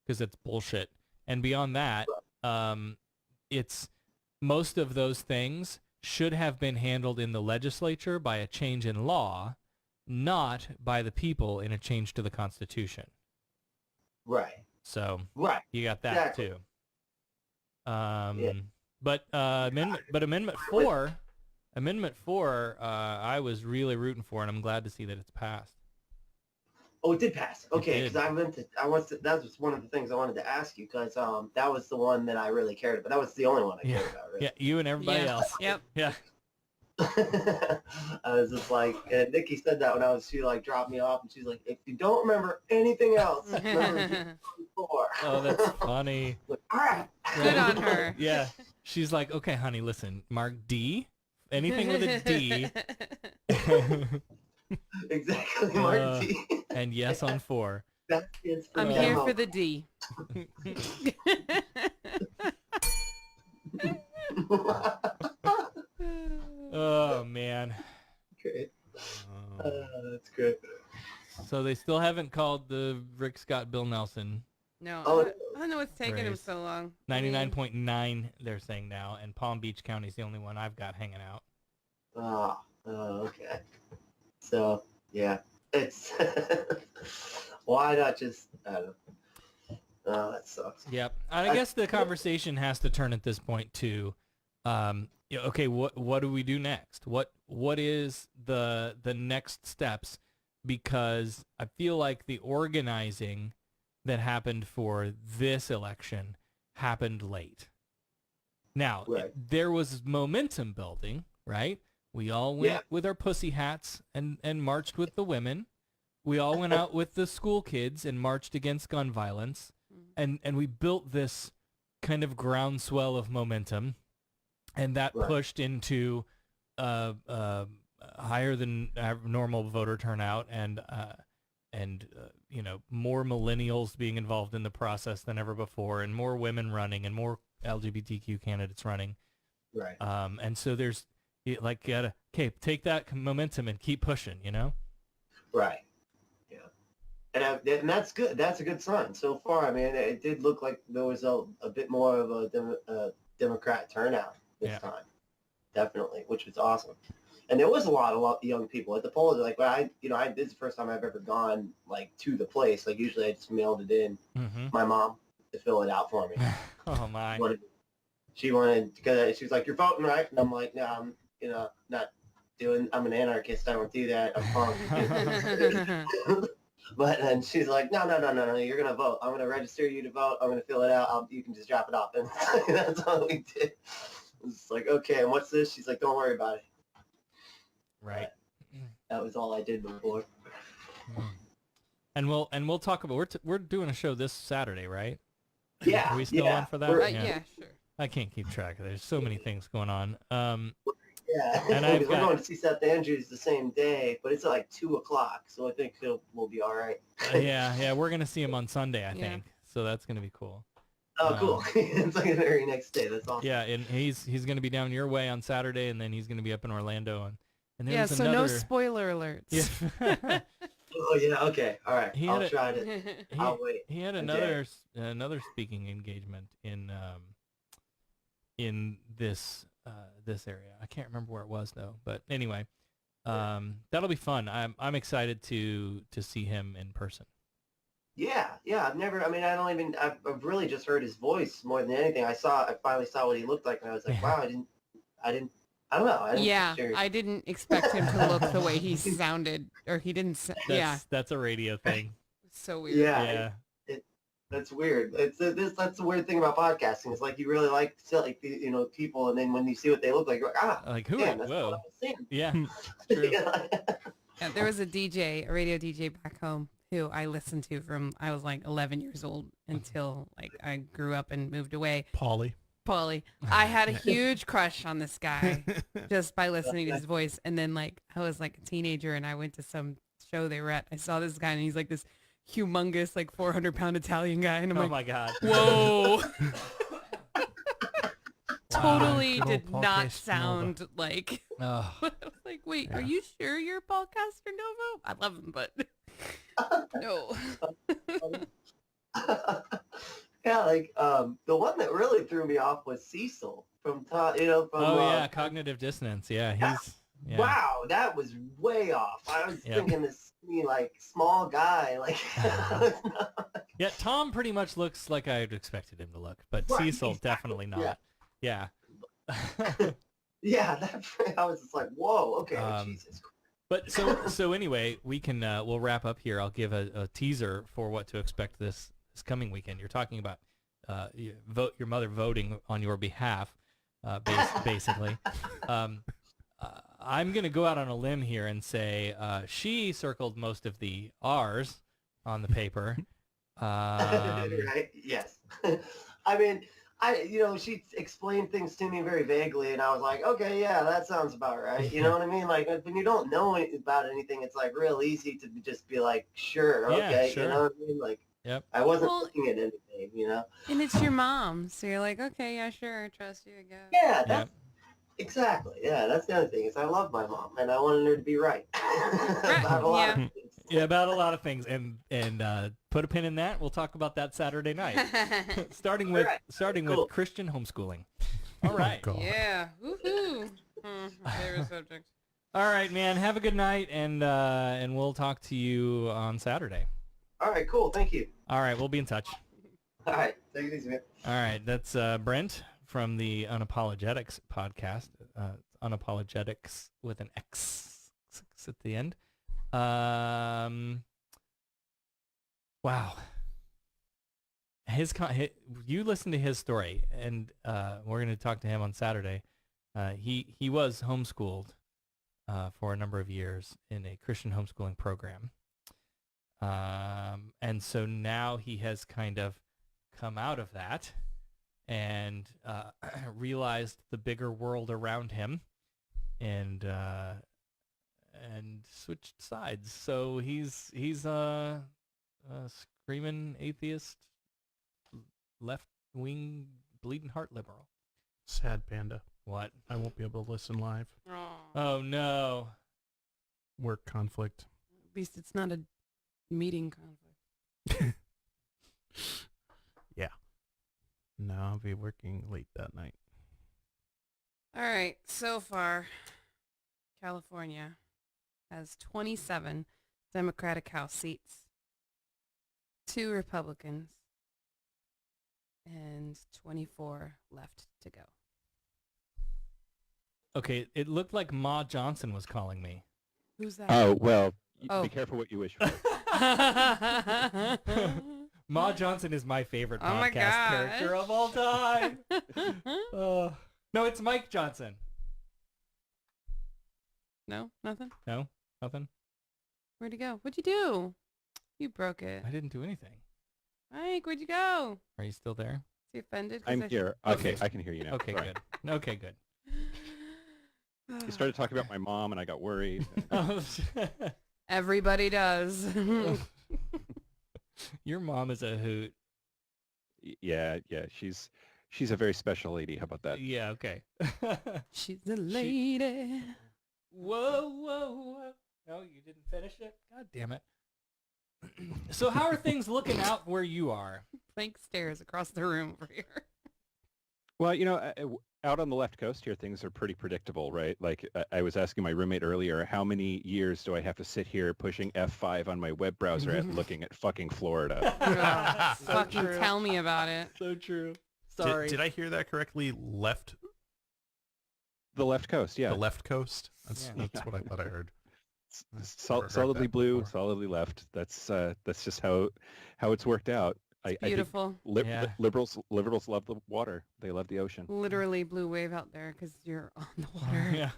because it's bullshit. And beyond that, it's most of those things should have been handled in the legislature by a change in law, not by the people in a change to the Constitution. Right. So you got that exactly. too. But Amendment 4, I was really rooting for, and I'm glad to see that it's passed. Oh, it did pass. Okay, because that was one of the things I wanted to ask you, because that was the one that I really cared about. That was the only one I cared about, really. Yeah, you and everybody else. Yep. Yeah. I was just like, and Nikki said that when she like dropped me off, and she's like, if you don't remember anything else, remember 4. Oh, that's funny. Like, all right. Good on her. Yeah. She's like, okay, honey, listen, mark D. Anything with a D. Exactly, mark D. And yes on 4. That is for I'm demo. here for the D. Oh, man. Great. That's good. So they still haven't called the Rick Scott Bill Nelson. No, Oh, I don't know what's taking him race. so long. 99.9 they're saying now, and Palm Beach County's the only one I've got hanging out. Oh, okay. So, yeah, it's why not just, I don't know. Oh, that sucks. Yep. I guess the conversation has to turn at this point to, okay, what do we do next? What is the next steps? Because I feel like the organizing that happened for this election happened late. Now, there was momentum building, right? We all went with our pussy hats and marched with the women. We all went out with the school kids and marched against gun violence. And we built this kind of groundswell of momentum. And that pushed into higher than normal voter turnout and more millennials being involved in the process than ever before, and more women running, and more LGBTQ candidates running. Right. And so there's take that momentum and keep pushing, Right. Yeah. And that's good. That's a good sign so far. I mean, it did look like there was a bit more of a Democrat turnout this time. Definitely, which was awesome. And there was a lot of young people at the polls. Like, this is the first time I've ever gone like to the place. Like, usually I just mailed it in. My mom to fill it out for me. Oh my! She wanted because she was like, "You're voting, right?" And I'm like, "No, I'm not I'm an anarchist. I don't do that. I'm punk. But then she's like, no, you're going to vote. I'm going to register you to vote. I'm going to fill it out. You can just drop it off. And that's all we did. It's like, okay, and what's this? She's like, don't worry about it. Right. That was all I did before. And we'll talk about we're doing a show this Saturday, right? Yeah. Are we still on for that? Yeah, sure. I can't keep track. There's so many things going on. Yeah, and we're going to see Seth Andrews the same day, but it's at like 2:00, so I think we'll be all right. yeah, we're gonna see him on Sunday, I think. So that's gonna be cool. Oh, cool! It's like the very next day. That's awesome. Yeah, and he's gonna be down your way on Saturday, and then he's gonna be up in Orlando, and yeah. there's So another... no spoiler alerts. Yeah. Oh yeah. Okay. All right. I'll try to. I'll wait. He had another speaking engagement in this area. I can't remember where it was though. But anyway, that'll be fun. I'm excited to see him in person. Yeah. I've really just heard his voice more than anything. I finally saw what he looked like, and I was like, wow, I don't know. I didn't expect him to look the way he sounded, or he didn't. That's a radio thing. So weird. Yeah. That's weird. That's the weird thing about podcasting. It's like you really like people, and then when you see what they look like, you're like, like who? Damn, that's whoa. what I was saying. Yeah. True. Yeah, there was a radio DJ back home who I listened to from I was like 11 years old until like I grew up and moved away. Paulie. I had a huge crush on this guy just by listening to his voice. And then like I was like a teenager and I went to some show they were at. I saw this guy and he's like this humongous like 400-pound Italian guy. And I'm like, my God. Whoa. Totally Wow. did not sound like. Oh. I was like, wait, are you sure you're Paul Castronovo? I love him, but no. Yeah, like the one that really threw me off was Cecil from cognitive dissonance. Yeah, he's wow, that was way off. I was thinking this like small guy, like yeah. Tom pretty much looks like I'd expected him to look, but right, Cecil definitely not. Yeah. Yeah, I was just like, whoa, okay, Jesus. But so anyway, we can we'll wrap up here. I'll give a teaser for what to expect this coming weekend. You're talking about your mother voting on your behalf, basically. I'm going to go out on a limb here and say she circled most of the R's on the paper. Right? Yes. I mean, she explained things to me very vaguely, and I was like, okay, yeah, that sounds about right. You know what I mean? Like, when you don't know about anything, it's like real easy to just be like, sure, okay, sure. You know what I mean? Like, yep. I wasn't looking at anything, And it's your mom, so you're like, okay, yeah, sure, I trust you, I guess. Yeah, that's exactly. Yeah, that's the other thing is I love my mom, and I wanted her to be right. About a lot of things. Yeah, about a lot of things, and put a pin in that. We'll talk about that Saturday night, starting with Christian homeschooling. All right. Yeah. Woohoo. Favorite subject. All right, man. Have a good night, and we'll talk to you on Saturday. All right. Cool. Thank you. All right, we'll be in touch. All right. Take it easy, man. All right, that's Brent from the Unapologetix podcast. Unapologetix with an X at the end. Wow. You listen to his story, and we're going to talk to him on Saturday. He was homeschooled for a number of years in a Christian homeschooling program. And so now he has kind of come out of that and realized the bigger world around him and switched sides. So he's a screaming atheist, left-wing, bleeding heart liberal. Sad panda. What? I won't be able to listen live. Oh no. Work conflict. At least it's not a meeting conflict. Yeah. No, I'll be working late that night. All right. So far, California has 27 Democratic House seats, 2 Republicans, and 24 left to go. Okay, it looked like Ma Johnson was calling me. Who's that? Oh, well, Oh. be careful what you wish for. Ma Johnson is my favorite Oh my podcast character of all time. No, it's Mike Johnson. No, nothing. No, nothing. Where'd you go? What'd you do? You broke it. I didn't do anything. Mike, where'd you go? Are you still there? Is he offended? 'Cause I'm I here. Okay, I can hear you now. Okay, Sorry. good. Okay, good. You started talking about my mom, and I got worried. Everybody does. Your mom is a hoot. Yeah, she's a very special lady. How about that? Yeah, okay. She's a lady. Whoa, whoa, whoa. No, you didn't finish it? God damn it. So how are things looking out where you are? Blank stares across the room over here. Well, out on the left coast here, things are pretty predictable, right? Like I was asking my roommate earlier, how many years do I have to sit here pushing F5 on my web browser and looking at fucking Florida? Fucking tell me about it. So true. Sorry. Did I hear that correctly? The left coast, yeah. The left coast? That's Yeah. what I thought I heard. Solidly blue, solidly left. That's just how it's worked out. Beautiful. I think liberals love the water. They love the ocean. Literally blue wave out there because you're on the water. Yeah.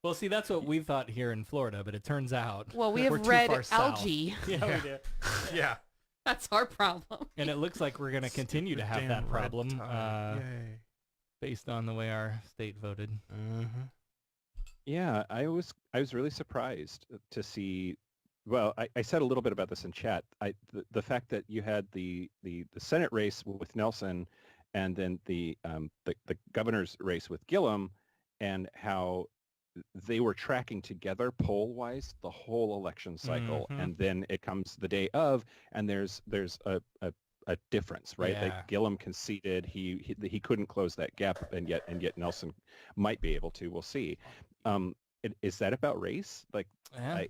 Well, see, that's what we thought here in Florida, but it turns out Well, we we're have too red far south. algae. Yeah, we do. Yeah. That's our problem. And it looks like we're going to continue to have damn that red problem tide. Yay. based on the way our state voted. Yeah, I was really surprised to see. Well, I said a little bit about this in chat. The fact that you had the Senate race with Nelson, and then the governor's race with Gillum, and how they were tracking together poll-wise the whole election cycle, and then it comes the day of, and there's a difference, right? Yeah. Like Gillum conceded, he couldn't close that gap, and yet Nelson might be able to. We'll see. Is that about race? Like, Yeah.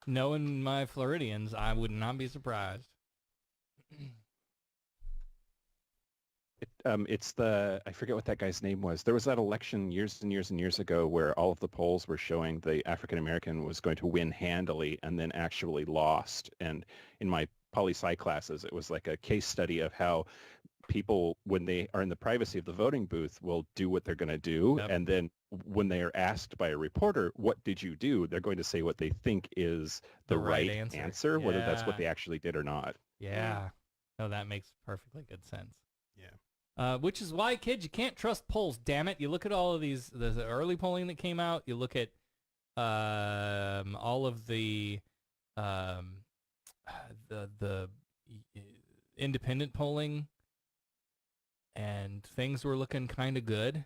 Knowing my Floridians, I would not be surprised. It's I forget what that guy's name was. There was that election years and years and years ago where all of the polls were showing the African American was going to win handily and then actually lost. And in my poli-sci classes, it was like a case study of how people, when they are in the privacy of the voting booth, will do what they're going to do. Yep. And then when they are asked by a reporter, what did you do? They're going to say what they think is the right answer, whether that's what Yeah. they actually did or not. Yeah. No, that makes perfectly good sense. Yeah. Which is why, kids, you can't trust polls, damn it. You look at all of the early polling that came out. You look at all of the independent polling, and things were looking kind of good.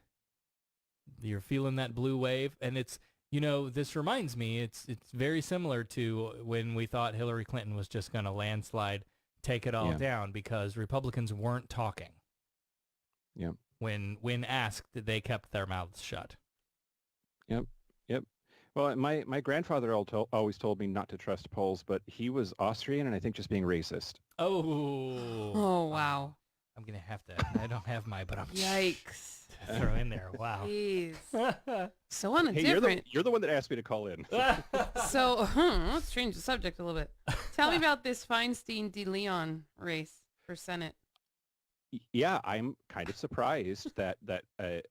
You're feeling that blue wave, and it's, this reminds me, it's very similar to when we thought Hillary Clinton was just going to landslide, take it all down, because Republicans weren't talking. Yep. When asked, they kept their mouths shut. Yep. Well, my grandfather always told me not to trust polls, but he was Austrian and I think just being racist. Oh, wow. I'm going to have to, I don't have my, but I'm Yikes. throw in there. Wow. Jeez. So on a Hey, different... you're the one that asked me to call in. So, let's change the subject a little bit. Tell me about this Feinstein-De Leon race for Senate. Yeah, I'm kind of surprised that a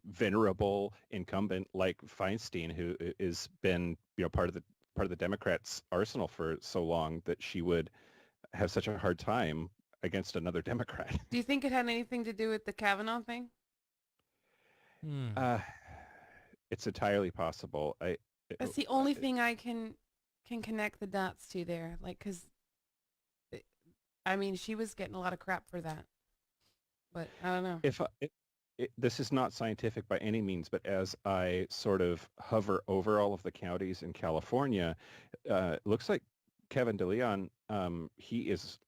venerable incumbent like Feinstein, who has been part of the Democrats' arsenal for so long, that she would have such a hard time against another Democrat. Do you think it had anything to do with the Kavanaugh thing? It's entirely possible. That's the only thing I can connect the dots to there. Like, because, she was getting a lot of crap for that. But I don't know. This is not scientific by any means, but as I sort of hover over all of the counties in California, it looks like Kevin DeLeon, he is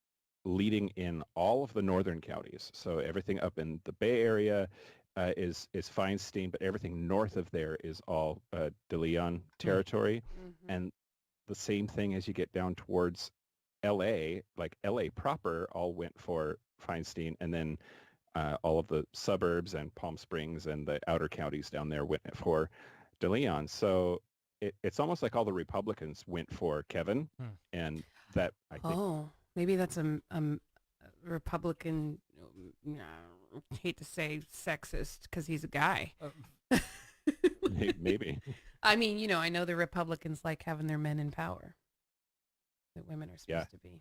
leading in all of the northern counties. So everything up in the Bay Area is Feinstein, but everything north of there is all DeLeon territory. Mm-hmm. And the same thing as you get down towards L.A., like L.A. proper all went for Feinstein, and then all of the suburbs and Palm Springs and the outer counties down there went for DeLeon. So it's almost like all the Republicans went for Kevin, and that I think. Oh, maybe that's a Republican. I hate to say sexist because he's a guy. Maybe. I mean, I know the Republicans like having their men in power. That women are supposed to be.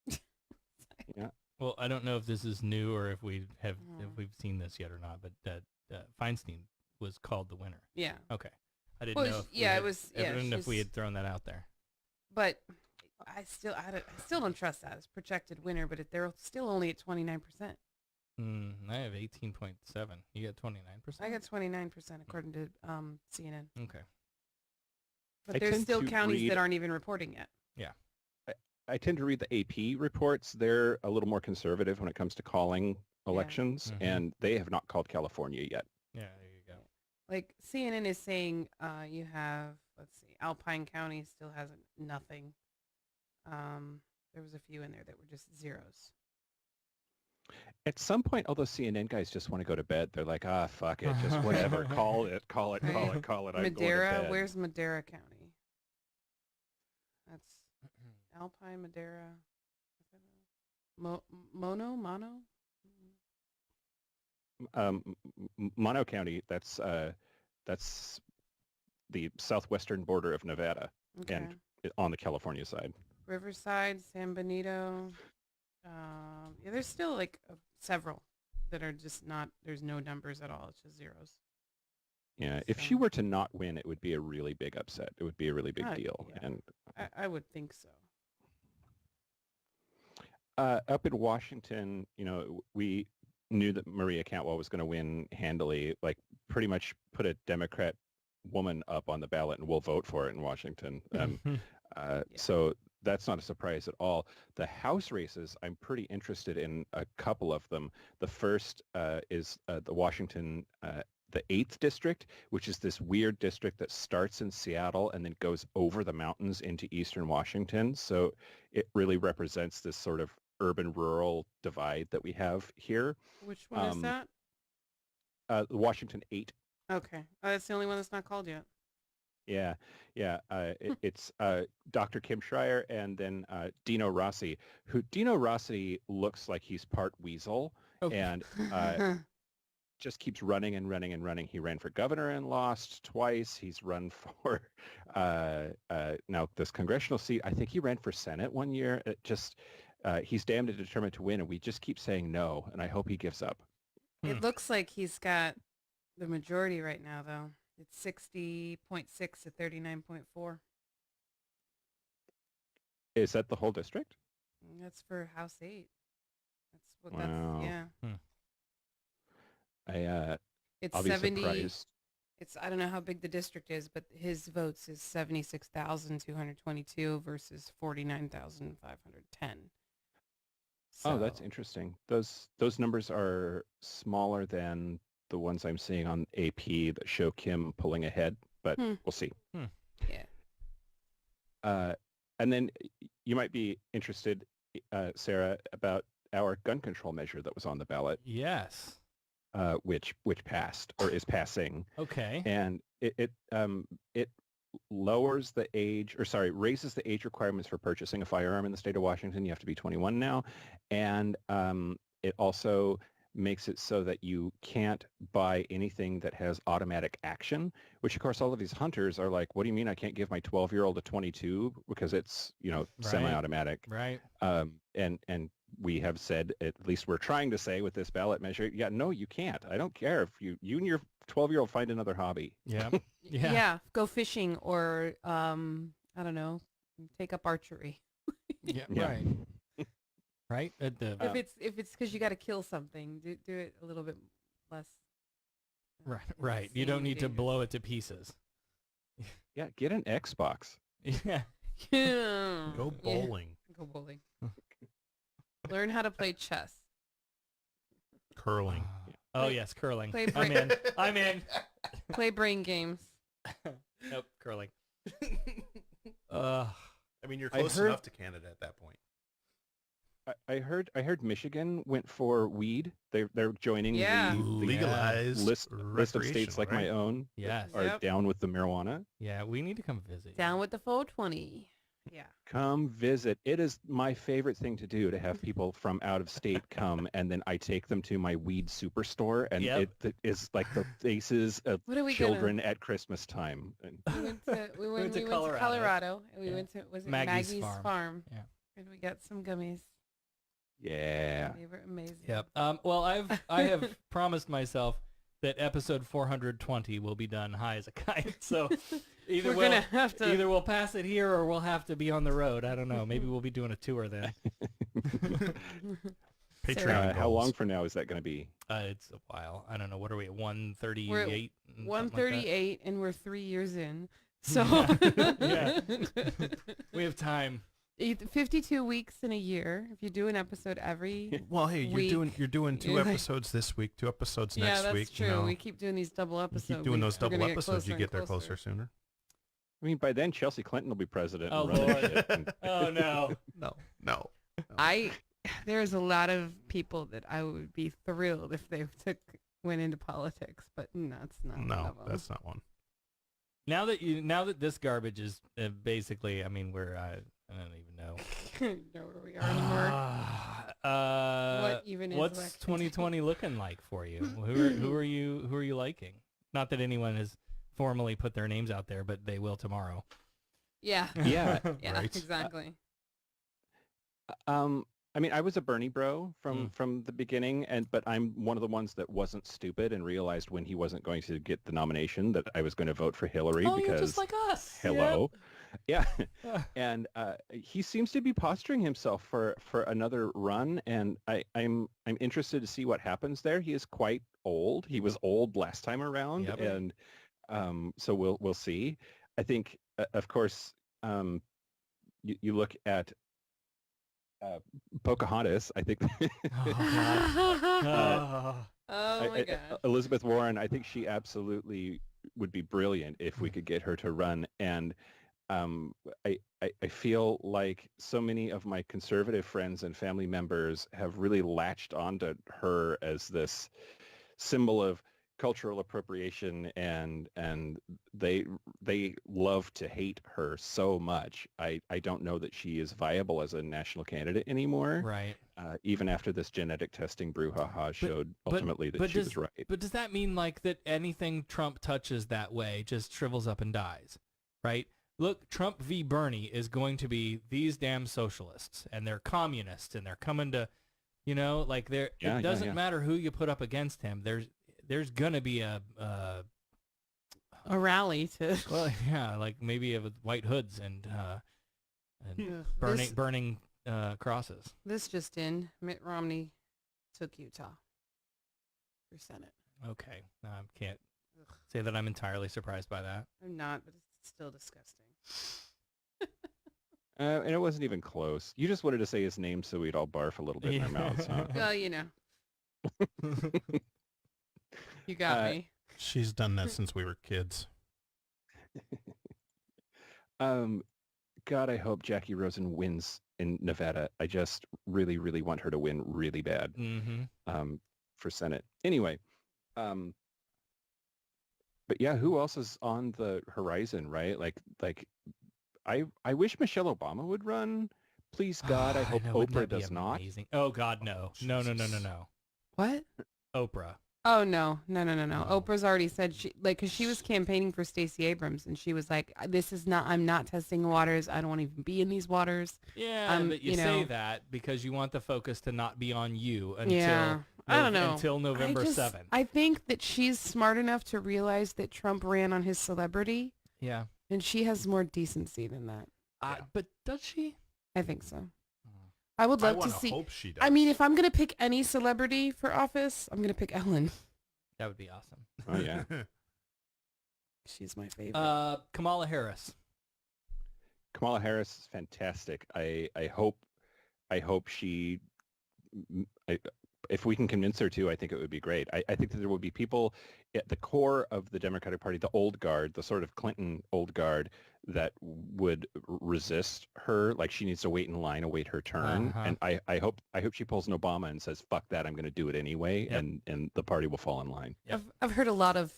Yeah. Yeah. Well, I don't know if this is new or if we've seen this yet or not, but Feinstein was called the winner. Yeah. Okay. I didn't know. If we had thrown that out there. But I still don't trust that as projected winner. But they're still only at 29%. I have 18.7. You got 29%. I got 29% according to CNN. Okay. But there's still counties that aren't even reporting yet. Yeah. I tend to read the AP reports. They're a little more conservative when it comes to calling elections, and they have not called California yet. Yeah, there you go. Like CNN is saying you have, let's see, Alpine County still has nothing. There was a few in there that were just zeros. At some point, all those CNN guys just want to go to bed. They're like, fuck it, just whatever. Call it. I'm going to Madera, bed. where's Madera County? That's Alpine, Madera. Mono? Mono County, that's the southwestern border of Nevada and on the California side. Riverside, San Benito. Yeah, there's still like several that are just not, there's no numbers at all. It's just zeros. Yeah, if she were to not win, it would be a really big upset. It would be a really big deal. Yeah. And I would think so. up in Washington, we knew that Maria Cantwell was going to win handily, like pretty much put a Democrat woman up on the ballot and we'll vote for it in Washington. So that's not a surprise at all. The House races, I'm pretty interested in a couple of them. The first is the Washington, the 8th district, which is this weird district that starts in Seattle and then goes over the mountains into eastern Washington. So it really represents this sort of urban-rural divide that we have here. Which one is that? Washington 8. Okay. That's the only one that's not called yet. Yeah. It's Dr. Kim Schreier and then Dino Rossi, who Dino Rossi looks like he's part weasel and just keeps running and running and running. He ran for governor and lost twice. He's run for now this congressional seat. I think he ran for Senate one year. He's damned and determined to win, and we just keep saying no, and I hope he gives up. It looks like he's got the majority right now, though. It's 60.6 to 39.4. Is that the whole district? That's for House 8. That's what Wow. that's, it's I'll be 70. surprised. I don't know how big the district is, but his votes is 76,222 versus 49,510. Oh, that's interesting. Those numbers are smaller than the ones I'm seeing on AP that show Kim pulling ahead, but we'll see. Yeah. And then you might be interested, Sarah, about our gun control measure that was on the ballot. Yes. Which passed or is passing. Okay. And it lowers the age, raises the age requirements for purchasing a firearm in the state of Washington. You have to be 21 now. And it also makes it so that you can't buy anything that has automatic action, which of course all of these hunters are like, what do you mean I can't give my 12-year-old a 22 because it's, semi-automatic. Right. And we have said, at least we're trying to say with this ballot measure, no, you can't. I don't care if you and your 12-year-old find another hobby. Yeah. Yeah. Go fishing or, I don't know, take up archery. Yeah. Right. Right. If it's because you got to kill something, do it a little bit less. Right. You don't need to blow it to pieces. Yeah. Get an Xbox. Yeah. Go bowling. Yeah. Go bowling. Learn how to play chess. Curling. Oh yes, curling. I'm in. Play brain games. Nope, curling. I mean, you're close enough to Canada at that point. I heard Michigan went for weed. They're joining Yeah. the Legalized list of states like my recreational, own Yes. that are Yep. down with the marijuana. Yeah, we need to come visit. Down with the 420. Yeah. Come visit. It is my favorite thing to do to have people from out of state come, and then I take them to my weed superstore, and Yep. it is like the faces of What are we children at Christmas time. And We went to Colorado, and we went to Maggie's Maggie's farm. farm. Yeah. And we got some gummies. yeah. They were amazing. Yep. Well, I have promised myself that episode 420 will be done high as a kite. So either We're we'll gonna have to- either we'll pass it here or we'll have to be on the road. I don't know. Maybe we'll be doing a tour then. Patreon How goals. long from now is that going to be? It's a while. I don't know. What are we at? 138? We're at something like that? 138, and we're 3 years in. So Yeah. We have time. 52 weeks in a year. If you do an episode every Well, hey, week, you're doing 2 you're like- episodes this week, 2 episodes Yeah, next that's week. true. You know, We keep doing these double you episodes. keep doing those We're double gonna get episodes, you closer get and there closer sooner. I mean, by then Chelsea Clinton will be president. Oh, and running Lord. shit, and- Oh, no. No. There's a lot of people that I would be thrilled if they went into politics, but that's not one No, of them. that's not one. Now that this garbage is basically, I mean, we're I don't even know. know where we are anymore. What even is what's election 2020 looking like for you? Who are you liking? Not that anyone has formally put their names out there, but they will tomorrow. Yeah. Yeah. Yeah, Right. exactly. I mean, I was a Bernie bro from the beginning, but I'm one of the ones that wasn't stupid and realized when he wasn't going to get the nomination that I was going to vote for Hillary Oh, because you're just like us. hello. Yeah. And he seems to be posturing himself for another run, and I'm interested to see what happens there. He is quite old. He was old last time around, Yep. and so we'll see. I think, of course, you look at Pocahontas, I think. Oh my God. Elizabeth Warren, I think she absolutely would be brilliant if we could get her to run. And I feel like so many of my conservative friends and family members have really latched onto her as this symbol of cultural appropriation, and they love to hate her so much. I don't know that she is viable as a national candidate anymore. Right. Even after this genetic testing brouhaha showed ultimately that she was right. But does that mean like that anything Trump touches that way just shrivels up and dies? Right? Look, Trump v. Bernie is going to be these damn socialists, and they're communists, and they're coming to, like it doesn't matter who you put up against him. There's gonna be a rally to like maybe with white hoods and Yeah. burning crosses. This just in, Mitt Romney took Utah for Senate. Okay, I can't say that I'm entirely surprised by that. I'm not, but it's still disgusting. And it wasn't even close. You just wanted to say his name so we'd all barf a little bit in our mouths, huh? Well, you got me. She's done that since we were kids. God, I hope Jackie Rosen wins in Nevada. I just really, really want her to win really bad for Senate. Anyway, but yeah, who else is on the horizon, right? Like I wish Michelle Obama would run. Please, God, I hope Oprah does not. Amazing. Oh God, no. No. What? Oprah. Oh no. Oprah's already said because she was campaigning for Stacey Abrams, and she was like, I'm not testing waters. I don't want to even be in these waters. Yeah, but you say that because you want the focus to not be on you until I don't know. until November 7th. I think that she's smart enough to realize that Trump ran on his celebrity. Yeah. And she has more decency than that. But does she? I think so. I would love to wanna see. hope she does. I mean, if I'm going to pick any celebrity for office, I'm going to pick Ellen. That would be awesome. Oh yeah. She's my favorite. Kamala Harris. Kamala Harris is fantastic. I hope she if we can convince her to, I think it would be great. I think that there would be people at the core of the Democratic Party, the old guard, the sort of Clinton old guard, that would resist her. Like she needs to wait in line, await her turn. And I hope she pulls an Obama and says, "Fuck that, I'm going to do it anyway," and the party will fall in line. I've heard a lot of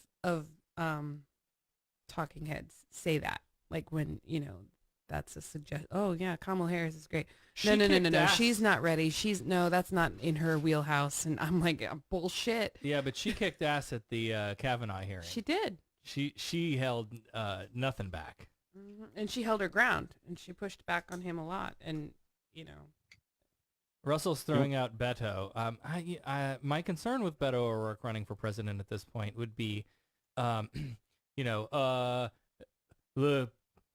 talking heads say that, like when that's a suggestion. Oh yeah, Kamala Harris is great. No. She's not ready. That's not in her wheelhouse. And I'm like, bullshit. Yeah, but she kicked ass at the Kavanaugh hearing. She did. She held nothing back. And she held her ground, and she pushed back on him a lot. And Russell's throwing out Beto. My concern with Beto O'Rourke running for president at this point would be, Beto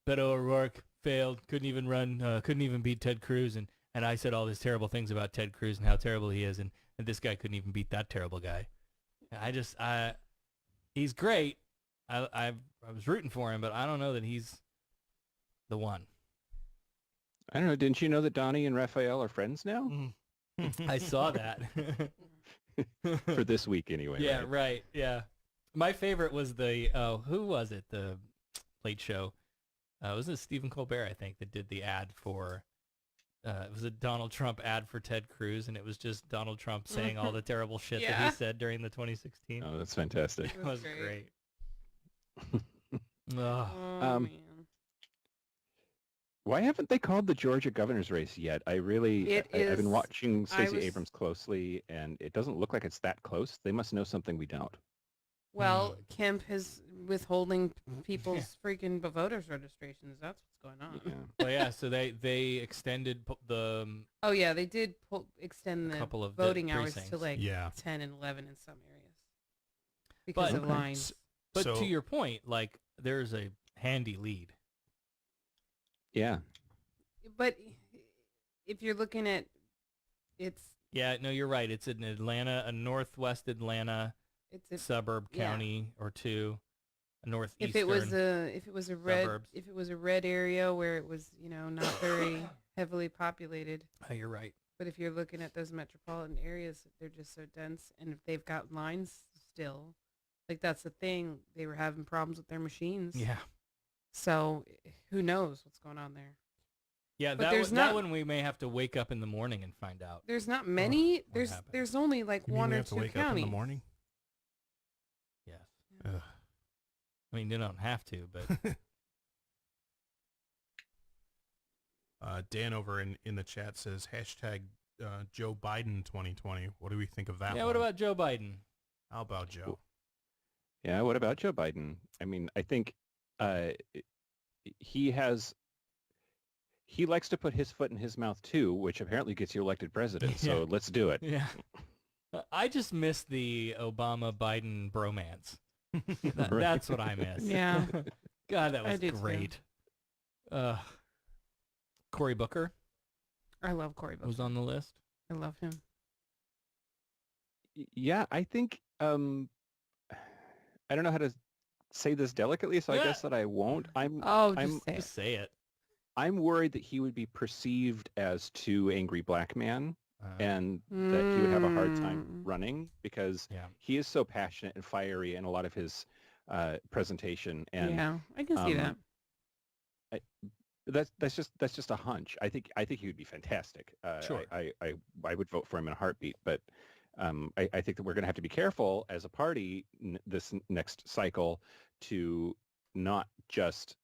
O'Rourke failed, couldn't even run, couldn't even beat Ted Cruz, and I said all these terrible things about Ted Cruz and how terrible he is, and this guy couldn't even beat that terrible guy. He's great. I was rooting for him, but I don't know that he's the one. I don't know. Didn't you know that Donnie and Raphael are friends now? I saw that. For this week, anyway. Yeah, right. Yeah. My favorite was who was it? The Late Show. Was it Stephen Colbert, I think, that did the ad for, it was a Donald Trump ad for Ted Cruz, and it was just Donald Trump saying all the terrible shit that he said during the 2016. Oh, that's fantastic. It was great. Man. Why haven't they called the Georgia governor's race yet? I've been watching Stacey Abrams closely, and it doesn't look like it's that close. They must know something we don't. Well, Kemp is withholding people's freaking voters registrations. That's what's going on. Yeah. Well, yeah, so they extended the... Oh, yeah, they did extend the couple of voting hours precincts. to 10 and 11 in some areas. But- Because of lines. But to your point, like, there's a handy lead. Yeah. But if you're looking at, it's... Yeah, no, you're right. It's in Atlanta, a northwest Atlanta suburb county or two, a northeastern If it was a red area where it was, not very heavily populated. Oh, you're right. But if you're looking at those metropolitan areas, they're just so dense, and if they've got lines still, like that's the thing, they were having problems with their machines. Yeah. So who knows what's going on there? Yeah, But that one we may have to wake up in the morning and find out. There's not many. There's only like You mean one we or have to two wake counties. up in the morning? Yes. Ugh. I mean, you don't have to, but Dan over in the chat says hashtag Joe Biden 2020. What do we think of that? yeah. one? What about Joe Biden? How about Joe? Yeah, what about Joe Biden? I mean, I think he likes to put his foot in his mouth too, which apparently gets you elected president. So let's do it. Yeah. I just miss the Obama-Biden bromance. That's what I miss. Yeah. God, that I was do too. great. Cory Booker I love Cory Booker. was on the list. I love him. Yeah, I think I don't know how to say this delicately, so I guess that I won't. Just say it. I'm worried that he would be perceived as too angry black man, and that he would have a hard time running because he is so passionate and fiery in a lot of his presentation. And yeah, I can see that. That's just a hunch. I think he would be fantastic. Sure. I would vote for him in a heartbeat, but I think that we're going to have to be careful as a party this next cycle to not just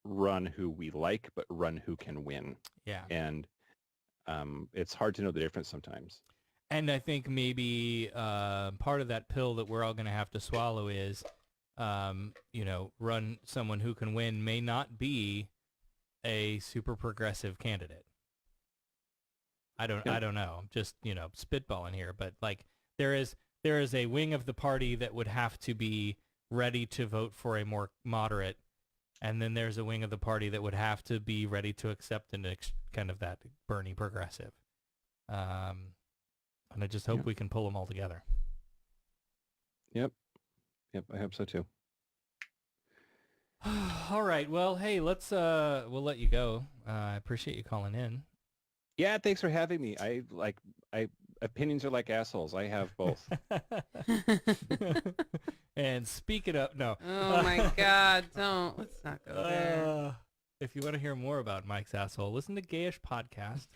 run who we like, but run who can win. Yeah. And it's hard to know the difference sometimes. And I think maybe part of that pill that we're all going to have to swallow is, run someone who can win may not be a super progressive candidate. I don't know. I'm just, spitballing here, but like there is a wing of the party that would have to be ready to vote for a more moderate, and then there's a wing of the party that would have to be ready to accept kind of that Bernie progressive. And I just hope we can pull them all together. Yep, I hope so too. All right. Well, hey, we'll let you go. I appreciate you calling in. Yeah, thanks for having me. opinions are like assholes. I have both. And speaking of, no. Oh my God, don't. Let's not go there. If you want to hear more about Mike's asshole, listen to Gayish podcast.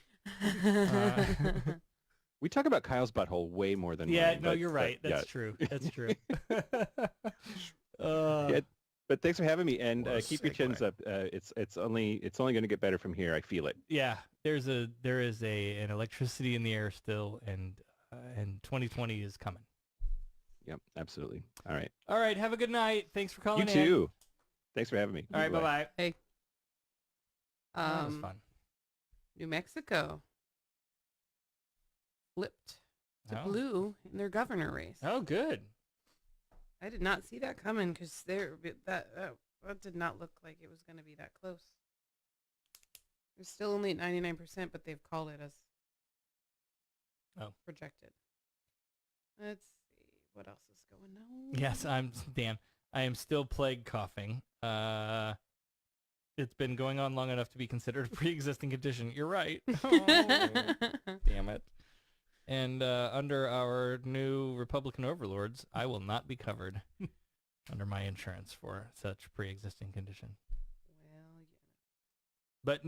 We talk about Kyle's butthole way more than yeah, mine, no, but- you're right. but, That's yeah. true. That's true. Yeah, but thanks for having me, and What a keep your chins up. It's only going to get better from here. I feel it. Yeah, there is an electricity in the air still, and 2020 is coming. Yep, absolutely. All right. All right, have a good night. Thanks for calling You in. too. Thanks for having me. All right, bye-bye. Hey. That was fun. New Mexico flipped to Oh. blue in their governor race. Oh, good. I did not see that coming because that did not look like it was going to be that close. It's still only at 99%, but they've called it as projected. Let's see what else is going on. Yes, Dan. I am still plague coughing. It's been going on long enough to be considered a pre-existing condition. You're right. Oh, damn it. And under our new Republican overlords, I will not be covered under my insurance for such pre-existing condition. But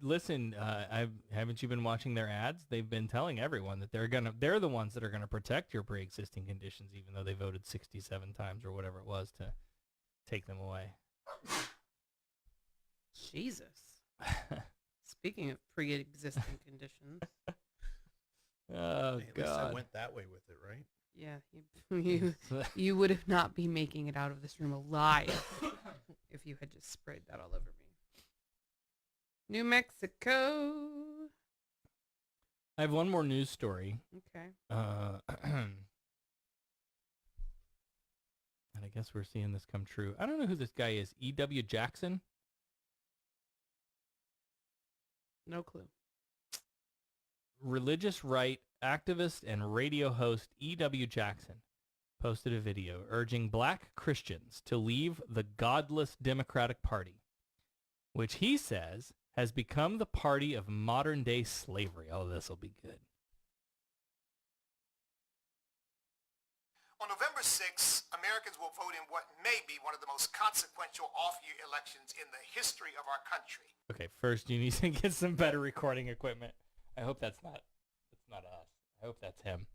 listen, haven't you been watching their ads? They've been telling everyone that they're the ones that are gonna protect your pre-existing conditions, even though they voted 67 times or whatever it was to take them away. Jesus. Speaking of pre-existing conditions. Oh, Hey, at least I God. went that way with it, right? Yeah, you would have not be making it out of this room alive if you had just sprayed that all over me. New Mexico. I have one more news story. Okay. And I guess we're seeing this come true. I don't know who this guy is. E.W. Jackson? No clue. Religious right activist and radio host E.W. Jackson posted a video urging black Christians to leave the godless Democratic Party, which he says has become the party of modern-day slavery. Oh, this will be good. On November 6th, Americans will vote in what may be one of the most consequential off-year elections in the history of our country. Okay, first you need to get some better recording equipment. I hope that's not us. I hope that's him.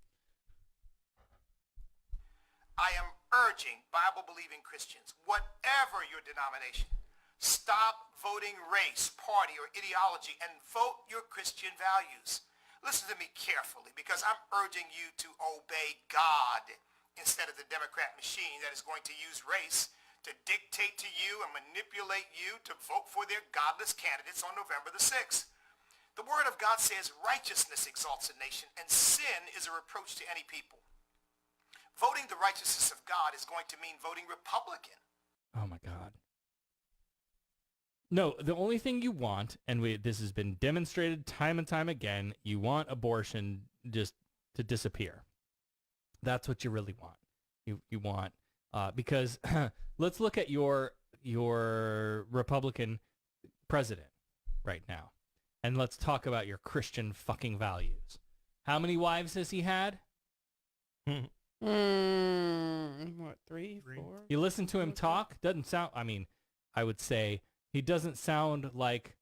I am urging Bible-believing Christians, whatever your denomination, stop voting race, party, or ideology and vote your Christian values. Listen to me carefully, because I'm urging you to obey God instead of the Democrat machine that is going to use race to dictate to you and manipulate you to vote for their godless candidates on November the 6th. The Word of God says righteousness exalts a nation, and sin is a reproach to any people. Voting the righteousness of God is going to mean voting Republican. Oh, my God. No, the only thing you want, and this has been demonstrated time and time again, you want abortion just to disappear. That's what you really want. You want, because let's look at your Republican president right now, and let's talk about your Christian fucking values. How many wives has he had? What, 3, 4? You listen to him talk, doesn't sound, I mean, I would say he doesn't sound like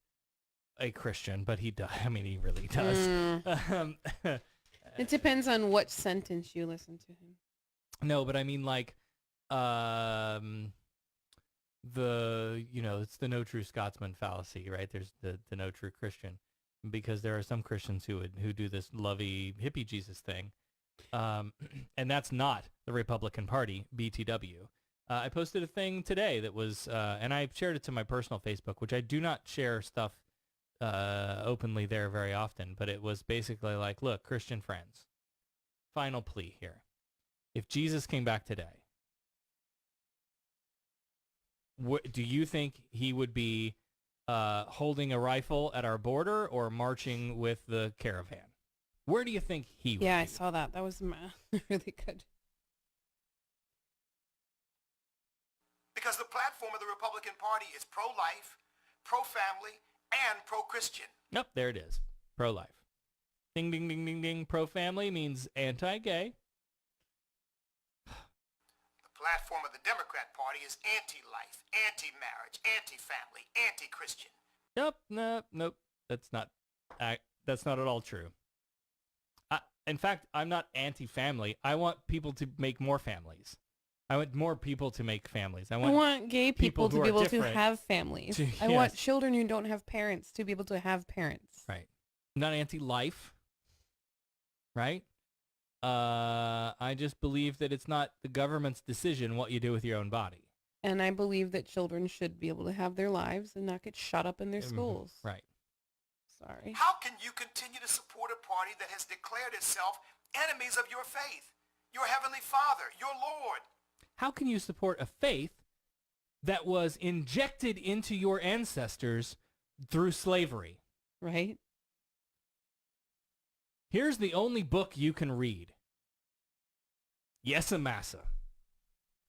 a Christian, but he does. I mean, he really does. It depends on what sentence you listen to him. No, but I mean, like, it's the no true Scotsman fallacy, right? There's the no true Christian, because there are some Christians who do this lovey hippie Jesus thing. And that's not the Republican Party, BTW. I posted a thing today that was, and I shared it to my personal Facebook, which I do not share stuff openly there very often, but it was basically like, look, Christian friends, final plea here. If Jesus came back today, do you think he would be holding a rifle at our border or marching with the caravan? Where do you think he would Yeah, I be? saw that. That was really good. Because the platform of the Republican Party is pro-life, pro-family, and pro-Christian. Nope, there it is. Pro-life. Ding, ding, ding, ding, ding. Pro-family means anti-gay. The platform of the Democrat Party is anti-life, anti-marriage, anti-family, anti-Christian. Nope. That's not at all true. In fact, I'm not anti-family. I want people to make more families. I want more people to make families. I want gay people to who be are able to different have families. I want children who don't have parents to be able to have parents. Right. Not anti-life. Right? I just believe that it's not the government's decision what you do with your own body. And I believe that children should be able to have their lives and not get shut up in their schools. Right. Sorry. How can you continue to support a party that has declared itself enemies of your faith, your heavenly Father, your Lord? How can you support a faith that was injected into your ancestors through slavery? Right. Here's the only book you can read. Yes, Amasa.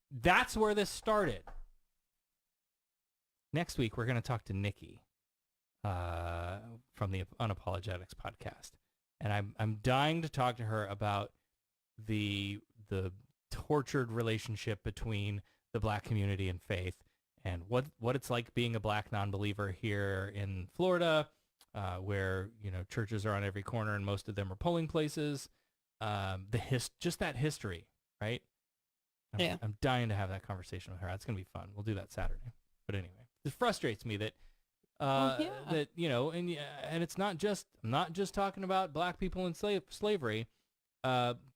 That's where this started. Next week, we're going to talk to Nikki from the Unapologetix podcast. And I'm dying to talk to her about the tortured relationship between the black community and faith and what it's like being a black non-believer here in Florida, where, churches are on every corner and most of them are polling places. Just that history, right? I'm dying to have that conversation with her. That's going to be fun. We'll do that Saturday. But anyway, it frustrates me that that and it's not just I'm not just talking about black people in slavery.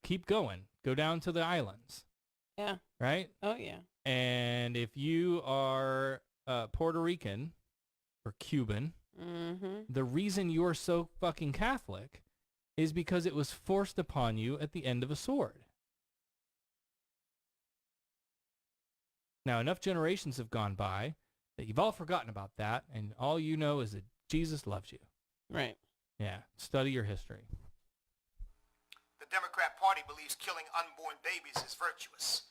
Keep going. Go down to the islands. Yeah. Right? Oh yeah. And if you are Puerto Rican or Cuban, the reason you're so fucking Catholic is because it was forced upon you at the end of a sword. Now, enough generations have gone by that you've all forgotten about that, and all you know is that Jesus loves you. Right. Yeah. Study your history. The Democrat Party believes killing unborn babies is virtuous.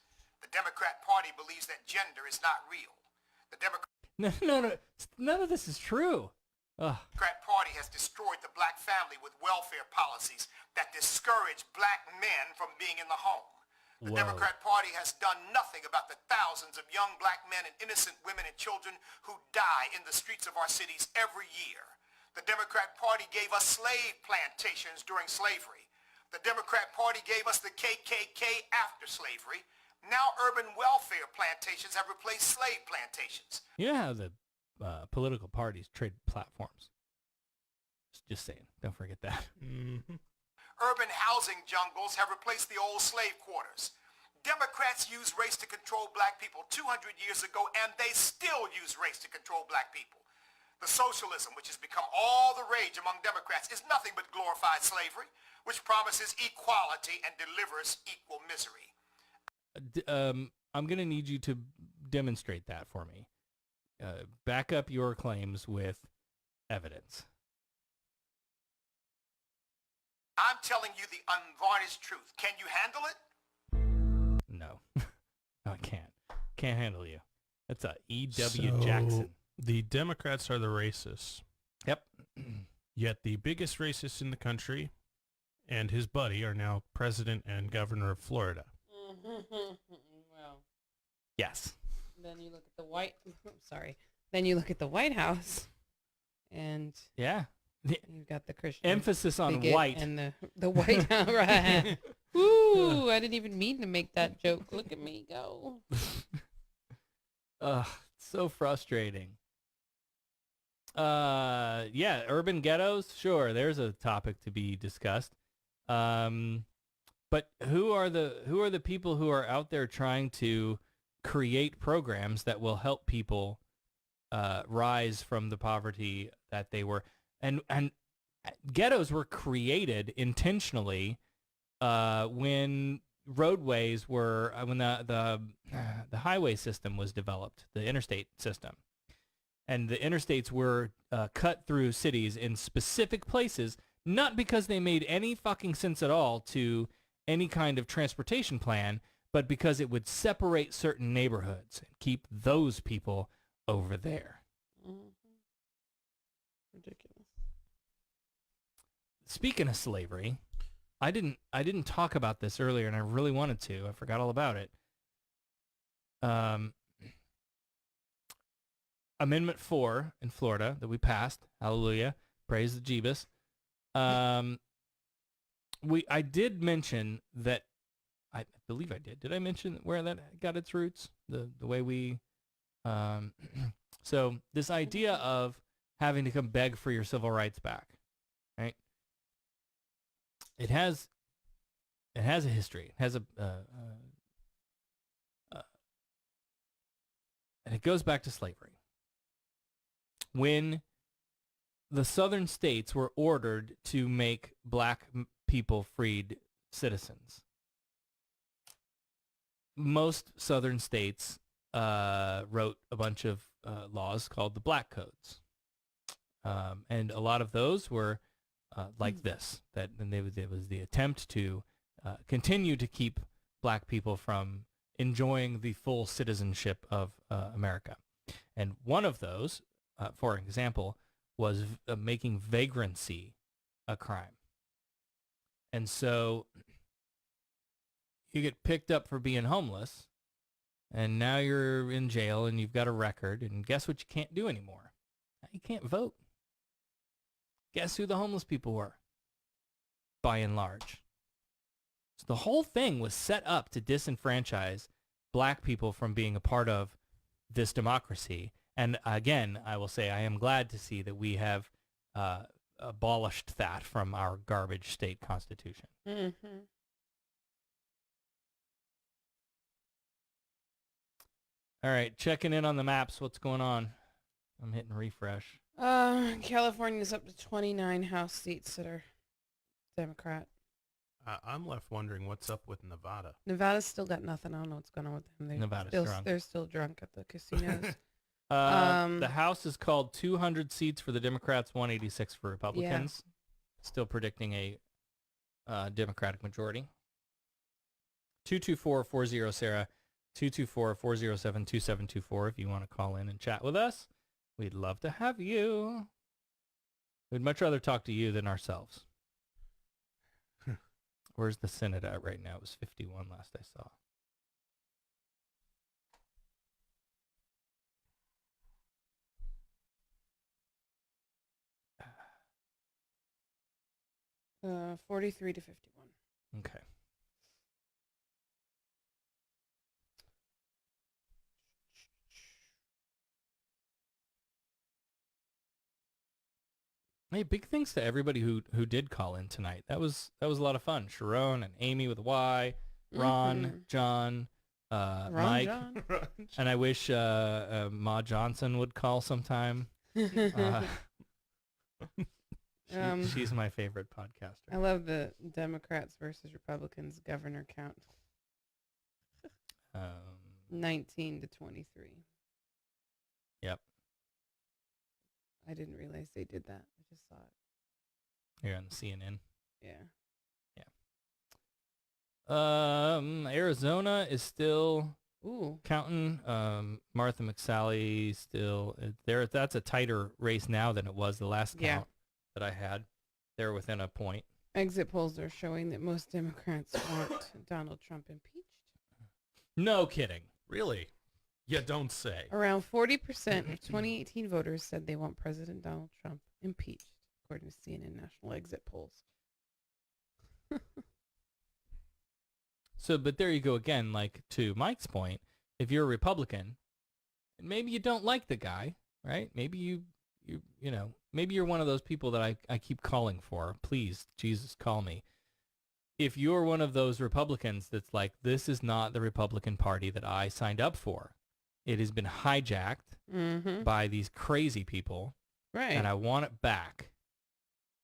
The Democrat Party believes that gender is not real. The No. None of this is true. Ugh. Democrat Party has destroyed the black family with welfare policies that discourage black men from being in the home. The Democrat Party has done nothing about the thousands of young black men and innocent women and children who die in the streets of our cities every year. The Democrat Party gave us slave plantations during slavery. The Democrat Party gave us the KKK after slavery. Now urban welfare plantations have replaced slave plantations. You know how the political parties trade platforms? Just saying. Don't forget that. Urban housing jungles have replaced the old slave quarters. Democrats used race to control black people 200 years ago, and they still use race to control black people. The socialism, which has become all the rage among Democrats, is nothing but glorified slavery, which promises equality and delivers equal misery. I'm going to need you to demonstrate that for me. Back up your claims with evidence. I'm telling you the unvarnished truth. Can you handle it? No. No, I can't. Can't handle you. That's a E.W. Jackson. The Democrats are the racists. Yep. Yet the biggest racist in the country and his buddy are now president and governor of Florida. Well. Yes. Then you look at the Then you look at the White House, and yeah, you've got the Christian emphasis on white and the White House. Right. Ooh, I didn't even mean to make that joke. Look at me go. So frustrating. Yeah, urban ghettos. Sure, there's a topic to be discussed. But who are the people who are out there trying to create programs that will help people rise from the poverty that they were? And ghettos were created intentionally when roadways were when the highway system was developed, the interstate system. And the interstates were cut through cities in specific places, not because they made any fucking sense at all to any kind of transportation plan, but because it would separate certain neighborhoods and keep those people over there. Ridiculous. speaking of slavery, I didn't talk about this earlier, and I really wanted to. I forgot all about it. Amendment 4 in Florida that we passed. Hallelujah. Praise the Jeebus. I did mention that, I believe I did. Did I mention where that got its roots? The way we, so this idea of having to come beg for your civil rights back, right? It has a history. It has and it goes back to slavery. When the southern states were ordered to make black people freed citizens, most southern states wrote a bunch of laws called the Black Codes. And a lot of those were like this, it was the attempt to continue to keep black people from enjoying the full citizenship of America. And one of those, for example, was making vagrancy a crime. And so you get picked up for being homeless, and now you're in jail and you've got a record, and guess what you can't do anymore? You can't vote. Guess who the homeless people were? By and large. So the whole thing was set up to disenfranchise black people from being a part of this democracy. And again, I will say I am glad to see that we have abolished that from our garbage state constitution. Mm-hmm. All right, checking in on the maps. What's going on? I'm hitting refresh. California's up to 29 House seats that are Democrat. I'm left wondering what's up with Nevada. Nevada's still got nothing. I don't know what's going on with them. They're still drunk at the casinos. The House is called 200 seats for the Democrats, 186 for Republicans. Yeah. Still predicting a Democratic majority. 224-40 Sarah, 224-407-2724 if you want to call in and chat with us. We'd love to have you. We'd much rather talk to you than ourselves. Where's the Senate at right now? It was 51 last I saw. Uh, 43 to 51. Okay. Hey, big thanks to everybody who did call in tonight. That was a lot of fun. Sharon and Amy with a Y, Ron, John, Mike, John. And I wish Ma Johnson would call sometime. She's my favorite podcaster. I love the Democrats versus Republicans governor count. 19 to 23. Yep. I didn't realize they did that. I just saw it. Here on the CNN. Yeah. Arizona is still Ooh. counting. Martha McSally still there. That's a tighter race now than it was the last count that I had. They're within a point. Exit polls are showing that most Democrats want Donald Trump impeached. No kidding. Really? You don't say. Around 40% of 2018 voters said they want President Donald Trump impeached, according to CNN national exit polls. So, but there you go again, like to Mike's point, if you're a Republican, maybe you don't like the guy, right? Maybe you know, maybe you're one of those people that I keep calling for. Please, Jesus, call me. If you're one of those Republicans that's like, this is not the Republican Party that I signed up for. It has been hijacked by these crazy people, right? And I want it back.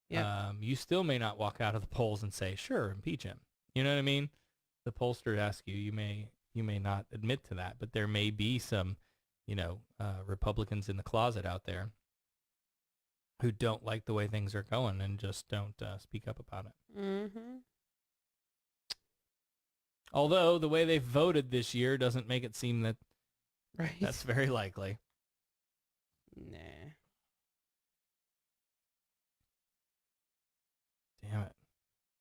Yeah. You still may not walk out of the polls and say, sure, impeach him. You know what I mean? The pollster asks you, you may not admit to that, but there may be some, Republicans in the closet out there who don't like the way things are going and just don't speak up about it. Mm-hmm. Although the way they've voted this year doesn't make it seem that that's very likely. Nah. Damn it.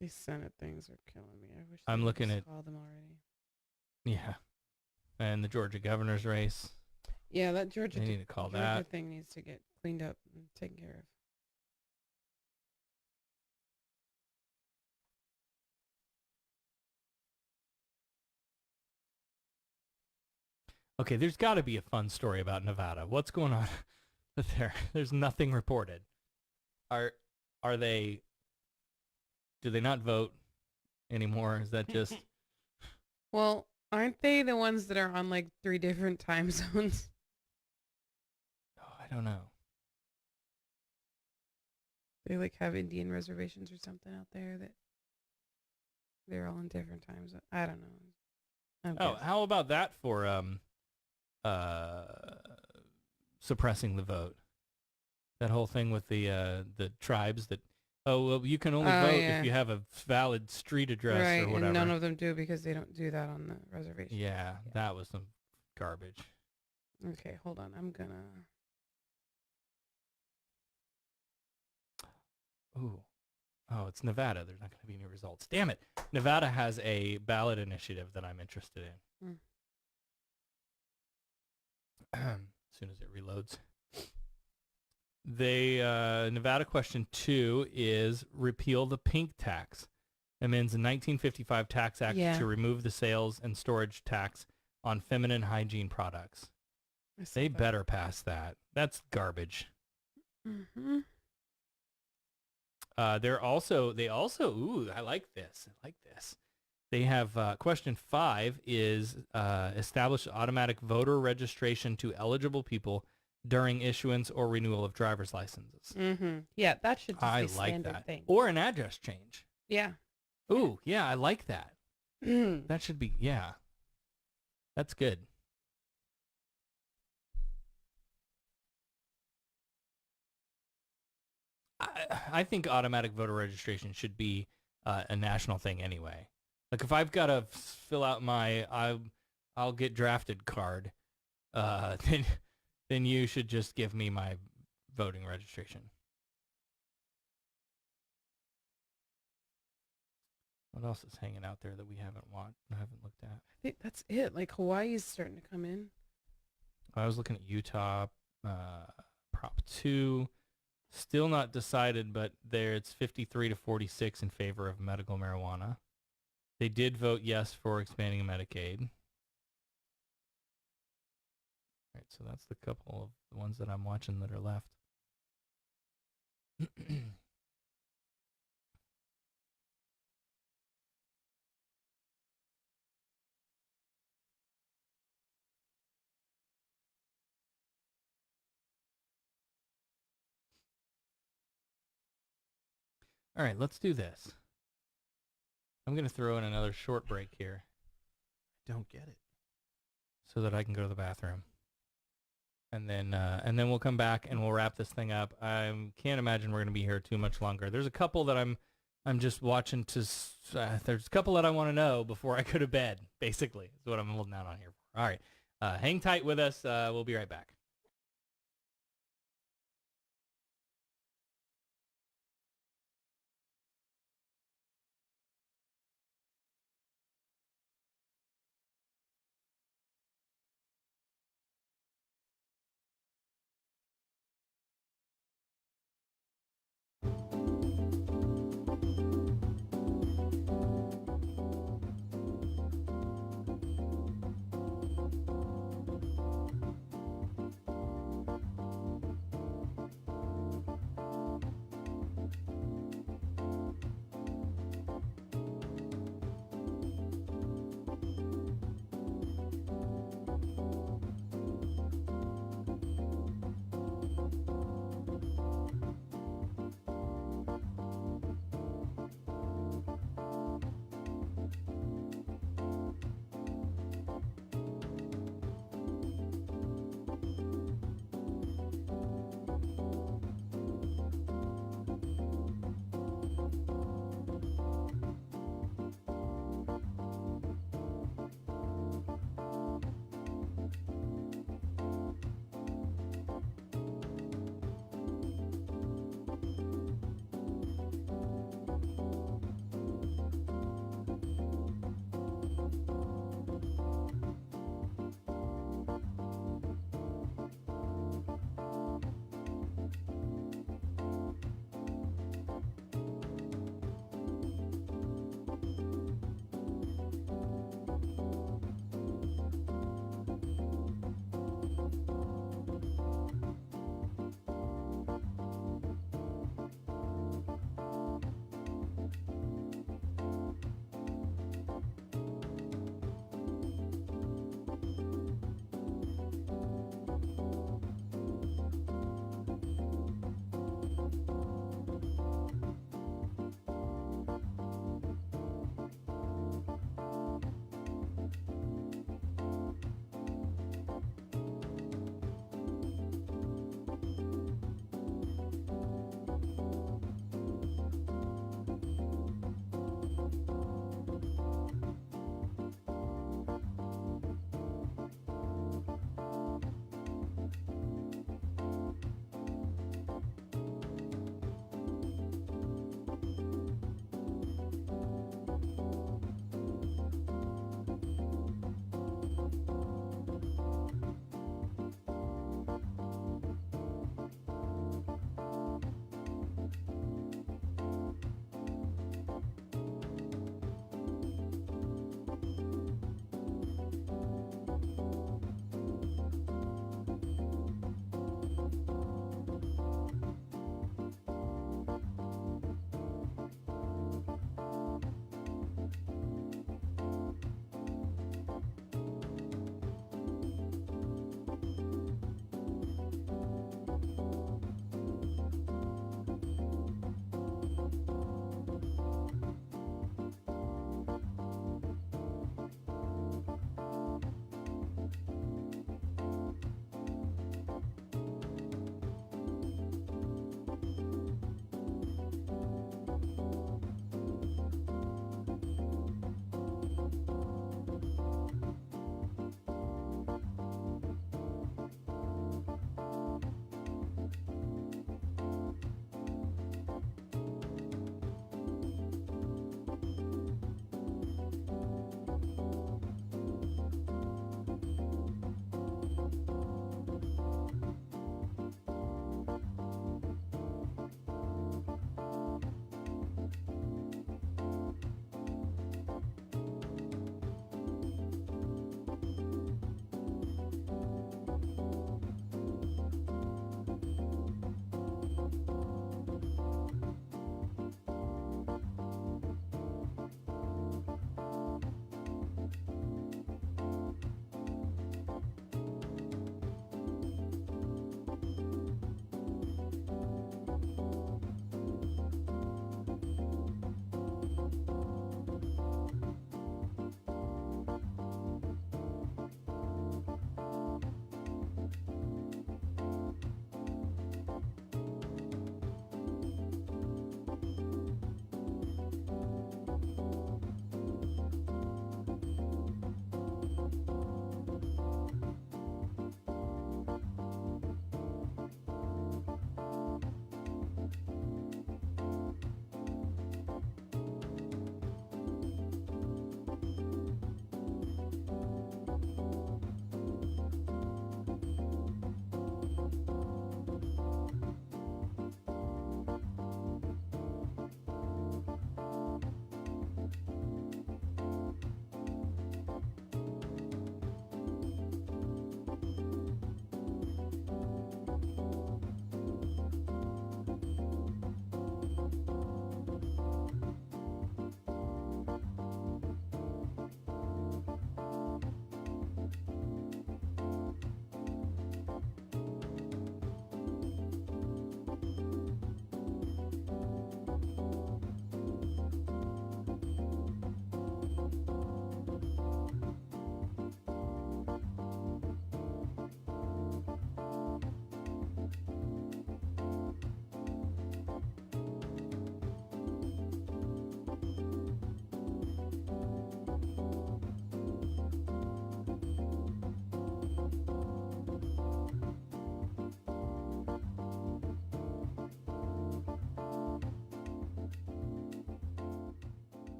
These Senate things are killing me. I wish I'm they looking just at- called them already. Yeah. And the Georgia governor's race. Yeah, that Georgia, They need to call Georgia that. thing needs to get cleaned up and taken care of. Okay, there's got to be a fun story about Nevada. What's going on there? There's nothing reported. Are they? Do they not vote anymore? Is that just? Well, aren't they the ones that are on like 3 different time zones? Oh, I don't know. They like have Indian reservations or something out there that they're all in different times. I don't know. I'm Oh, guessing. how about that for suppressing the vote? That whole thing with the tribes that, oh, well, you can only vote yeah. if you have a valid street address Right, or whatever. and none of them do because they don't do that on the reservation. Yeah, that was some garbage. Okay, hold on. I'm gonna. Ooh. Oh, it's Nevada. There's not going to be any results. Damn it. Nevada has a ballot initiative that I'm interested in. As soon as it reloads. Nevada question 2 is repeal the pink tax. Amends the 1955 Tax Act Yeah. to remove the sales and storage tax on feminine hygiene products. They better pass that. That's garbage. Mm-hmm. They also, ooh, I like this. They have, question 5 is, establish automatic voter registration to eligible people during issuance or renewal of driver's licenses. Mm-hmm. Yeah, that should just I be like standard that. thing. Or an address change. Yeah. Ooh, yeah, I like that. That should be, yeah. That's good. I think automatic voter registration should be a national thing anyway. Like if I've got to fill out my I'll get drafted card, then you should just give me my voting registration. What else is hanging out there that we haven't looked at? I think that's it. Like Hawaii's starting to come in. I was looking at Utah, Prop 2. Still not decided, but it's 53 to 46 in favor of medical marijuana. They did vote yes for expanding Medicaid. All right, so that's the couple of the ones that I'm watching that are left. All right, let's do this. I'm going to throw in another short break here. Don't get it. So that I can go to the bathroom. And then we'll come back and we'll wrap this thing up. I can't imagine we're going to be here too much longer. There's a couple that I'm just watching there's a couple that I want to know before I go to bed, basically. Is what I'm holding out on here for. All right. Hang tight with us. We'll be right back.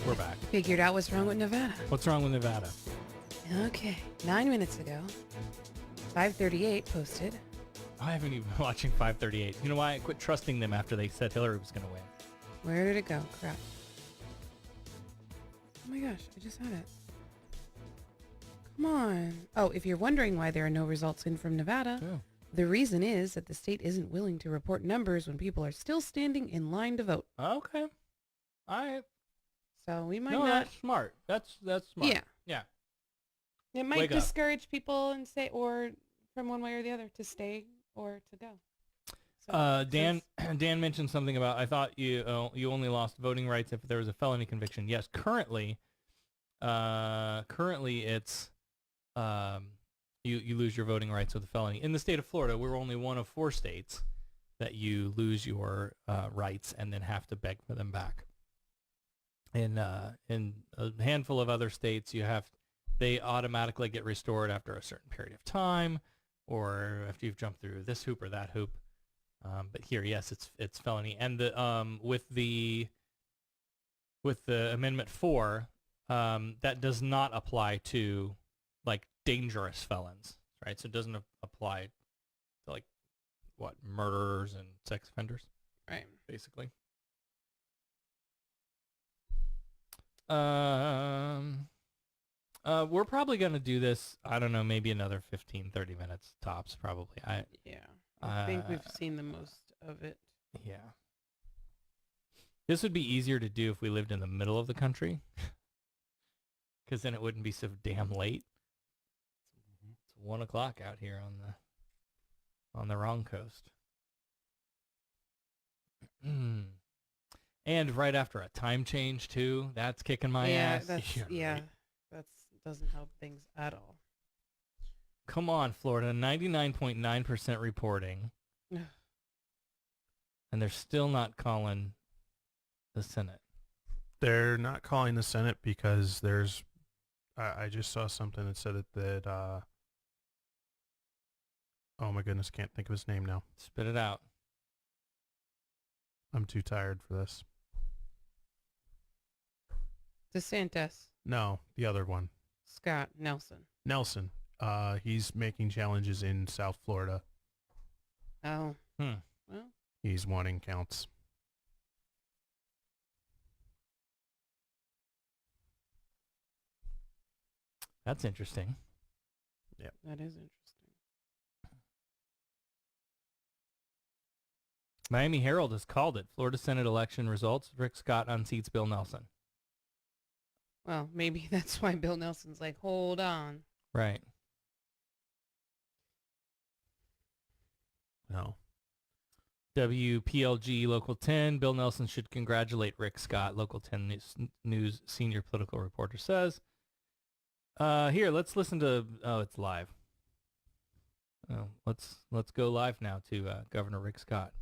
We're back. Figured out what's wrong with Nevada. What's wrong with Nevada? Okay, 9 minutes ago, 538 posted. I haven't even been watching 538. You know why? I quit trusting them after they said Hillary was going to win. Where did it go? Crap. Oh my gosh, I just had it. Come on. Oh, if you're wondering why there are no results in from Nevada, the reason is that the state isn't willing to report numbers when people are still standing in line to vote. Okay. All right. So we might No, not. that's smart. That's smart. Yeah. Yeah. It might Wake up. discourage people and say, or from one way or the other, to stay or to go. So, Dan mentioned something about, I thought you only lost voting rights if there was a felony conviction. Yes, currently it's you lose your voting rights with a felony. In the state of Florida, we're only one of 4 states that you lose your rights and then have to beg for them back. In a handful of other states, they automatically get restored after a certain period of time, or after you've jumped through this hoop or that hoop. But here, yes, it's felony. And with the Amendment 4, that does not apply to like dangerous felons, right? So it doesn't apply to like murderers and sex offenders, right? Basically. We're probably going to do this, I don't know, maybe another 15, 30 minutes tops, probably. I think we've seen the most of it. Yeah. This would be easier to do if we lived in the middle of the country, because then it wouldn't be so damn late. It's 1 o'clock out here on the wrong coast. And right after a time change too, that's kicking my ass. That doesn't help things at all. Come on, Florida, 99.9% reporting. And they're still not calling the Senate. They're not calling the Senate because there's, I just saw something that said that oh my goodness, can't think of his name now. Spit it out. I'm too tired for this. DeSantis. No, the other one. Scott Nelson. Nelson. He's making challenges in South Florida. Oh. Well. He's wanting counts. That's interesting. Yeah. That is interesting. Miami Herald has called it. Florida Senate election results. Rick Scott unseats Bill Nelson. Well, maybe that's why Bill Nelson's like, hold on. Right. No. WPLG Local 10. Bill Nelson should congratulate Rick Scott. Local 10 News senior political reporter says. Here, let's listen to. Oh, it's live. Oh, let's go live now to Governor Rick Scott.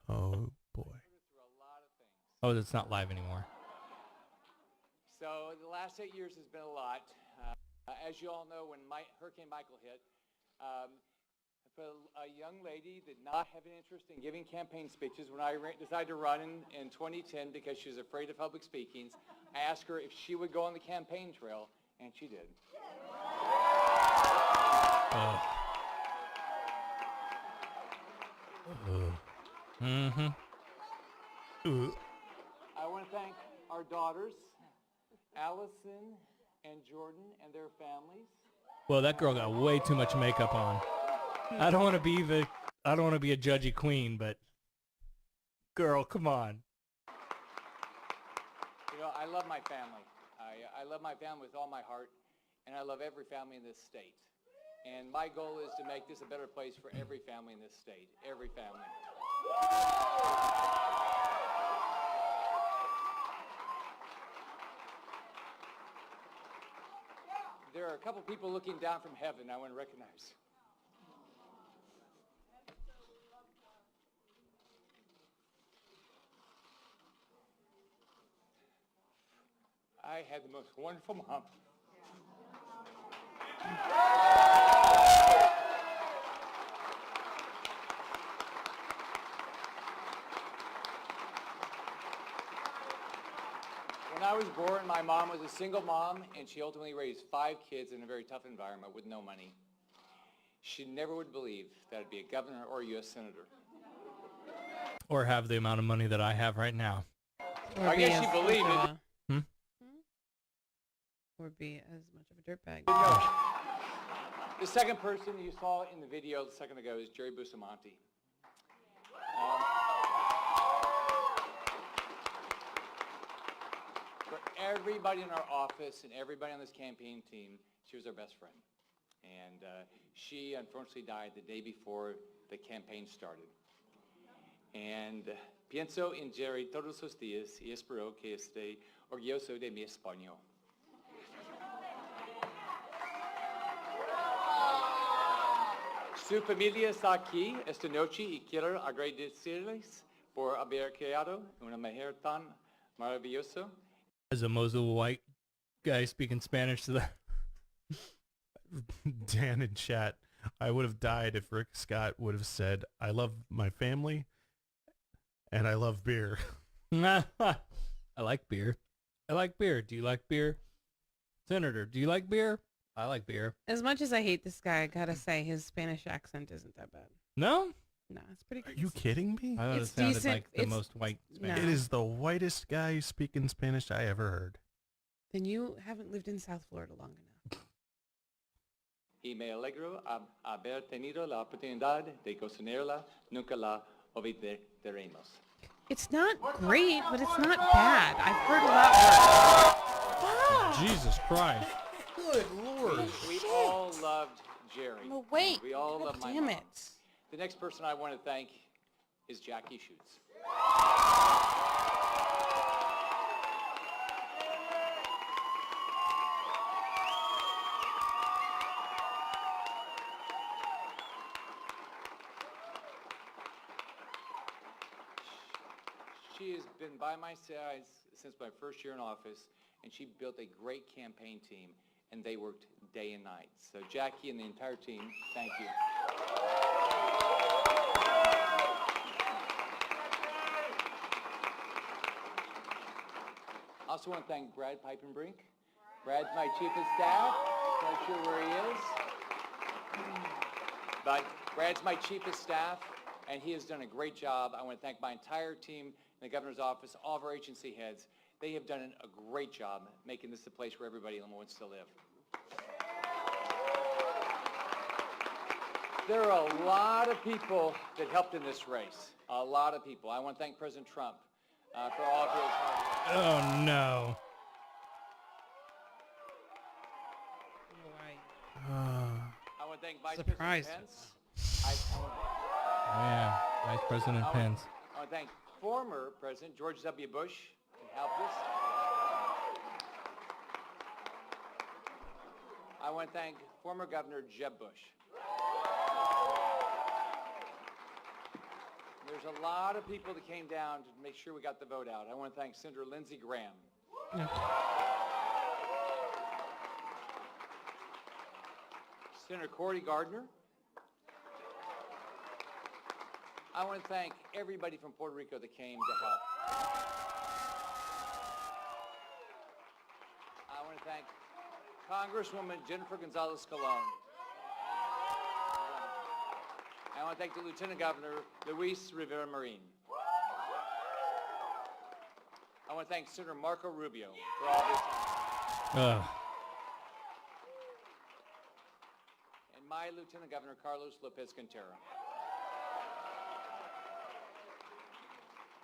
Oh boy. Oh, it's not live anymore. So the last 8 years has been a lot. As you all know, when Hurricane Michael hit, a young lady did not have an interest in giving campaign speeches. When I decided to run in 2010 because she was afraid of public speaking, I asked her if she would go on the campaign trail, and she did. I want to thank our daughters, Allison and Jordan, and their families. Well, that girl got way too much makeup on. I don't want to be a judgy queen, but girl, come on. You know, I love my family. I love my family with all my heart, and I love every family in this state. And my goal is to make this a better place for every family in this state. Every family. There are a couple people looking down from heaven I want to recognize. I had the most wonderful mom. When I was born, my mom was a single mom, and she ultimately raised 5 kids in a very tough environment with no money. She never would believe that I'd be a governor or a U.S. senator. Or have the amount of money that I have right now. I guess she believed it. Or be as much of a dirtbag. The second person you saw in the video a second ago is Jerry Bustamante. For everybody in our office and everybody on this campaign team, she was our best friend. And she unfortunately died the day before the campaign started. And pienso en Jerry todos los días y espero que esté orgulloso de mi español. Su familia está aquí esta noche y quiero agradecerles por haber creado una mujer tan maravillosa. As a Mosul white guy speaking Spanish to the... Dan in chat, I would have died if Rick Scott would have said, I love my family and I love beer. I like beer. I like beer. Do you like beer? Senator, do you like beer? I like beer. As much as I hate this guy, I gotta say his Spanish accent isn't that bad. No? No, it's pretty good. Are you kidding me? I thought It's it sounded decent. like the most white Spanish. It is the whitest guy speaking Spanish I ever heard. Then you haven't lived in South Florida long enough. Y me alegro haber tenido la oportunidad de conocerla. Nunca la olvidaremos. It's not great, but it's not bad. I've heard a lot worse. Jesus Christ. Good Lord. We all loved Jerry. I'm awake. We all God love my damn mom. it. The next person I want to thank is Jackie Schutz. She has been by my side since my first year in office, and she built a great campaign team, and they worked day and night. So Jackie and the entire team, thank you. I also want to thank Brad Pipenbrink. Brad's my chief of staff. Not sure where he is. But Brad's my chief of staff, and he has done a great job. I want to thank my entire team in the governor's office, all of our agency heads. They have done a great job making this a place where everybody in Illinois wants to live. There are a lot of people that helped in this race. A lot of people. I want to thank President Trump for all of his hard work. Oh, no. I want to thank Vice President Pence. Yeah, Vice President Pence. I want to thank former President George W. Bush, who helped us. I want to thank former Governor Jeb Bush. There's a lot of people that came down to make sure we got the vote out. I want to thank Senator Lindsey Graham. Yeah. Senator Cory Gardner. I want to thank everybody from Puerto Rico that came to help. I want to thank Congresswoman Jennifer Gonzalez-Colon. I want to thank the Lieutenant Governor, Luis Rivera Marin. I want to thank Senator Marco Rubio for all this time. And my Lieutenant Governor, Carlos Lopez Quintero.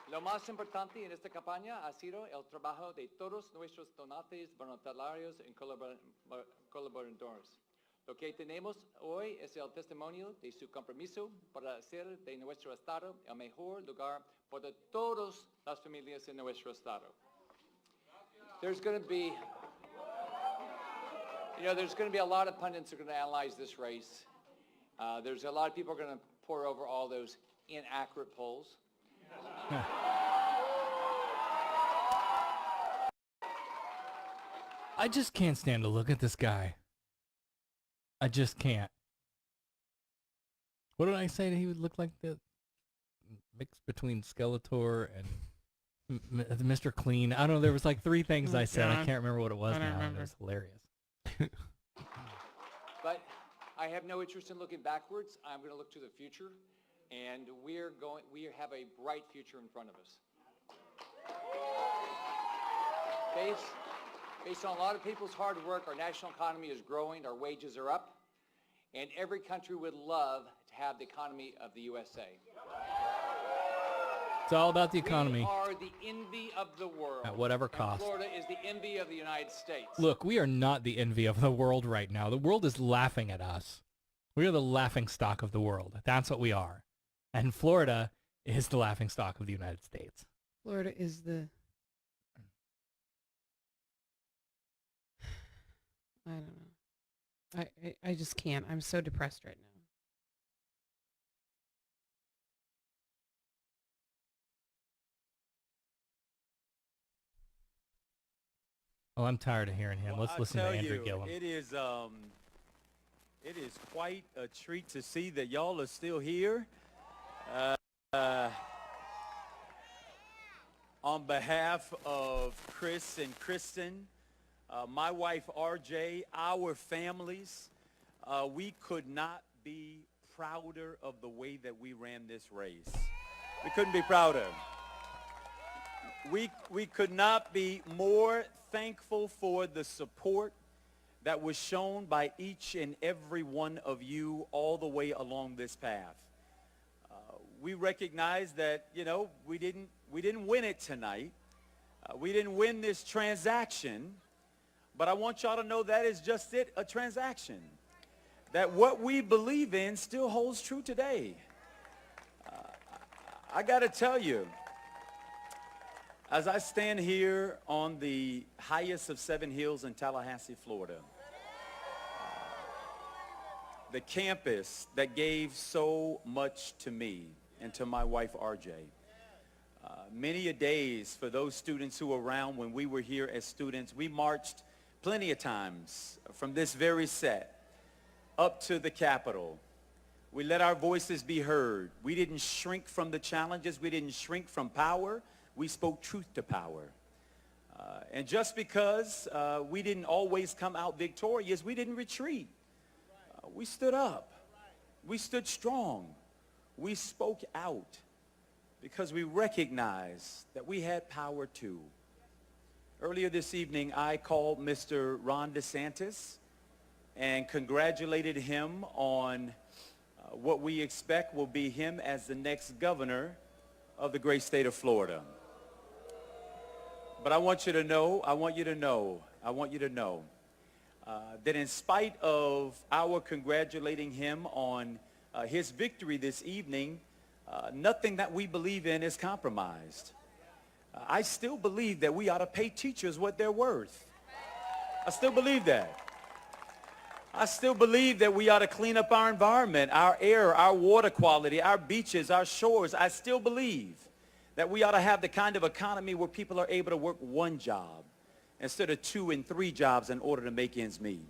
Lo más importante en esta campaña ha sido el trabajo de todos nuestros donantes, voluntarios y colaboradores. Lo que tenemos hoy es el testimonio de su compromiso para hacer de nuestro estado el mejor lugar para todas las familias en nuestro estado. There's going to be, there's going to be a lot of pundits who are going to analyze this race. There's a lot of people who are going to pour over all those inaccurate polls. I just can't stand to look at this guy. I just can't. What did I say that he would look like? The mix between Skeletor and Mr. Clean. I don't know. There was like 3 things I said. I can't remember what it was I don't now. remember. It was hilarious. But I have no interest in looking backwards. I'm going to look to the future, and we have a bright future in front of us. Based on a lot of people's hard work, our national economy is growing, our wages are up, and every country would love to have the economy of the USA. It's all about the economy. We are the envy of the world. At whatever and cost. Florida is the envy of the United States. Look, we are not the envy of the world right now. The world is laughing at us. We are the laughing stock of the world. That's what we are. And Florida is the laughing stock of the United States. Florida is the... I don't know. I just can't. I'm so depressed right now. Oh, I'm tired of hearing him. Let's listen to Andrew Gillum. It is quite a treat to see that y'all are still here. On behalf of Chris and Kristen, my wife RJ, our families, we could not be prouder of the way that we ran this race. We couldn't be prouder. We could not be more thankful for the support that was shown by each and every one of you all the way along this path. We recognize that, you know, we didn't win it tonight. We didn't win this transaction, but I want y'all to know that is just it, a transaction. That what we believe in still holds true today. I got to tell you, as I stand here on the highest of 7 hills in Tallahassee, Florida, the campus that gave so much to me and to my wife, RJ, many a days for those students who were around when we were here as students, we marched plenty of times from this very set up to the Capitol. We let our voices be heard. We didn't shrink from the challenges. We didn't shrink from power. We spoke truth to power. And just because we didn't always come out victorious, we didn't retreat. We stood up. We stood strong. We spoke out because we recognized that we had power too. Earlier this evening, I called Mr. Ron DeSantis and congratulated him on what we expect will be him as the next governor of the great state of Florida. But I want you to know that in spite of our congratulating him on his victory this evening, nothing that we believe in is compromised. I still believe that we ought to pay teachers what they're worth. I still believe that. I still believe that we ought to clean up our environment, our air, our water quality, our beaches, our shores. I still believe that we ought to have the kind of economy where people are able to work 1 job instead of 2 and 3 jobs in order to make ends meet.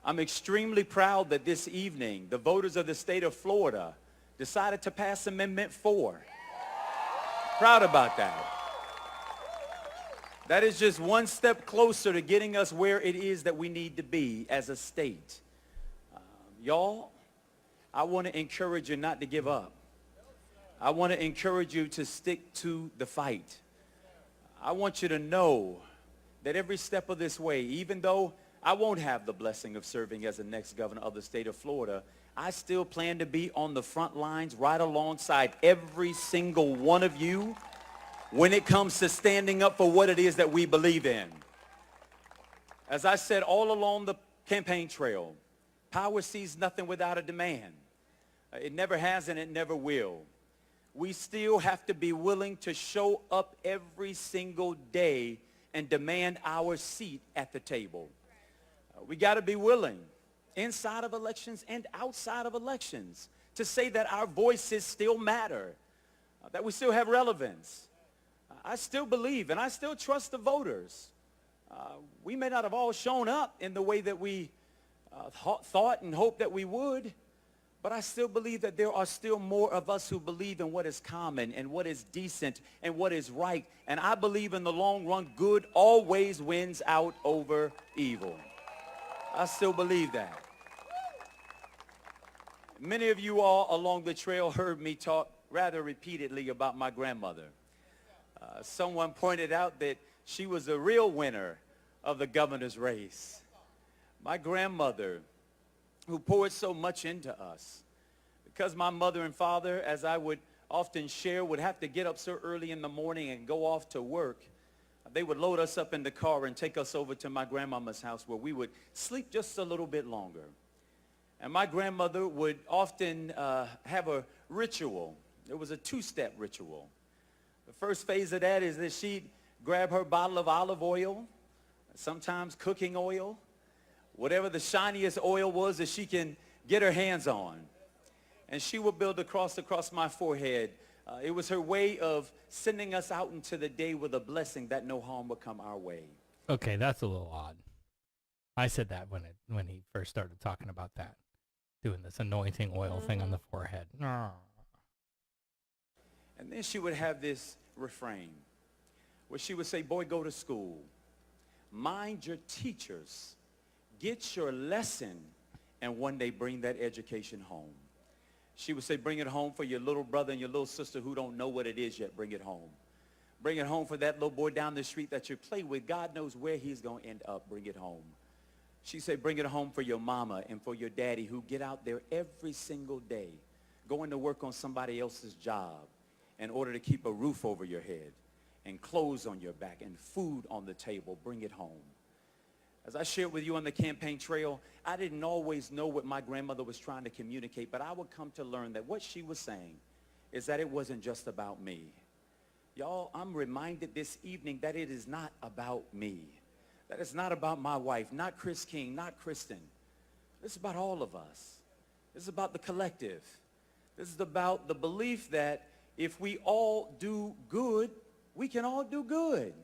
I'm extremely proud that this evening the voters of the state of Florida decided to pass Amendment 4. Proud about that. That is just one step closer to getting us where it is that we need to be as a state. Y'all, I want to encourage you not to give up. I want to encourage you to stick to the fight. I want you to know that every step of this way, even though I won't have the blessing of serving as the next governor of the state of Florida, I still plan to be on the front lines right alongside every single one of you when it comes to standing up for what it is that we believe in. As I said all along the campaign trail, power sees nothing without a demand. It never has and it never will. We still have to be willing to show up every single day and demand our seat at the table. We got to be willing, inside of elections and outside of elections, to say that our voices still matter, that we still have relevance. I still believe and I still trust the voters. We may not have all shown up in the way that we thought and hoped that we would, But I still believe that there are still more of us who believe in what is common and what is decent and what is right. And I believe in the long run, good always wins out over evil. I still believe that. Many of you all along the trail heard me talk rather repeatedly about my grandmother. Someone pointed out that she was a real winner of the governor's race. My grandmother, who poured so much into us. Because my mother and father, as I would often share, would have to get up so early in the morning and go off to work, they would load us up in the car and take us over to my grandmama's house where we would sleep just a little bit longer. And my grandmother would often have a ritual. It was a two-step ritual. The first phase of that is that she'd grab her bottle of olive oil, sometimes cooking oil, whatever the shiniest oil was that she can get her hands on. And she would build a cross across my forehead. It was her way of sending us out into the day with a blessing that no harm would come our way. Okay, that's a little odd. I said that when he first started talking about that, doing this anointing oil thing on the forehead. And then she would have this refrain where she would say, boy, go to school. Mind your teachers. Get your lesson, and one day bring that education home. She would say, bring it home for your little brother and your little sister who don't know what it is yet. Bring it home. Bring it home for that little boy down the street that you play with. God knows where he's going to end up. Bring it home. She said, bring it home for your mama and for your daddy who get out there every single day, going to work on somebody else's job in order to keep a roof over your head and clothes on your back and food on the table. Bring it home. As I shared with you on the campaign trail, I didn't always know what my grandmother was trying to communicate, but I would come to learn that what she was saying is that it wasn't just about me. Y'all, I'm reminded this evening that it is not about me. That it's not about my wife, not Chris King, not Kristen. This is about all of us. This is about the collective. This is about the belief that if we all do good, we can all do good.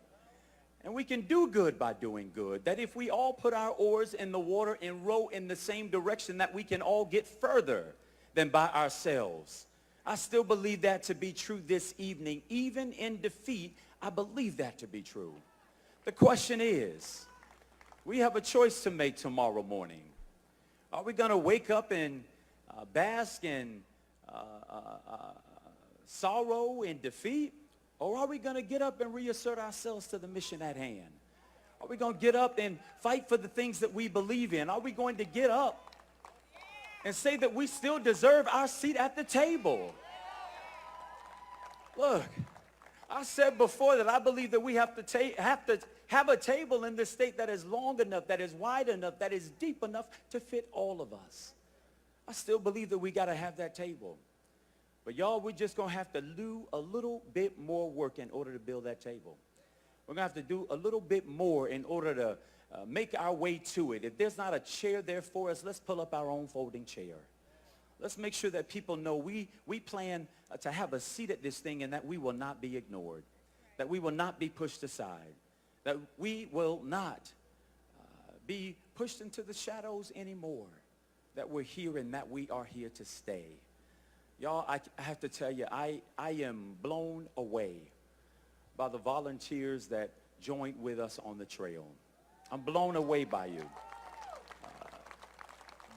And we can do good by doing good. That if we all put our oars in the water and row in the same direction, that we can all get further than by ourselves. I still believe that to be true this evening. Even in defeat, I believe that to be true. The question is, we have a choice to make tomorrow morning. Are we going to wake up and bask in sorrow and defeat? Or are we going to get up and reassert ourselves to the mission at hand? Are we going to get up and fight for the things that we believe in? Are we going to get up and say that we still deserve our seat at the table? Look, I said before that I believe that we have to have a table in this state that is long enough, that is wide enough, that is deep enough to fit all of us. I still believe that we got to have that table. But y'all, we're just going to have to do a little bit more work in order to build that table. We're going to have to do a little bit more in order to make our way to it. If there's not a chair there for us, let's pull up our own folding chair. Let's make sure that people know we plan to have a seat at this thing and that we will not be ignored, that we will not be pushed aside, that we will not be pushed into the shadows anymore, that we're here and that we are here to stay. Y'all, I have to tell you, I am blown away by the volunteers that joined with us on the trail. I'm blown away by you.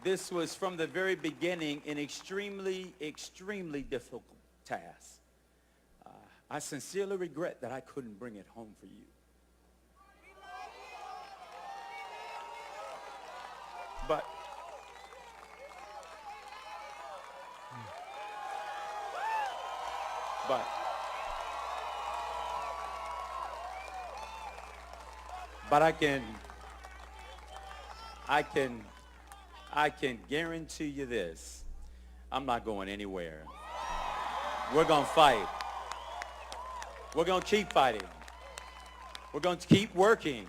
This was from the very beginning an extremely, extremely difficult task. I sincerely regret that I couldn't bring it home for you. But I can guarantee you this. I'm not going anywhere. We're going to fight. We're going to keep fighting. We're going to keep working.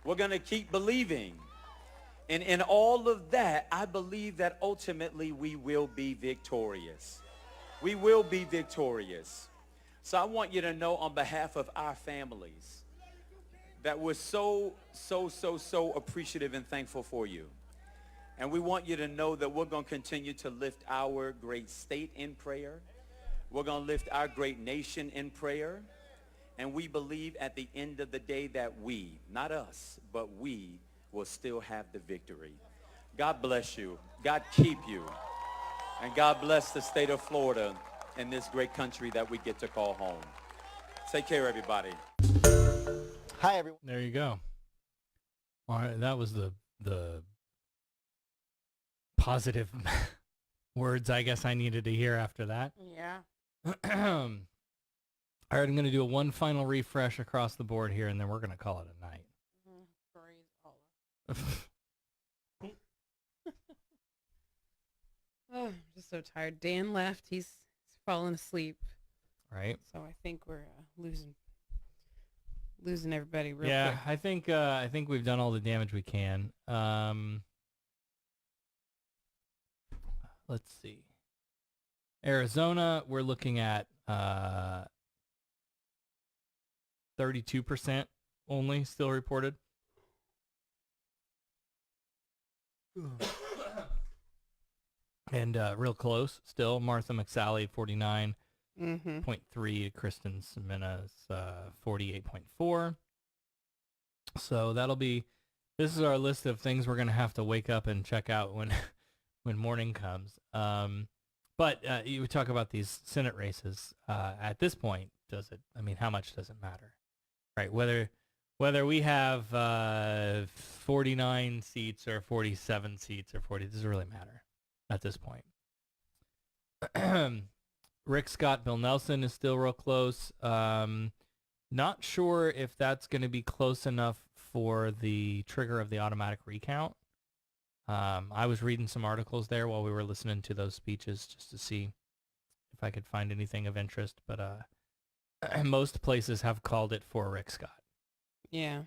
We're going to keep believing. And in all of that, I believe that ultimately we will be victorious. We will be victorious. So I want you to know on behalf of our families that we're so appreciative and thankful for you. And we want you to know that we're going to continue to lift our great state in prayer. We're going to lift our great nation in prayer. And we believe at the end of the day that we, not us, but we will still have the victory. God bless you. God keep you. And God bless the state of Florida and this great country that we get to call home. Take care, everybody. Hi, everyone. There you go. All right, that was the positive words I guess I needed to hear after that. Yeah. All right, I'm going to do one final refresh across the board here, and then we're going to call it a night. Oh, I'm just so tired. Dan left. He's fallen asleep. Right. So I think we're losing everybody real Yeah, quick. I think we've done all the damage we can. Let's see. Arizona, we're looking at 32% only still reported. And real close still. Martha McSally, 49.3. Kristen Semena's 48.4. So that'll be, this is our list of things we're going to have to wake up and check out when morning comes. But you talk about these Senate races. At this point, how much does it matter? Right, whether we have 49 seats or 47 seats or 40, doesn't really matter at this point. Rick Scott, Bill Nelson is still real close. Not sure if that's going to be close enough for the trigger of the automatic recount. I was reading some articles there while we were listening to those speeches just to see if I could find anything of interest, but most places have called it for Rick Scott. Yeah.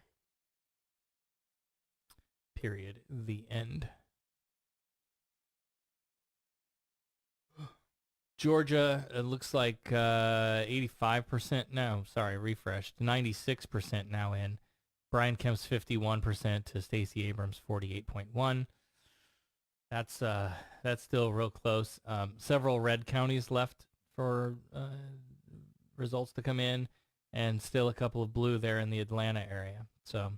Period. The end. Georgia, it looks like 85% now. Sorry, refreshed. 96% now in. Brian Kemp's 51% to Stacey Abrams 48.1. That's still real close. Several red counties left for results to come in, and still a couple of blue there in the Atlanta area. So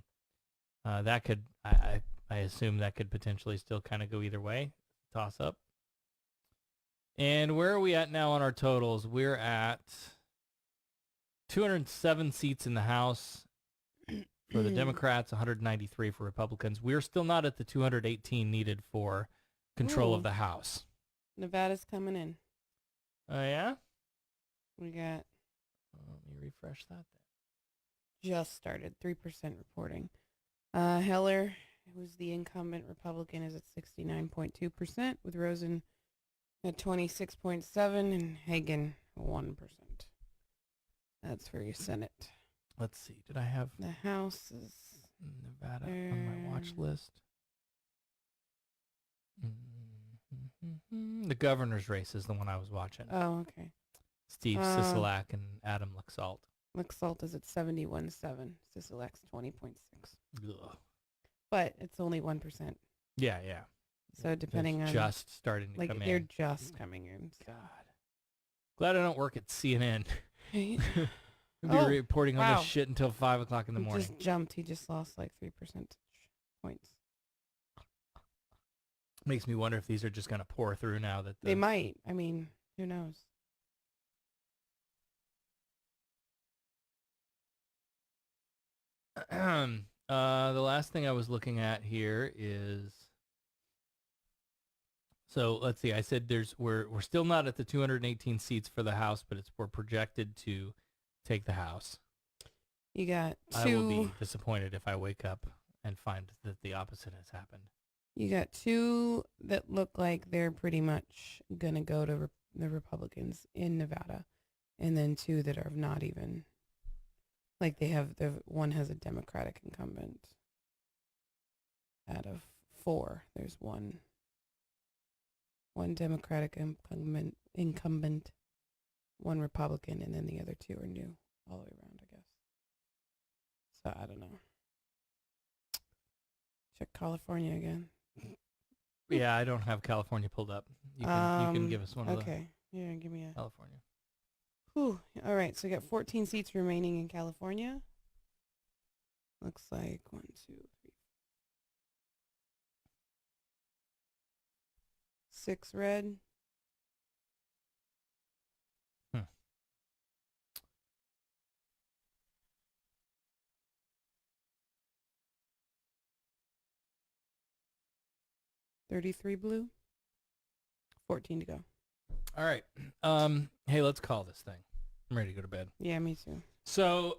that could, I assume that could potentially still kind of go either way. Toss up. And where are we at now on our totals? We're at 207 seats in the House for the Democrats, 193 for Republicans. We're still not at the 218 needed for control of the House. Nevada's coming in. Oh, yeah? We got... Let me refresh that then. Just started, 3% reporting. Heller, who's the incumbent Republican, is at 69.2%, with Rosen at 26.7% and Hagan 1%. That's for your Senate. Let's see. Did I have the House is Nevada on my watch list? The governor's race is the one I was watching. Oh, okay. Steve Sisolak and Adam Laxalt. Laxalt is at 71.7. Sisolak's 20.6. But it's only 1%. Yeah, yeah. So depending it's on just starting to come in. They're just coming in. God. Glad I don't work at CNN. Right? We'll be reporting on this shit until 5 o'clock in the morning. Just jumped. He just lost like 3 percentage points. Makes me wonder if these are just going to pour through now that they might. I mean, who knows? The last thing I was looking at here is, so let's see. I said we're still not at the 218 seats for the House, but we're projected to take the House. You got 2. I will be disappointed if I wake up and find that the opposite has happened. You got 2 that look like they're pretty much gonna go to the Republicans in Nevada, and then 2 that are not even. Like they have, one has a Democratic incumbent. Out of 4, there's one Democratic incumbent, 1 Republican, and then the other 2 are new all the way around, I guess. So I don't know. Check California again. Yeah, I don't have California pulled up. You can give us one of the Okay. Yeah, give me a... California. Whew. All right, so we got 14 seats remaining in California. Looks like 1, 2, 3, 6 red. Hmm. $33 blue. 14 to go. All right. Hey, let's call this thing. I'm ready to go to bed. Yeah, me too. So,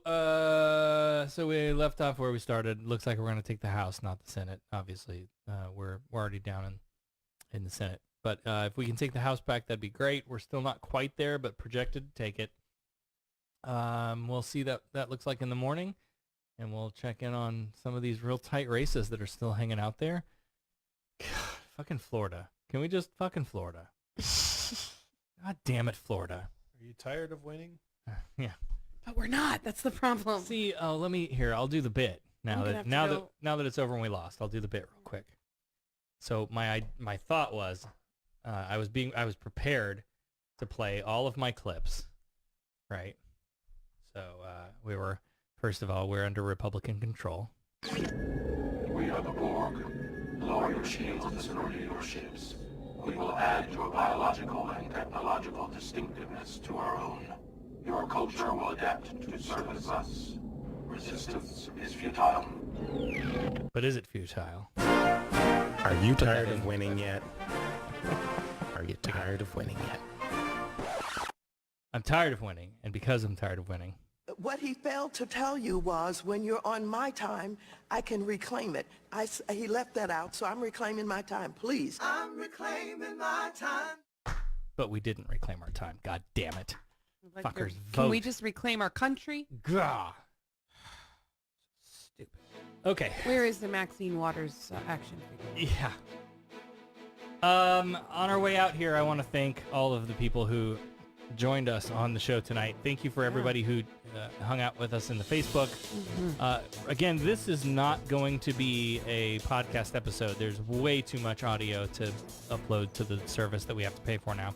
so we left off where we started. Looks like we're going to take the House, not the Senate. Obviously, we're already down in the Senate. But if we can take the House back, that'd be great. We're still not quite there, but projected to take it. We'll see that looks like in the morning, and we'll check in on some of these real tight races that are still hanging out there. God, fucking Florida. Can we just fucking Florida? God damn it, Florida. Are you tired of winning? Yeah. But we're not. That's the problem. See, I'll do the bit now that it's over and we lost. I'll do the bit real quick. So my thought was, I was prepared to play all of my clips, right? So first of all, we're under Republican control. We are the Borg, loyal shields disorder your ships. We will add your biological and technological distinctiveness to our own. Your culture will adapt to service us. Resistance is futile. But is it futile? Are you tired of winning yet? Are you tired of winning yet? I'm tired of winning, and because I'm tired of winning. What he failed to tell you was, when you're on my time, I can reclaim it. He left that out, so I'm reclaiming my time. Please. I'm reclaiming my time. But we didn't reclaim our time. God damn it. Like, Fuckers, can vote. we just reclaim our country? Gah. Stupid. Okay. Where is the Maxine Waters action figure? Yeah. On our way out here, I want to thank all of the people who joined us on the show tonight. Thank you for everybody who hung out with us in the Facebook. Again, this is not going to be a podcast episode. There's way too much audio to upload to the service that we have to pay for now.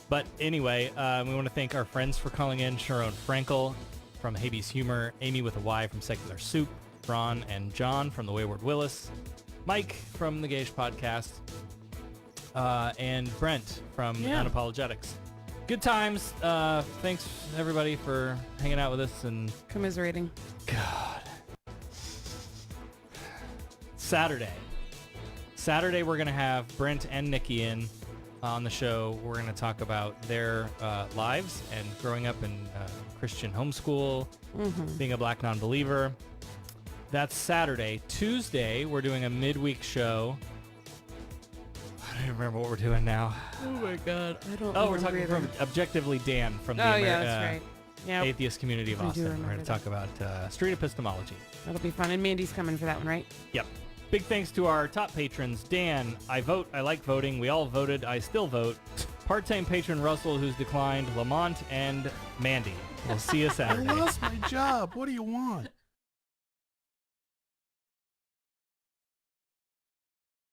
But anyway, we want to thank our friends for calling in. Charone Frankel from Habeas Humor, Amy with a Y from Secular Soup, Ron and John from the Wayward Willis, Mike from the Gayish podcast, and Brent from Unapologetix. Good times. Thanks everybody for hanging out with us and commiserating. God. Saturday we're gonna have Brent and Nikki in on the show. We're gonna talk about their lives and growing up in Christian homeschool, being a black non-believer. That's Saturday. Tuesday we're doing a midweek show. I don't even remember what we're doing now. Oh my God, I don't. Oh, we're talking from Objectively Dan from the that's right. Yep. Atheist Community of I do Austin. We're remember going to talk about street epistemology. That'll be fun. And Mandy's coming for that one, right? Yep. Big thanks to our top patrons. Dan, I vote. I like voting. We all voted. I still vote. Part-time patron Russell, who's declined. Lamont and Mandy. We'll see you Saturday. I lost my job. What do you want?